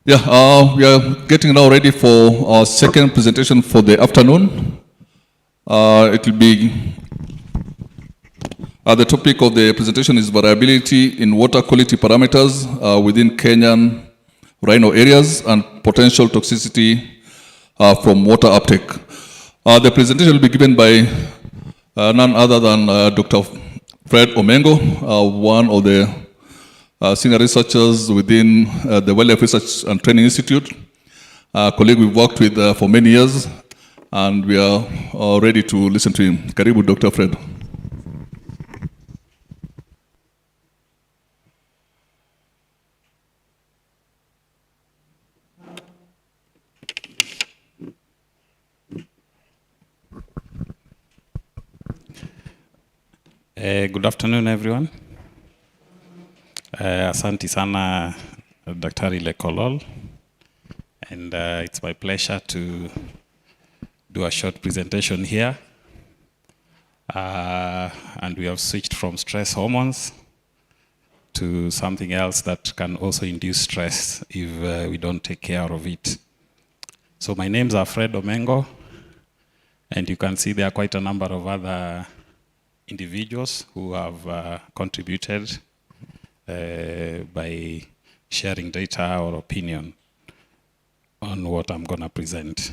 Yeah, we are getting now ready for our second presentation for the afternoon. It will be, the topic of the presentation is variability in water quality parameters within Kenyan rhino areas and potential toxicity from water uptake. The presentation will be given by none other than Dr. Fred Omengo, one of the senior researchers within the Wildlife Research and Training Institute, a colleague we've worked with for many years, and we are ready to listen to him. Karibu, Dr. Fred. Good afternoon, everyone. Asante sana, Daktari Lekolol. And it's my pleasure to do a short presentation here. And we have switched from stress hormones to something else that can also induce stress if we don't take care of it. So my names are Fred Omengo, and you can see there are quite a number of other individuals who have contributed by sharing data or opinion on what I'm going to present.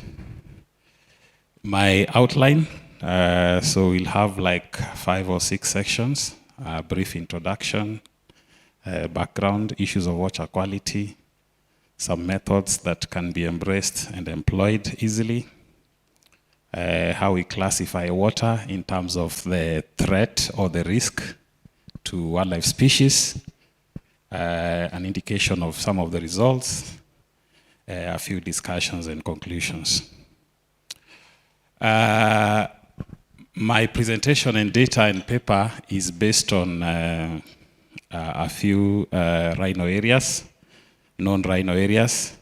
My outline, so we'll have like 5 or 6 sections, a brief introduction, background, issues of water quality, some methods that can be embraced and employed easily, how we classify water in terms of the threat or the risk to wildlife species, an indication of some of the results, a few discussions and conclusions. My presentation and data and paper is based on a few rhino areas, known rhino areas,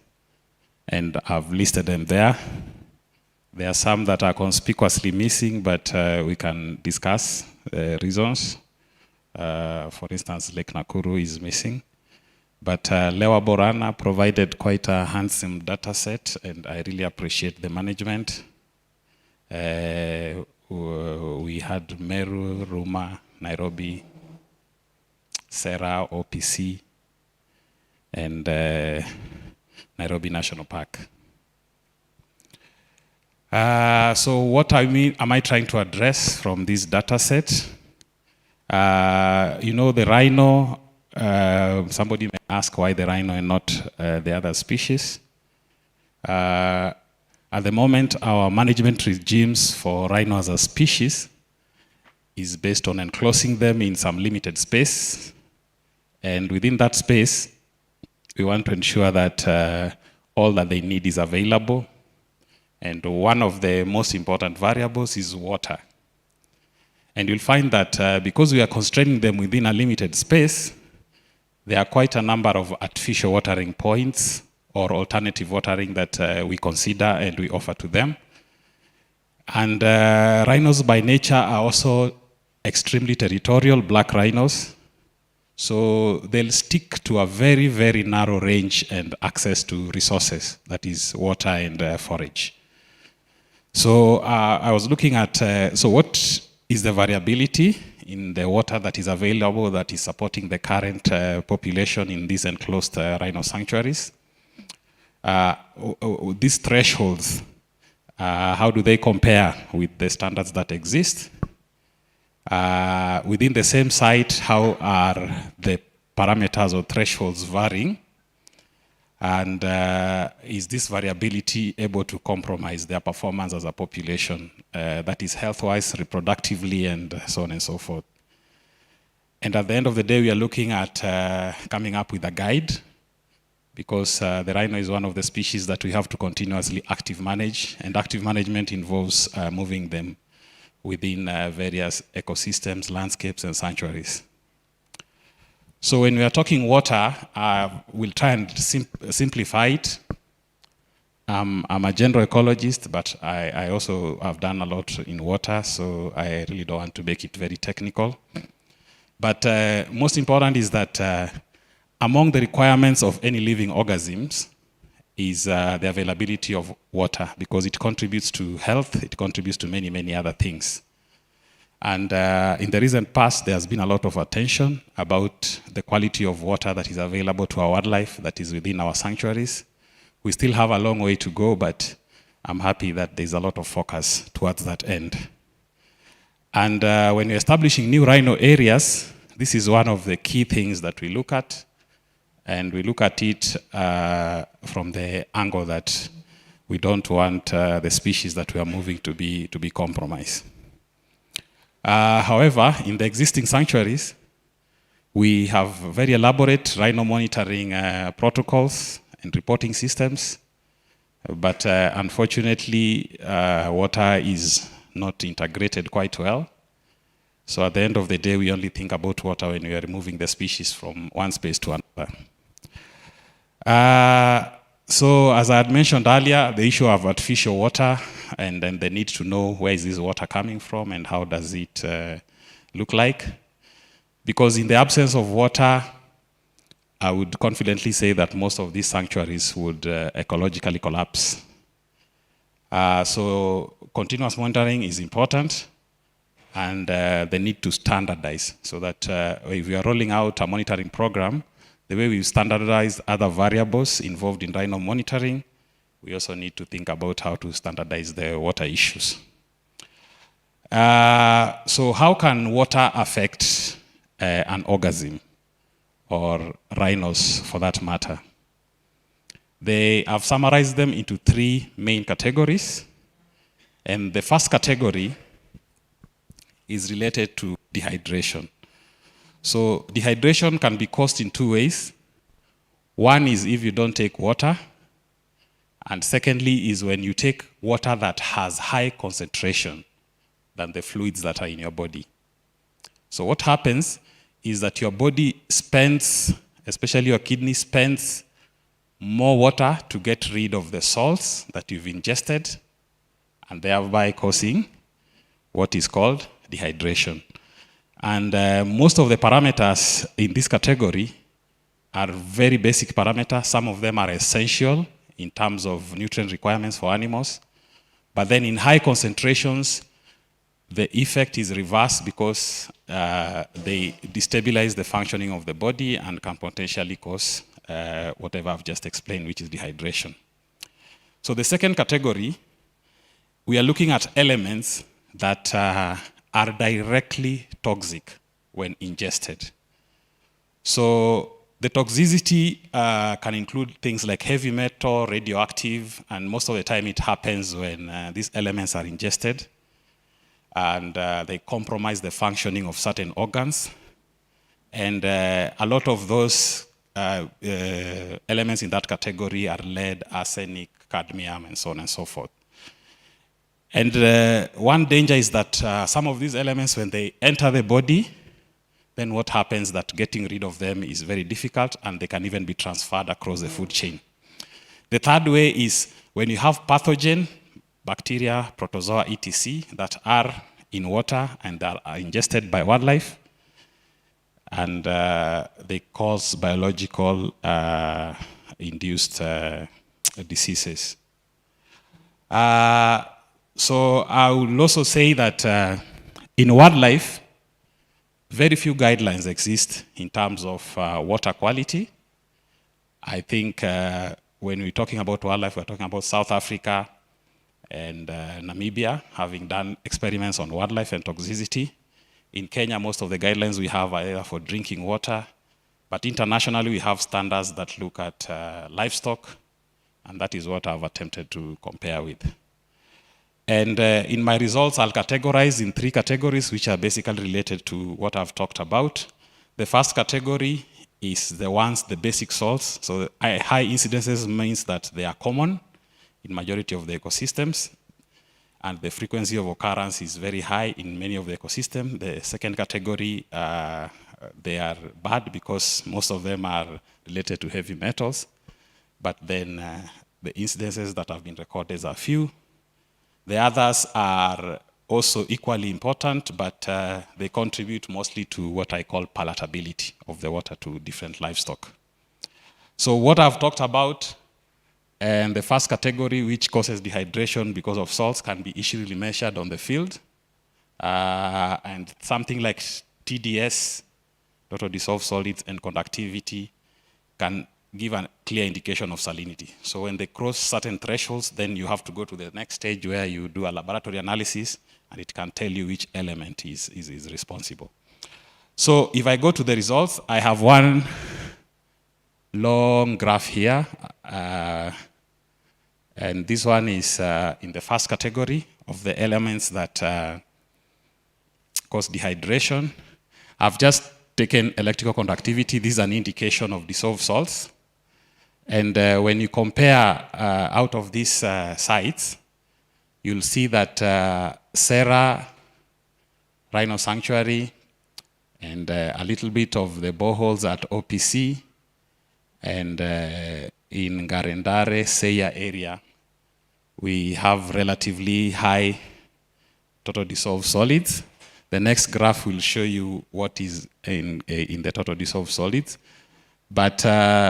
and I've listed them there. There are some that are conspicuously missing, but we can discuss reasons. For instance, Lake Nakuru is missing. But Lewa Borana provided quite a handsome data set, and I really appreciate the management. We had Meru, Ruma, Nairobi, Sera, OPC, and Nairobi National Park. So what am I trying to address from this data set? You know, the rhino, somebody may ask why the rhino and not the other species. At the moment, our management regimes for rhino as a species is based on enclosing them in some limited space. And within that space, we want to ensure that all that they need is available. And one of the most important variables is water. And you'll find that because we are constraining them within a limited space, there are quite a number of artificial watering points or alternative watering that we consider and we offer to them. And rhinos by nature are also extremely territorial, black rhinos. So they'll stick to a very, very narrow range and access to resources, that is water and forage. So I was looking at, so what is the variability in the water that is available that is supporting the current population in these enclosed rhino sanctuaries? These thresholds, how do they compare with the standards that exist? Within the same site, how are the parameters or thresholds varying? And is this variability able to compromise their performance as a population, that is health-wise, reproductively, and so on and so forth? And at the end of the day, we are looking at coming up with a guide, because the rhino is one of the species that we have to continuously active manage, and active management involves moving them within various ecosystems, landscapes, and sanctuaries. So when we are talking water, we'll try and simplify it. I'm a general ecologist, but I also have done a lot in water, so I really don't want to make it very technical. But most important is that among the requirements of any living organisms is the availability of water, because it contributes to health, it contributes to many, many other things. And in the recent past, there has been a lot of attention about the quality of water that is available to our wildlife that is within our sanctuaries. We still have a long way to go, but I'm happy that there's a lot of focus towards that end. And when we're establishing new rhino areas, this is one of the key things that we look at. And we look at it from the angle that we don't want the species that we are moving to be compromised. However, in the existing sanctuaries, we have very elaborate rhino monitoring protocols and reporting systems. But unfortunately, water is not integrated quite well. So at the end of the day, we only think about water when we are removing the species from one space to another. So as I had mentioned earlier, the issue of artificial water, and then the need to know where is this water coming from and how does it look like. Because in the absence of water, I would confidently say that most of these sanctuaries would ecologically collapse. So continuous monitoring is important, and the need to standardize, so that if we are rolling out a monitoring program, the way we standardize other variables involved in rhino monitoring, we also need to think about how to standardize the water issues. So how can water affect an organism, or rhinos for that matter? They have summarized them into 3 main categories. And the first category is related to dehydration. So dehydration can be caused in 2 ways. One is if you don't take water, and secondly is when you take water that has high concentration than the fluids that are in your body. So what happens is that your body spends, especially your kidney spends more water to get rid of the salts that you've ingested, and thereby causing what is called dehydration. And most of the parameters in this category are very basic parameters. Some of them are essential in terms of nutrient requirements for animals. But then in high concentrations, the effect is reversed because they destabilize the functioning of the body and can potentially cause whatever I've just explained, which is dehydration. So the second category, we are looking at elements that are directly toxic when ingested. So the toxicity can include things like heavy metal, radioactive, and most of the time it happens when these elements are ingested and they compromise the functioning of certain organs. And a lot of those elements in that category are lead, arsenic, cadmium, and so on and so forth. And one danger is that some of these elements, when they enter the body, then what happens that getting rid of them is very difficult, and they can even be transferred across the food chain. The third way is when you have pathogen, bacteria, protozoa, etc., that are in water and that are ingested by wildlife, and they cause biological induced diseases. So I will also say that in wildlife, very few guidelines exist in terms of water quality. I think when we're talking about wildlife, we're talking about South Africa and Namibia, having done experiments on wildlife and toxicity. In Kenya, most of the guidelines we have are either for drinking water, but internationally we have standards that look at livestock, and that is what I've attempted to compare with. And in my results, I'll categorize in 3 categories, which are basically related to what I've talked about. The first category is the basic salts. So high incidences means that they are common in majority of the ecosystems, and the frequency of occurrence is very high in many of the ecosystems. The second category, they are bad because most of them are related to heavy metals, but then the incidences that have been recorded are few. The others are also equally important, but they contribute mostly to what I call palatability of the water to different livestock. So what I've talked about, and the first category, which causes dehydration because of salts, can be easily measured on the field. And something like TDS, total dissolved solids, and conductivity can give a clear indication of salinity. So when they cross certain thresholds, then you have to go to the next stage where you do a laboratory analysis, and it can tell you which element is responsible. So if I go to the results, I have one long graph here. And this one is in the first category of the elements that cause dehydration. I've just taken electrical conductivity. This is an indication of dissolved salts. And when you compare out of these sites, you'll see that Serra, Rhino Sanctuary, and a little bit of the boreholes at OPC, and in Garendare, Seya area, we have relatively high total dissolved solids. The next graph will show you what is in the total dissolved solids. But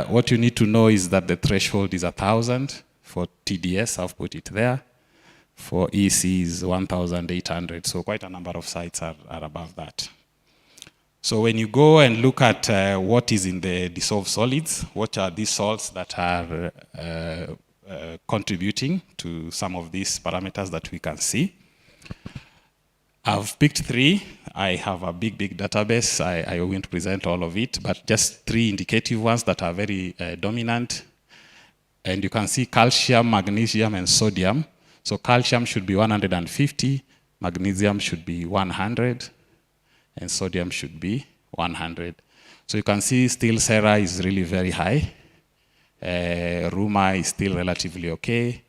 what you need to know is that the threshold is 1,000 for TDS, I've put it there. For EC is 1,800, so quite a number of sites are above that. So when you go and look at what is in the dissolved solids, what are these salts that are contributing to some of these parameters that we can see. I've picked 3. I have a big database. I won't present all of it, but just 3 indicative ones that are very dominant. And you can see calcium, magnesium, and sodium. So calcium should be 150, magnesium should be 100, and sodium should be 100. So you can see still Serra is really very high. Ruma is still relatively okay.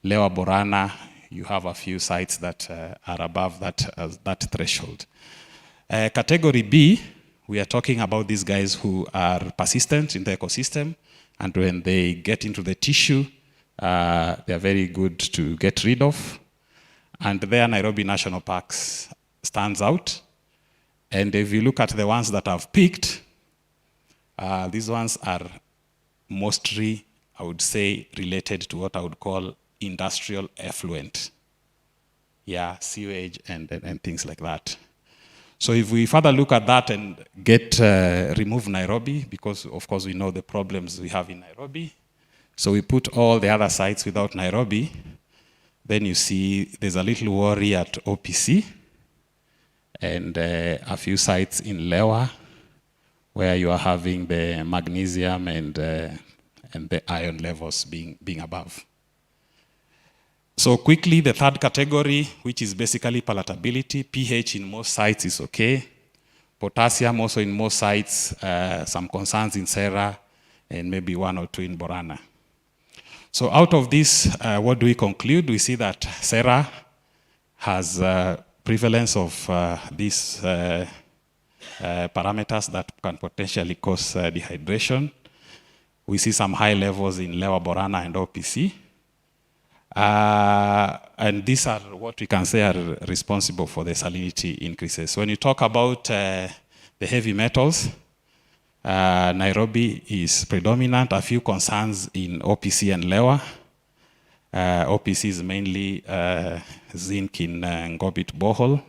Lewa Borana, you have a few sites that are above that threshold. Category B, We are talking about these guys who are persistent in the ecosystem, and when they get into the tissue, they are very good to get rid of. And there, Nairobi National Parks stands out. And if you look at the ones that I've picked, these ones are mostly, I would say, related to what I would call industrial effluent. Yeah, sewage and things like that. So if we further look at that and remove Nairobi, because of course we know the problems we have in Nairobi, so we put all the other sites without Nairobi, then you see there's a little worry at OPC, and a few sites in Lewa, where you are having the magnesium and the iron levels being above. So quickly, the third category, which is basically palatability, pH in most sites is okay. Potassium also in most sites, some concerns in Serra, and maybe 1 or 2 in Borana. So out of this, what do we conclude? We see that Serra has prevalence of these parameters that can potentially cause dehydration. We see some high levels in Lewa, Borana, and OPC. And these are what we can say are responsible for the salinity increases. When you talk about the heavy metals, Nairobi is predominant. A few concerns in OPC and Lewa. OPC is mainly zinc in Ngobit Bohol,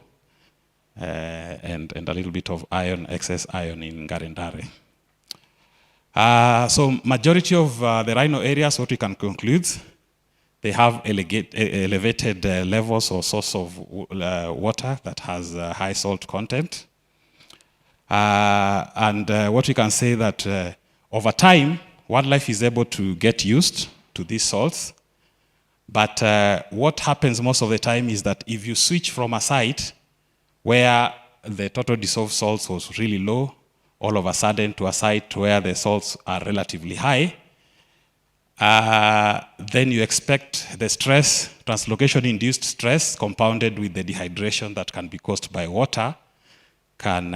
and a little bit of iron, excess iron in Garendare. So majority of the rhino areas, what we can conclude, they have elevated levels or source of water that has high salt content. And what we can say that over time, wildlife is able to get used to these salts. But what happens most of the time is that if you switch from a site where the total dissolved salts was really low, all of a sudden to a site where the salts are relatively high, then you expect the stress, translocation-induced stress, compounded with the dehydration that can be caused by water, can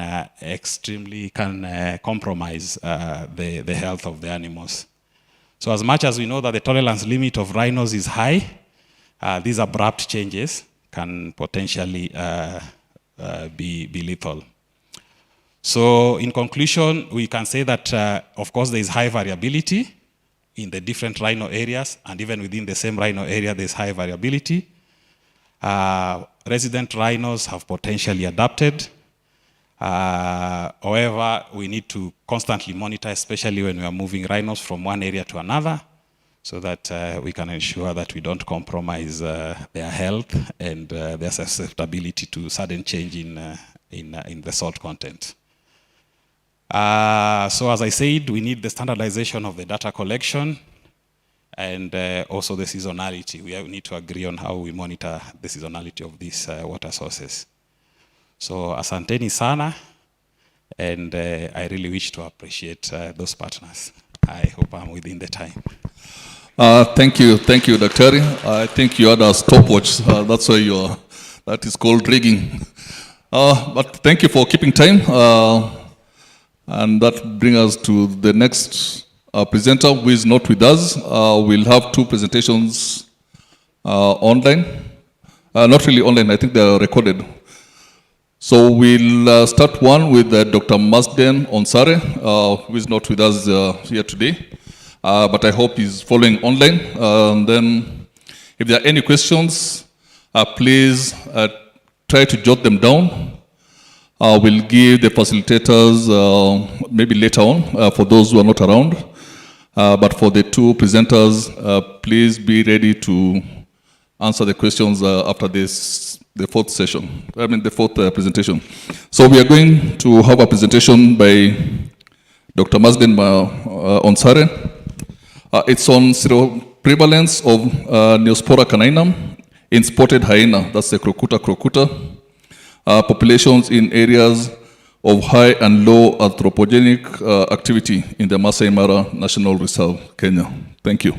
compromise the health of the animals. So as much as we know that the tolerance limit of rhinos is high, these abrupt changes can potentially be lethal. So in conclusion, we can say that, of course, there is high variability in the different rhino areas, and even within the same rhino area, there's high variability. Resident rhinos have potentially adapted. However, we need to constantly monitor, especially when we are moving rhinos from one area to another, so that we can ensure that we don't compromise their health and their susceptibility to sudden change in the salt content. So as I said, we need the standardization of the data collection and also the seasonality. We need to agree on how we monitor the seasonality of these water sources. So asanteni sana, and I really wish to appreciate those partners. I hope I'm within the time. Thank you, Dr. I think you had a stopwatch. That's why that is called rigging. But thank you for keeping time. And that brings us to the next presenter who is not with us. We'll have 2 presentations online. Not really online, I think they are recorded. So we'll start one with Dr. Marsden Onsare, who is not with us here today, but I hope he's following online. And then if there are any questions, please try to jot them down. We'll give the facilitators maybe later on for those who are not around. But for the 2 presenters, please be ready to answer the questions after the 4th session. The 4th presentation. So we are going to have a presentation by Dr. Marsden Onsare. It's on seroprevalence of Neospora caninum in spotted hyena. That's the Crocuta crocuta. Populations in areas of high and low anthropogenic activity in the Masai Mara National Reserve, Kenya. Thank you.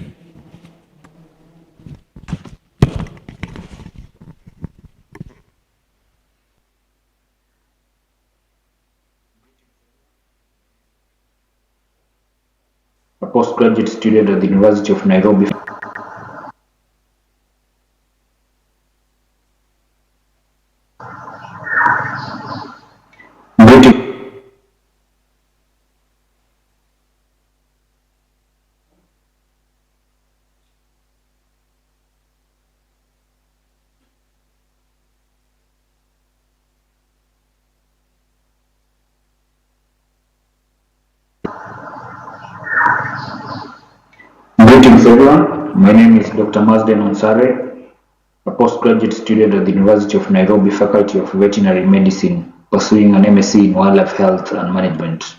postgraduate student at the University of Nairobi. Greetings everyone, my name is Dr. Mazden Onsare, a postgraduate student at the University of Nairobi Faculty of Veterinary Medicine, pursuing an MSc in Wildlife Health and Management.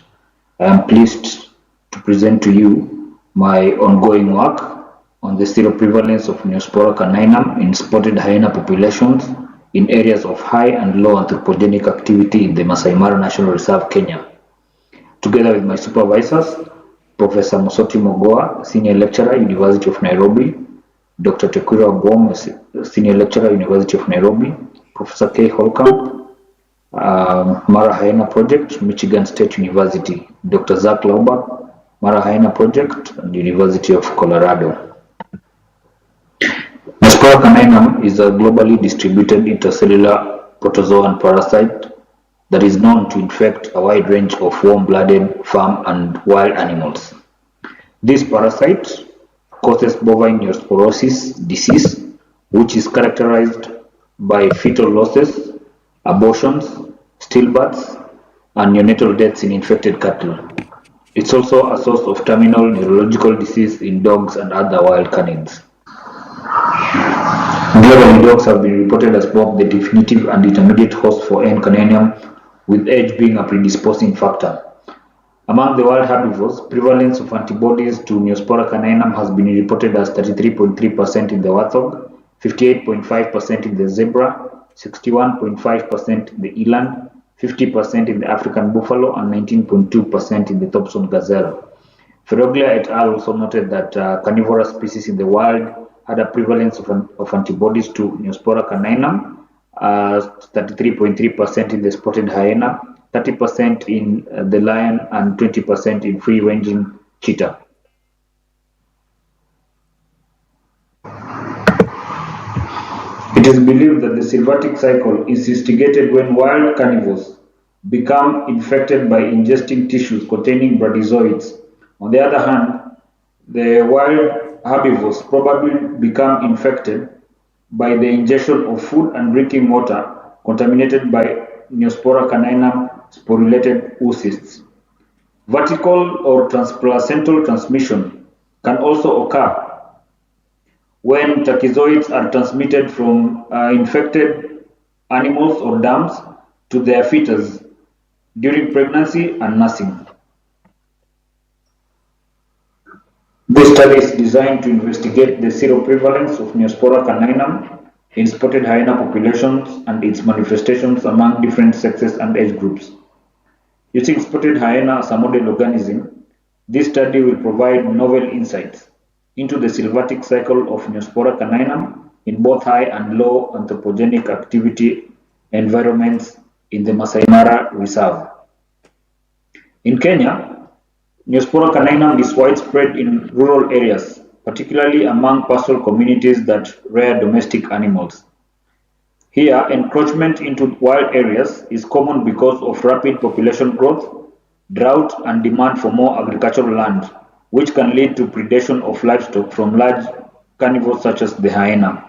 I am pleased to present to you my ongoing work on the seroprevalence of Neospora caninum in spotted hyena populations in areas of high and low anthropogenic activity in the Masai Mara National Reserve, Kenya. Together with my supervisors, Professor Mosoti Mogoa, Senior Lecturer, University of Nairobi, Dr. Tekura Bom, Senior Lecturer, University of Nairobi, Professor Kay Holcomb, Mara Hyena Project, Michigan State University, Dr. Zach Lauber, Mara Hyena Project, and University of Colorado. Neospora caninum is a globally distributed intercellular protozoan parasite that is known to infect a wide range of warm-blooded farm and wild animals. This parasite causes bovine neosporosis disease, which is characterized by fetal losses, abortions, stillbirths, and neonatal deaths in infected cattle. It's also a source of terminal neurological disease in dogs and other wild canines. Globally, dogs have been reported as both the definitive and intermediate host for N. caninum, with age being a predisposing factor. Among the wild herbivores, prevalence of antibodies to Neospora caninum has been reported as 33.3% in the warthog, 58.5% in the zebra, 61.5% in the eland, 50% in the African buffalo, and 19.2% in the Thompson gazelle. Ferroglia et al. Also noted that carnivorous species in the wild had a prevalence of antibodies to Neospora caninum, 33.3% in the spotted hyena, 30% in the lion, and 20% in free-ranging cheetah. It is believed that the sylvatic cycle is instigated when wild carnivores become infected by ingesting tissues containing bradyzoids. On the other hand, the wild herbivores probably become infected by the ingestion of food and drinking water contaminated by Neospora caninum sporulated oocysts. Vertical or transplacental transmission can also occur when tachyzoids are transmitted from infected animals or dams to their fetus during pregnancy and nursing. This study is designed to investigate the seroprevalence of Neospora caninum in spotted hyena populations and its manifestations among different sexes and age groups. Using spotted hyena as a model organism, this study will provide novel insights into the sylvatic cycle of Neospora caninum in both high and low anthropogenic activity environments in the Masai Mara Reserve. In Kenya, Neospora caninum is widespread in rural areas, particularly among pastoral communities that rear domestic animals. Here, encroachment into wild areas is common because of rapid population growth, drought, and demand for more agricultural land, which can lead to predation of livestock from large carnivores such as the hyena.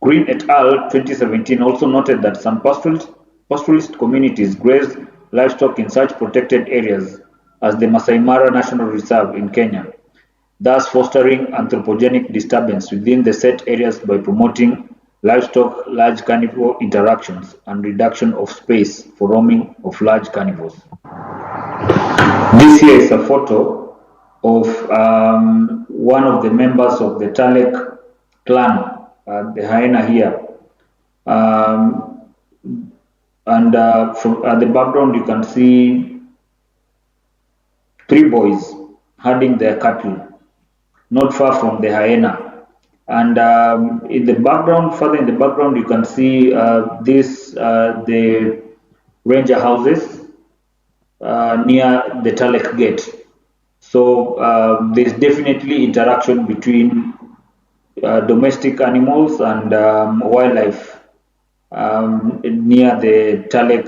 Green et al. 2017 also noted that some pastoralist communities graze livestock in such protected areas as the Masai Mara National Reserve in Kenya, thus fostering anthropogenic disturbance within the set areas by promoting livestock-large carnivore interactions and reduction of space for roaming of large carnivores. This here is a photo of one of the members of the Talek clan, the hyena here. From the background you can see 3 boys herding their cattle not far from the hyena. And in the background, further in the background, you can see the ranger houses near the Talek gate. So there's definitely interaction between domestic animals and wildlife near the Talek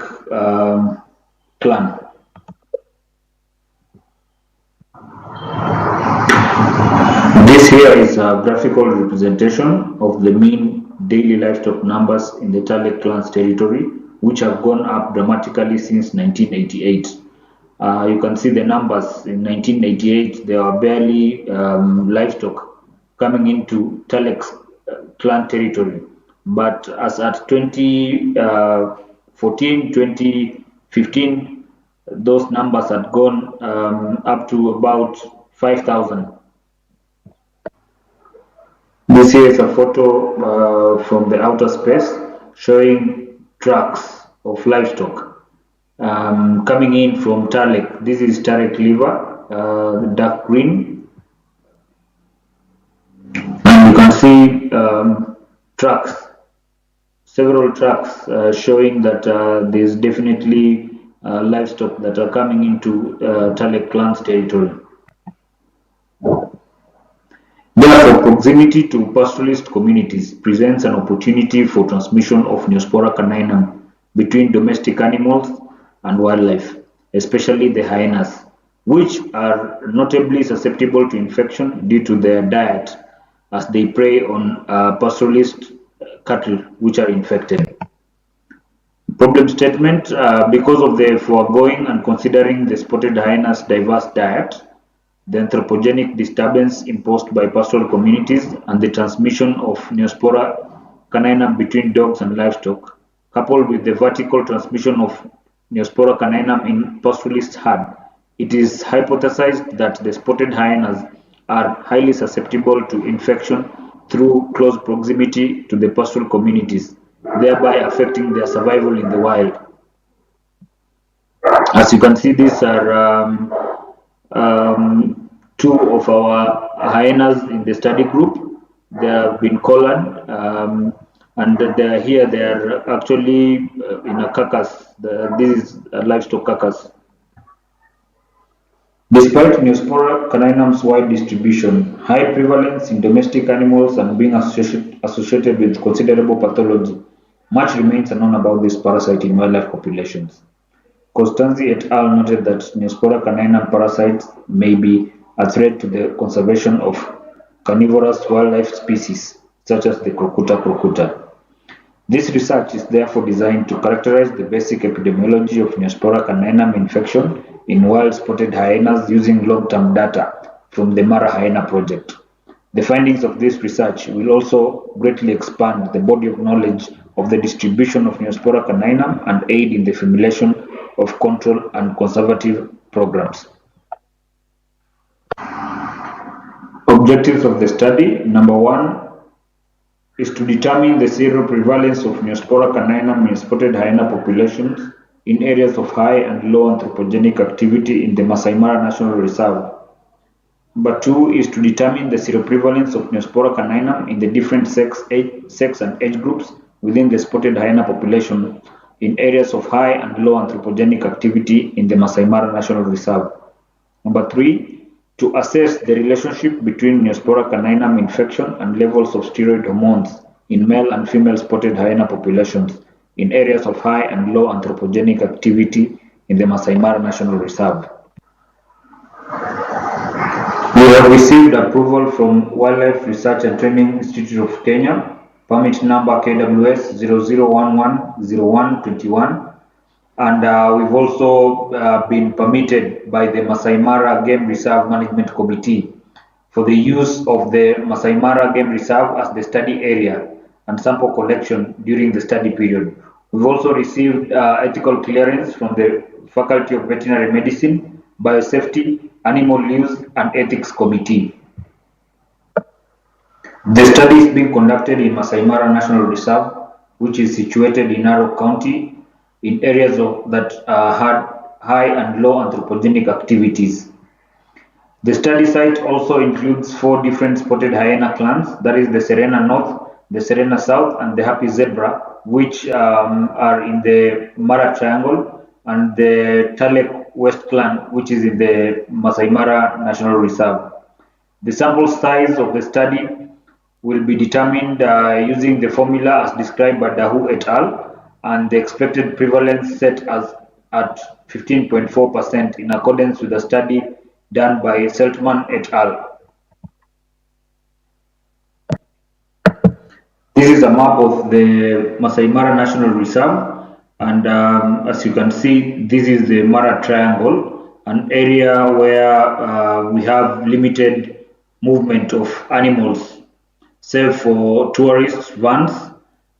clan. This here is a graphical representation of the mean daily livestock numbers in the Talek clan's territory, which have gone up dramatically since 1988. You can see the numbers. In 1988, there were barely livestock coming into Talek's clan territory. But as at 2014, 2015, those numbers had gone up to about 5,000. This here is a photo from the outer space showing trucks of livestock coming in from Talek. This is Talek River, dark green. And you can see trucks, several trucks showing that there's definitely livestock that are coming into Talek clan's territory. Therefore, proximity to pastoralist communities presents an opportunity for transmission of Neospora caninum between domestic animals and wildlife, especially the hyenas, which are notably susceptible to infection due to their diet as they prey on pastoralist cattle which are infected. Problem statement, because of the foregoing and considering the spotted hyena's diverse diet, the anthropogenic disturbance imposed by pastoral communities and the transmission of Neospora caninum between dogs and livestock, coupled with the vertical transmission of Neospora caninum in pastoralist herd, it is hypothesized that the spotted hyenas are highly susceptible to infection through close proximity to the pastoral communities, thereby affecting their survival in the wild. As you can see, these are two of our hyenas in the study group. They have been collared and they are here. They are actually in a carcass. This is a livestock carcass. Despite Neospora caninum's wide distribution, high prevalence in domestic animals, and being associated with considerable pathology, much remains unknown about this parasite in wildlife populations. Costanzi et al. Noted that Neospora caninum parasites may be a threat to the conservation of carnivorous wildlife species, such as the Crocuta crocuta. This research is therefore designed to characterize the basic epidemiology of Neospora caninum infection in wild spotted hyenas using long-term data from the Mara Hyena project. The findings of this research will also greatly expand the body of knowledge of the distribution of Neospora caninum and aid in the formulation of control and conservative programs. Objectives of the study: number one is to determine the seroprevalence of Neospora caninum in spotted hyena populations in areas of high and low anthropogenic activity in the Masai Mara National Reserve. Number two is to determine the seroprevalence of Neospora caninum in the different sex and age groups within the spotted hyena population in areas of high and low anthropogenic activity in the Masai Mara National Reserve. Number three, to assess the relationship between Neospora caninum infection and levels of steroid hormones in male and female spotted hyena populations in areas of high and low anthropogenic activity in the Masai Mara National Reserve. We have received approval from Wildlife Research and Training Institute of Kenya, permit number KWS 00110121, and we've also been permitted by the Masai Mara Game Reserve Management Committee for the use of the Masai Mara Game Reserve as the study area and sample collection during the study period. We've also received ethical clearance from the Faculty of Veterinary Medicine, Biosafety, Animal Use and Ethics Committee. The study is being conducted in Masai Mara National Reserve, which is situated in Narok County, in areas that had high and low anthropogenic activities. The study site also includes 4 different spotted hyena clans, that is the Serena North, the Serena South, and the Happy Zebra, which are in the Mara Triangle and the Talek West Clan, which is in the Masai Mara National Reserve. The sample size of the study will be determined using the formula as described by Dahu et al. And the expected prevalence set as at 15.4% in accordance with the study done by Seltman et al. This is a map of the Masai Mara National Reserve, and as you can see, this is the Mara Triangle, an area where we have limited movement of animals, save for tourist vans.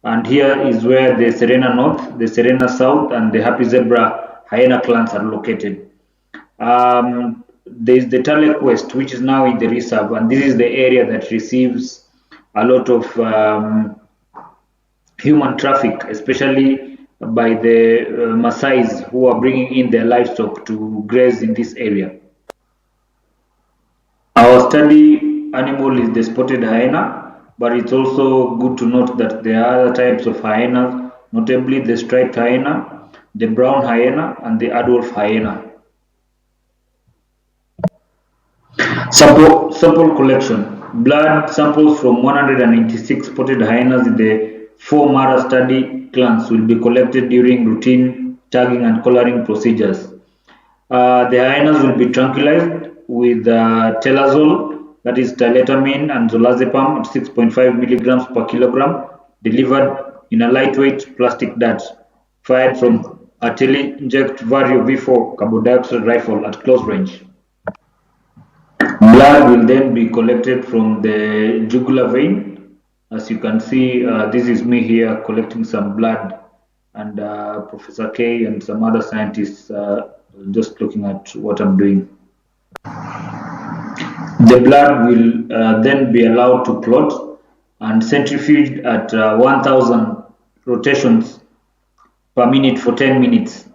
And here is where the Serena North, the Serena South, and the Happy Zebra hyena clans are located. There is the Talek West, which is now in the reserve, and this is the area that receives a lot of human traffic, especially by the Maasais who are bringing in their livestock to graze in this area. Our study animal is the spotted hyena, but it's also good to note that there are other types of hyenas, notably the striped hyena, the brown hyena, and the Adolf hyena. Sample collection. Blood samples from 196 spotted hyenas in the 4 Mara study clans will be collected during routine tagging and collaring procedures. The hyenas will be tranquilized with telazole, that is tiletamine, and zolazepam at 6.5 milligrams per kilogram, delivered in a lightweight plastic dart, fired from a tele-inject Vario V4 carbon dioxide rifle at close range. Blood will then be collected from the jugular vein. As you can see, this is me here collecting some blood, and Professor K and some other scientists just looking at what I'm doing. The blood will then be allowed to clot and centrifuged at 1,000 rotations per minute for 10 minutes.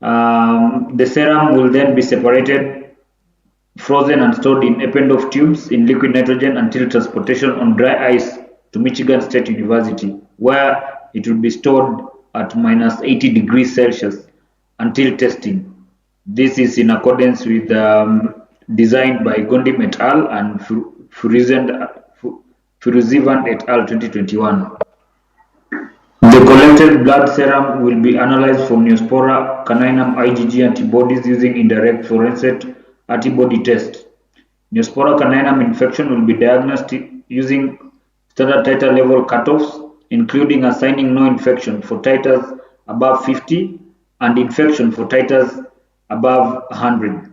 The serum will then be separated, frozen and stored in Eppendorf tubes in liquid nitrogen until transportation on dry ice to Michigan State University, where it will be stored at -80 degrees Celsius until testing. This is in accordance with designed by Gondim et al. And Furuzivan et al. 2021. The collected blood serum will be analyzed for Neospora caninum IgG antibodies using indirect fluorescent antibody test. Neospora caninum infection will be diagnosed using standard titer level cutoffs, including assigning no infection for titers above 50 and infection for titers above 100.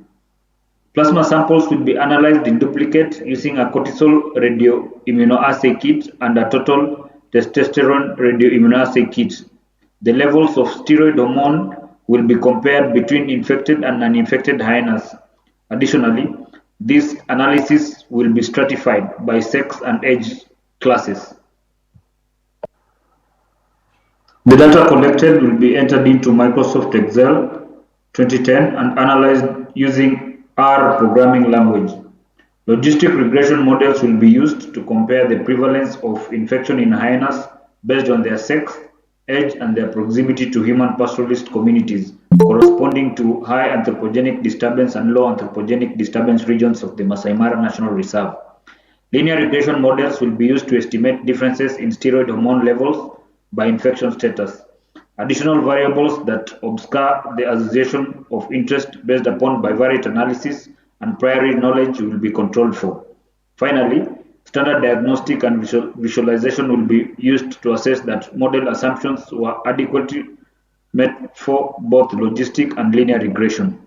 Plasma samples will be analyzed in duplicate using a cortisol radioimmunoassay kit and a total testosterone radioimmunoassay kit. The levels of steroid hormone will be compared between infected and uninfected hyenas. Additionally, this analysis will be stratified by sex and age classes. The data collected will be entered into Microsoft Excel 2010 and analyzed using R programming language. Logistic regression models will be used to compare the prevalence of infection in hyenas based on their sex, age, and their proximity to human pastoralist communities corresponding to high anthropogenic disturbance and low anthropogenic disturbance regions of the Masai Mara National Reserve. Linear regression models will be used to estimate differences in steroid hormone levels by infection status. Additional variables that obscure the association of interest based upon bivariate analysis and prior knowledge will be controlled for. Finally, standard diagnostic and visualization will be used to assess that model assumptions were adequately met for both logistic and linear regression.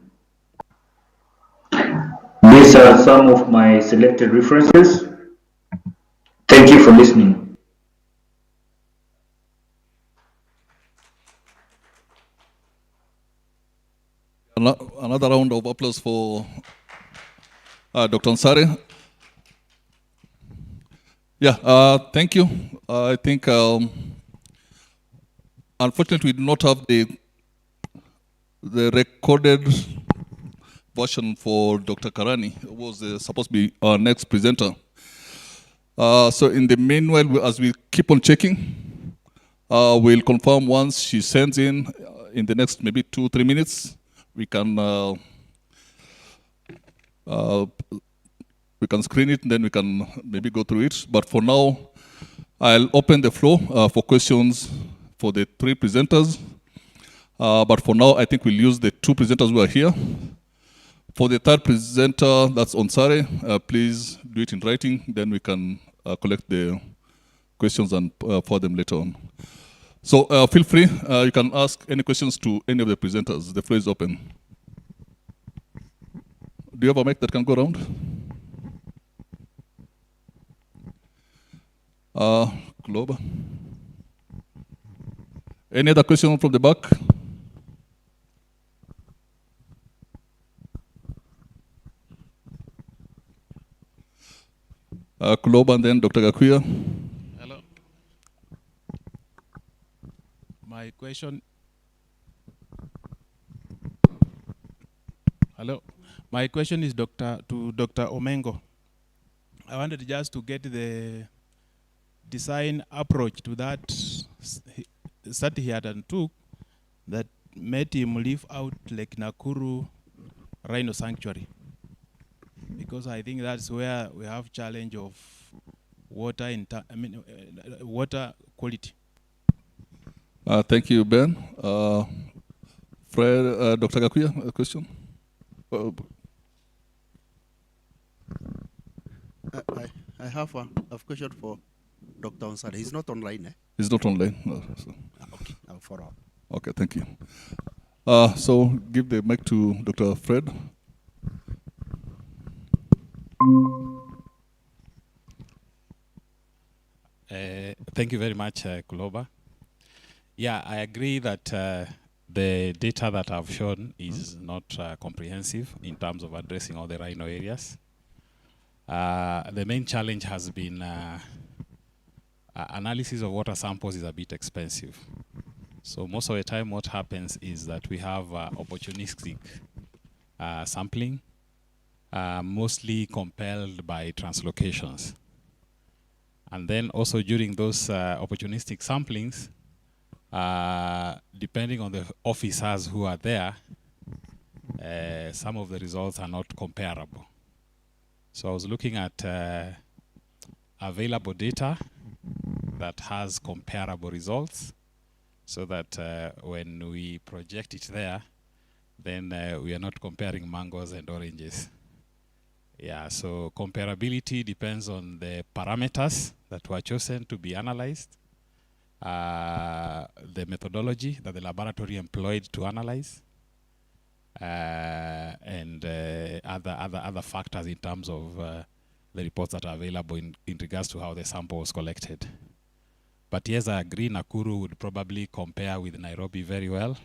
These are some of my selected references. Thank you for listening. Another round of applause for Dr. Ansari. Yeah, thank you. I think, unfortunately, we do not have the recorded version for Dr. Karani, who was supposed to be our next presenter. So in the meanwhile, as we keep on checking, we'll confirm once she sends in the next maybe 2-3 minutes. we can screen it, and then we can maybe go through it. But for now, I'll open the floor for questions for the three presenters. But for now, I think we'll use the two presenters who are here. For the third presenter, that's Onsare, please do it in writing, then we can collect the questions and for them later on. So feel free, you can ask any questions to any of the presenters. The floor is open. Do you have a mic that can go around? Globa. Any other question from the back? Kuloba and then Dr. Gakuya. Hello. My question. Hello. My question is to Dr. Omengo. I wanted just to get the design approach to that study he had undertook that made him leave out Lake Nakuru Rhino Sanctuary. Because I think that's where we have challenge of water water quality. Thank you, Ben. Fred, Dr. Gakuya, a question? I have a question for Dr. Onsare. He's not online, eh? He's not online. No, so. Okay, I'll follow up. Okay, thank you. So give the mic to Dr. Fred. Thank you very much, Kuloba. Yeah, I agree that the data that I've shown is not comprehensive in terms of addressing all the rhino areas. The main challenge has been analysis of water samples is a bit expensive. So most of the time what happens is that we have opportunistic sampling, mostly compelled by translocations. And then also during those opportunistic samplings, depending on the officers who are there, some of the results are not comparable. So I was looking at available data that has comparable results so that when we project it there, then we are not comparing mangoes and oranges. Yeah, so comparability depends on the parameters that were chosen to be analyzed, the methodology that the laboratory employed to analyze, and other factors in terms of the reports that are available in regards to how the sample was collected. But yes, I agree, Nakuru would probably compare with Nairobi very well,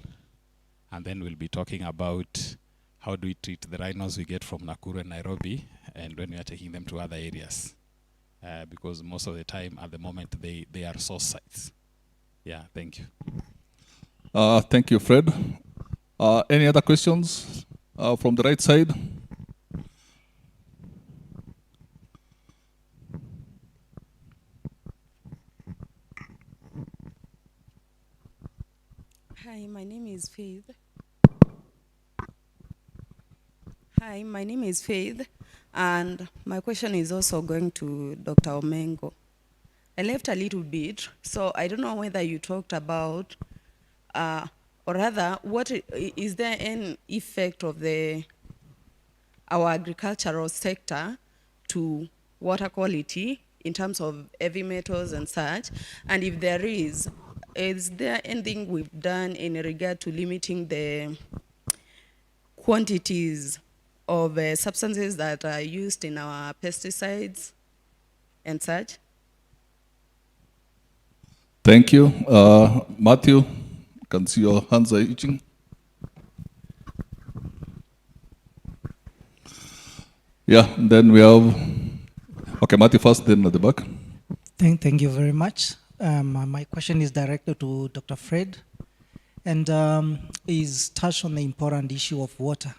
and then we'll be talking about how do we treat the rhinos we get from Nakuru and Nairobi, and when we are taking them to other areas. Because most of the time, at the moment, they are source sites. Yeah, thank you. Thank you, Fred. Any other questions from the right side? Hi, my name is Faith. Hi, my name is Faith, and my question is also going to Dr. Omengo. I left a little bit, so I don't know whether you talked about, or rather, what is there any effect of our agricultural sector to water quality in terms of heavy metals and such? And if there is there anything we've done in regard to limiting the quantities of substances that are used in our pesticides and such? Thank you. Matthew, can see your hands are itching. Yeah, then we have, okay, Matthew first, then at the back. Thank you very much. My question is directed to Dr. Fred, and is touched on the important issue of water.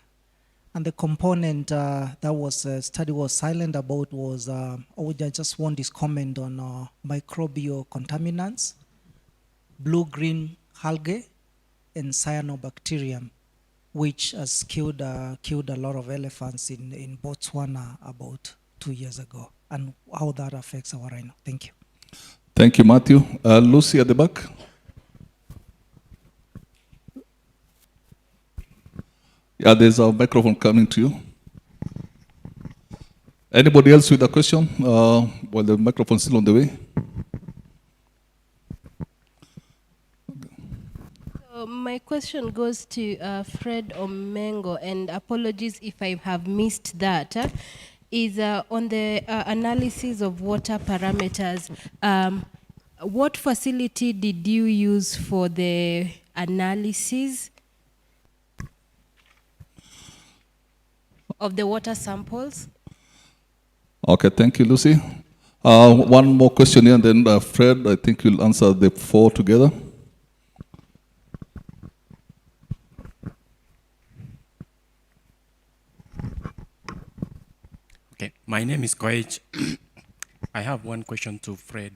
And the component that was study was silent about was, I just want this comment on microbial contaminants, blue-green algae, and cyanobacterium. which has killed a lot of elephants in Botswana about 2 years ago, and how that affects our rhino. Thank you. Thank you, Matthew. Lucy at the back. Yeah, there's a microphone coming to you. Anybody else with a question? While the microphone's still on the way. My question goes to Fred Omengo, and apologies if I have missed that. Is on the analysis of water parameters. What facility did you use for the analysis of the water samples? Okay, thank you, Lucy. One more question here, and then Fred, I think you'll answer the 4 together. Okay, my name is Koech. I have one question to Fred.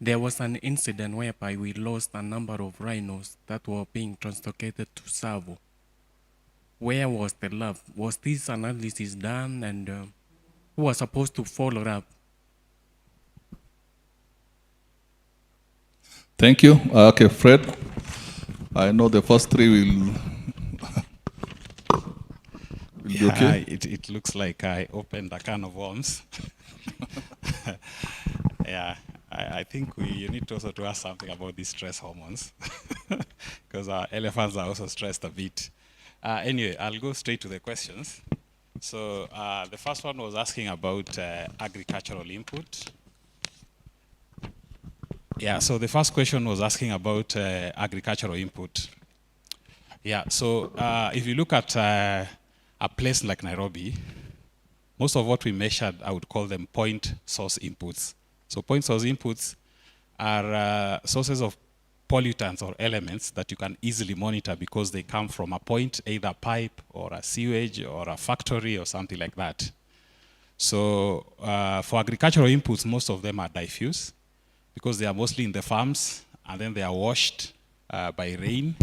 There was an incident whereby we lost a number of rhinos that were being translocated to Tsavo. Where was the lab? Was this analysis done, and who was supposed to follow up? Thank you. Okay, Fred. I know the first 3 will be okay. It looks like I opened a can of worms. Yeah, I think you need also to ask something about these stress hormones, because our elephants are also stressed a bit. Anyway, I'll go straight to the questions. So the first one was asking about agricultural input. Yeah, so the first question was asking about agricultural input. Yeah, so if you look at a place like Nairobi, most of what we measured, I would call them point source inputs. So point source inputs are sources of pollutants or elements that you can easily monitor because they come from a point, either a pipe or a sewage or a factory or something like that. So for agricultural inputs, most of them are diffuse because they are mostly in the farms, and then they are washed by rain.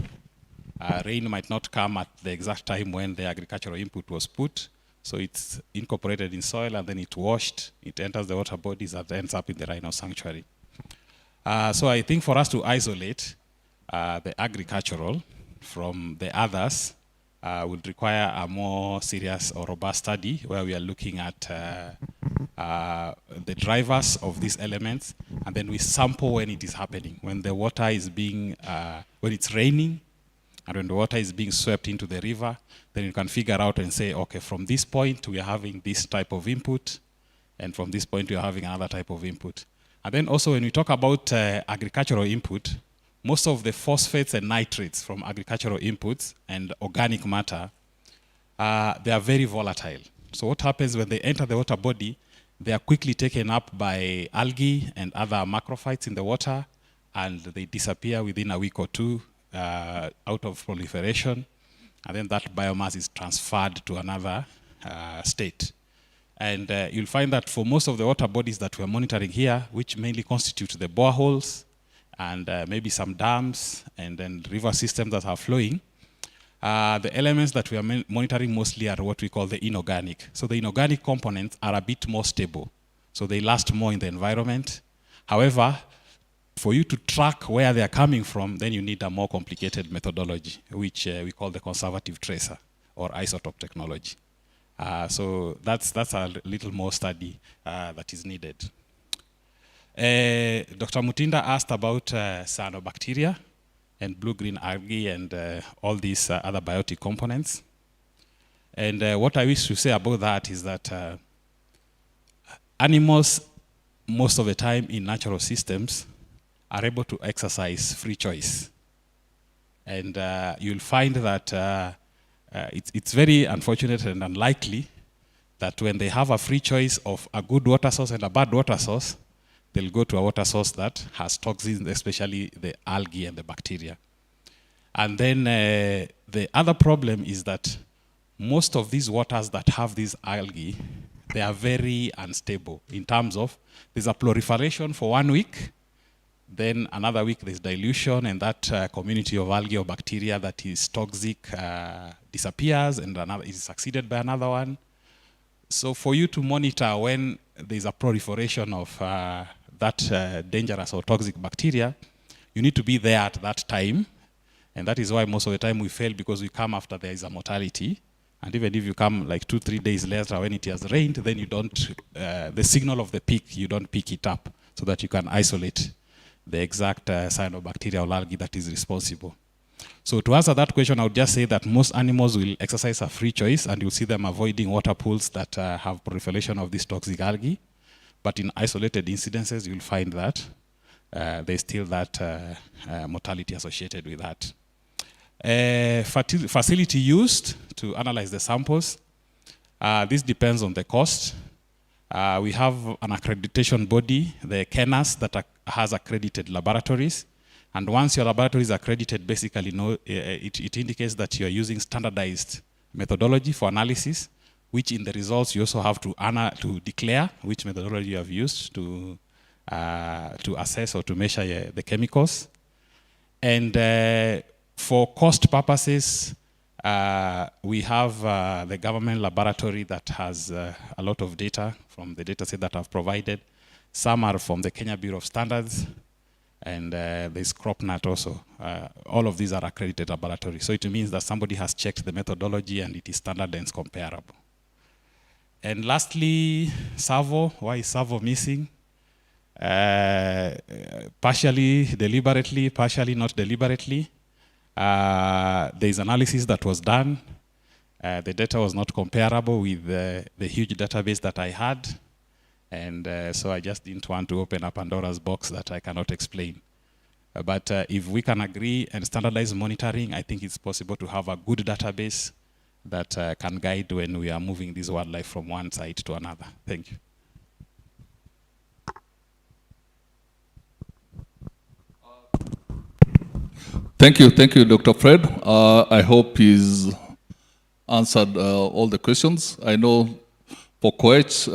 Rain might not come at the exact time when the agricultural input was put, so it's incorporated in soil and then it's washed, it enters the water bodies and ends up in the rhino sanctuary. So I think for us to isolate the agricultural from the others would require a more serious or robust study where we are looking at the drivers of these elements, and then we sample when it is happening, when the water is being, when it's raining, and when the water is being swept into the river, then you can figure out and say, okay, from this point we are having this type of input, and from this point we are having another type of input. And then also when we talk about agricultural input, most of the phosphates and nitrates from agricultural inputs and organic matter, they are very volatile. So what happens when they enter the water body, they are quickly taken up by algae and other macrophytes in the water, and they disappear within a week or 2 out of proliferation, and then that biomass is transferred to another state. And you'll find that for most of the water bodies that we're monitoring here, which mainly constitute the boreholes and maybe some dams and then river systems that are flowing, the elements that we are monitoring mostly are what we call the inorganic. So the inorganic components are a bit more stable, so they last more in the environment. However, for you to track where they are coming from, then you need a more complicated methodology, which we call the conservative tracer or isotope technology. So that's a little more study that is needed. Dr. Mutinda asked about cyanobacteria and blue-green algae and all these other biotic components. And what I wish to say about that is that animals, most of the time in natural systems, are able to exercise free choice. And you'll find that it's very unfortunate and unlikely that when they have a free choice of a good water source and a bad water source, they'll go to a water source that has toxins, especially the algae and the bacteria. And then the other problem is that most of these waters that have these algae, they are very unstable in terms of there's a proliferation for 1 week, Then another week there's dilution, and that community of algae or bacteria that is toxic disappears, and another is succeeded by another one. So for you to monitor when there's a proliferation of that dangerous or toxic bacteria, you need to be there at that time. And that is why most of the time we fail, because we come after there is a mortality. And even if you come like 2-3 days later when it has rained, then you don't, the signal of the peak, you don't pick it up so that you can isolate the exact cyanobacteria or algae that is responsible. So to answer that question, I would just say that most animals will exercise a free choice, and you'll see them avoiding water pools that have proliferation of this toxic algae. But in isolated incidences, you'll find that there's still that mortality associated with that. Facility used to analyze the samples. This depends on the cost. We have an accreditation body, the KENAS, that has accredited laboratories. And once your laboratory is accredited, basically it indicates that you're using standardized methodology for analysis, which in the results you also have to declare which methodology you have used to assess or to measure the chemicals. And for cost purposes, we have the government laboratory that has a lot of data from the data set that I've provided. Some are from the Kenya Bureau of Standards, and there's CropNat also. All of these are accredited laboratories. So it means that somebody has checked the methodology and it is standard and it's comparable. And lastly, SAVO. Why is SAVO missing? Partially deliberately, partially not deliberately. There's analysis that was done. The data was not comparable with the huge database that I had. And so I just didn't want to open up Pandora's box that I cannot explain. But if we can agree and standardize monitoring, I think it's possible to have a good database that can guide when we are moving this wildlife from one site to another. Thank you. Thank you, Dr. Fred. I hope he's answered all the questions. I know for Koech,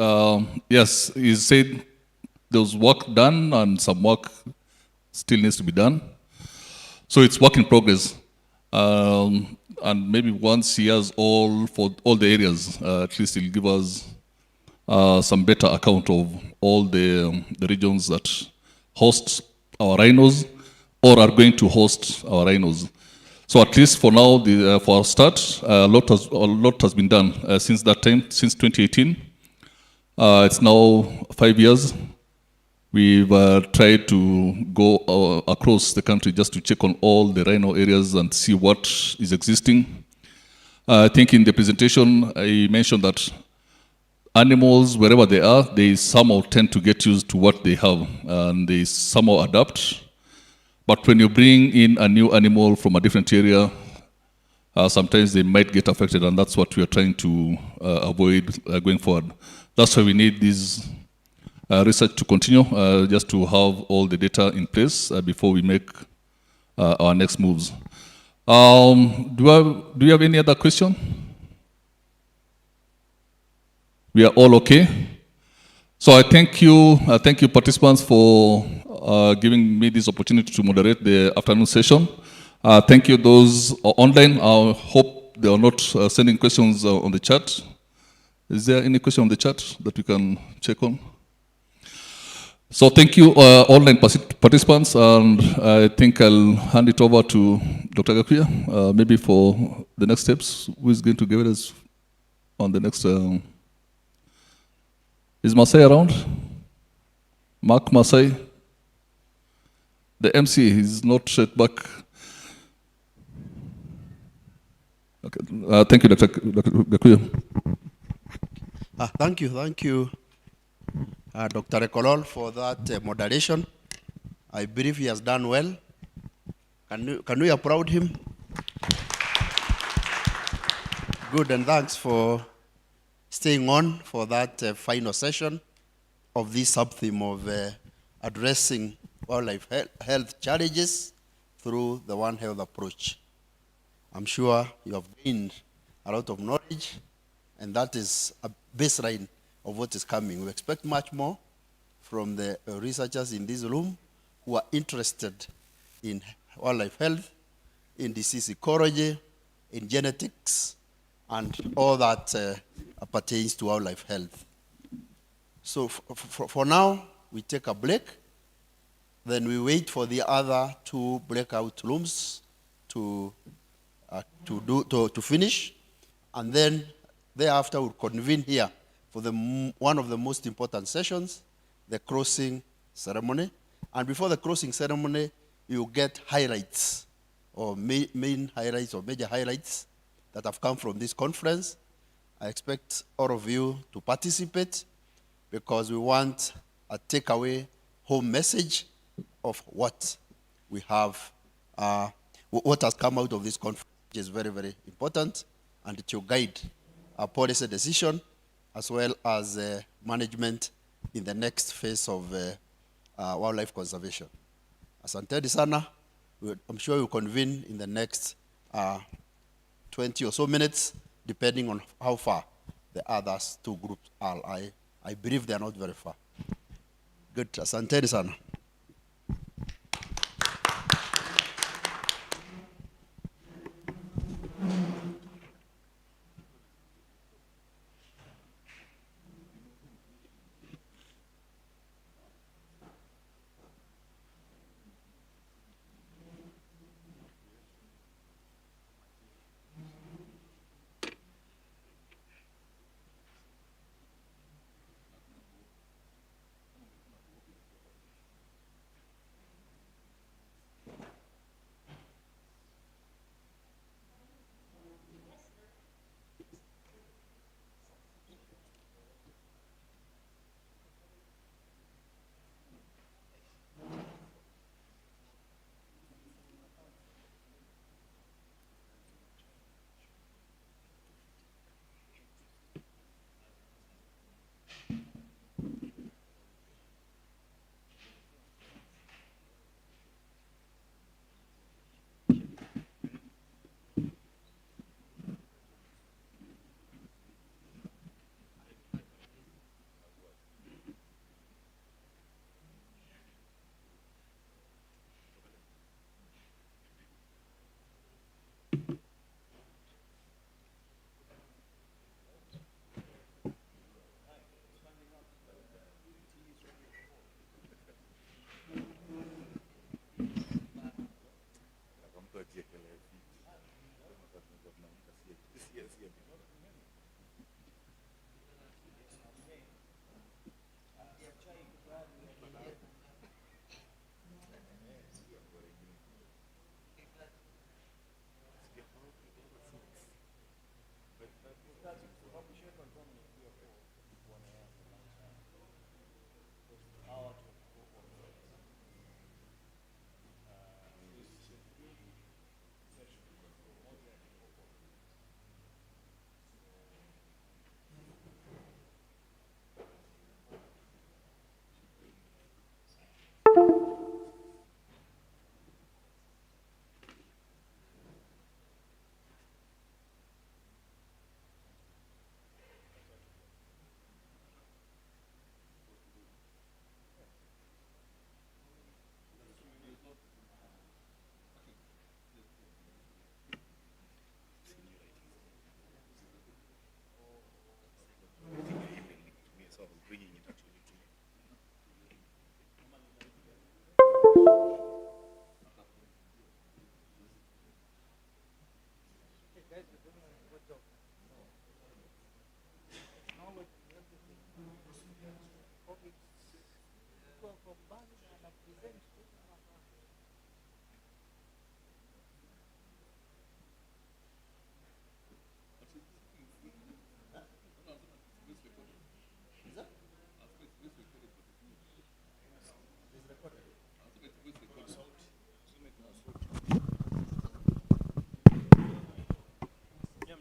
yes, he said there was work done and some work still needs to be done. So it's work in progress. And maybe once he has for all the areas, at least he'll give us some better account of all the regions that host our rhinos or are going to host our rhinos. So at least for now, for our start, a lot has been done since that time, since 2018. It's now 5 years. We've tried to go across the country just to check on all the rhino areas and see what is existing. I think in the presentation, I mentioned that animals, wherever they somehow tend to get used to what they have, and they somehow adapt. But when you bring in a new animal from a different area, sometimes they might get affected, and that's what we are trying to avoid going forward. That's why we need this research to continue, just to have all the data in place before we make our next moves. Do you have any other question? We are all okay? So I thank you participants for giving me this opportunity to moderate the afternoon session. Thank you those online. I hope they are not sending questions on the chat. Is there any question on the chat that we can check on? So thank you online participants, and I think I'll hand it over to Dr. Gakuya, maybe for the next steps. Who is going to give us on the next? Is Masai around? Mark Masai? The MC is not yet back. Okay. Thank you, Dr. Gakuya. Thank you, Dr. Ekolol, for that moderation. I believe he has done well. Can we applaud him? Good, and thanks for staying on for that final session of this sub-theme of addressing wildlife health challenges through the One Health approach. I'm sure you have gained a lot of knowledge, and that is a baseline of what is coming. We expect much more from the researchers in this room who are interested in wildlife health, in disease ecology, in genetics, and all that pertains to wildlife health. So for now, we take a break. Then we wait for the other two breakout rooms to finish, and then thereafter we'll convene here for one of the most important sessions, the crossing ceremony. And before the crossing ceremony, you get highlights, or main highlights or major highlights that have come from this conference. I expect all of you to participate because we want a takeaway home message of what we have, what has come out of this conference, which is very, very important, and it will guide our policy decision as well as management in the next phase of wildlife conservation. Asanteni sana. I'm sure we'll convene in the next 20 or so minutes, depending on how far the others two groups are. I believe they are not very far. Good. Asanteni sana.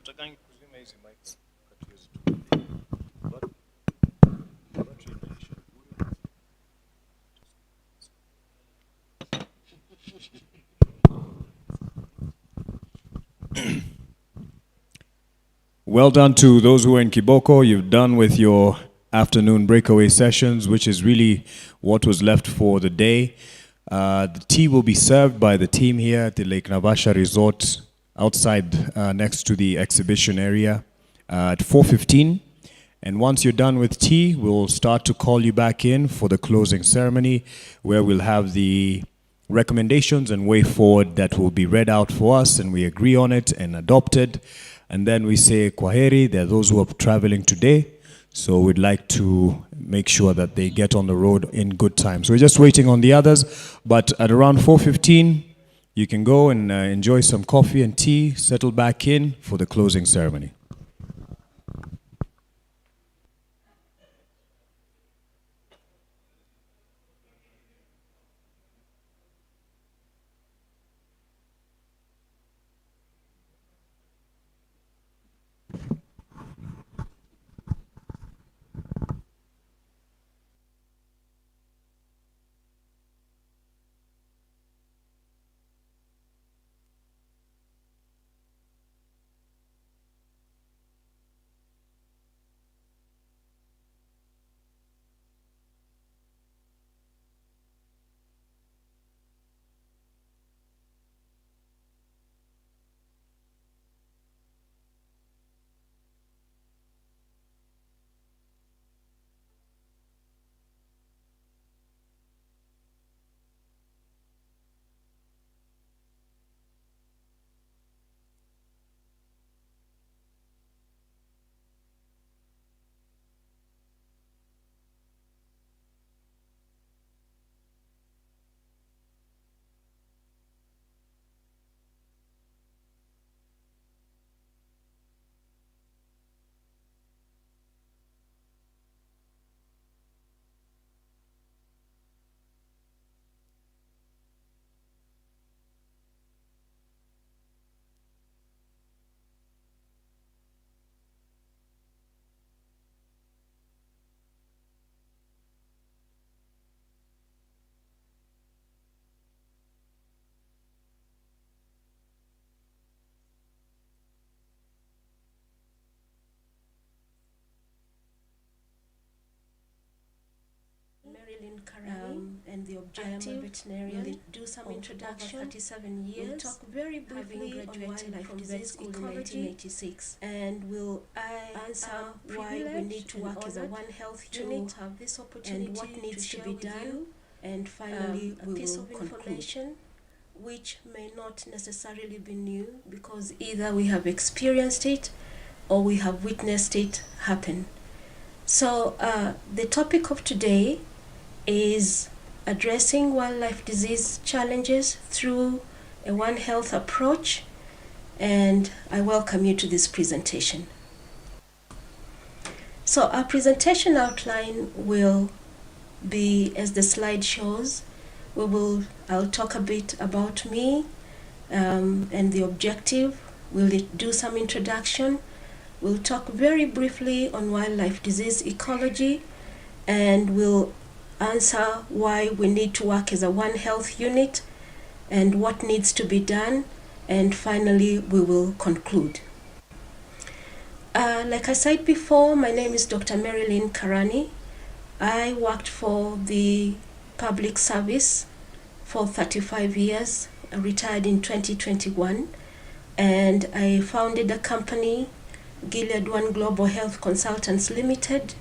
Mtakangi kuzima hizi mics kati hizo tu. Well done to those who are in Kiboko. You've done with your afternoon breakaway sessions, which is really what was left for the day. The tea will be served by the team here at the Lake Navasha Resort outside next to the exhibition area at 4:15. And once you're done with tea, we'll start to call you back in for the closing ceremony, where we'll have the recommendations and way forward that will be read out for us, and we agree on it and adopt it. And then we say kwaheri. There are those who are traveling today, so we'd like to make sure that they get on the road in good time. So we're just waiting on the others, but at around 4:15, you can go and enjoy some coffee and tea, settle back in for the closing ceremony. Marilyn Karani, and the objective, I am a veterinarian, will do some introduction, 37 years, we'll talk very briefly on wildlife from vet school in 1986, and will answer why we need to work as a One Health unit, have this opportunity and what needs to be done, and finally we will conclude, which may not necessarily be new, because either we have experienced it or we have witnessed it happen. So the topic of today is addressing wildlife disease challenges through a One Health approach, and I welcome you to this presentation. So our presentation outline will be, as the slide shows, I'll talk a bit about me and the objective. We'll do some introduction. We'll talk very briefly on wildlife disease ecology, and we'll answer why we need to work as a One Health unit and what needs to be done, and finally we will conclude. Like I said before, my name is Dr. Marilyn Karani. I worked for the public service for 35 years, I retired in 2021, and I founded a company, Gilead One Global Health Consultants Limited,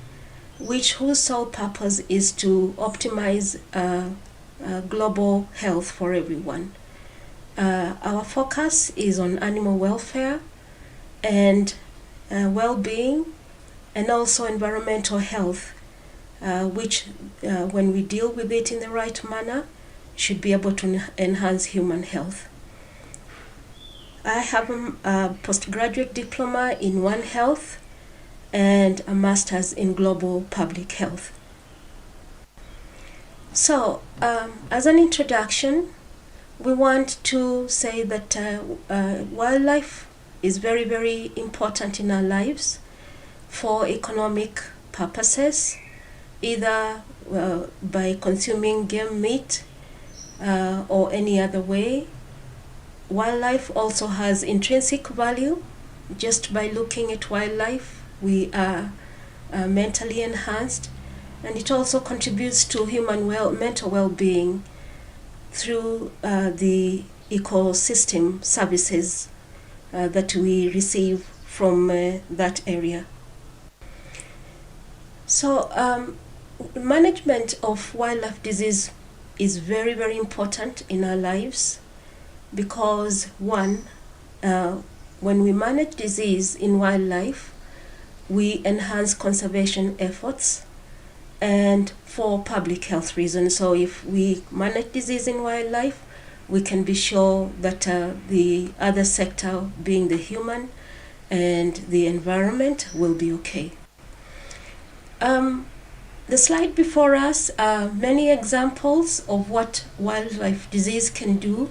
whose sole purpose is to optimize global health for everyone. Our focus is on animal welfare and well-being, and also environmental health, which when we deal with it in the right manner, should be able to enhance human health. I have a postgraduate diploma in One Health and a master's in global public health. So, as an introduction, we want to say that wildlife is very, very important in our lives for economic purposes, either by consuming game meat or any other way. Wildlife also has intrinsic value. Just by looking at wildlife, we are mentally enhanced, and it also contributes to human mental well-being. through the ecosystem services that we receive from that area. So management of wildlife disease is very, very important in our lives because one, when we manage disease in wildlife, we enhance conservation efforts and for public health reasons. So if we manage disease in wildlife, we can be sure that the other sector, being the human and the environment, will be okay. The slide before us are many examples of what wildlife disease can do.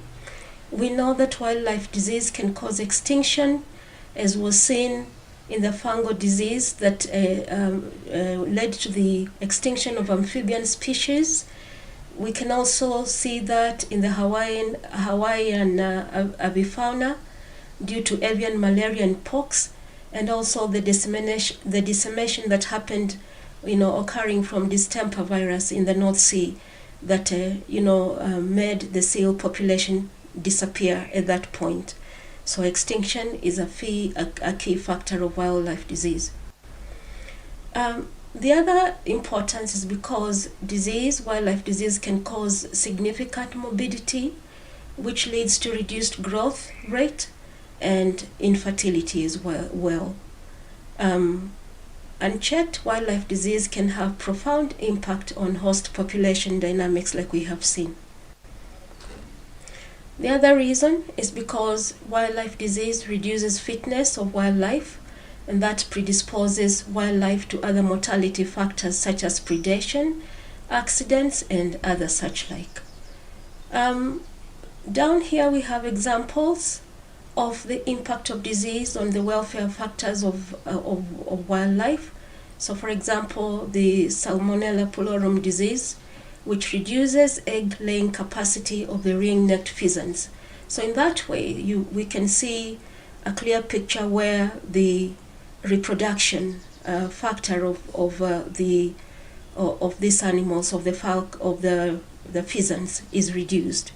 We know that wildlife disease can cause extinction, as was seen in the fungal disease that led to the extinction of amphibian species. We can also see that in the Hawaiian avifauna due to avian malaria and pox, and also the decimation that happened, occurring from distemper virus in the North Sea that, made the seal population disappear at that point. So extinction is a key factor of wildlife disease. The other importance is because wildlife disease can cause significant morbidity, which leads to reduced growth rate and infertility as well. Unchecked wildlife disease can have profound impact on host population dynamics like we have seen. The other reason is because wildlife disease reduces fitness of wildlife, and that predisposes wildlife to other mortality factors such as predation, accidents, and other such like. Down here we have examples of the impact of disease on the welfare factors of wildlife. So for example, the Salmonella pullorum disease, which reduces egg-laying capacity of the ring-necked pheasants. So in that way, we can see a clear picture where the reproduction factor of these animals, of the pheasants, is reduced.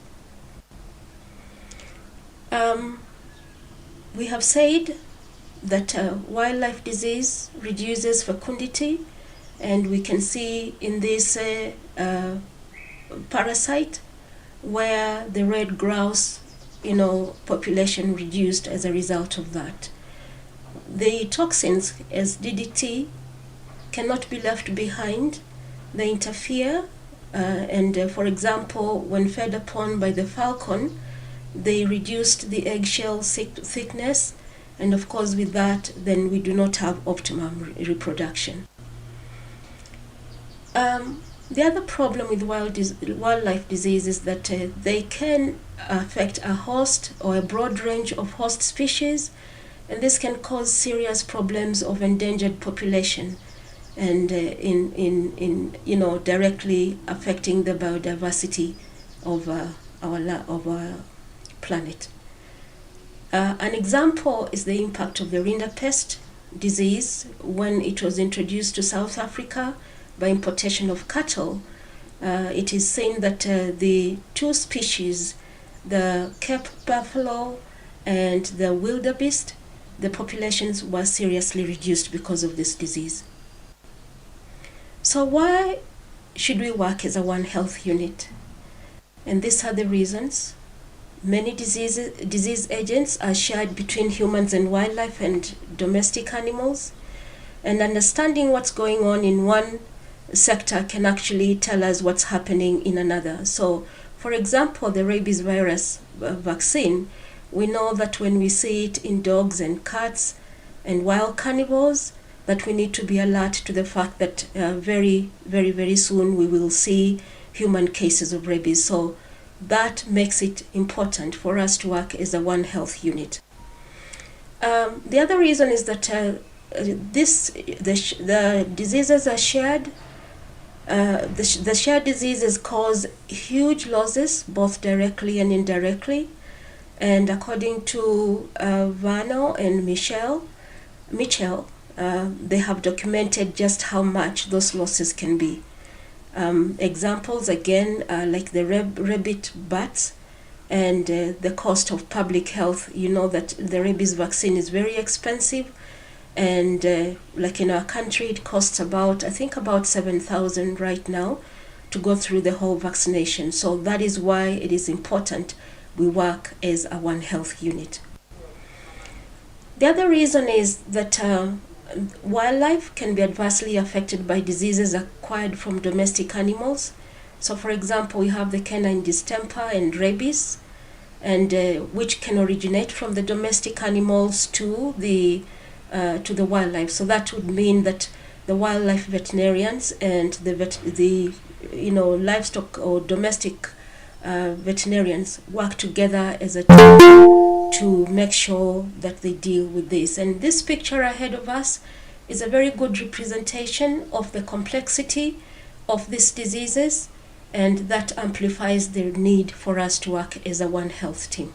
We have said that wildlife disease reduces fecundity, and we can see in this parasite where the red grouse population reduced as a result of that. The toxins as DDT cannot be left behind. They interfere and for example, when fed upon by the falcon, they reduced the eggshell thickness, and of course with that then we do not have optimum reproduction. The other problem with wildlife disease is that they can affect a host or a broad range of host species, and this can cause serious problems of endangered population, and in directly affecting the biodiversity of our planet. An example is the impact of the rinderpest disease when it was introduced to South Africa by importation of cattle. It is seen that the two species, the Cape buffalo and the wildebeest, the populations were seriously reduced because of this disease. So why should we work as a One Health unit? And these are the reasons. Many disease agents are shared between humans and wildlife and domestic animals, and understanding what's going on in one sector can actually tell us what's happening in another. So, for example, the rabies virus vaccine, we know that when we see it in dogs and cats and wild carnivores, that we need to be alert to the fact that very, very, very soon we will see human cases of rabies. So that makes it important for us to work as a One Health unit. The other reason is that the diseases are shared. The shared diseases cause huge losses, both directly and indirectly. And according to Vano and Mitchell, they have documented just how much those losses can be. Examples again like the rabbit bats and the cost of public health. You know that the rabies vaccine is very expensive, and like in our country it costs about, I think about 7,000 right now to go through the whole vaccination. So that is why it is important we work as a One Health unit. The other reason is that wildlife can be adversely affected by diseases acquired from domestic animals. So for example, we have the canine distemper and rabies, and which can originate from the domestic animals to the wildlife. So that would mean that the wildlife veterinarians and the livestock or domestic veterinarians work together as a team to make sure that they deal with this. And this picture ahead of us is a very good representation of the complexity of these diseases, and that amplifies the need for us to work as a One Health team.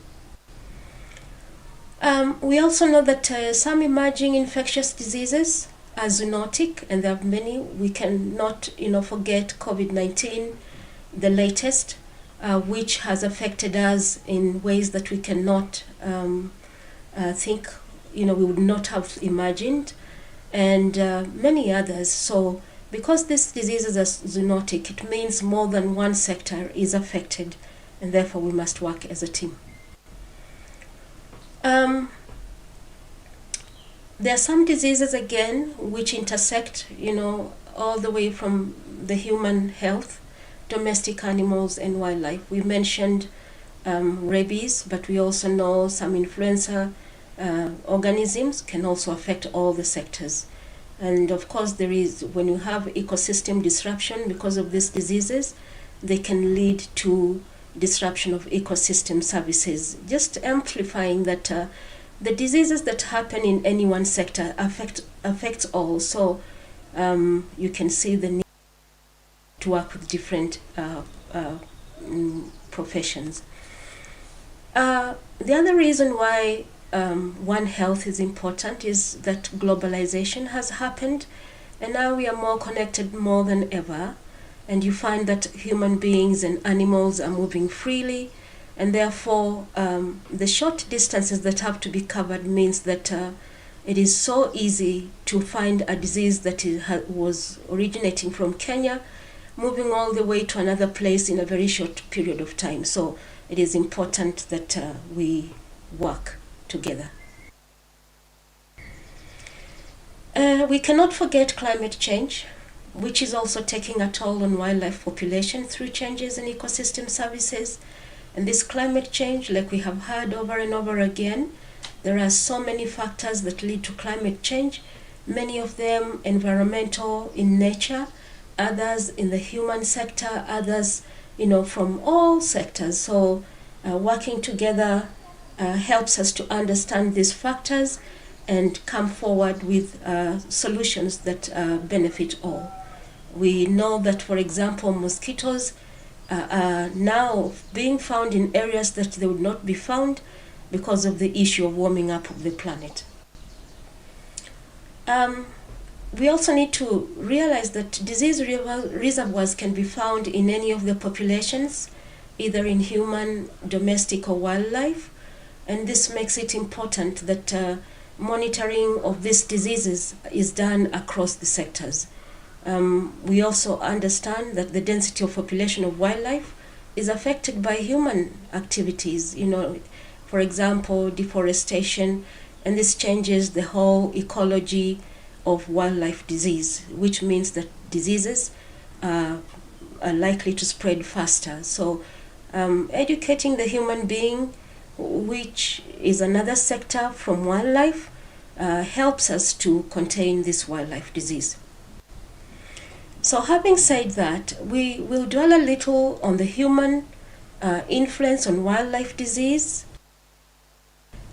We also know that some emerging infectious diseases are zoonotic, and there are many. We cannot forget COVID-19, the latest, which has affected us in ways that we cannot think, we would not have imagined, and many others. So because these diseases are zoonotic, it means more than one sector is affected, and therefore we must work as a team. There are some diseases again which intersect, all the way from the human health, domestic animals and wildlife. We mentioned rabies, but we also know some influenza organisms can also affect all the sectors. And of course, when you have ecosystem disruption because of these diseases, they can lead to disruption of ecosystem services, just amplifying that the diseases that happen in any one sector affects all. So you can see the need to work with different professions. The other reason why One Health is important is that globalization has happened, and now we are more connected more than ever, and you find that human beings and animals are moving freely, and therefore the short distances that have to be covered means that it is so easy to find a disease that was originating from Kenya, moving all the way to another place in a very short period of time. So it is important that we work together. We cannot forget climate change, which is also taking a toll on wildlife population through changes in ecosystem services. And this climate change, like we have heard over and over again, there are so many factors that lead to climate change, many of them environmental in nature, others in the human sector, others from all sectors. So working together helps us to understand these factors and come forward with solutions that benefit all. We know that, for example, mosquitoes are now being found in areas that they would not be found because of the issue of warming up of the planet. We also need to realize that disease reservoirs can be found in any of the populations, either in human, domestic, or wildlife, and this makes it important that monitoring of these diseases is done across the sectors. We also understand that the density of population of wildlife is affected by human activities, for example, deforestation, and this changes the whole ecology of wildlife disease, which means that diseases are likely to spread faster. So educating the human being, which is another sector from wildlife, helps us to contain this wildlife disease. So having said that, we will dwell a little on the human influence on wildlife disease.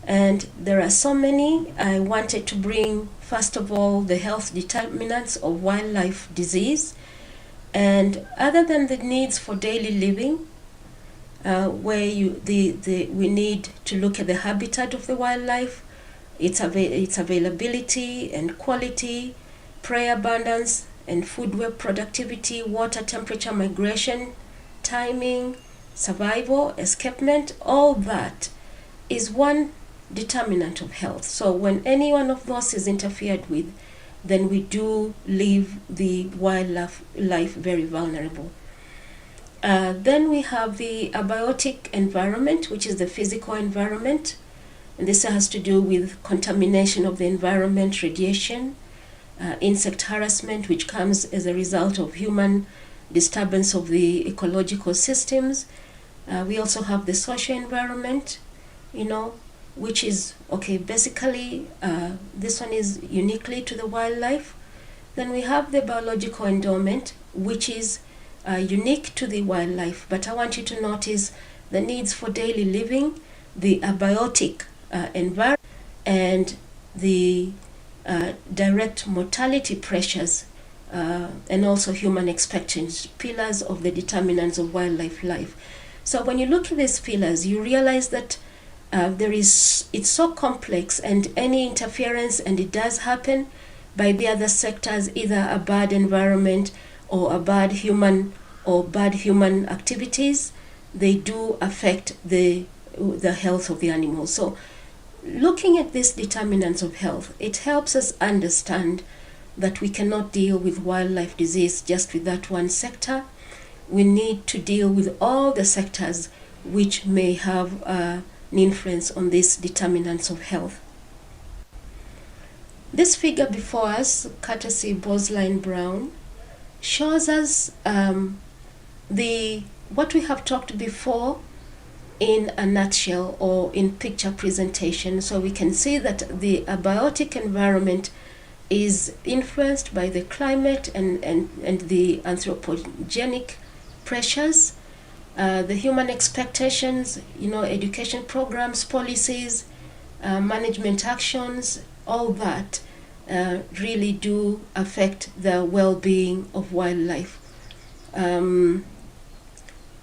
And there are so many. I wanted to bring, first of all, the health determinants of wildlife disease. And other than the needs for daily living, where we need to look at the habitat of the wildlife, its availability and quality, prey abundance, and food web productivity, water temperature migration, timing, survival, escapement, all that is one determinant of health. So when any one of those is interfered with, then we do leave the wildlife very vulnerable. Then we have the abiotic environment, which is the physical environment. And this has to do with contamination of the environment, radiation, insect harassment, which comes as a result of human disturbance of the ecological systems. We also have the social environment, which is, basically, this one is uniquely to the wildlife. Then we have the biological endowment, which is unique to the wildlife. But I want you to notice the needs for daily living, the abiotic environment, and the direct mortality pressures, and also human expectancy, pillars of the determinants of wildlife life. So when you look at these pillars, you realize that it's so complex, and any interference, and it does happen by the other sectors, either a bad environment or a bad human activities, they do affect the health of the animals. So looking at these determinants of health, it helps us understand that we cannot deal with wildlife disease just with that one sector. We need to deal with all the sectors which may have an influence on these determinants of health. This figure before us, courtesy Bosline Brown, shows us what we have talked before in a nutshell or in picture presentation. So we can see that the abiotic environment is influenced by the climate and the anthropogenic pressures, the human expectations, education programs, policies, management actions, all that really do affect the well-being of wildlife.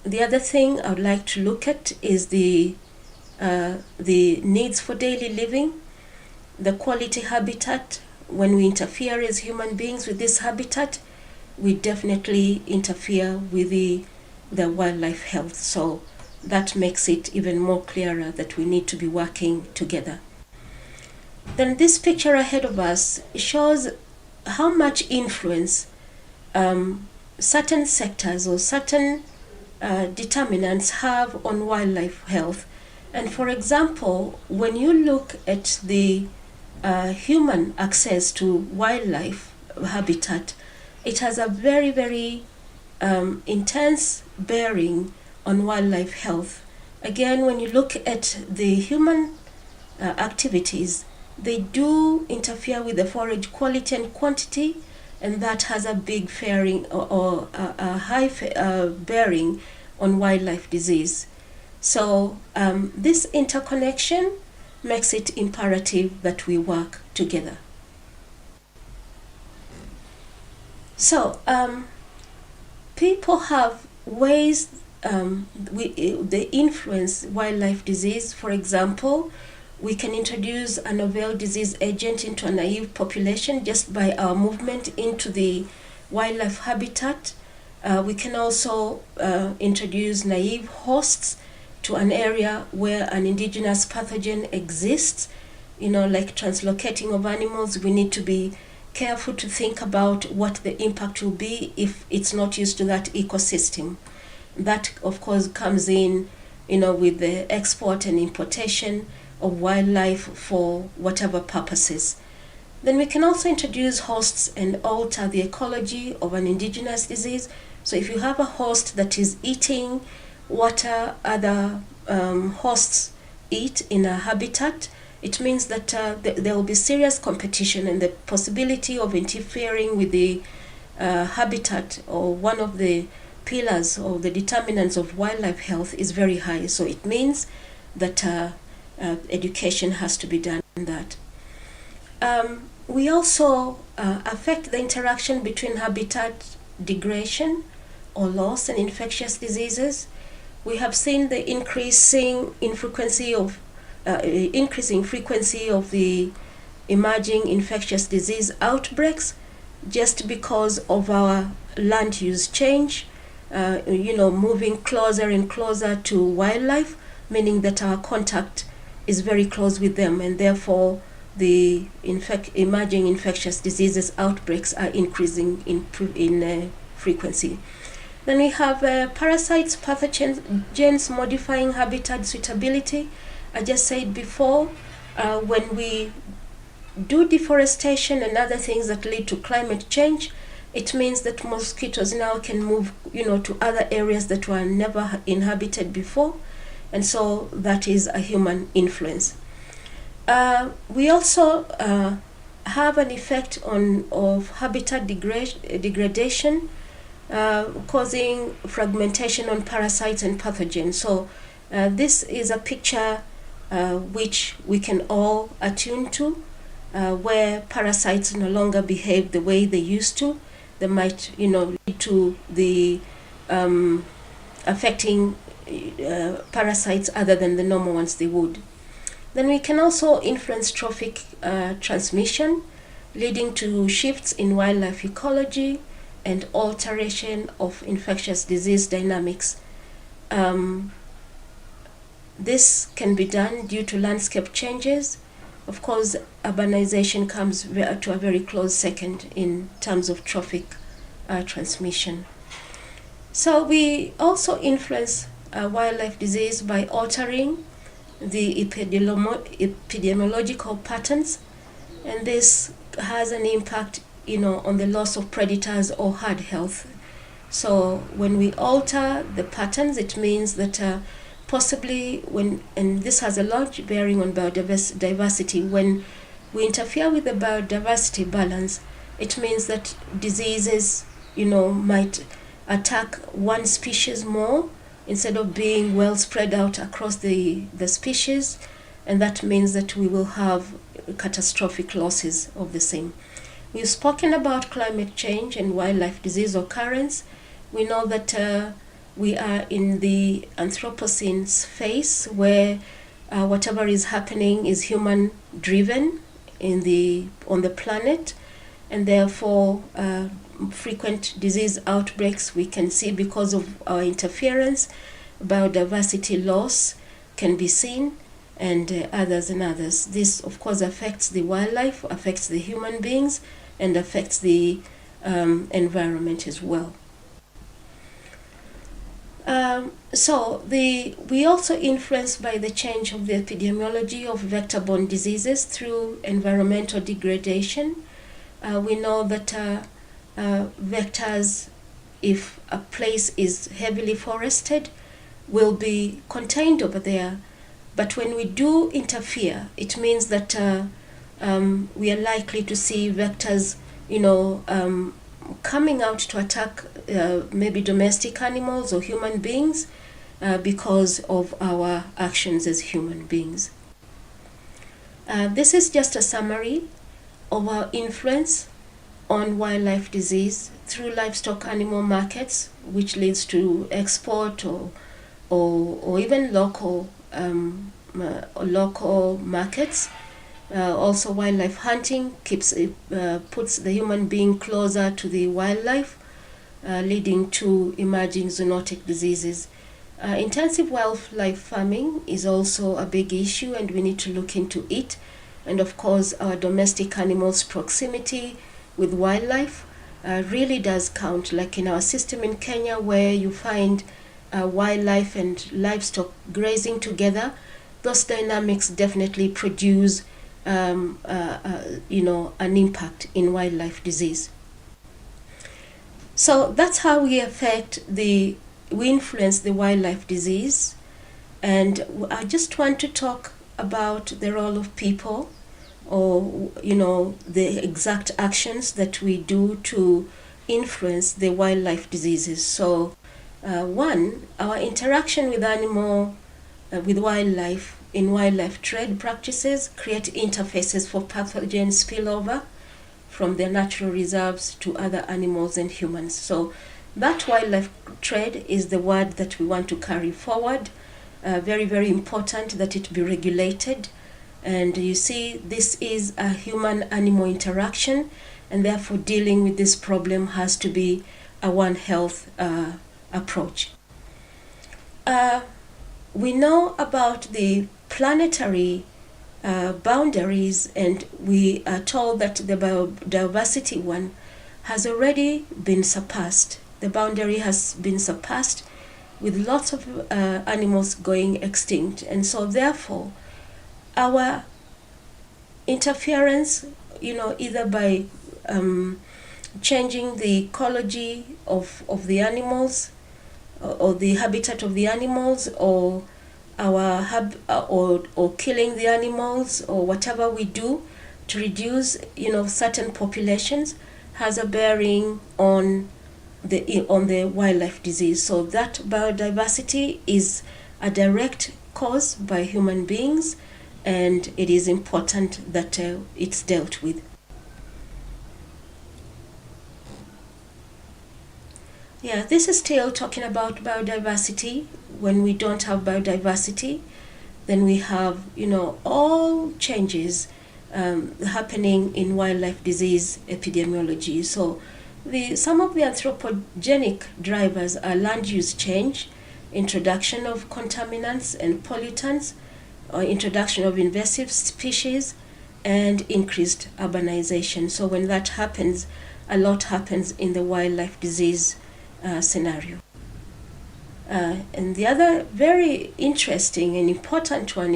The other thing I would like to look at is the needs for daily living, the quality habitat. When we interfere as human beings with this habitat, we definitely interfere with the wildlife health. So that makes it even more clearer that we need to be working together. Then this picture ahead of us shows how much influence certain sectors or certain determinants have on wildlife health. And for example, when you look at the human access to wildlife habitat, it has a very, very intense bearing on wildlife health. Again, when you look at the human activities, they do interfere with the forage quality and quantity, and that has a big bearing or a high bearing on wildlife disease. So this interconnection makes it imperative that we work together. So people have ways they influence wildlife disease. For example, we can introduce a novel disease agent into a naive population just by our movement into the wildlife habitat. We can also introduce naive hosts to an area where an indigenous pathogen exists, like translocating of animals. We need to be careful to think about what the impact will be if it's not used to that ecosystem. That, of course, comes in, with the export and importation of wildlife for whatever purposes. Then we can also introduce hosts and alter the ecology of an indigenous disease. So if you have a host that is eating what other hosts eat in a habitat, it means that there will be serious competition, and the possibility of interfering with the habitat or one of the pillars or the determinants of wildlife health is very high. So it means that education has to be done on that. We also affect the interaction between habitat degradation or loss and infectious diseases. We have seen the increasing frequency of the emerging infectious disease outbreaks just because of our land use change, moving closer and closer to wildlife, meaning that our contact is very close with them, and therefore the emerging infectious diseases outbreaks are increasing in frequency. Then we have parasites, pathogens modifying habitat suitability. I just said before, when we do deforestation and other things that lead to climate change, it means that mosquitoes now can move, to other areas that were never inhabited before, and so that is a human influence. We also have an effect of habitat degradation, causing fragmentation on parasites and pathogens. So this is a picture which we can all attune to, where parasites no longer behave the way they used to. They might, lead to the affecting parasites other than the normal ones they would. Then we can also influence trophic transmission, leading to shifts in wildlife ecology and alteration of infectious disease dynamics. This can be done due to landscape changes. Of course, urbanization comes to a very close second in terms of trophic transmission. So we also influence wildlife disease by altering the epidemiological patterns, and this has an impact, on the loss of predators or herd health. So when we alter the patterns, it means that possibly and this has a large bearing on biodiversity, when we interfere with the biodiversity balance, it means that diseases, might attack one species more instead of being well spread out across the species, and that means that we will have catastrophic losses of the same. We've spoken about climate change and wildlife disease occurrence. We know that we are in the Anthropocene phase, where whatever is happening is human-driven on the planet, and therefore frequent disease outbreaks we can see because of our interference. Biodiversity loss can be seen, and others. This, of course, affects the wildlife, affects the human beings, and affects the environment as well. We also influenced by the change of the epidemiology of vector-borne diseases through environmental degradation. We know that vectors, if a place is heavily forested, will be contained over there. But when we do interfere, it means that we are likely to see vectors, coming out to attack maybe domestic animals or human beings because of our actions as human beings. This is just a summary of our influence on wildlife disease through livestock animal markets, which leads to export or even local markets. Also, wildlife hunting puts the human being closer to the wildlife, leading to emerging zoonotic diseases. Intensive wildlife farming is also a big issue, and we need to look into it. And of course, our domestic animals' proximity with wildlife really does count, like in our system in Kenya, where you find wildlife and livestock grazing together. Those dynamics definitely produce an impact in wildlife disease. So that's how we influence the wildlife disease. And I just want to talk about the role of people, or the exact actions that we do to influence the wildlife diseases. So one, our interaction with wildlife in wildlife trade practices create interfaces for pathogen spillover from their natural reserves to other animals and humans. So that wildlife trade is the word that we want to carry forward. Very, very important that it be regulated. And you see, this is a human-animal interaction, and therefore dealing with this problem has to be a One Health approach. We know about the planetary boundaries, and we are told that the biodiversity one has already been surpassed. The boundary has been surpassed with lots of animals going extinct. And so therefore, our interference, either by changing the ecology of the animals or the habitat of the animals, or or killing the animals, or whatever we do to reduce certain populations, has a bearing on the wildlife disease. So that biodiversity is a direct cause by human beings, and it is important that it's dealt with. Yeah, this is still talking about biodiversity. When we don't have biodiversity, then we have, all changes happening in wildlife disease epidemiology. So some of the anthropogenic drivers are land use change, introduction of contaminants and pollutants, or introduction of invasive species, and increased urbanization. So when that happens, a lot happens in the wildlife disease scenario. And the other very interesting and important one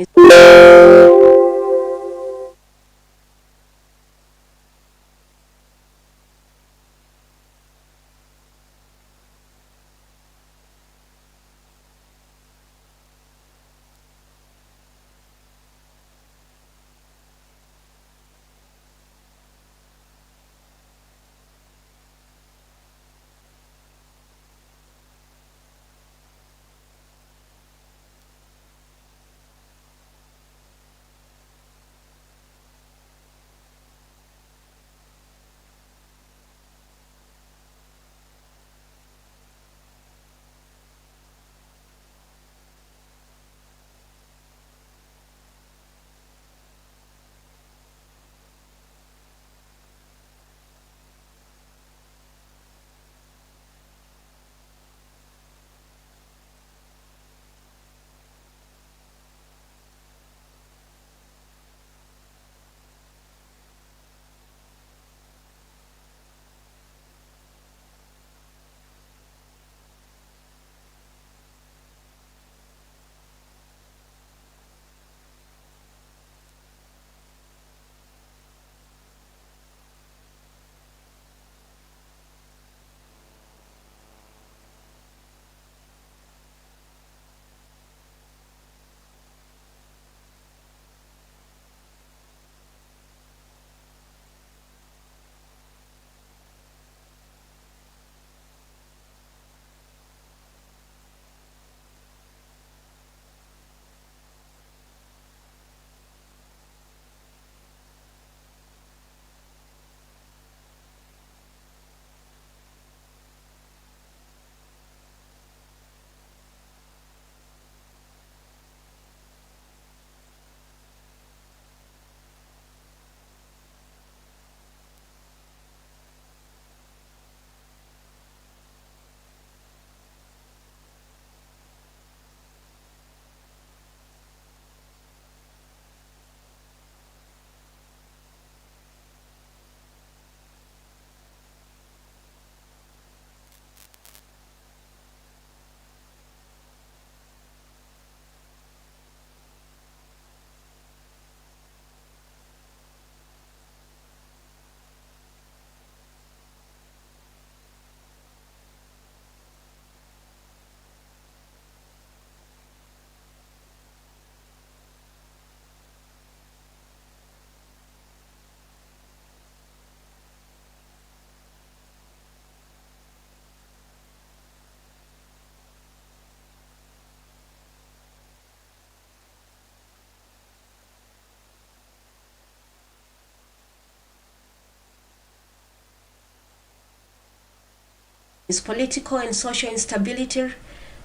is political and social instability,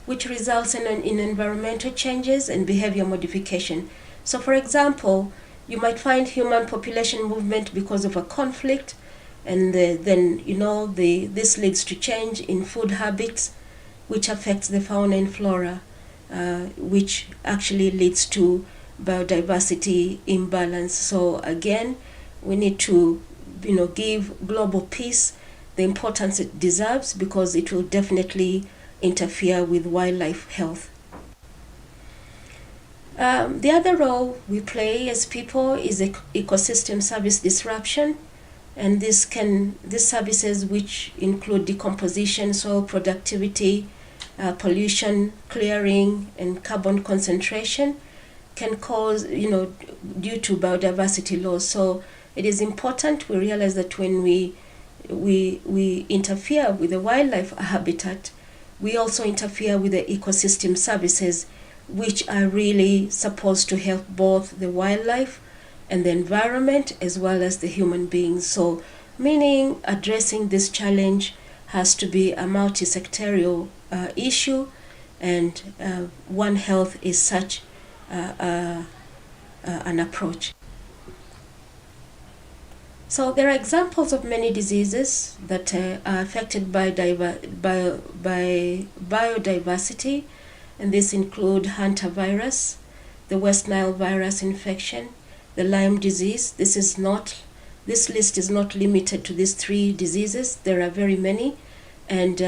which results in environmental changes and behavior modification. So for example, you might find human population movement because of a conflict, And then, this leads to change in food habits, which affects the fauna and flora, which actually leads to biodiversity imbalance. So again, we need to, give global peace the importance it deserves, because it will definitely interfere with wildlife health. The other role we play as people is ecosystem service disruption, and these services, which include decomposition, soil productivity, pollution, clearing, and carbon concentration, can cause, due to biodiversity loss. So it is important we realize that when we interfere with the wildlife habitat, we also interfere with the ecosystem services, which are really supposed to help both the wildlife and the environment as well as the human beings. So meaning addressing this challenge has to be a multi-sectorial issue, and One Health is such an approach. So there are examples of many diseases that are affected by biodiversity, and these include hantavirus, the West Nile virus infection, the Lyme disease. This list is not limited to these 3 diseases. There are very many, and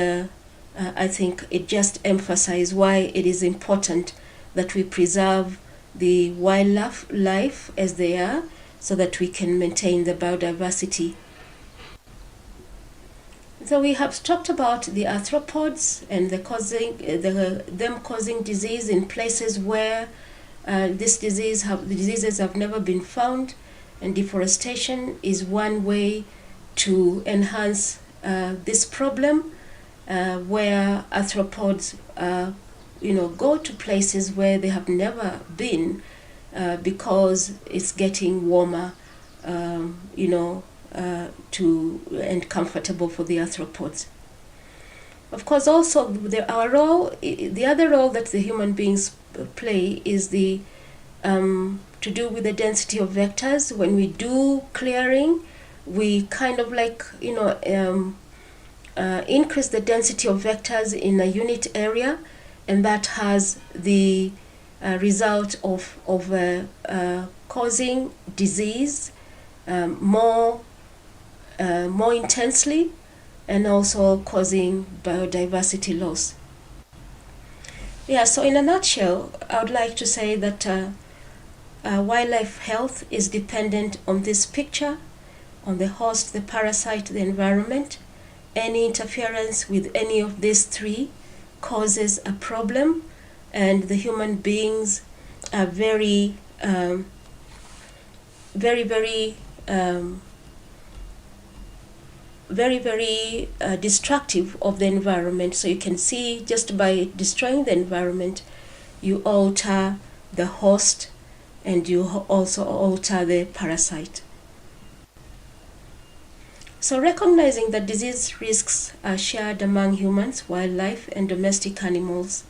I think it just emphasizes why it is important that we preserve the wildlife as they are, so that we can maintain the biodiversity. So we have talked about the arthropods and them causing disease in places where the diseases have never been found, and deforestation is one way to enhance this problem, where arthropods go to places where they have never been, because it's getting warmer, and comfortable for the arthropods. Of course, also the other role that the human beings play is to do with the density of vectors. When we do clearing, we kind of increase the density of vectors in a unit area, and that has the result of causing disease more intensely, and also causing biodiversity loss. Yeah, so in a nutshell, I would like to say that wildlife health is dependent on this picture, on the host, the parasite, the environment. Any interference with any of these 3 causes a problem, and the human beings are very destructive of the environment. So you can see, just by destroying the environment, you alter the host, and you also alter the parasite. So recognizing that disease risks are shared among humans, wildlife, and domestic animals,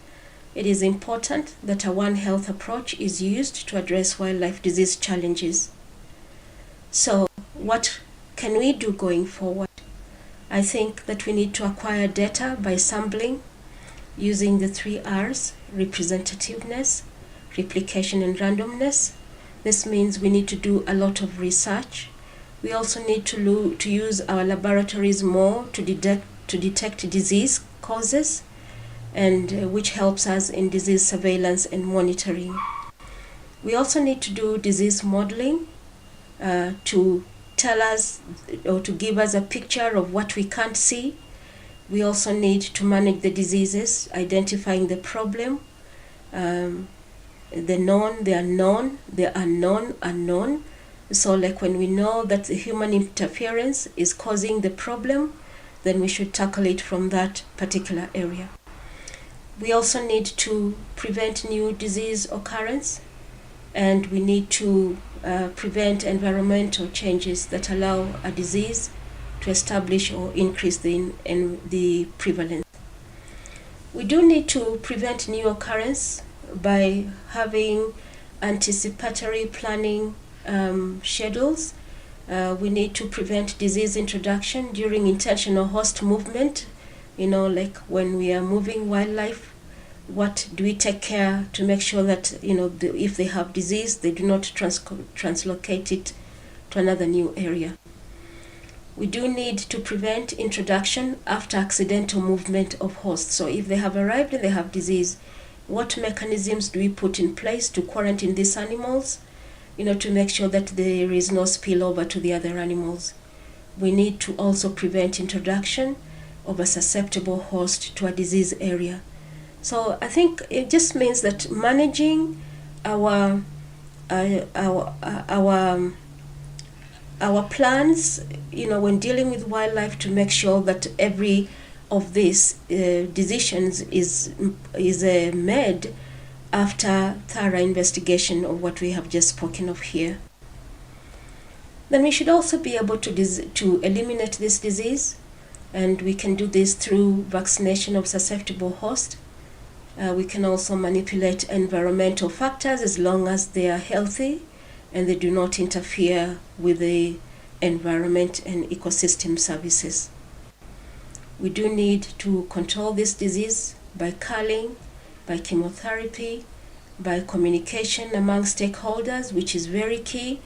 it is important that a One Health approach is used to address wildlife disease challenges. So what can we do going forward? I think that we need to acquire data by sampling, using the 3 R's: representativeness, replication, and randomness. This means we need to do a lot of research. We also need to use our laboratories more to detect disease causes, and which helps us in disease surveillance and monitoring. We also need to do disease modeling to tell us, or to give us a picture of what we can't see. We also need to manage the diseases, identifying the problem, the known, the unknown, the unknown. So like when we know that the human interference is causing the problem, then we should tackle it from that particular area. We also need to prevent new disease occurrence, and we need to prevent environmental changes that allow a disease to establish or increase the prevalence. We do need to prevent new occurrence by having anticipatory planning schedules, We need to prevent disease introduction during intentional host movement. Like when we are moving wildlife, what do we take care to make sure that, if they have disease, they do not translocate it to another new area. We do need to prevent introduction after accidental movement of hosts. So if they have arrived and they have disease, what mechanisms do we put in place to quarantine these animals, to make sure that there is no spillover to the other animals? We need to also prevent introduction of a susceptible host to a disease area. So I think it just means that managing our plans, when dealing with wildlife, to make sure that every of these decisions is made after thorough investigation of what we have just spoken of here. Then we should also be able to eliminate this disease, and we can do this through vaccination of susceptible hosts. We can also manipulate environmental factors as long as they are healthy and they do not interfere with the environment and ecosystem services. We do need to control this disease by culling, by chemotherapy, by communication among stakeholders, which is very key,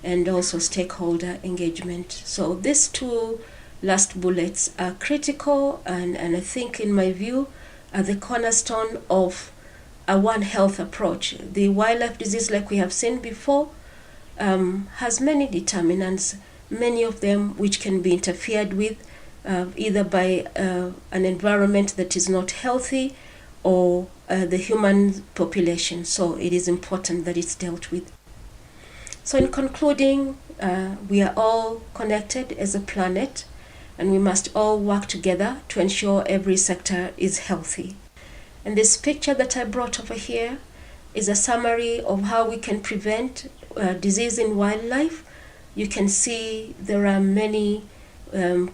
and also stakeholder engagement. So these two last bullets are critical, and I think, in my view, are the cornerstone of a One Health approach. The wildlife disease, like we have seen before, has many determinants, many of them which can be interfered with either by an environment that is not healthy or the human population. So it is important that it's dealt with. So in concluding, we are all connected as a planet, and we must all work together to ensure every sector is healthy. And this picture that I brought over here is a summary of how we can prevent disease in wildlife. You can see there are many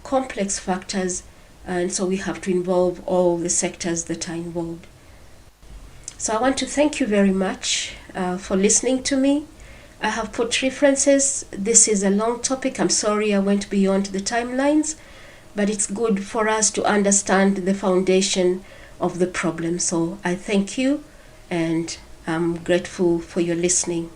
complex factors, and so we have to involve all the sectors that are involved. So I want to thank you very much for listening to me. I have put references. This is a long topic. I'm sorry I went beyond the timelines, but it's good for us to understand the foundation of the problem. So I thank you, and I'm grateful for your listening.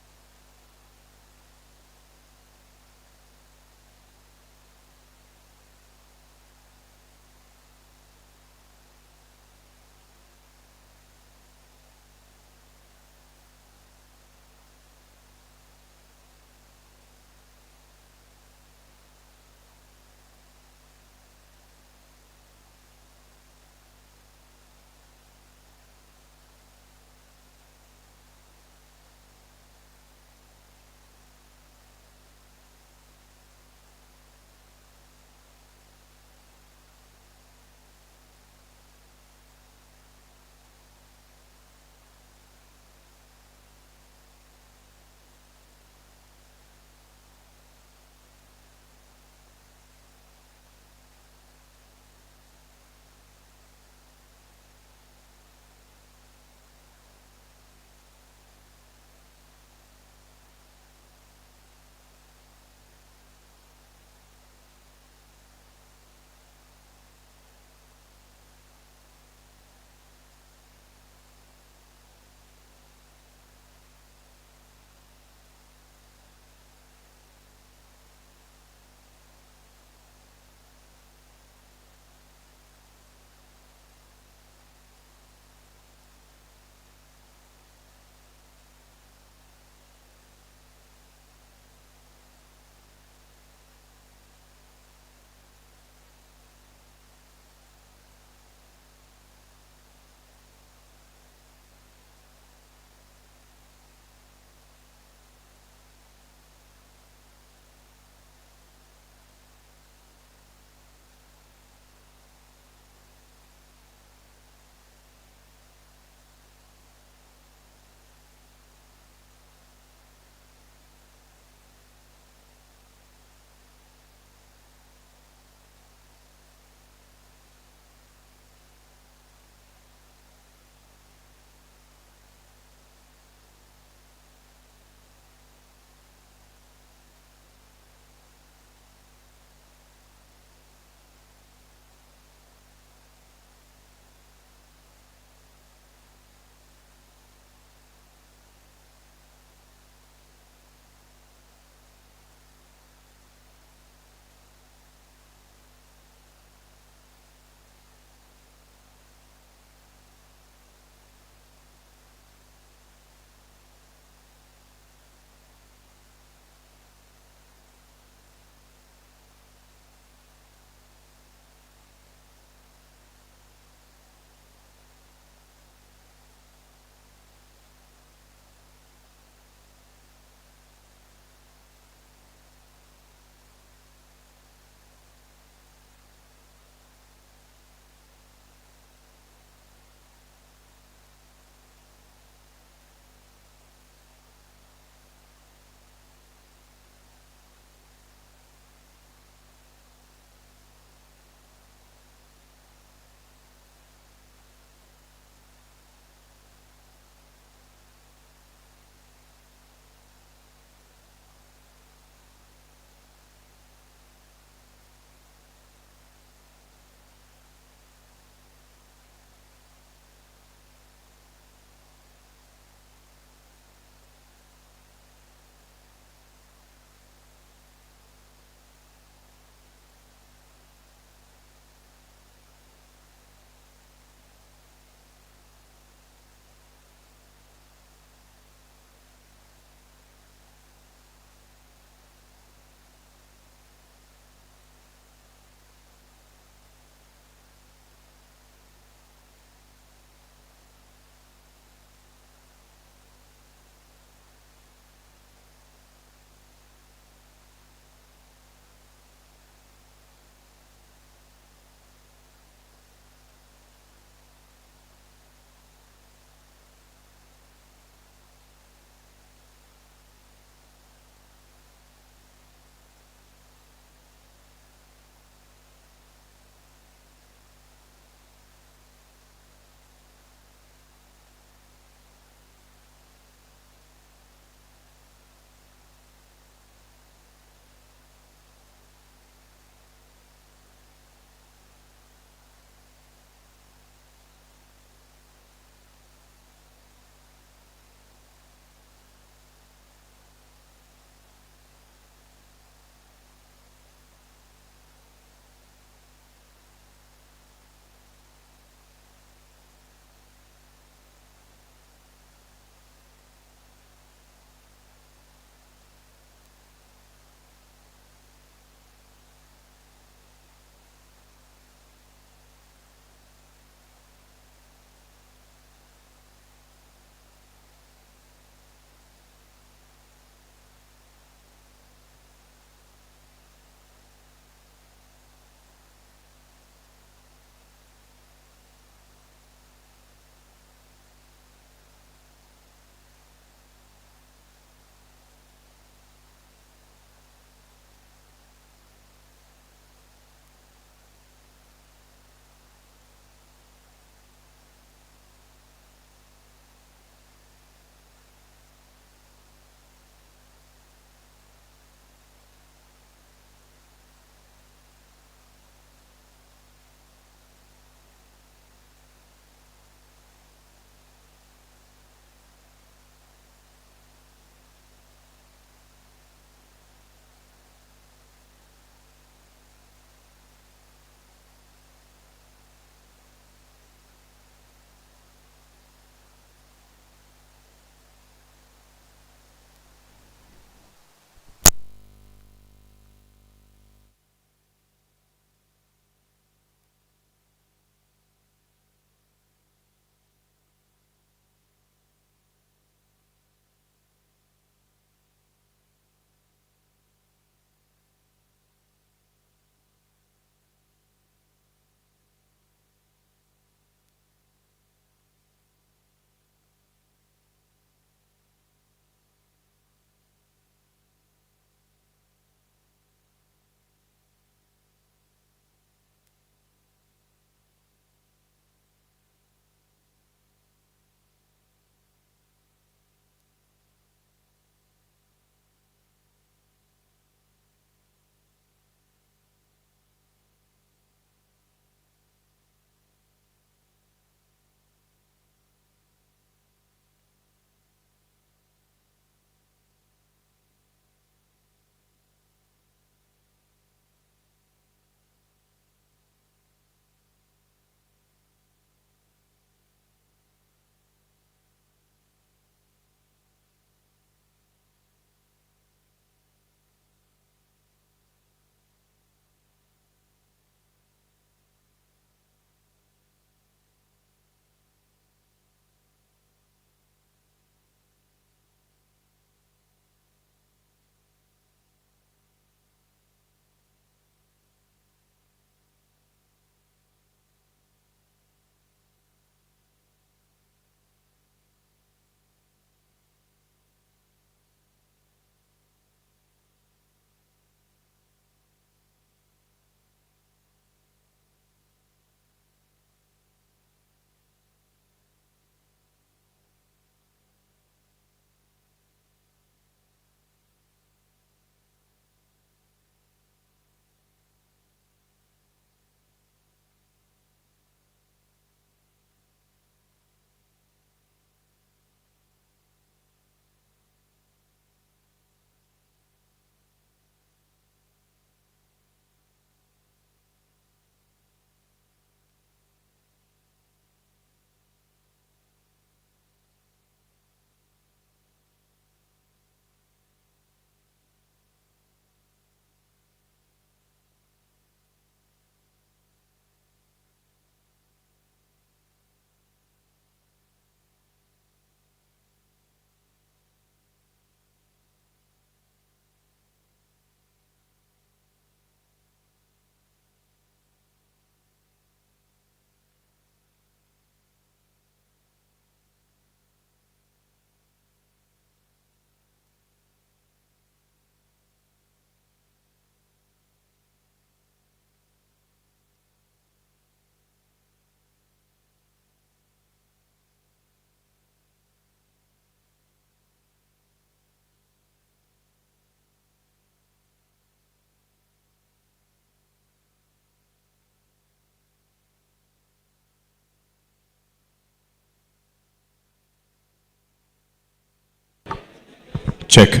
Check.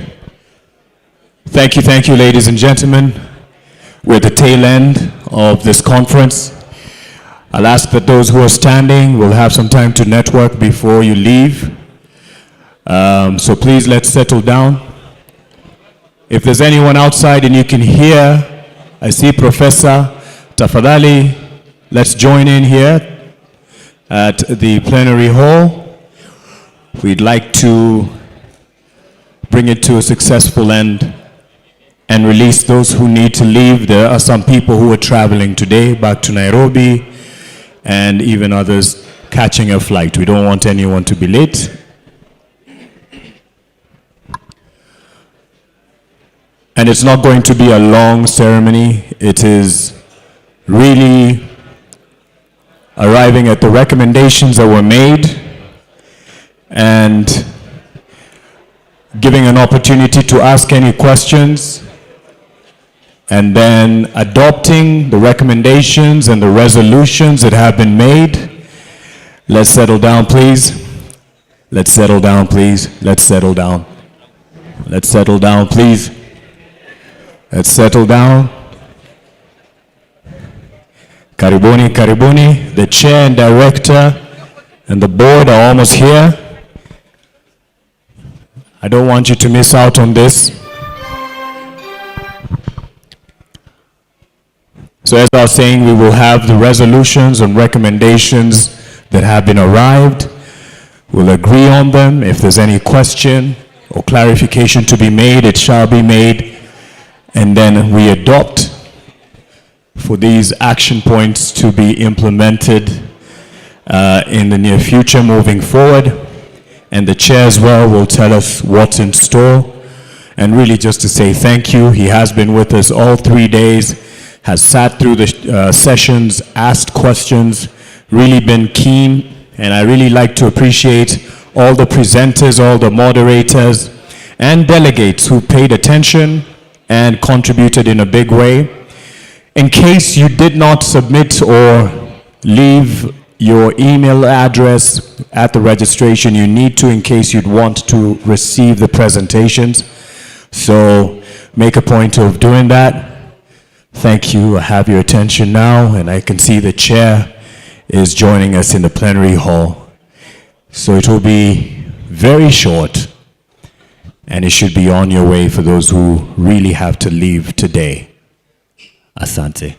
Thank you, ladies and gentlemen. We're at the tail end of this conference. I'll ask that those who are standing will have some time to network before you leave. So please, let's settle down. If there's anyone outside and you can hear, I see Professor Tafadhali, let's join in here at the plenary hall. We'd like to bring it to a successful end and release those who need to leave. There are some people who are traveling today back to Nairobi and even others catching a flight. We don't want anyone to be late. And it's not going to be a long ceremony. It is really arriving at the recommendations that were made and giving an opportunity to ask any questions, and then adopting the recommendations and the resolutions that have been made. Let's settle down, please. Let's settle down, please. Let's settle down. Let's settle down, please. Let's settle down. Karibuni, karibuni. The chair and director and the board are almost here. I don't want you to miss out on this. So as I was saying, we will have the resolutions and recommendations that have been arrived. We'll agree on them. If there's any question or clarification to be made, it shall be made. And then we adopt for these action points to be implemented in the near future moving forward. And the chair as well will tell us what's in store. And really just to say thank you. He has been with us all 3 days, has sat through the sessions, asked questions, really been keen. And I really like to appreciate all the presenters, all the moderators, and delegates who paid attention and contributed in a big way. In case you did not submit or leave your email address at the registration, you need to in case you'd want to receive the presentations. So make a point of doing that. Thank you. I have your attention now, and I can see the chair is joining us in the plenary hall. So it will be very short, and it should be on your way for those who really have to leave today. Asante.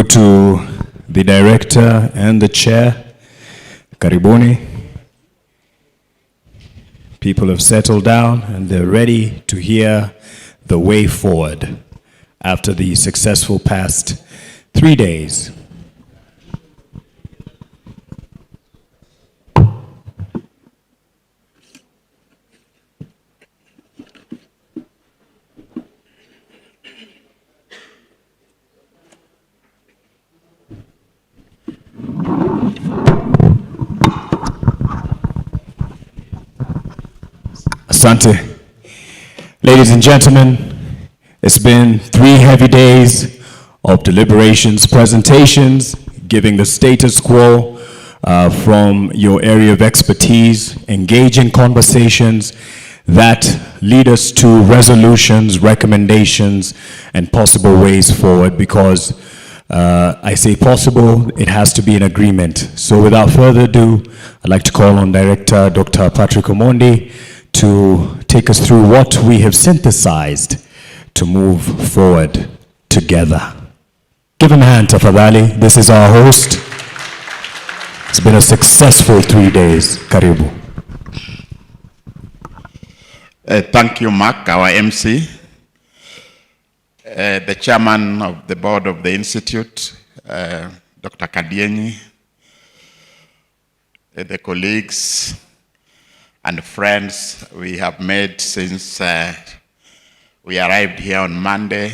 To the director and the chair, karibuni. People have settled down and they're ready to hear the way forward after the successful past 3 days. Asante. Ladies and gentlemen, it's been 3 heavy days of deliberations, presentations, giving the status quo from your area of expertise, engaging conversations that lead us to resolutions, recommendations, and possible ways forward, because I say possible, it has to be an agreement. So without further ado, I'd like to call on Director Dr. Patrick Omondi to take us through what we have synthesized to move forward together. Give him a hand, Tafadhali. This is our host. It's been a successful 3 days. Karibu. Thank you, Mark, our MC, the chairman of the board of the Institute, Dr. Kadienyi, the colleagues and friends we have made since we arrived here on Monday.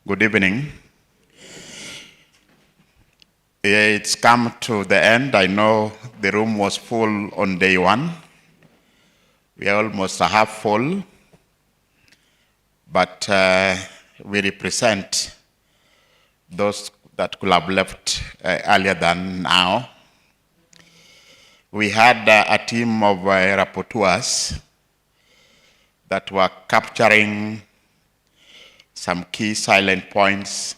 Good evening. It's come to the end. I know the room was full on day one. We are almost half full, but we represent those that could have left earlier than now. We had a team of rapporteurs that were capturing some key silent points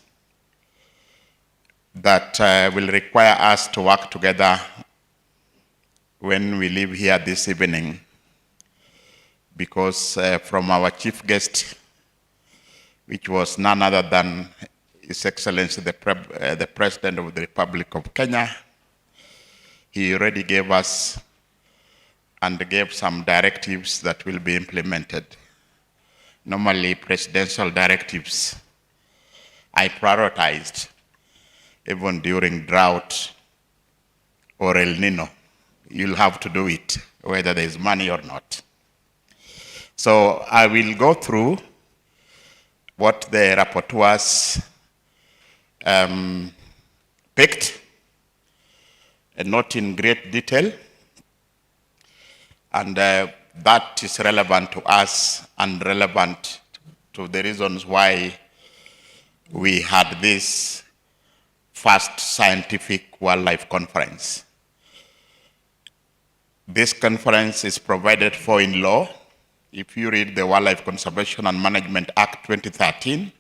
that will require us to work together when we leave here this evening. Because from our chief guest, which was none other than His Excellency the President of the Republic of Kenya, he already gave us and gave some directives that will be implemented. Normally, presidential directives I prioritized even during drought or El Nino. You'll have to do it, whether there's money or not. So I will go through what the rapporteurs picked, and not in great detail, and that is relevant to us and relevant to the reasons why we had this first scientific wildlife conference. This conference is provided for in law. If you read the Wildlife Conservation and Management Act 2013,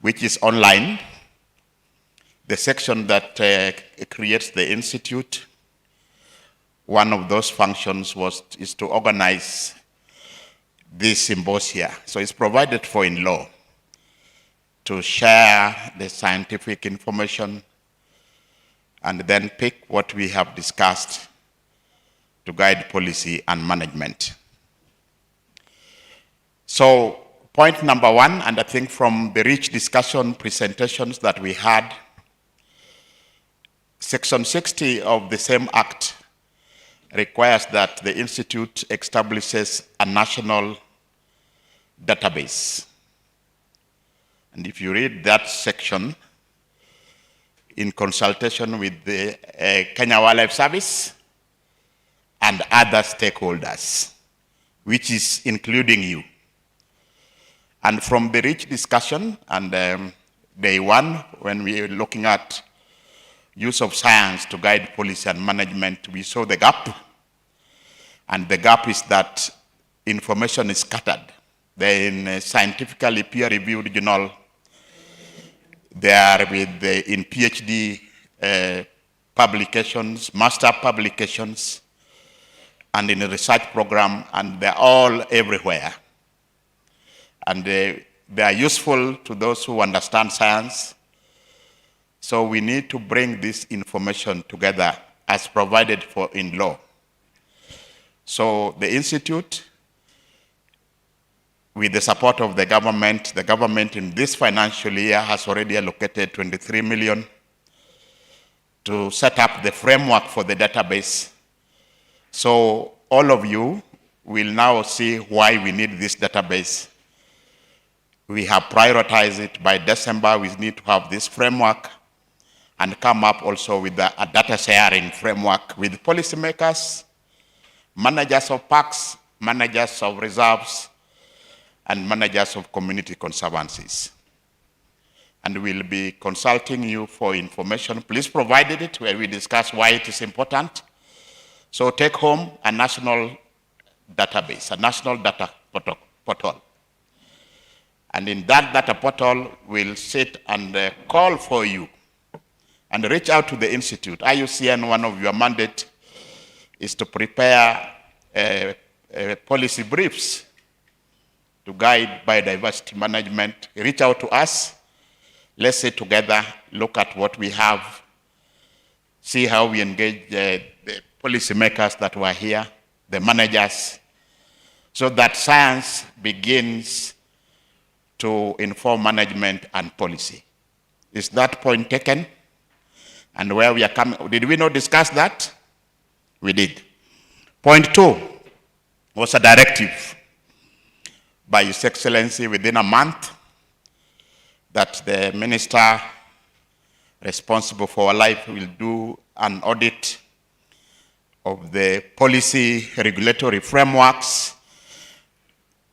which is online, the section that creates the institute, one of those functions is to organize this symposia. So it's provided for in law to share the scientific information and then pick what we have discussed to guide policy and management. So point number one, and I think from the rich discussion presentations that we had, Section 60 of the same Act requires that the Institute establishes a national database. And if you read that section, in consultation with the Kenya Wildlife Service and other stakeholders, which is including you. And from the rich discussion and day one, when we were looking at use of science to guide policy and management, we saw the gap. And the gap is that information is scattered. They're in a scientifically peer-reviewed journal. They are in PhD publications, master publications, and in a research program, and they're all everywhere. And they are useful to those who understand science. So we need to bring this information together as provided for in law. So the Institute, with the support of the government in this financial year has already allocated 23 million to set up the framework for the database. So all of you will now see why we need this database. We have prioritized it. By December, we need to have this framework and come up also with a data sharing framework with policymakers, managers of parks, managers of reserves, and managers of community conservancies. and we'll be consulting you for information. Please provide it where we discuss why it is important. So take home a national database, a national data portal. And in that data portal, we'll sit and call for you and reach out to the institute. IUCN, one of your mandate is to prepare policy briefs to guide biodiversity management. Reach out to us. Let's sit together, look at what we have, see how we engage the policymakers that were here, the managers, so that science begins to inform management and policy. Is that point taken? And where we are coming, did we not discuss that? We did. Point 2 was a directive by His Excellency within a month that the minister responsible for life will do an audit of the policy regulatory frameworks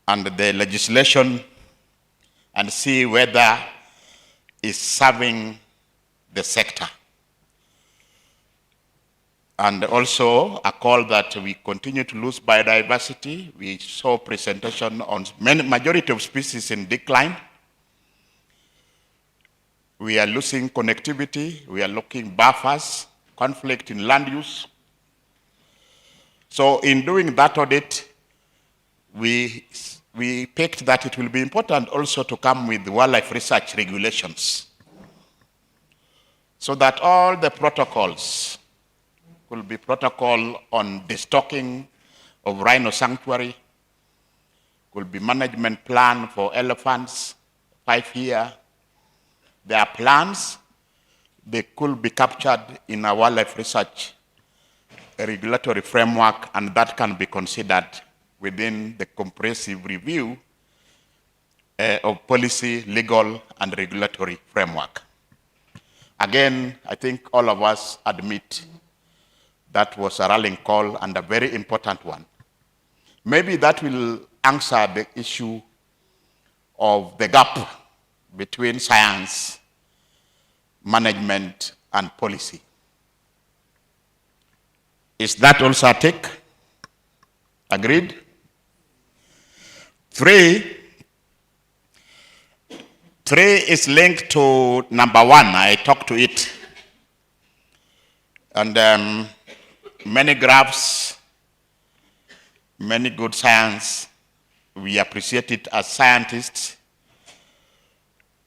and the legislation and see whether it's serving the sector. And also a call that we continue to lose biodiversity. We saw presentation on majority of species in decline. We are losing connectivity. We are looking buffers, conflict in land use. So in doing that audit, we picked that it will be important also to come with wildlife research regulations so that all the protocols will be protocol on the stocking of rhino sanctuary, will be management plan for elephants, 5-year. There are plans, they could be captured in a wildlife research regulatory framework, and that can be considered within the comprehensive review of policy, legal, and regulatory framework. Again, I think all of us admit that was a rallying call and a very important one. Maybe that will answer the issue of the gap between science, management, and policy. Is that also a take? Agreed? 3 is linked to number 1. I talked to it. And many graphs, many good science. We appreciate it as scientists.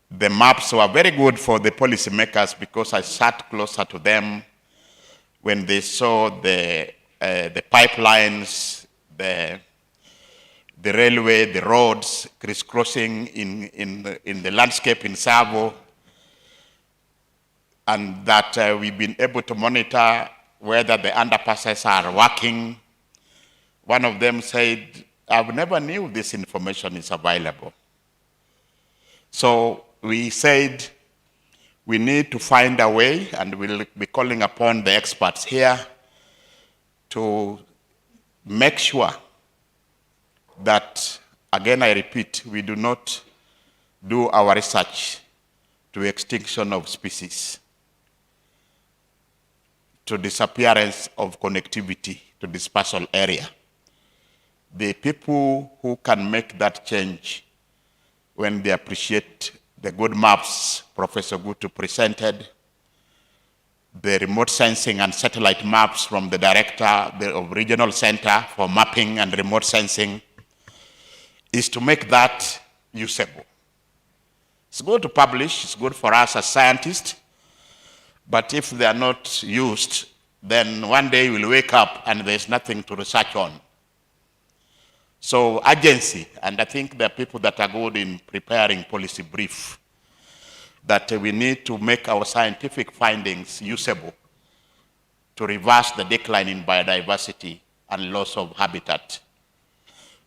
The maps were very good for the policymakers because I sat closer to them when they saw the pipelines, the railway, the roads crisscrossing in the landscape in Tsavo, and that we've been able to monitor whether the underpasses are working. One of them said, I've never knew this information is available. So we said we need to find a way, and we'll be calling upon the experts here to make sure that, again I repeat, we do not do our research to extinction of species, to disappearance of connectivity to dispersal area. The people who can make that change, when they appreciate the good maps Professor Gutu presented, the remote sensing and satellite maps from the director of Regional Center for Mapping and Remote Sensing, is to make that usable. It's good to publish, it's good for us as scientists, but if they are not used, then one day we'll wake up and there's nothing to research on. So urgency, and I think there are people that are good in preparing policy brief, that we need to make our scientific findings usable to reverse the decline in biodiversity and loss of habitat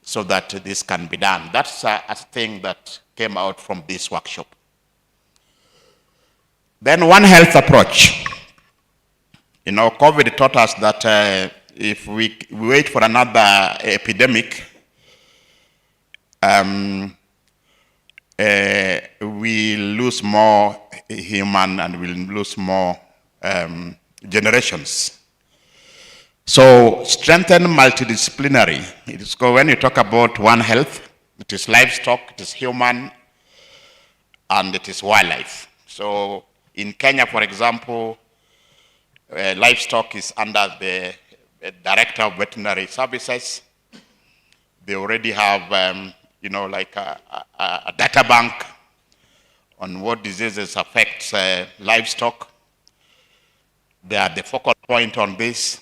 so that this can be done. That's a thing that came out from this workshop. Then One Health approach. You know, COVID taught us that if we wait for another epidemic, we lose more human and we'll lose more generations. So strengthen multidisciplinary. It is when you talk about One Health, it is livestock, it is human, and it is wildlife. So in Kenya, for example, livestock is under the Director of Veterinary Services. They already have, like a data bank on what diseases affect livestock. They are the focal point on this.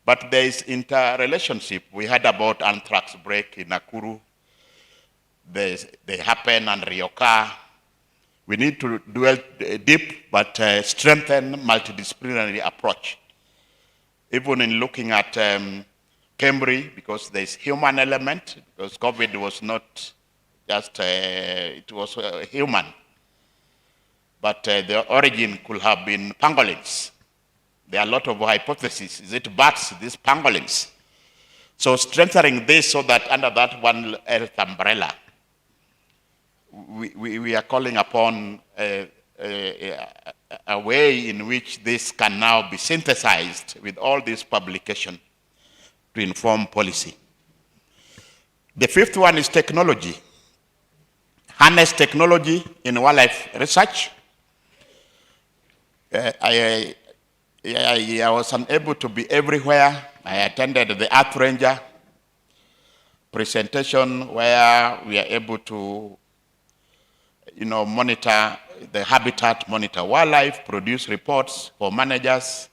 But there is interrelationship. We heard about anthrax break in Nakuru. They happen and reoccur. We need to dwell deep, but strengthen multidisciplinary approach. Even in looking at Cambry, because there's human element, because COVID was not just, it was human. But the origin could have been pangolins. There are a lot of hypotheses. Is it bats, these pangolins? So strengthening this so that under that One Health umbrella, we are calling upon a way in which this can now be synthesized with all this publication to inform policy. The fifth one is technology. Harness technology in wildlife research. I was unable to be everywhere. I attended the Earth Ranger presentation where we are able to monitor the habitat, monitor wildlife, produce reports for managers.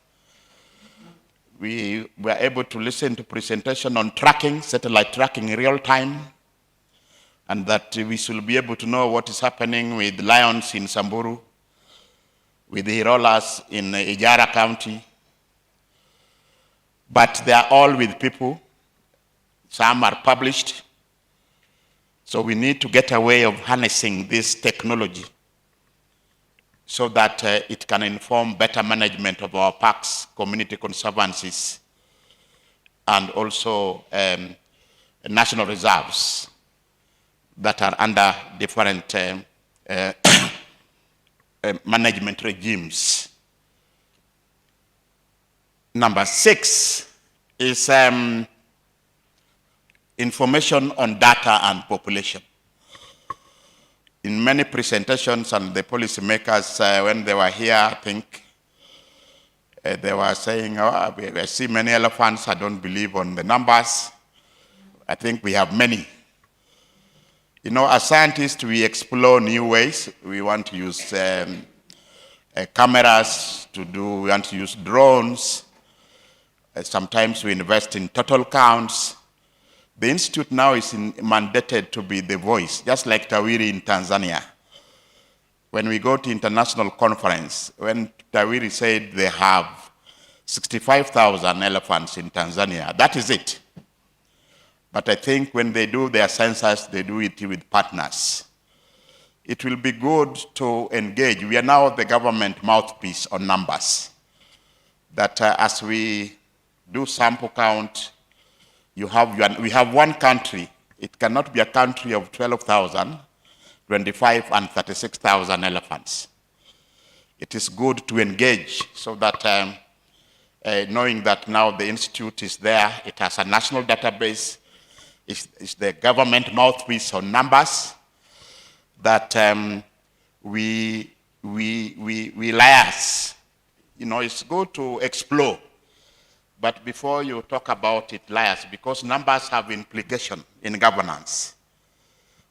We were able to listen to presentation on tracking, satellite tracking in real time, and that we should be able to know what is happening with lions in Samburu, with the hirolas in Ijara County. But they are all with people. Some are published. So we need to get a way of harnessing this technology so that it can inform better management of our parks, community conservancies, and also national reserves that are under different management regimes. Number 6 is information on data and population. In many presentations and the policymakers, when they were here, I think they were saying, oh, I see many elephants, I don't believe on the numbers. I think we have many. As scientists, we explore new ways. We want to use cameras we want to use drones. Sometimes we invest in total counts. The institute now is mandated to be the voice, just like Tawiri in Tanzania. When we go to international conference, when Tawiri said they have 65,000 elephants in Tanzania, that is it. But I think when they do their census, they do it with partners. It will be good to engage. We are now the government mouthpiece on numbers. That as we do sample count, we have one country. It cannot be a country of 12,000, 25 and 36,000 elephants. It is good to engage so that knowing that now the institute is there, it has a national database, it's the government mouthpiece on numbers, that we liaise. It's good to explore. But before you talk about it, liaise, because numbers have implication in governance.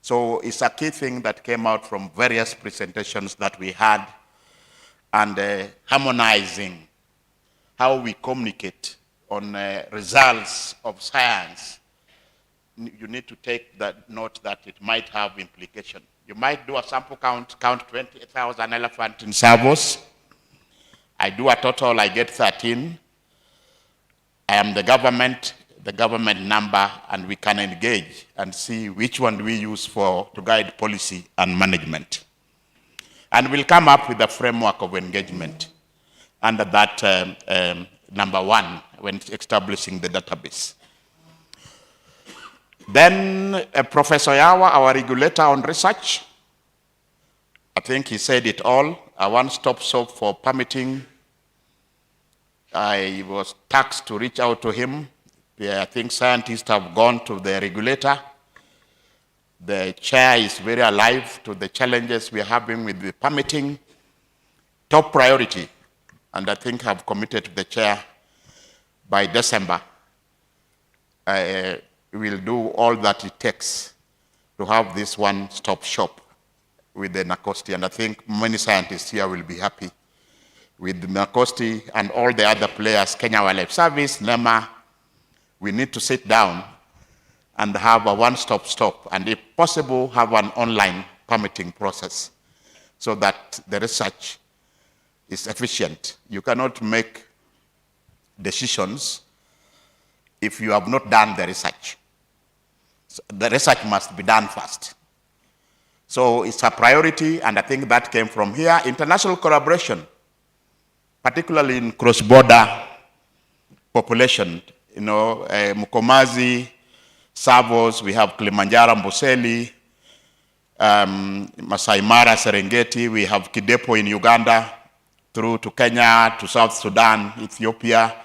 So it's a key thing that came out from various presentations that we had, and harmonizing how we communicate on results of science. You need to take that note that it might have implication. You might do a sample count 20,000 elephants in Savos. I do a total, I get 13. I am the government number, and we can engage and see which one do we use to guide policy and management. And we'll come up with a framework of engagement under that number 1 when establishing the database. Then Professor Yawa, our regulator on research, I think he said it all, a one-stop shop for permitting. I was tasked to reach out to him. I think scientists have gone to the regulator. The chair is very alive to the challenges we are having with the permitting. Top priority, and I think I've committed to the chair by December. We'll do all that it takes to have this one-stop shop with the NACOSTI, and I think many scientists here will be happy with the NACOSTI and all the other players, Kenya Wildlife Service, NEMA. We need to sit down and have a one-stop shop, and if possible, have an online permitting process so that the research is efficient. You cannot make decisions if you have not done the research. So the research must be done first. So it's a priority, and I think that came from here. International collaboration, particularly in cross-border population, Mukomazi, Savos, we have Kilimanjaro, Mbuseli, Masai Mara, Serengeti, we have Kidepo in Uganda, through to Kenya, to South Sudan, Ethiopia,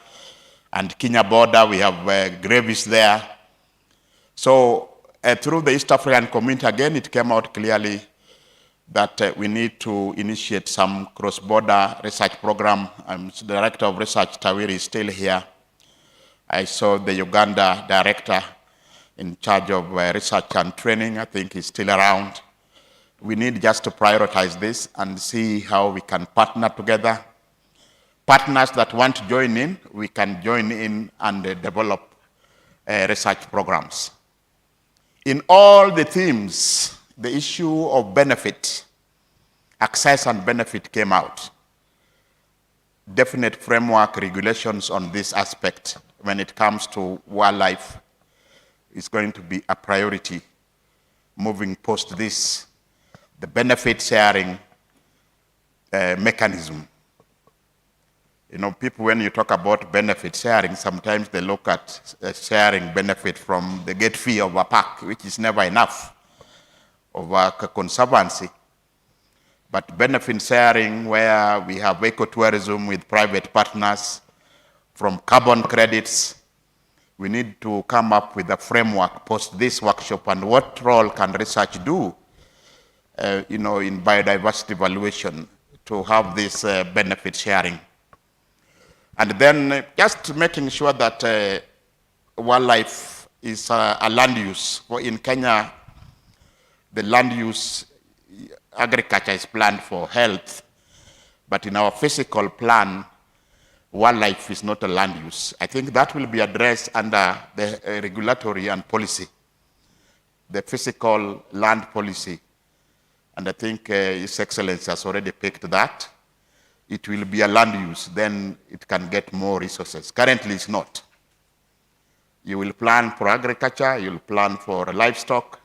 and Kenya border, we have Gravis there. So through the East African community, again, it came out clearly that we need to initiate some cross-border research program. The Director of Research, Tawiri, is still here. I saw the Uganda Director in charge of research and training. I think he's still around. We need just to prioritize this and see how we can partner together. Partners that want to join in, we can join in and develop research programs. In all the themes, the issue of benefit, access and benefit came out. Definite framework regulations on this aspect when it comes to wildlife is going to be a priority moving post this, the benefit sharing mechanism. People, when you talk about benefit sharing, sometimes they look at sharing benefit from the gate fee of a park, which is never enough, of a conservancy. But benefit sharing, where we have ecotourism with private partners, from carbon credits, we need to come up with a framework post this workshop, and what role can research do, in biodiversity evaluation to have this benefit sharing. And then just making sure that wildlife is a land use. In Kenya, the land use, agriculture is planned for health, but in our physical plan, wildlife is not a land use. I think that will be addressed under the regulatory and policy, the physical land policy. And I think His Excellency has already picked that. It will be a land use, then it can get more resources. Currently, it's not. You will plan for agriculture, you'll plan for livestock,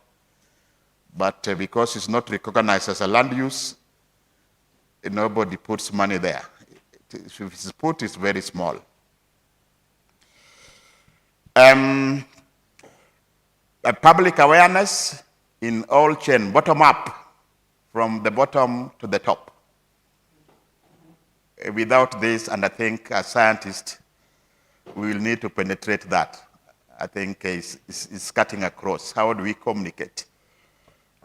but because it's not recognized as a land use, nobody puts money there. If it's put, it's very small. Public awareness in all chain, bottom up, from the bottom to the top. Without this, and I think as scientists, we will need to penetrate that. I think it's cutting across. How do we communicate?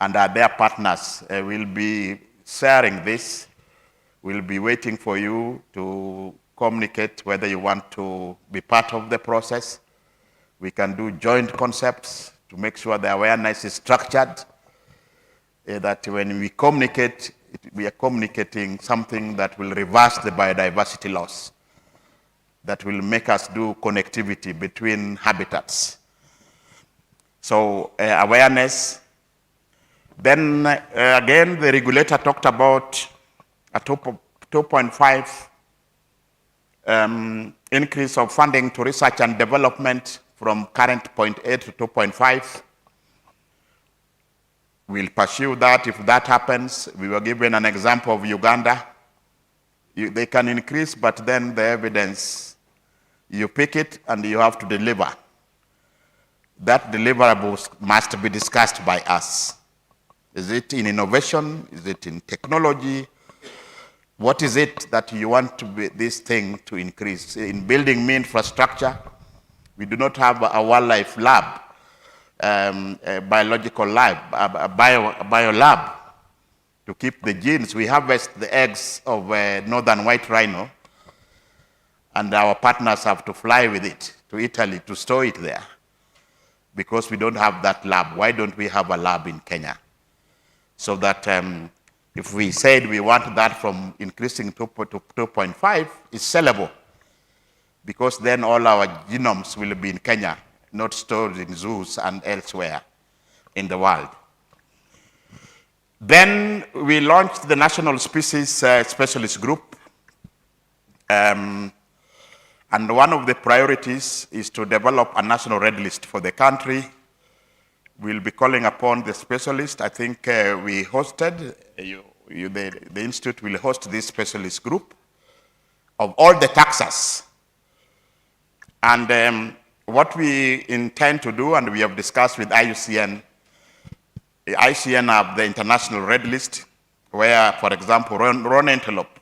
And their partners will be sharing this. We'll be waiting for you to communicate whether you want to be part of the process. We can do joint concepts to make sure the awareness is structured, that when we communicate, we are communicating something that will reverse the biodiversity loss, that will make us do connectivity between habitats. So awareness. Then again, the regulator talked about a 2.5 increase of funding to research and development from current 0.8 to 2.5. We'll pursue that. If that happens, we were given an example of Uganda. They can increase, but then the evidence, you pick it and you have to deliver. That deliverables must be discussed by us. Is it in innovation? Is it in technology? What is it that you want to be, this thing to increase? In building me infrastructure, we do not have a wildlife lab, a biological lab, a bio lab to keep the genes. We harvest the eggs of northern white rhino, and our partners have to fly with it to Italy to store it there because we don't have that lab. Why don't we have a lab in Kenya? So that if we said we want that from increasing to 2.5, it's sellable because then all our genomes will be in Kenya, not stored in zoos and elsewhere in the world. Then we launched the National Species Specialist Group. And one of the priorities is to develop a national red list for the country. We'll be calling upon the specialist. I think we hosted, the Institute will host this specialist group of all the taxas. And what we intend to do, and we have discussed with IUCN, the IUCN have the international red list, where, for example, roan antelope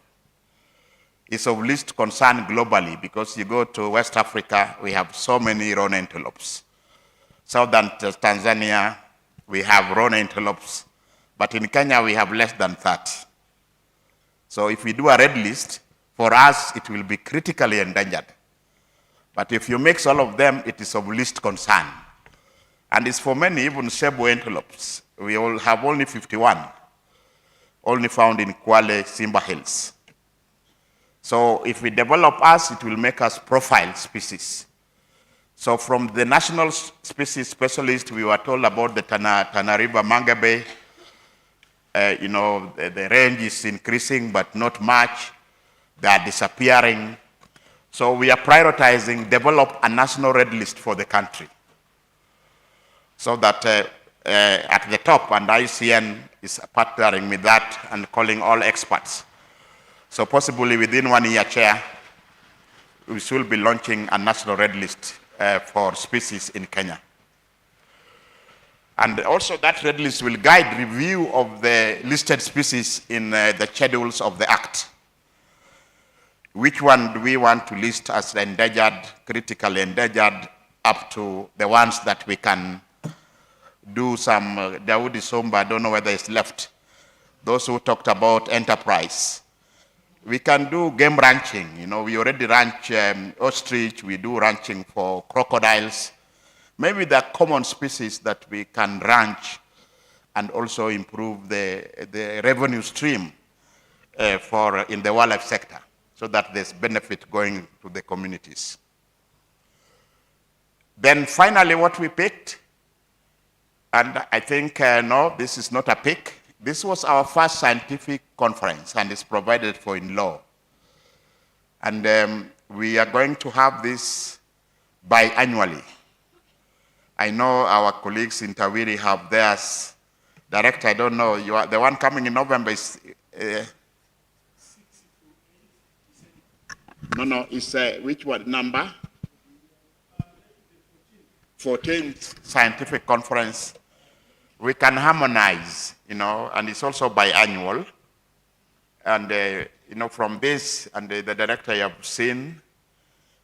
is of least concern globally because you go to West Africa, we have so many roan antelopes. Southern Tanzania, we have roan antelopes, but in Kenya, we have less than 30. So if we do a red list, for us, it will be critically endangered. But if you mix all of them, it is of least concern. And it's for many, even Cebu antelopes. We all have only 51, only found in Kwale, Simba Hills. So if we develop us, it will make us profile species. So from the national species specialist, we were told about the Tana River manga bay. The range is increasing, but not much. They are disappearing. So we are prioritizing, develop a national red list for the country. So that at the top, and IUCN is partnering with that and calling all experts. So possibly within 1 year, Chair, we should be launching a national red list for species in Kenya. And also that red list will guide review of the listed species in the schedules of the Act. Which one do we want to list as endangered, critically endangered, up to the ones that we can do some, Dawoodi Somba, I don't know whether it's left. Those who talked about enterprise. We can do game ranching. We already ranch ostrich, we do ranching for crocodiles. Maybe there are common species that we can ranch and also improve the revenue stream in the wildlife sector so that there's benefit going to the communities. Then finally what we picked, and I think, no, this is not a pick. This was our first scientific conference and it's provided for in law. And we are going to have this biannually. I know our colleagues in Tawiri have theirs. Director, I don't know, you are the one coming in November is, it's which one, number? 14th scientific conference. We can harmonize, and it's also biannual. And, from this, and the director you have seen,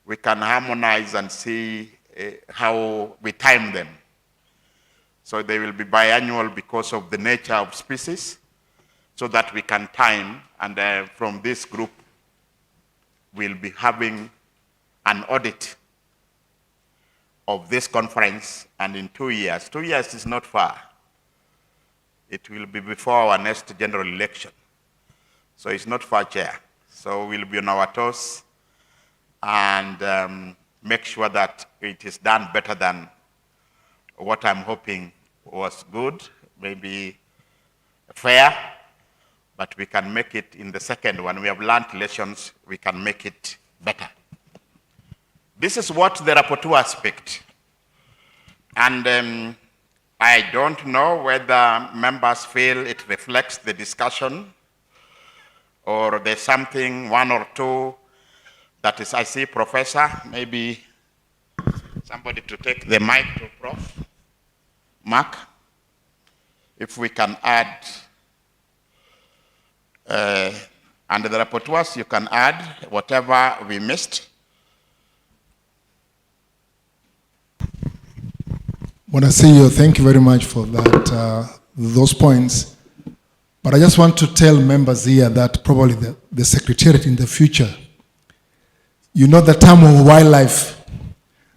we can harmonize and see how we time them. So they will be biannual because of the nature of species, so that we can time, and from this group, we'll be having an audit of this conference, and in 2 years. 2 years is not far. It will be before our next general election. So it's not far, Chair. So we'll be on our toes and make sure that it is done better than what I'm hoping was good, maybe fair, but we can make it in the second one. We have learned lessons, we can make it better. This is what the rapporteurs picked. And I don't know whether members feel it reflects the discussion or there's something, one or two, that is, I see Professor, maybe somebody to take the mic to Prof. Mark. if we can add, and the rapporteurs, you can add whatever we missed. Monasio, thank you very much for that, those points. But I just want to tell members here that probably the Secretariat in the future, you know the term of wildlife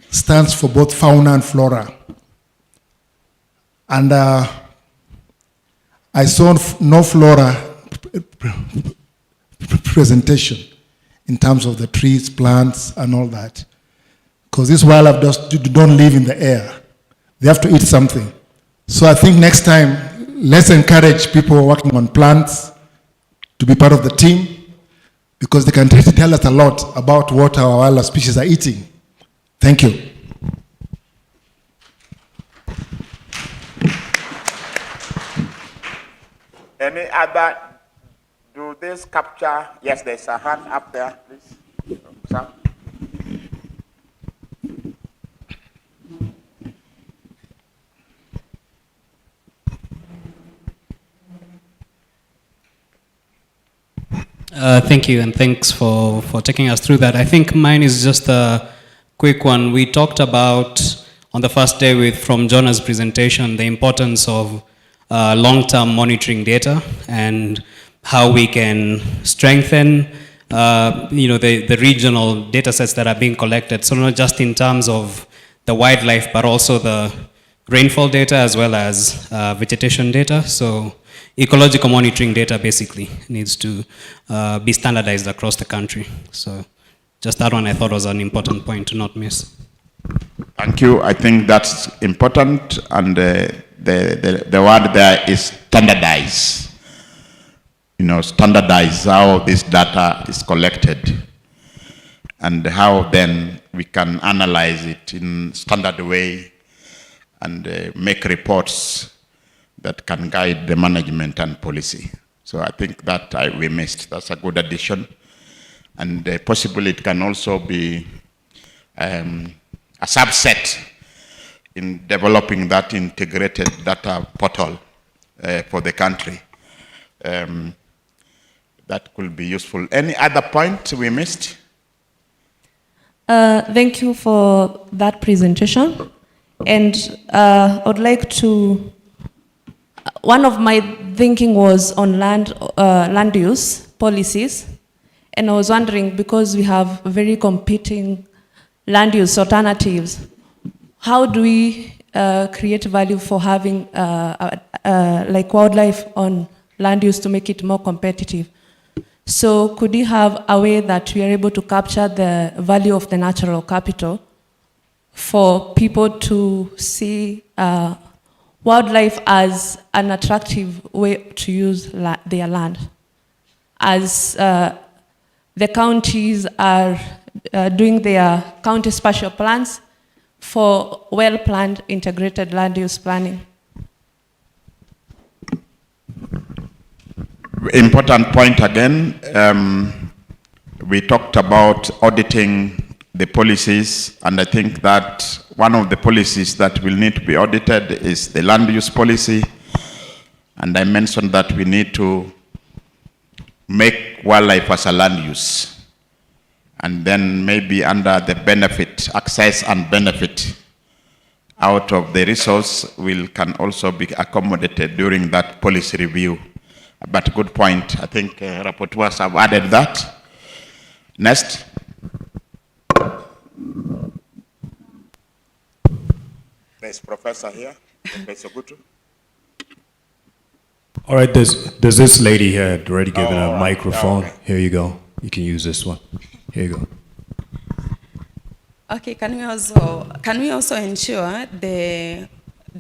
stands for both fauna and flora. And I saw no flora presentation in terms of the trees, plants, and all that. Because this wildlife don't live in the air. They have to eat something. So I think next time, let's encourage people working on plants to be part of the team, because they can tell us a lot about what our wildlife species are eating. Thank you. Any other, do this capture? Yes, there's a hand up there, please. Sam? Thank you, and thanks for taking us through that. I think mine is just a quick one. We talked about, on the first day from Jonah's presentation, the importance of long-term monitoring data and how we can strengthen the regional data sets that are being collected. So not just in terms of the wildlife, but also the rainfall data as well as vegetation data. So ecological monitoring data basically needs to be standardized across the country. So just that one I thought was an important point to not miss. Thank you. I think that's important, and the word there is standardize. Standardize how this data is collected and how then we can analyze it in standard way and make reports that can guide the management and policy. So I think that we missed. That's a good addition. And possibly it can also be a subset in developing that integrated data portal for the country. That could be useful. Any other point we missed? Thank you for that presentation. And I would like to, one of my thinking was on land use policies. And I was wondering, because we have very competing land use alternatives, how do we create value for having like wildlife on land use to make it more competitive? So could you have a way that we are able to capture the value of the natural capital for people to see wildlife as an attractive way to use their land? As the counties are doing their county spatial plans for well-planned integrated land use planning. Important point again. We talked about auditing the policies, and I think that one of the policies that will need to be audited is the land use policy. And I mentioned that we need to make wildlife as a land use. And then maybe under the benefit, access and benefit out of the resource can also be accommodated during that policy review. But good point. I think rapporteurs have added that. Next. There's Professor here, Professor Gutu. All right, there's this lady here already given a microphone. Okay. Here you go. You can use this one. Here you go. Okay, can we also ensure the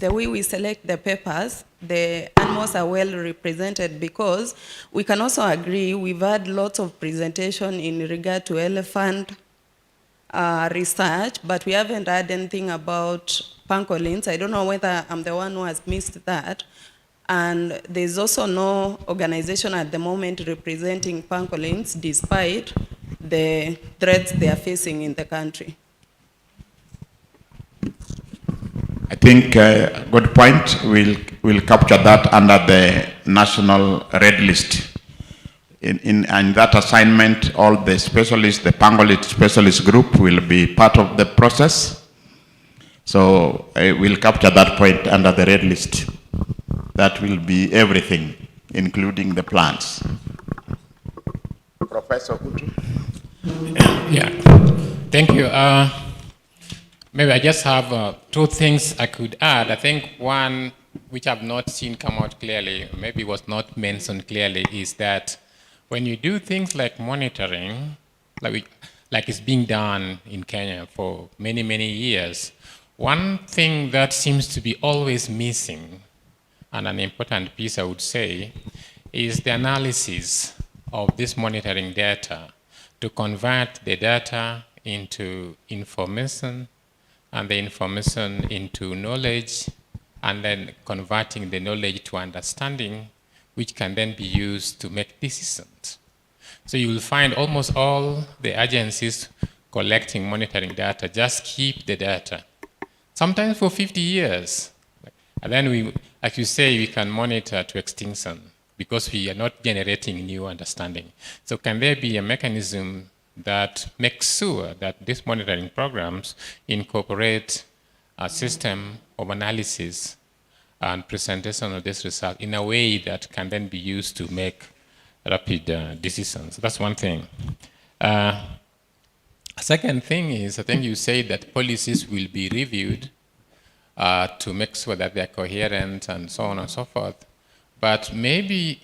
way we select the papers, the animals are well represented? Because we can also agree, we've had lots of presentation in regard to elephant research, but we haven't heard anything about pangolins. I don't know whether I'm the one who has missed that. And there's also no organization at the moment representing pangolins despite the threats they are facing in the country. think good point. We'll capture that under the national red list. In that assignment, all the specialists, the pangolin specialist group will be part of the process. So we'll capture that point under the red list. That will be everything, including the plants. Professor Kutu. Yeah, thank you. Maybe I just have 2 things I could add. I think one, which I've not seen come out clearly, maybe was not mentioned clearly, is that when you do things like monitoring, like it's being done in Kenya for many, many years, one thing that seems to be always missing, and an important piece I would say, is the analysis of this monitoring data to convert the data into information and the information into knowledge, and then converting the knowledge to understanding, which can then be used to make decisions. So you will find almost all the agencies collecting monitoring data just keep the data, sometimes for 50 years. And then we, as you say, we can monitor to extinction because we are not generating new understanding. So can there be a mechanism that makes sure that these monitoring programs incorporate a system of analysis and presentation of this result in a way that can then be used to make rapid decisions? That's one thing. A second thing is, I think you say that policies will be reviewed to make sure that they're coherent and so on and so forth. But maybe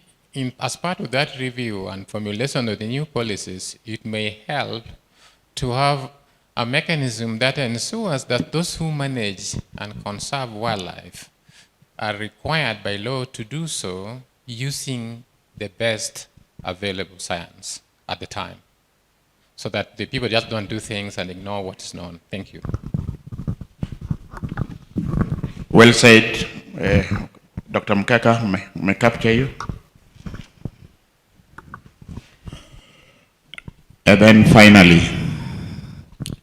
as part of that review and formulation of the new policies, it may help to have a mechanism that ensures that those who manage and conserve wildlife are required by law to do so using the best available science at the time, so that the people just don't do things and ignore what is known. Thank you. Well said. Dr. Mkeka, may capture you. And then finally.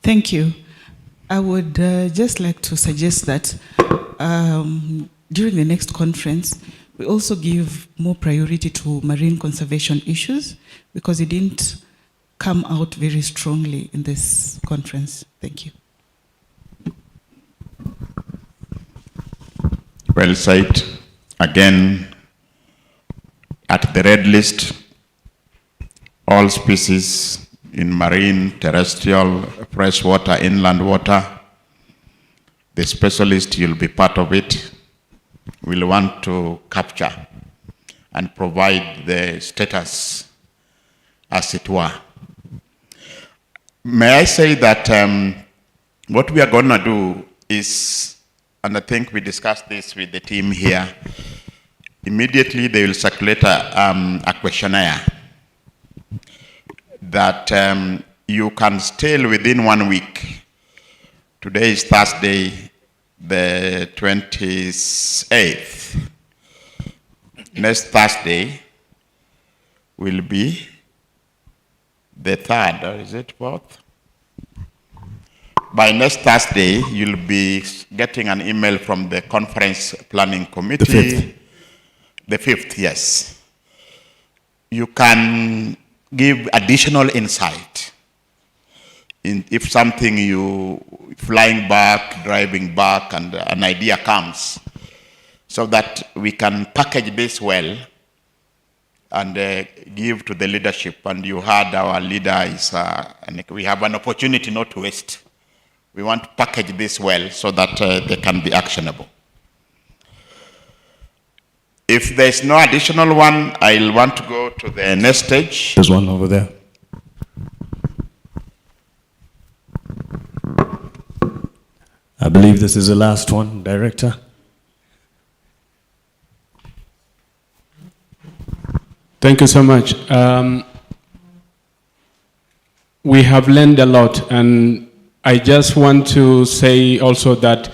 Thank you. I would just like to suggest that during the next conference, we also give more priority to marine conservation issues because it didn't come out very strongly in this conference. Thank you. Well said. Again, at the red list, all species in marine, terrestrial, freshwater, inland water, the specialist, you'll be part of it, will want to capture and provide the status, as it were. May I say that what we are going to do is, and I think we discussed this with the team here, immediately they will circulate a questionnaire that you can still within 1 week. Today is Thursday, the 28th. Next Thursday will be the 3rd, or is it 4th? By next Thursday, you'll be getting an email from the conference planning committee. The 5th. The 5th, yes. You can give additional insight if something you flying back, driving back, and an idea comes, so that we can package this well and give to the leadership. And you heard our leader is, and we have an opportunity not to waste. We want to package this well so that they can be actionable. If there's no additional one, I'll want to go to the next stage. There's one over there. I believe this is the last one, Director. Thank you so much. We have learned a lot, and I just want to say also that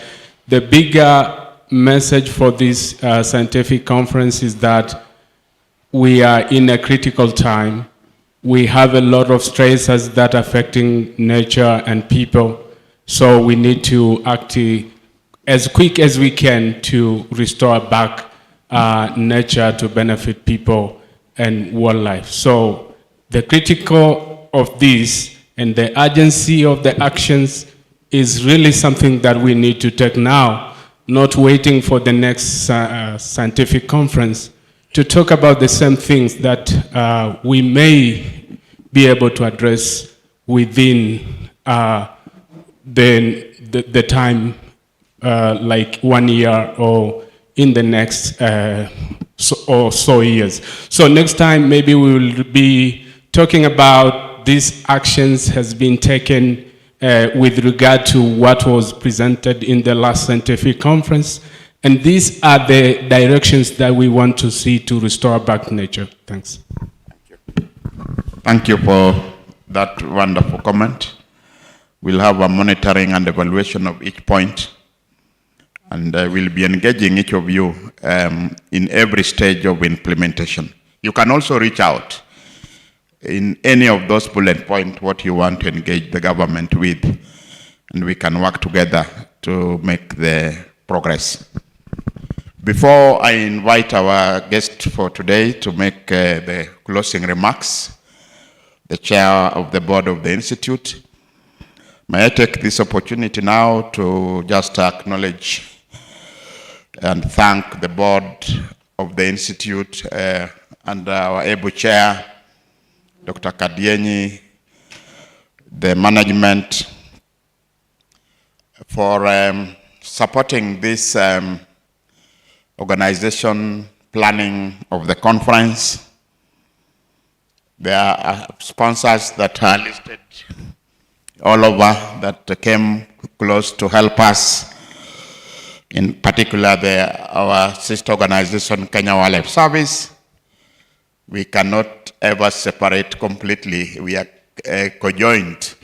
the bigger message for this scientific conference is that we are in a critical time. We have a lot of stresses that are affecting nature and people, so we need to as quick as we can to restore back nature to benefit people and wildlife. So the critical of this and the urgency of the actions is really something that we need to take now, not waiting for the next scientific conference to talk about the same things that we may be able to address within the time, like 1 year or in the next so years. So next time maybe we will be talking about these actions has been taken with regard to what was presented in the last scientific conference. And these are the directions that we want to see to restore back nature. Thanks. Thank you for that wonderful comment. We'll have a monitoring and evaluation of each point, and we'll be engaging each of you in every stage of implementation. You can also reach out in any of those bullet points what you want to engage the government with, and we can work together to make the progress. Before I invite our guest for today to make the closing remarks, the chair of the board of the Institute, may I take this opportunity now to just acknowledge and thank the board of the Institute and our able chair, Dr. Kadienyi, the management, for supporting this organization planning of the conference. There are sponsors that are listed all over that came close to help us. In particular, our sister organization, Kenya Wildlife Service. We cannot ever separate completely. We are conjoined.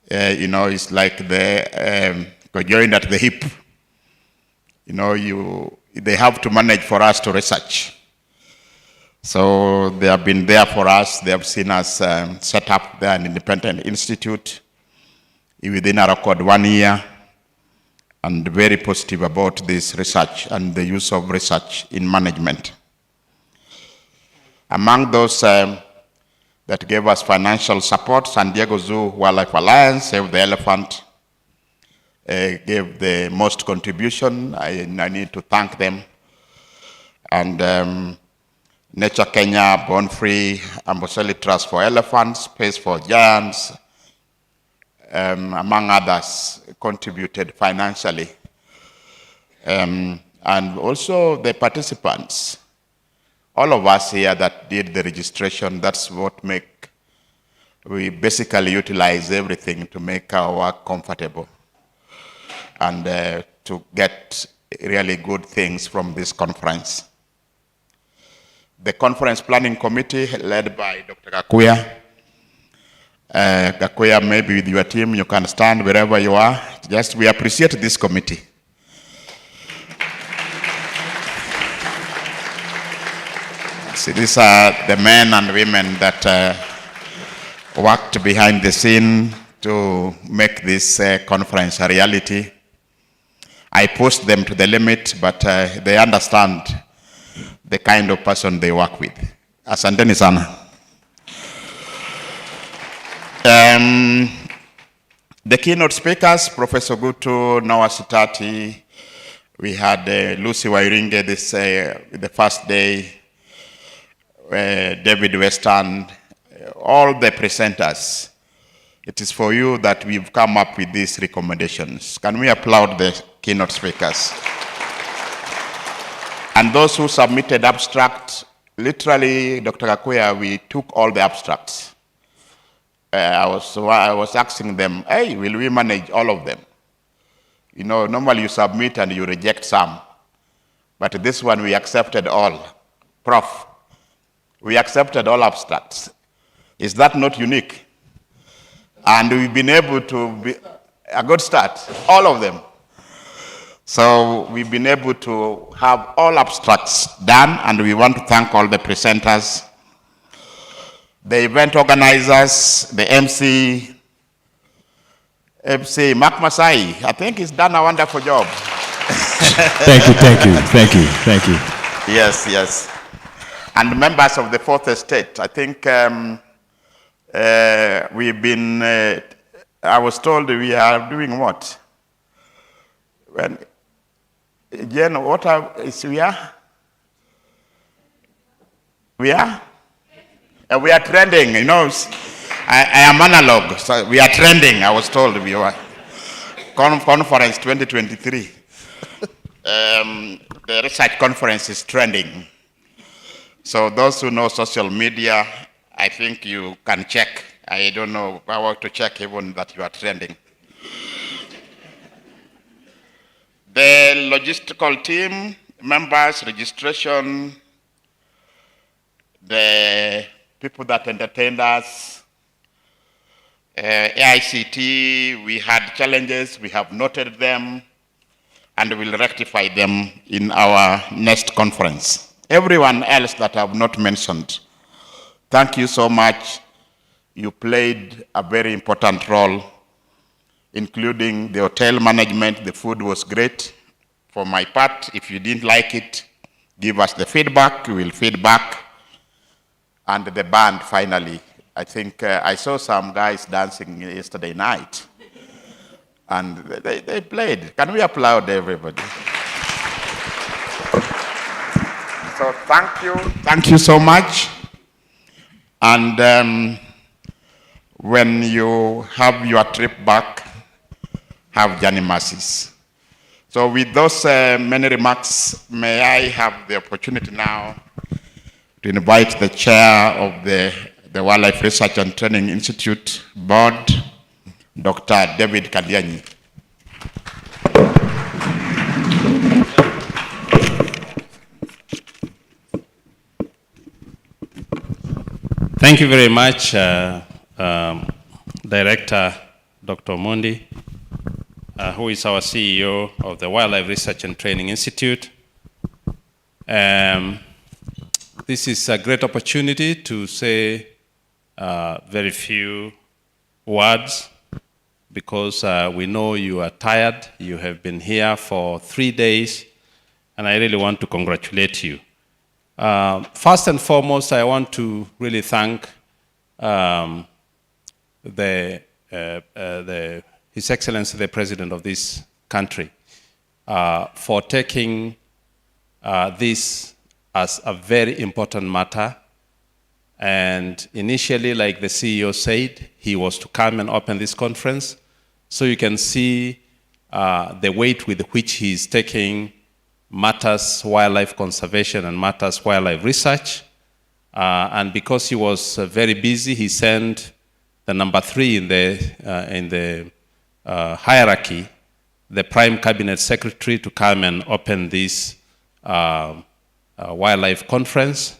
It's like the conjoined at the hip. They have to manage for us to research. So they have been there for us. They have seen us set up an independent institute within a record 1 year, and very positive about this research and the use of research in management. Among those that gave us financial support, San Diego Zoo Wildlife Alliance, Save the Elephant, gave the most contribution. I need to thank them. And Nature Kenya, Born Free, Amboseli Trust for Elephants, Space for Giants, among others, contributed financially. And also the participants, all of us here that did the registration, that's what we basically utilize everything to make our work comfortable and to get really good things from this conference. The conference planning committee led by Dr. Gakuya. Gakuya, maybe with your team, you can stand wherever you are. Just, we appreciate this committee. See, these are the men and women that worked behind the scene to make this conference a reality. I pushed them to the limit, but they understand the kind of person they work with. Asanteni sana. The keynote speakers, Professor Gutu, Noah Sitati, we had Lucy Wairinge the first day, David Weston, all the presenters. It is for you that we've come up with these recommendations. Can we applaud the keynote speakers? And those who submitted abstracts, literally, Dr. Gakuya, we took all the abstracts. I was asking them, hey, will we manage all of them? Normally you submit and you reject some. But this one we accepted all. Prof, we accepted all abstracts. Is that not unique? And we've been able to be a good start, all of them. So we've been able to have all abstracts done, and we want to thank all the presenters, the event organizers, the MC, FC Mark Masai. I think he's done a wonderful job. Thank you. Yes, yes. And members of the Fourth Estate, I think we've been, I was told we are doing what? When, Jen, what is we are? We are? We are trending, you know. I am analog, so we are trending, I was told we were. Conference 2023. The research conference is trending. So those who know social media, I think you can check. I don't know, I want to check even that you are trending. The logistical team, members, registration, the people that entertained us, AICT, we had challenges, we have noted them, and we'll rectify them in our next conference. Everyone else that I have not mentioned, thank you so much. You played a very important role, including the hotel management. The food was great. For my part, if you didn't like it, give us the feedback, we will feedback. And the band, finally. I think I saw some guys dancing yesterday night. And they played. Can we applaud everybody? So thank you so much. And when you have your trip back, have journey masses. So with those many remarks, may I have the opportunity now to invite the chair of the Wildlife Research and Training Institute Board, Dr. David Kadianyi. Thank you very much, Director Dr. Mondi, who is our CEO of the Wildlife Research and Training Institute. This is a great opportunity to say very few words because we know you are tired. You have been here for 3 days, and I really want to congratulate you. First and foremost, I want to really thank His Excellency, the President of this country, for taking this as a very important matter. And initially, like the CEO said, he was to come and open this conference. So you can see the weight with which he is taking matters wildlife conservation and matters wildlife research. And because he was very busy, he sent the number 3 in the hierarchy, the Prime Cabinet Secretary, to come and open this wildlife conference.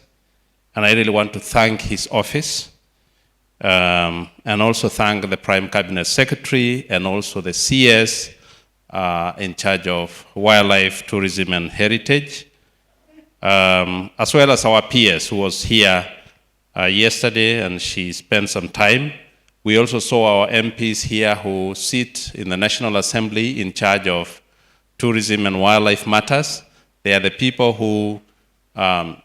And I really want to thank his office and also thank the Prime Cabinet Secretary and also the CS in charge of wildlife, tourism, and heritage, as well as our PS who was here yesterday and she spent some time. We also saw our MPs here who sit in the National Assembly in charge of tourism and wildlife matters. They are the people who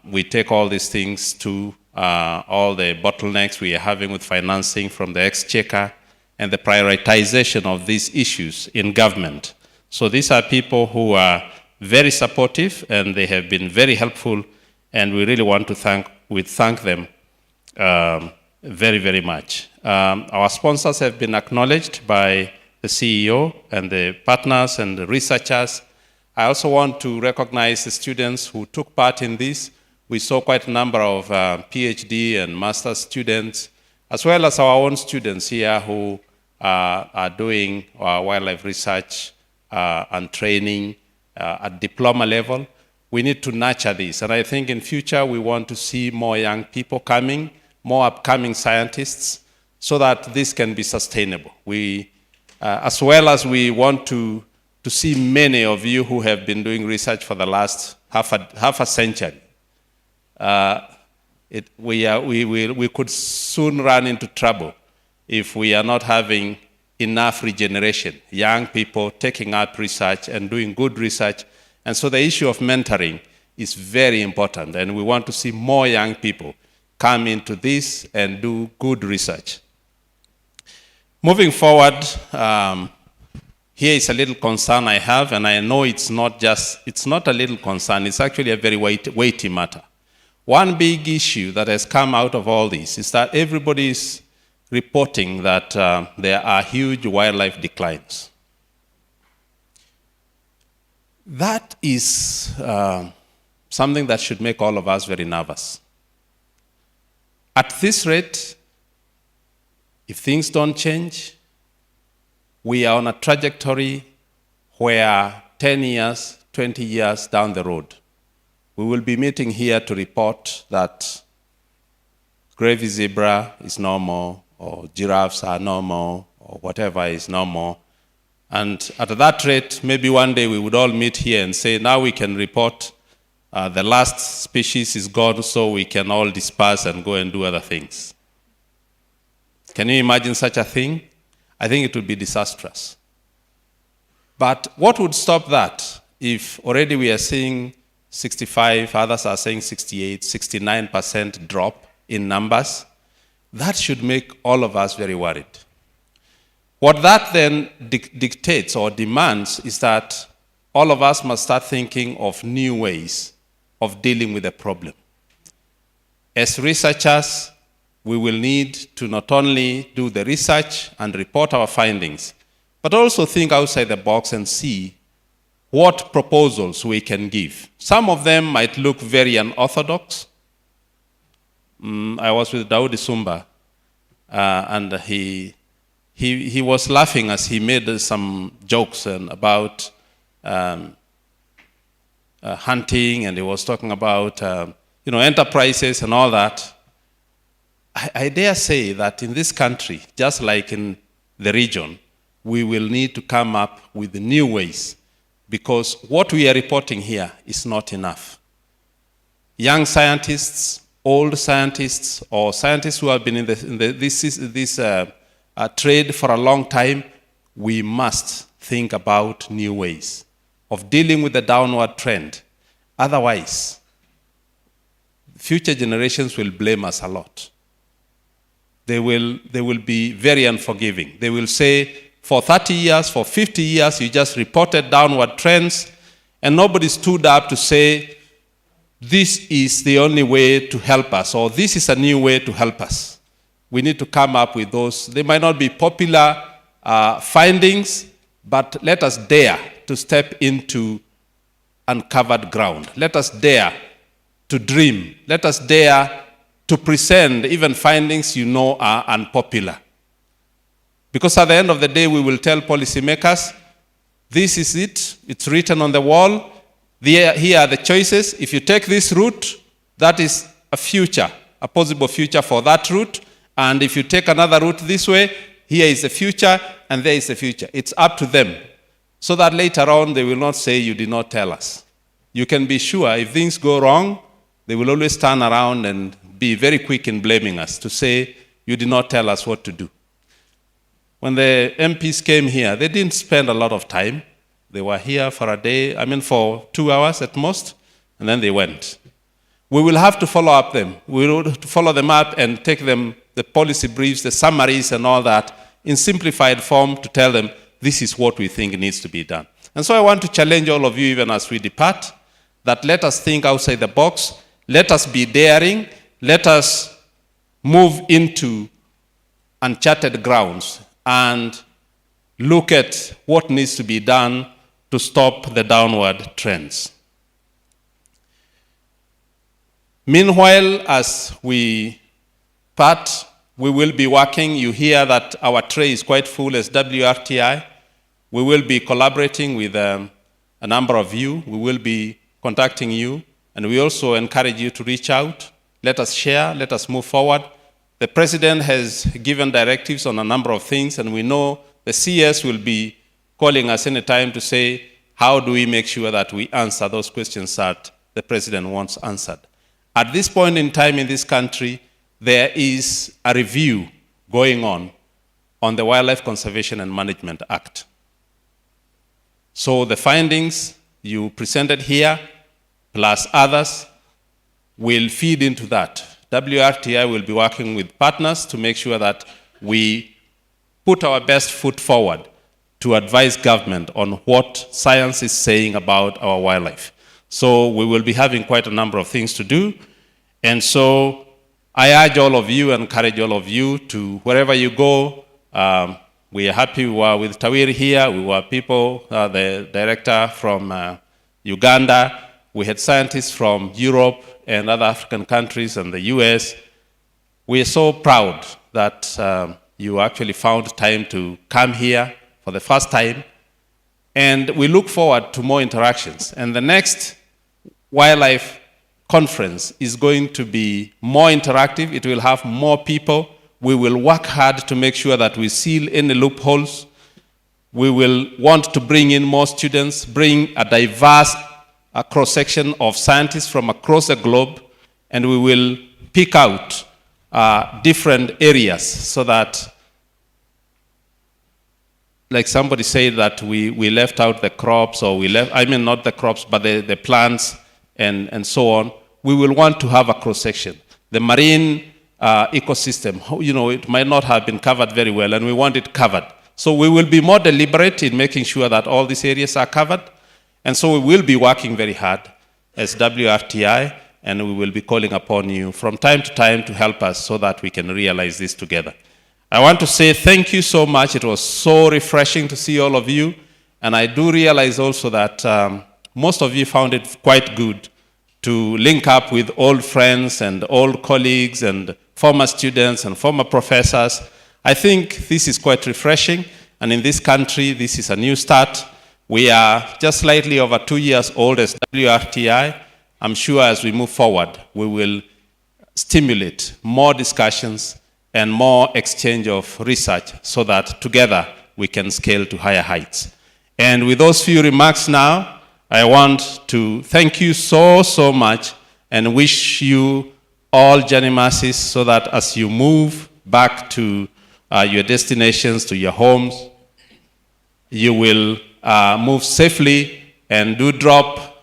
we take all these things to, all the bottlenecks we are having with financing from the Exchequer and the prioritization of these issues in government. So these are people who are very supportive and they have been very helpful, and we really want to thank them very, very much. Our sponsors have been acknowledged by the CEO and the partners and the researchers. I also want to recognize the students who took part in this. We saw quite a number of PhD and master's students, as well as our own students here who are doing wildlife research and training at diploma level. We need to nurture this. And I think in future we want to see more young people coming, more upcoming scientists, so that this can be sustainable. We, as well as we want to see many of you who have been doing research for the last half a century. We could soon run into trouble if we are not having enough regeneration, young people taking up research and doing good research. And so the issue of mentoring is very important, and we want to see more young people come into this and do good research. Moving forward, here is a little concern I have, and I know it's not a little concern, it's actually a very weighty matter. One big issue that has come out of all this is that everybody is reporting that there are huge wildlife declines. That is something that should make all of us very nervous. At this rate, if things don't change, we are on a trajectory where 10 years, 20 years down the road, we will be meeting here to report that gravy zebra is normal, or giraffes are normal, or whatever is normal. And at that rate, maybe one day we would all meet here and say, now we can report the last species is gone, so we can all disperse and go and do other things. Can you imagine such a thing? I think it would be disastrous. But what would stop that if already we are seeing 65, others are saying 68, 69% drop in numbers? That should make all of us very worried. What that then dictates or demands is that all of us must start thinking of new ways of dealing with the problem. As researchers, we will need to not only do the research and report our findings, but also think outside the box and see what proposals we can give. Some of them might look very unorthodox. I was with Daudi Sumba, and he was laughing as he made some jokes about hunting, and he was talking about enterprises and all that. I dare say that in this country, just like in the region, we will need to come up with new ways, because what we are reporting here is not enough. Young scientists, old scientists, or scientists who have been in this trade for a long time, we must think about new ways of dealing with the downward trend. Otherwise, future generations will blame us a lot. They will be very unforgiving. They will say, for 30 years, for 50 years, you just reported downward trends, and nobody stood up to say, this is the only way to help us, or this is a new way to help us. We need to come up with those. They might not be popular findings, but let us dare to step into uncovered ground. Let us dare to dream. Let us dare to present even findings you know are unpopular. Because at the end of the day, we will tell policymakers, this is it, it's written on the wall, here are the choices. If you take this route, that is a future, a possible future for that route. And if you take another route this way, here is the future, and there is the future. It's up to them. So that later on, they will not say, you did not tell us. You can be sure if things go wrong, they will always turn around and be very quick in blaming us to say, you did not tell us what to do. When the MPs came here, they didn't spend a lot of time. They were here for a day, for 2 hours at most, and then they went. We will have to follow up them. We will have to follow them up and take them the policy briefs, the summaries and all that in simplified form to tell them this is what we think needs to be done. And so I want to challenge all of you, even as we depart, that let us think outside the box, let us be daring, let us move into uncharted grounds and look at what needs to be done to stop the downward trends. Meanwhile, as we part, we will be working. You hear that our tray is quite full as WRTI. We will be collaborating with a number of you. We will be contacting you, and we also encourage you to reach out. Let us share, let us move forward. The President has given directives on a number of things, and we know the CS will be calling us anytime to say, how do we make sure that we answer those questions that the President wants answered? At this point in time in this country, there is a review going on on the Wildlife Conservation and Management Act. So the findings you presented here, plus others, will feed into that. WRTI will be working with partners to make sure that we put our best foot forward to advise government on what science is saying about our wildlife. So we will be having quite a number of things to do. And so I urge all of you and encourage all of you to, wherever you go, we are happy we were with Tawiri here. We were people, the director from Uganda. We had scientists from Europe and other African countries and the US. We are so proud that you actually found time to come here for the first time. And we look forward to more interactions. And the next wildlife conference is going to be more interactive. It will have more people. We will work hard to make sure that we seal any loopholes. We will want to bring in more students, bring a diverse cross-section of scientists from across the globe, and we will pick out different areas so that, like somebody said that we left out the crops, or we left, I mean not the crops, but the plants and so on. We will want to have a cross-section. The marine ecosystem, you know, it might not have been covered very well, and we want it covered. So we will be more deliberate in making sure that all these areas are covered. And so we will be working very hard as WRTI, and we will be calling upon you from time to time to help us so that we can realize this together. I want to say thank you so much. It was so refreshing to see all of you. And I do realize also that most of you found it quite good to link up with old friends and old colleagues and former students and former professors. I think this is quite refreshing. And in this country, this is a new start. We are just slightly over 2 years old as WRTI. I'm sure as we move forward, we will stimulate more discussions and more exchange of research so that together we can scale to higher heights. And with those few remarks now, I want to thank you so much and wish you all journey masses so that as you move back to your destinations, to your homes, you will move safely, and do drop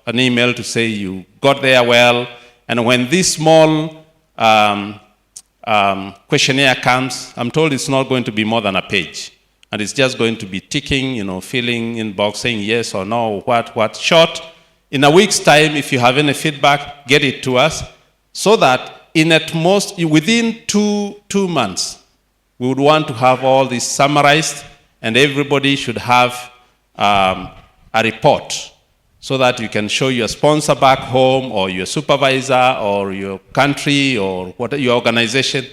an email to say you got there well. And when this small questionnaire comes, I'm told it's not going to be more than a page. And it's just going to be ticking, you know, filling in box, saying yes or no, what, short. In a week's time, if you have any feedback, get it to us, so that in at most, within two months, we would want to have all this summarized, and everybody should have a report so that you can show your sponsor back home or your supervisor or your country or what, your organization,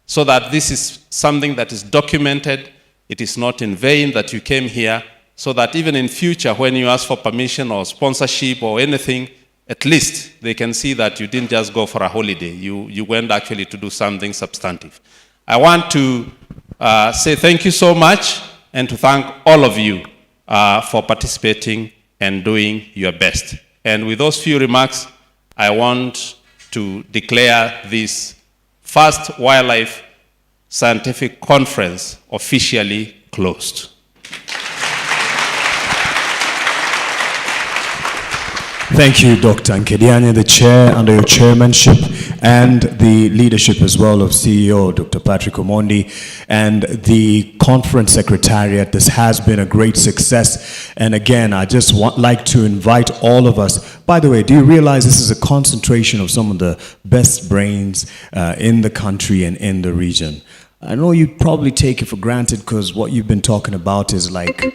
so that this is something that is documented. It is not in vain that you came here, so that even in future when you ask for permission or sponsorship or anything, at least they can see that you didn't just go for a holiday. You went actually to do something substantive. I want to say thank you so much, and to thank all of you for participating and doing your best. And with those few remarks, I want to declare this first Wildlife Scientific Conference officially closed. Thank you, Dr. Nkedianye, the chair, under your chairmanship, and the leadership as well of CEO Dr. Patrick Omondi, and the conference secretariat. This has been a great success. And again, I just like to invite all of us. By the way, do you realize this is a concentration of some of the best brains in the country and in the region? I know you probably take it for granted because what you've been talking about is like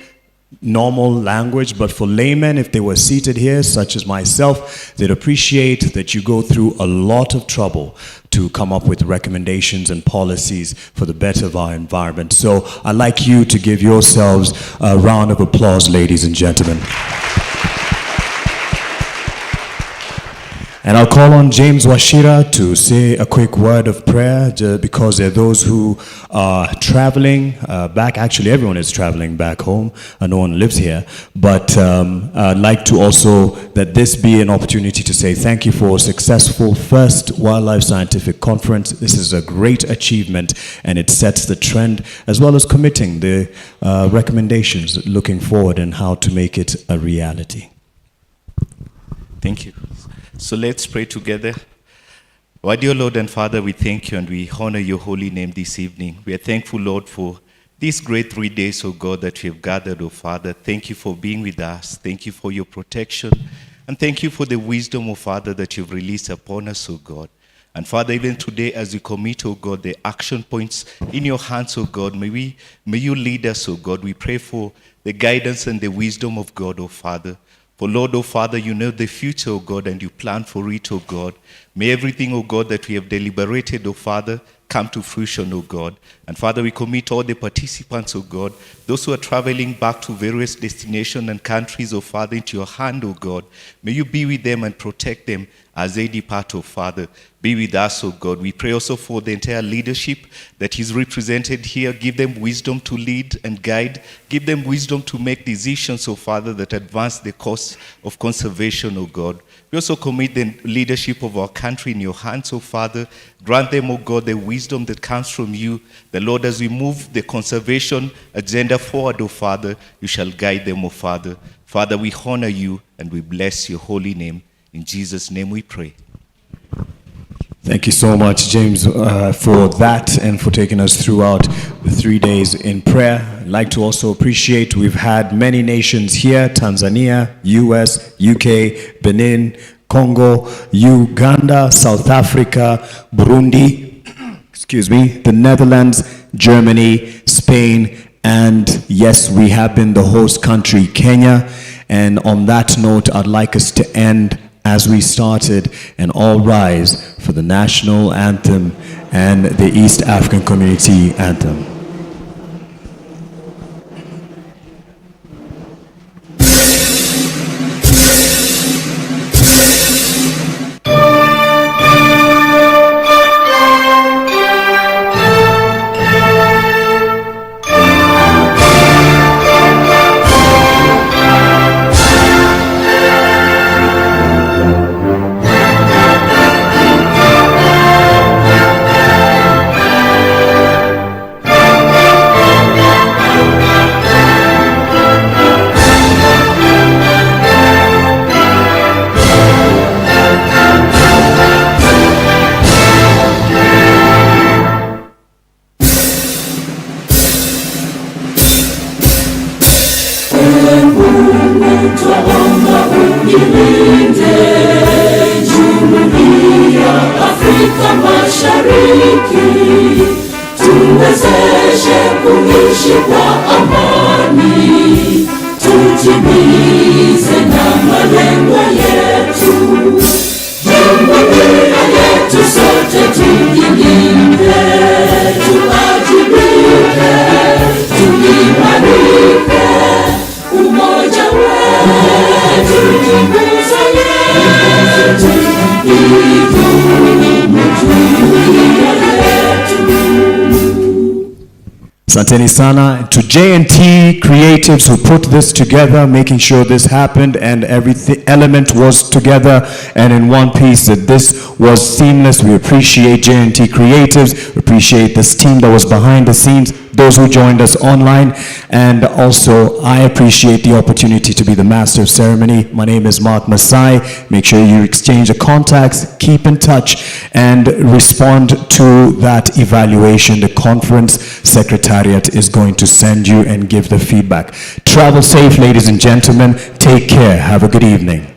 normal language, but for laymen, if they were seated here, such as myself, they'd appreciate that you go through a lot of trouble to come up with recommendations and policies for the better of our environment. So I'd like you to give yourselves a round of applause, ladies and gentlemen. And I'll call on James Washira to say a quick word of prayer, because there are those who are traveling back. Actually, everyone is traveling back home, and no one lives here. But I'd like to also that this be an opportunity to say thank you for a successful first Wildlife Scientific Conference. This is a great achievement, and it sets the trend, as well as committing the recommendations looking forward and how to make it a reality. Thank you. So let's pray together. Our dear Lord and Father, we thank you and we honor your holy name this evening. We are thankful, Lord, for these great 3 days, oh God, that we have gathered, oh Father. Thank you for being with us. Thank you for your protection. And thank you for the wisdom, oh Father, that you've released upon us, oh God. And Father, even today as we commit, oh God, the action points in your hands, oh God, may you lead us, oh God. We pray for the guidance and the wisdom of God, oh Father. For Lord, oh Father, you know the future, oh God, and you plan for it, oh God. May everything, oh God, that we have deliberated, oh Father, come to fruition, oh God. And Father, we commit all the participants, oh God, those who are traveling back to various destinations and countries, oh Father, into your hand, oh God. May you be with them and protect them as they depart, oh Father. Be with us, oh God. We pray also for the entire leadership that is represented here. Give them wisdom to lead and guide. Give them wisdom to make decisions, oh Father, that advance the cause of conservation, oh God. We also commit the leadership of our country in your hands, oh Father. Grant them, oh God, the wisdom that comes from you. The Lord, as we move the conservation agenda forward, oh Father, you shall guide them, oh Father. Father, we honor you and we bless your holy name. In Jesus' name we pray. Thank you so much, James, for that and for taking us throughout the 3 days in prayer. I'd like to also appreciate we've had many nations here: Tanzania, US, UK, Benin, Congo, Uganda, South Africa, Burundi, excuse me, the Netherlands, Germany, Spain, and yes, we have been the host country, Kenya. And on that note, I'd like us to end as we started, and all rise for the national anthem and the East African Community anthem. Afrika Mashariki, tuwezeshe kuishi kwa amani, tutimize na malengo yetu. Jumuiya yetu sote tujilinde, tuwajibike, tuimarike, umoja wetu ni nguzo yetu. Asanteni sana to J&T Creatives who put this together, making sure this happened and every element was together and in one piece, that this was seamless. We appreciate J&T Creatives, we appreciate this team that was behind the scenes, those who joined us online, and also I appreciate the opportunity to be the master of ceremony. My name is Mark Masai. Make sure you exchange the contacts, keep in touch, and respond to that evaluation. The conference secretariat is going to send you and give the feedback. Travel safe, ladies and gentlemen. Take care. Have a good evening.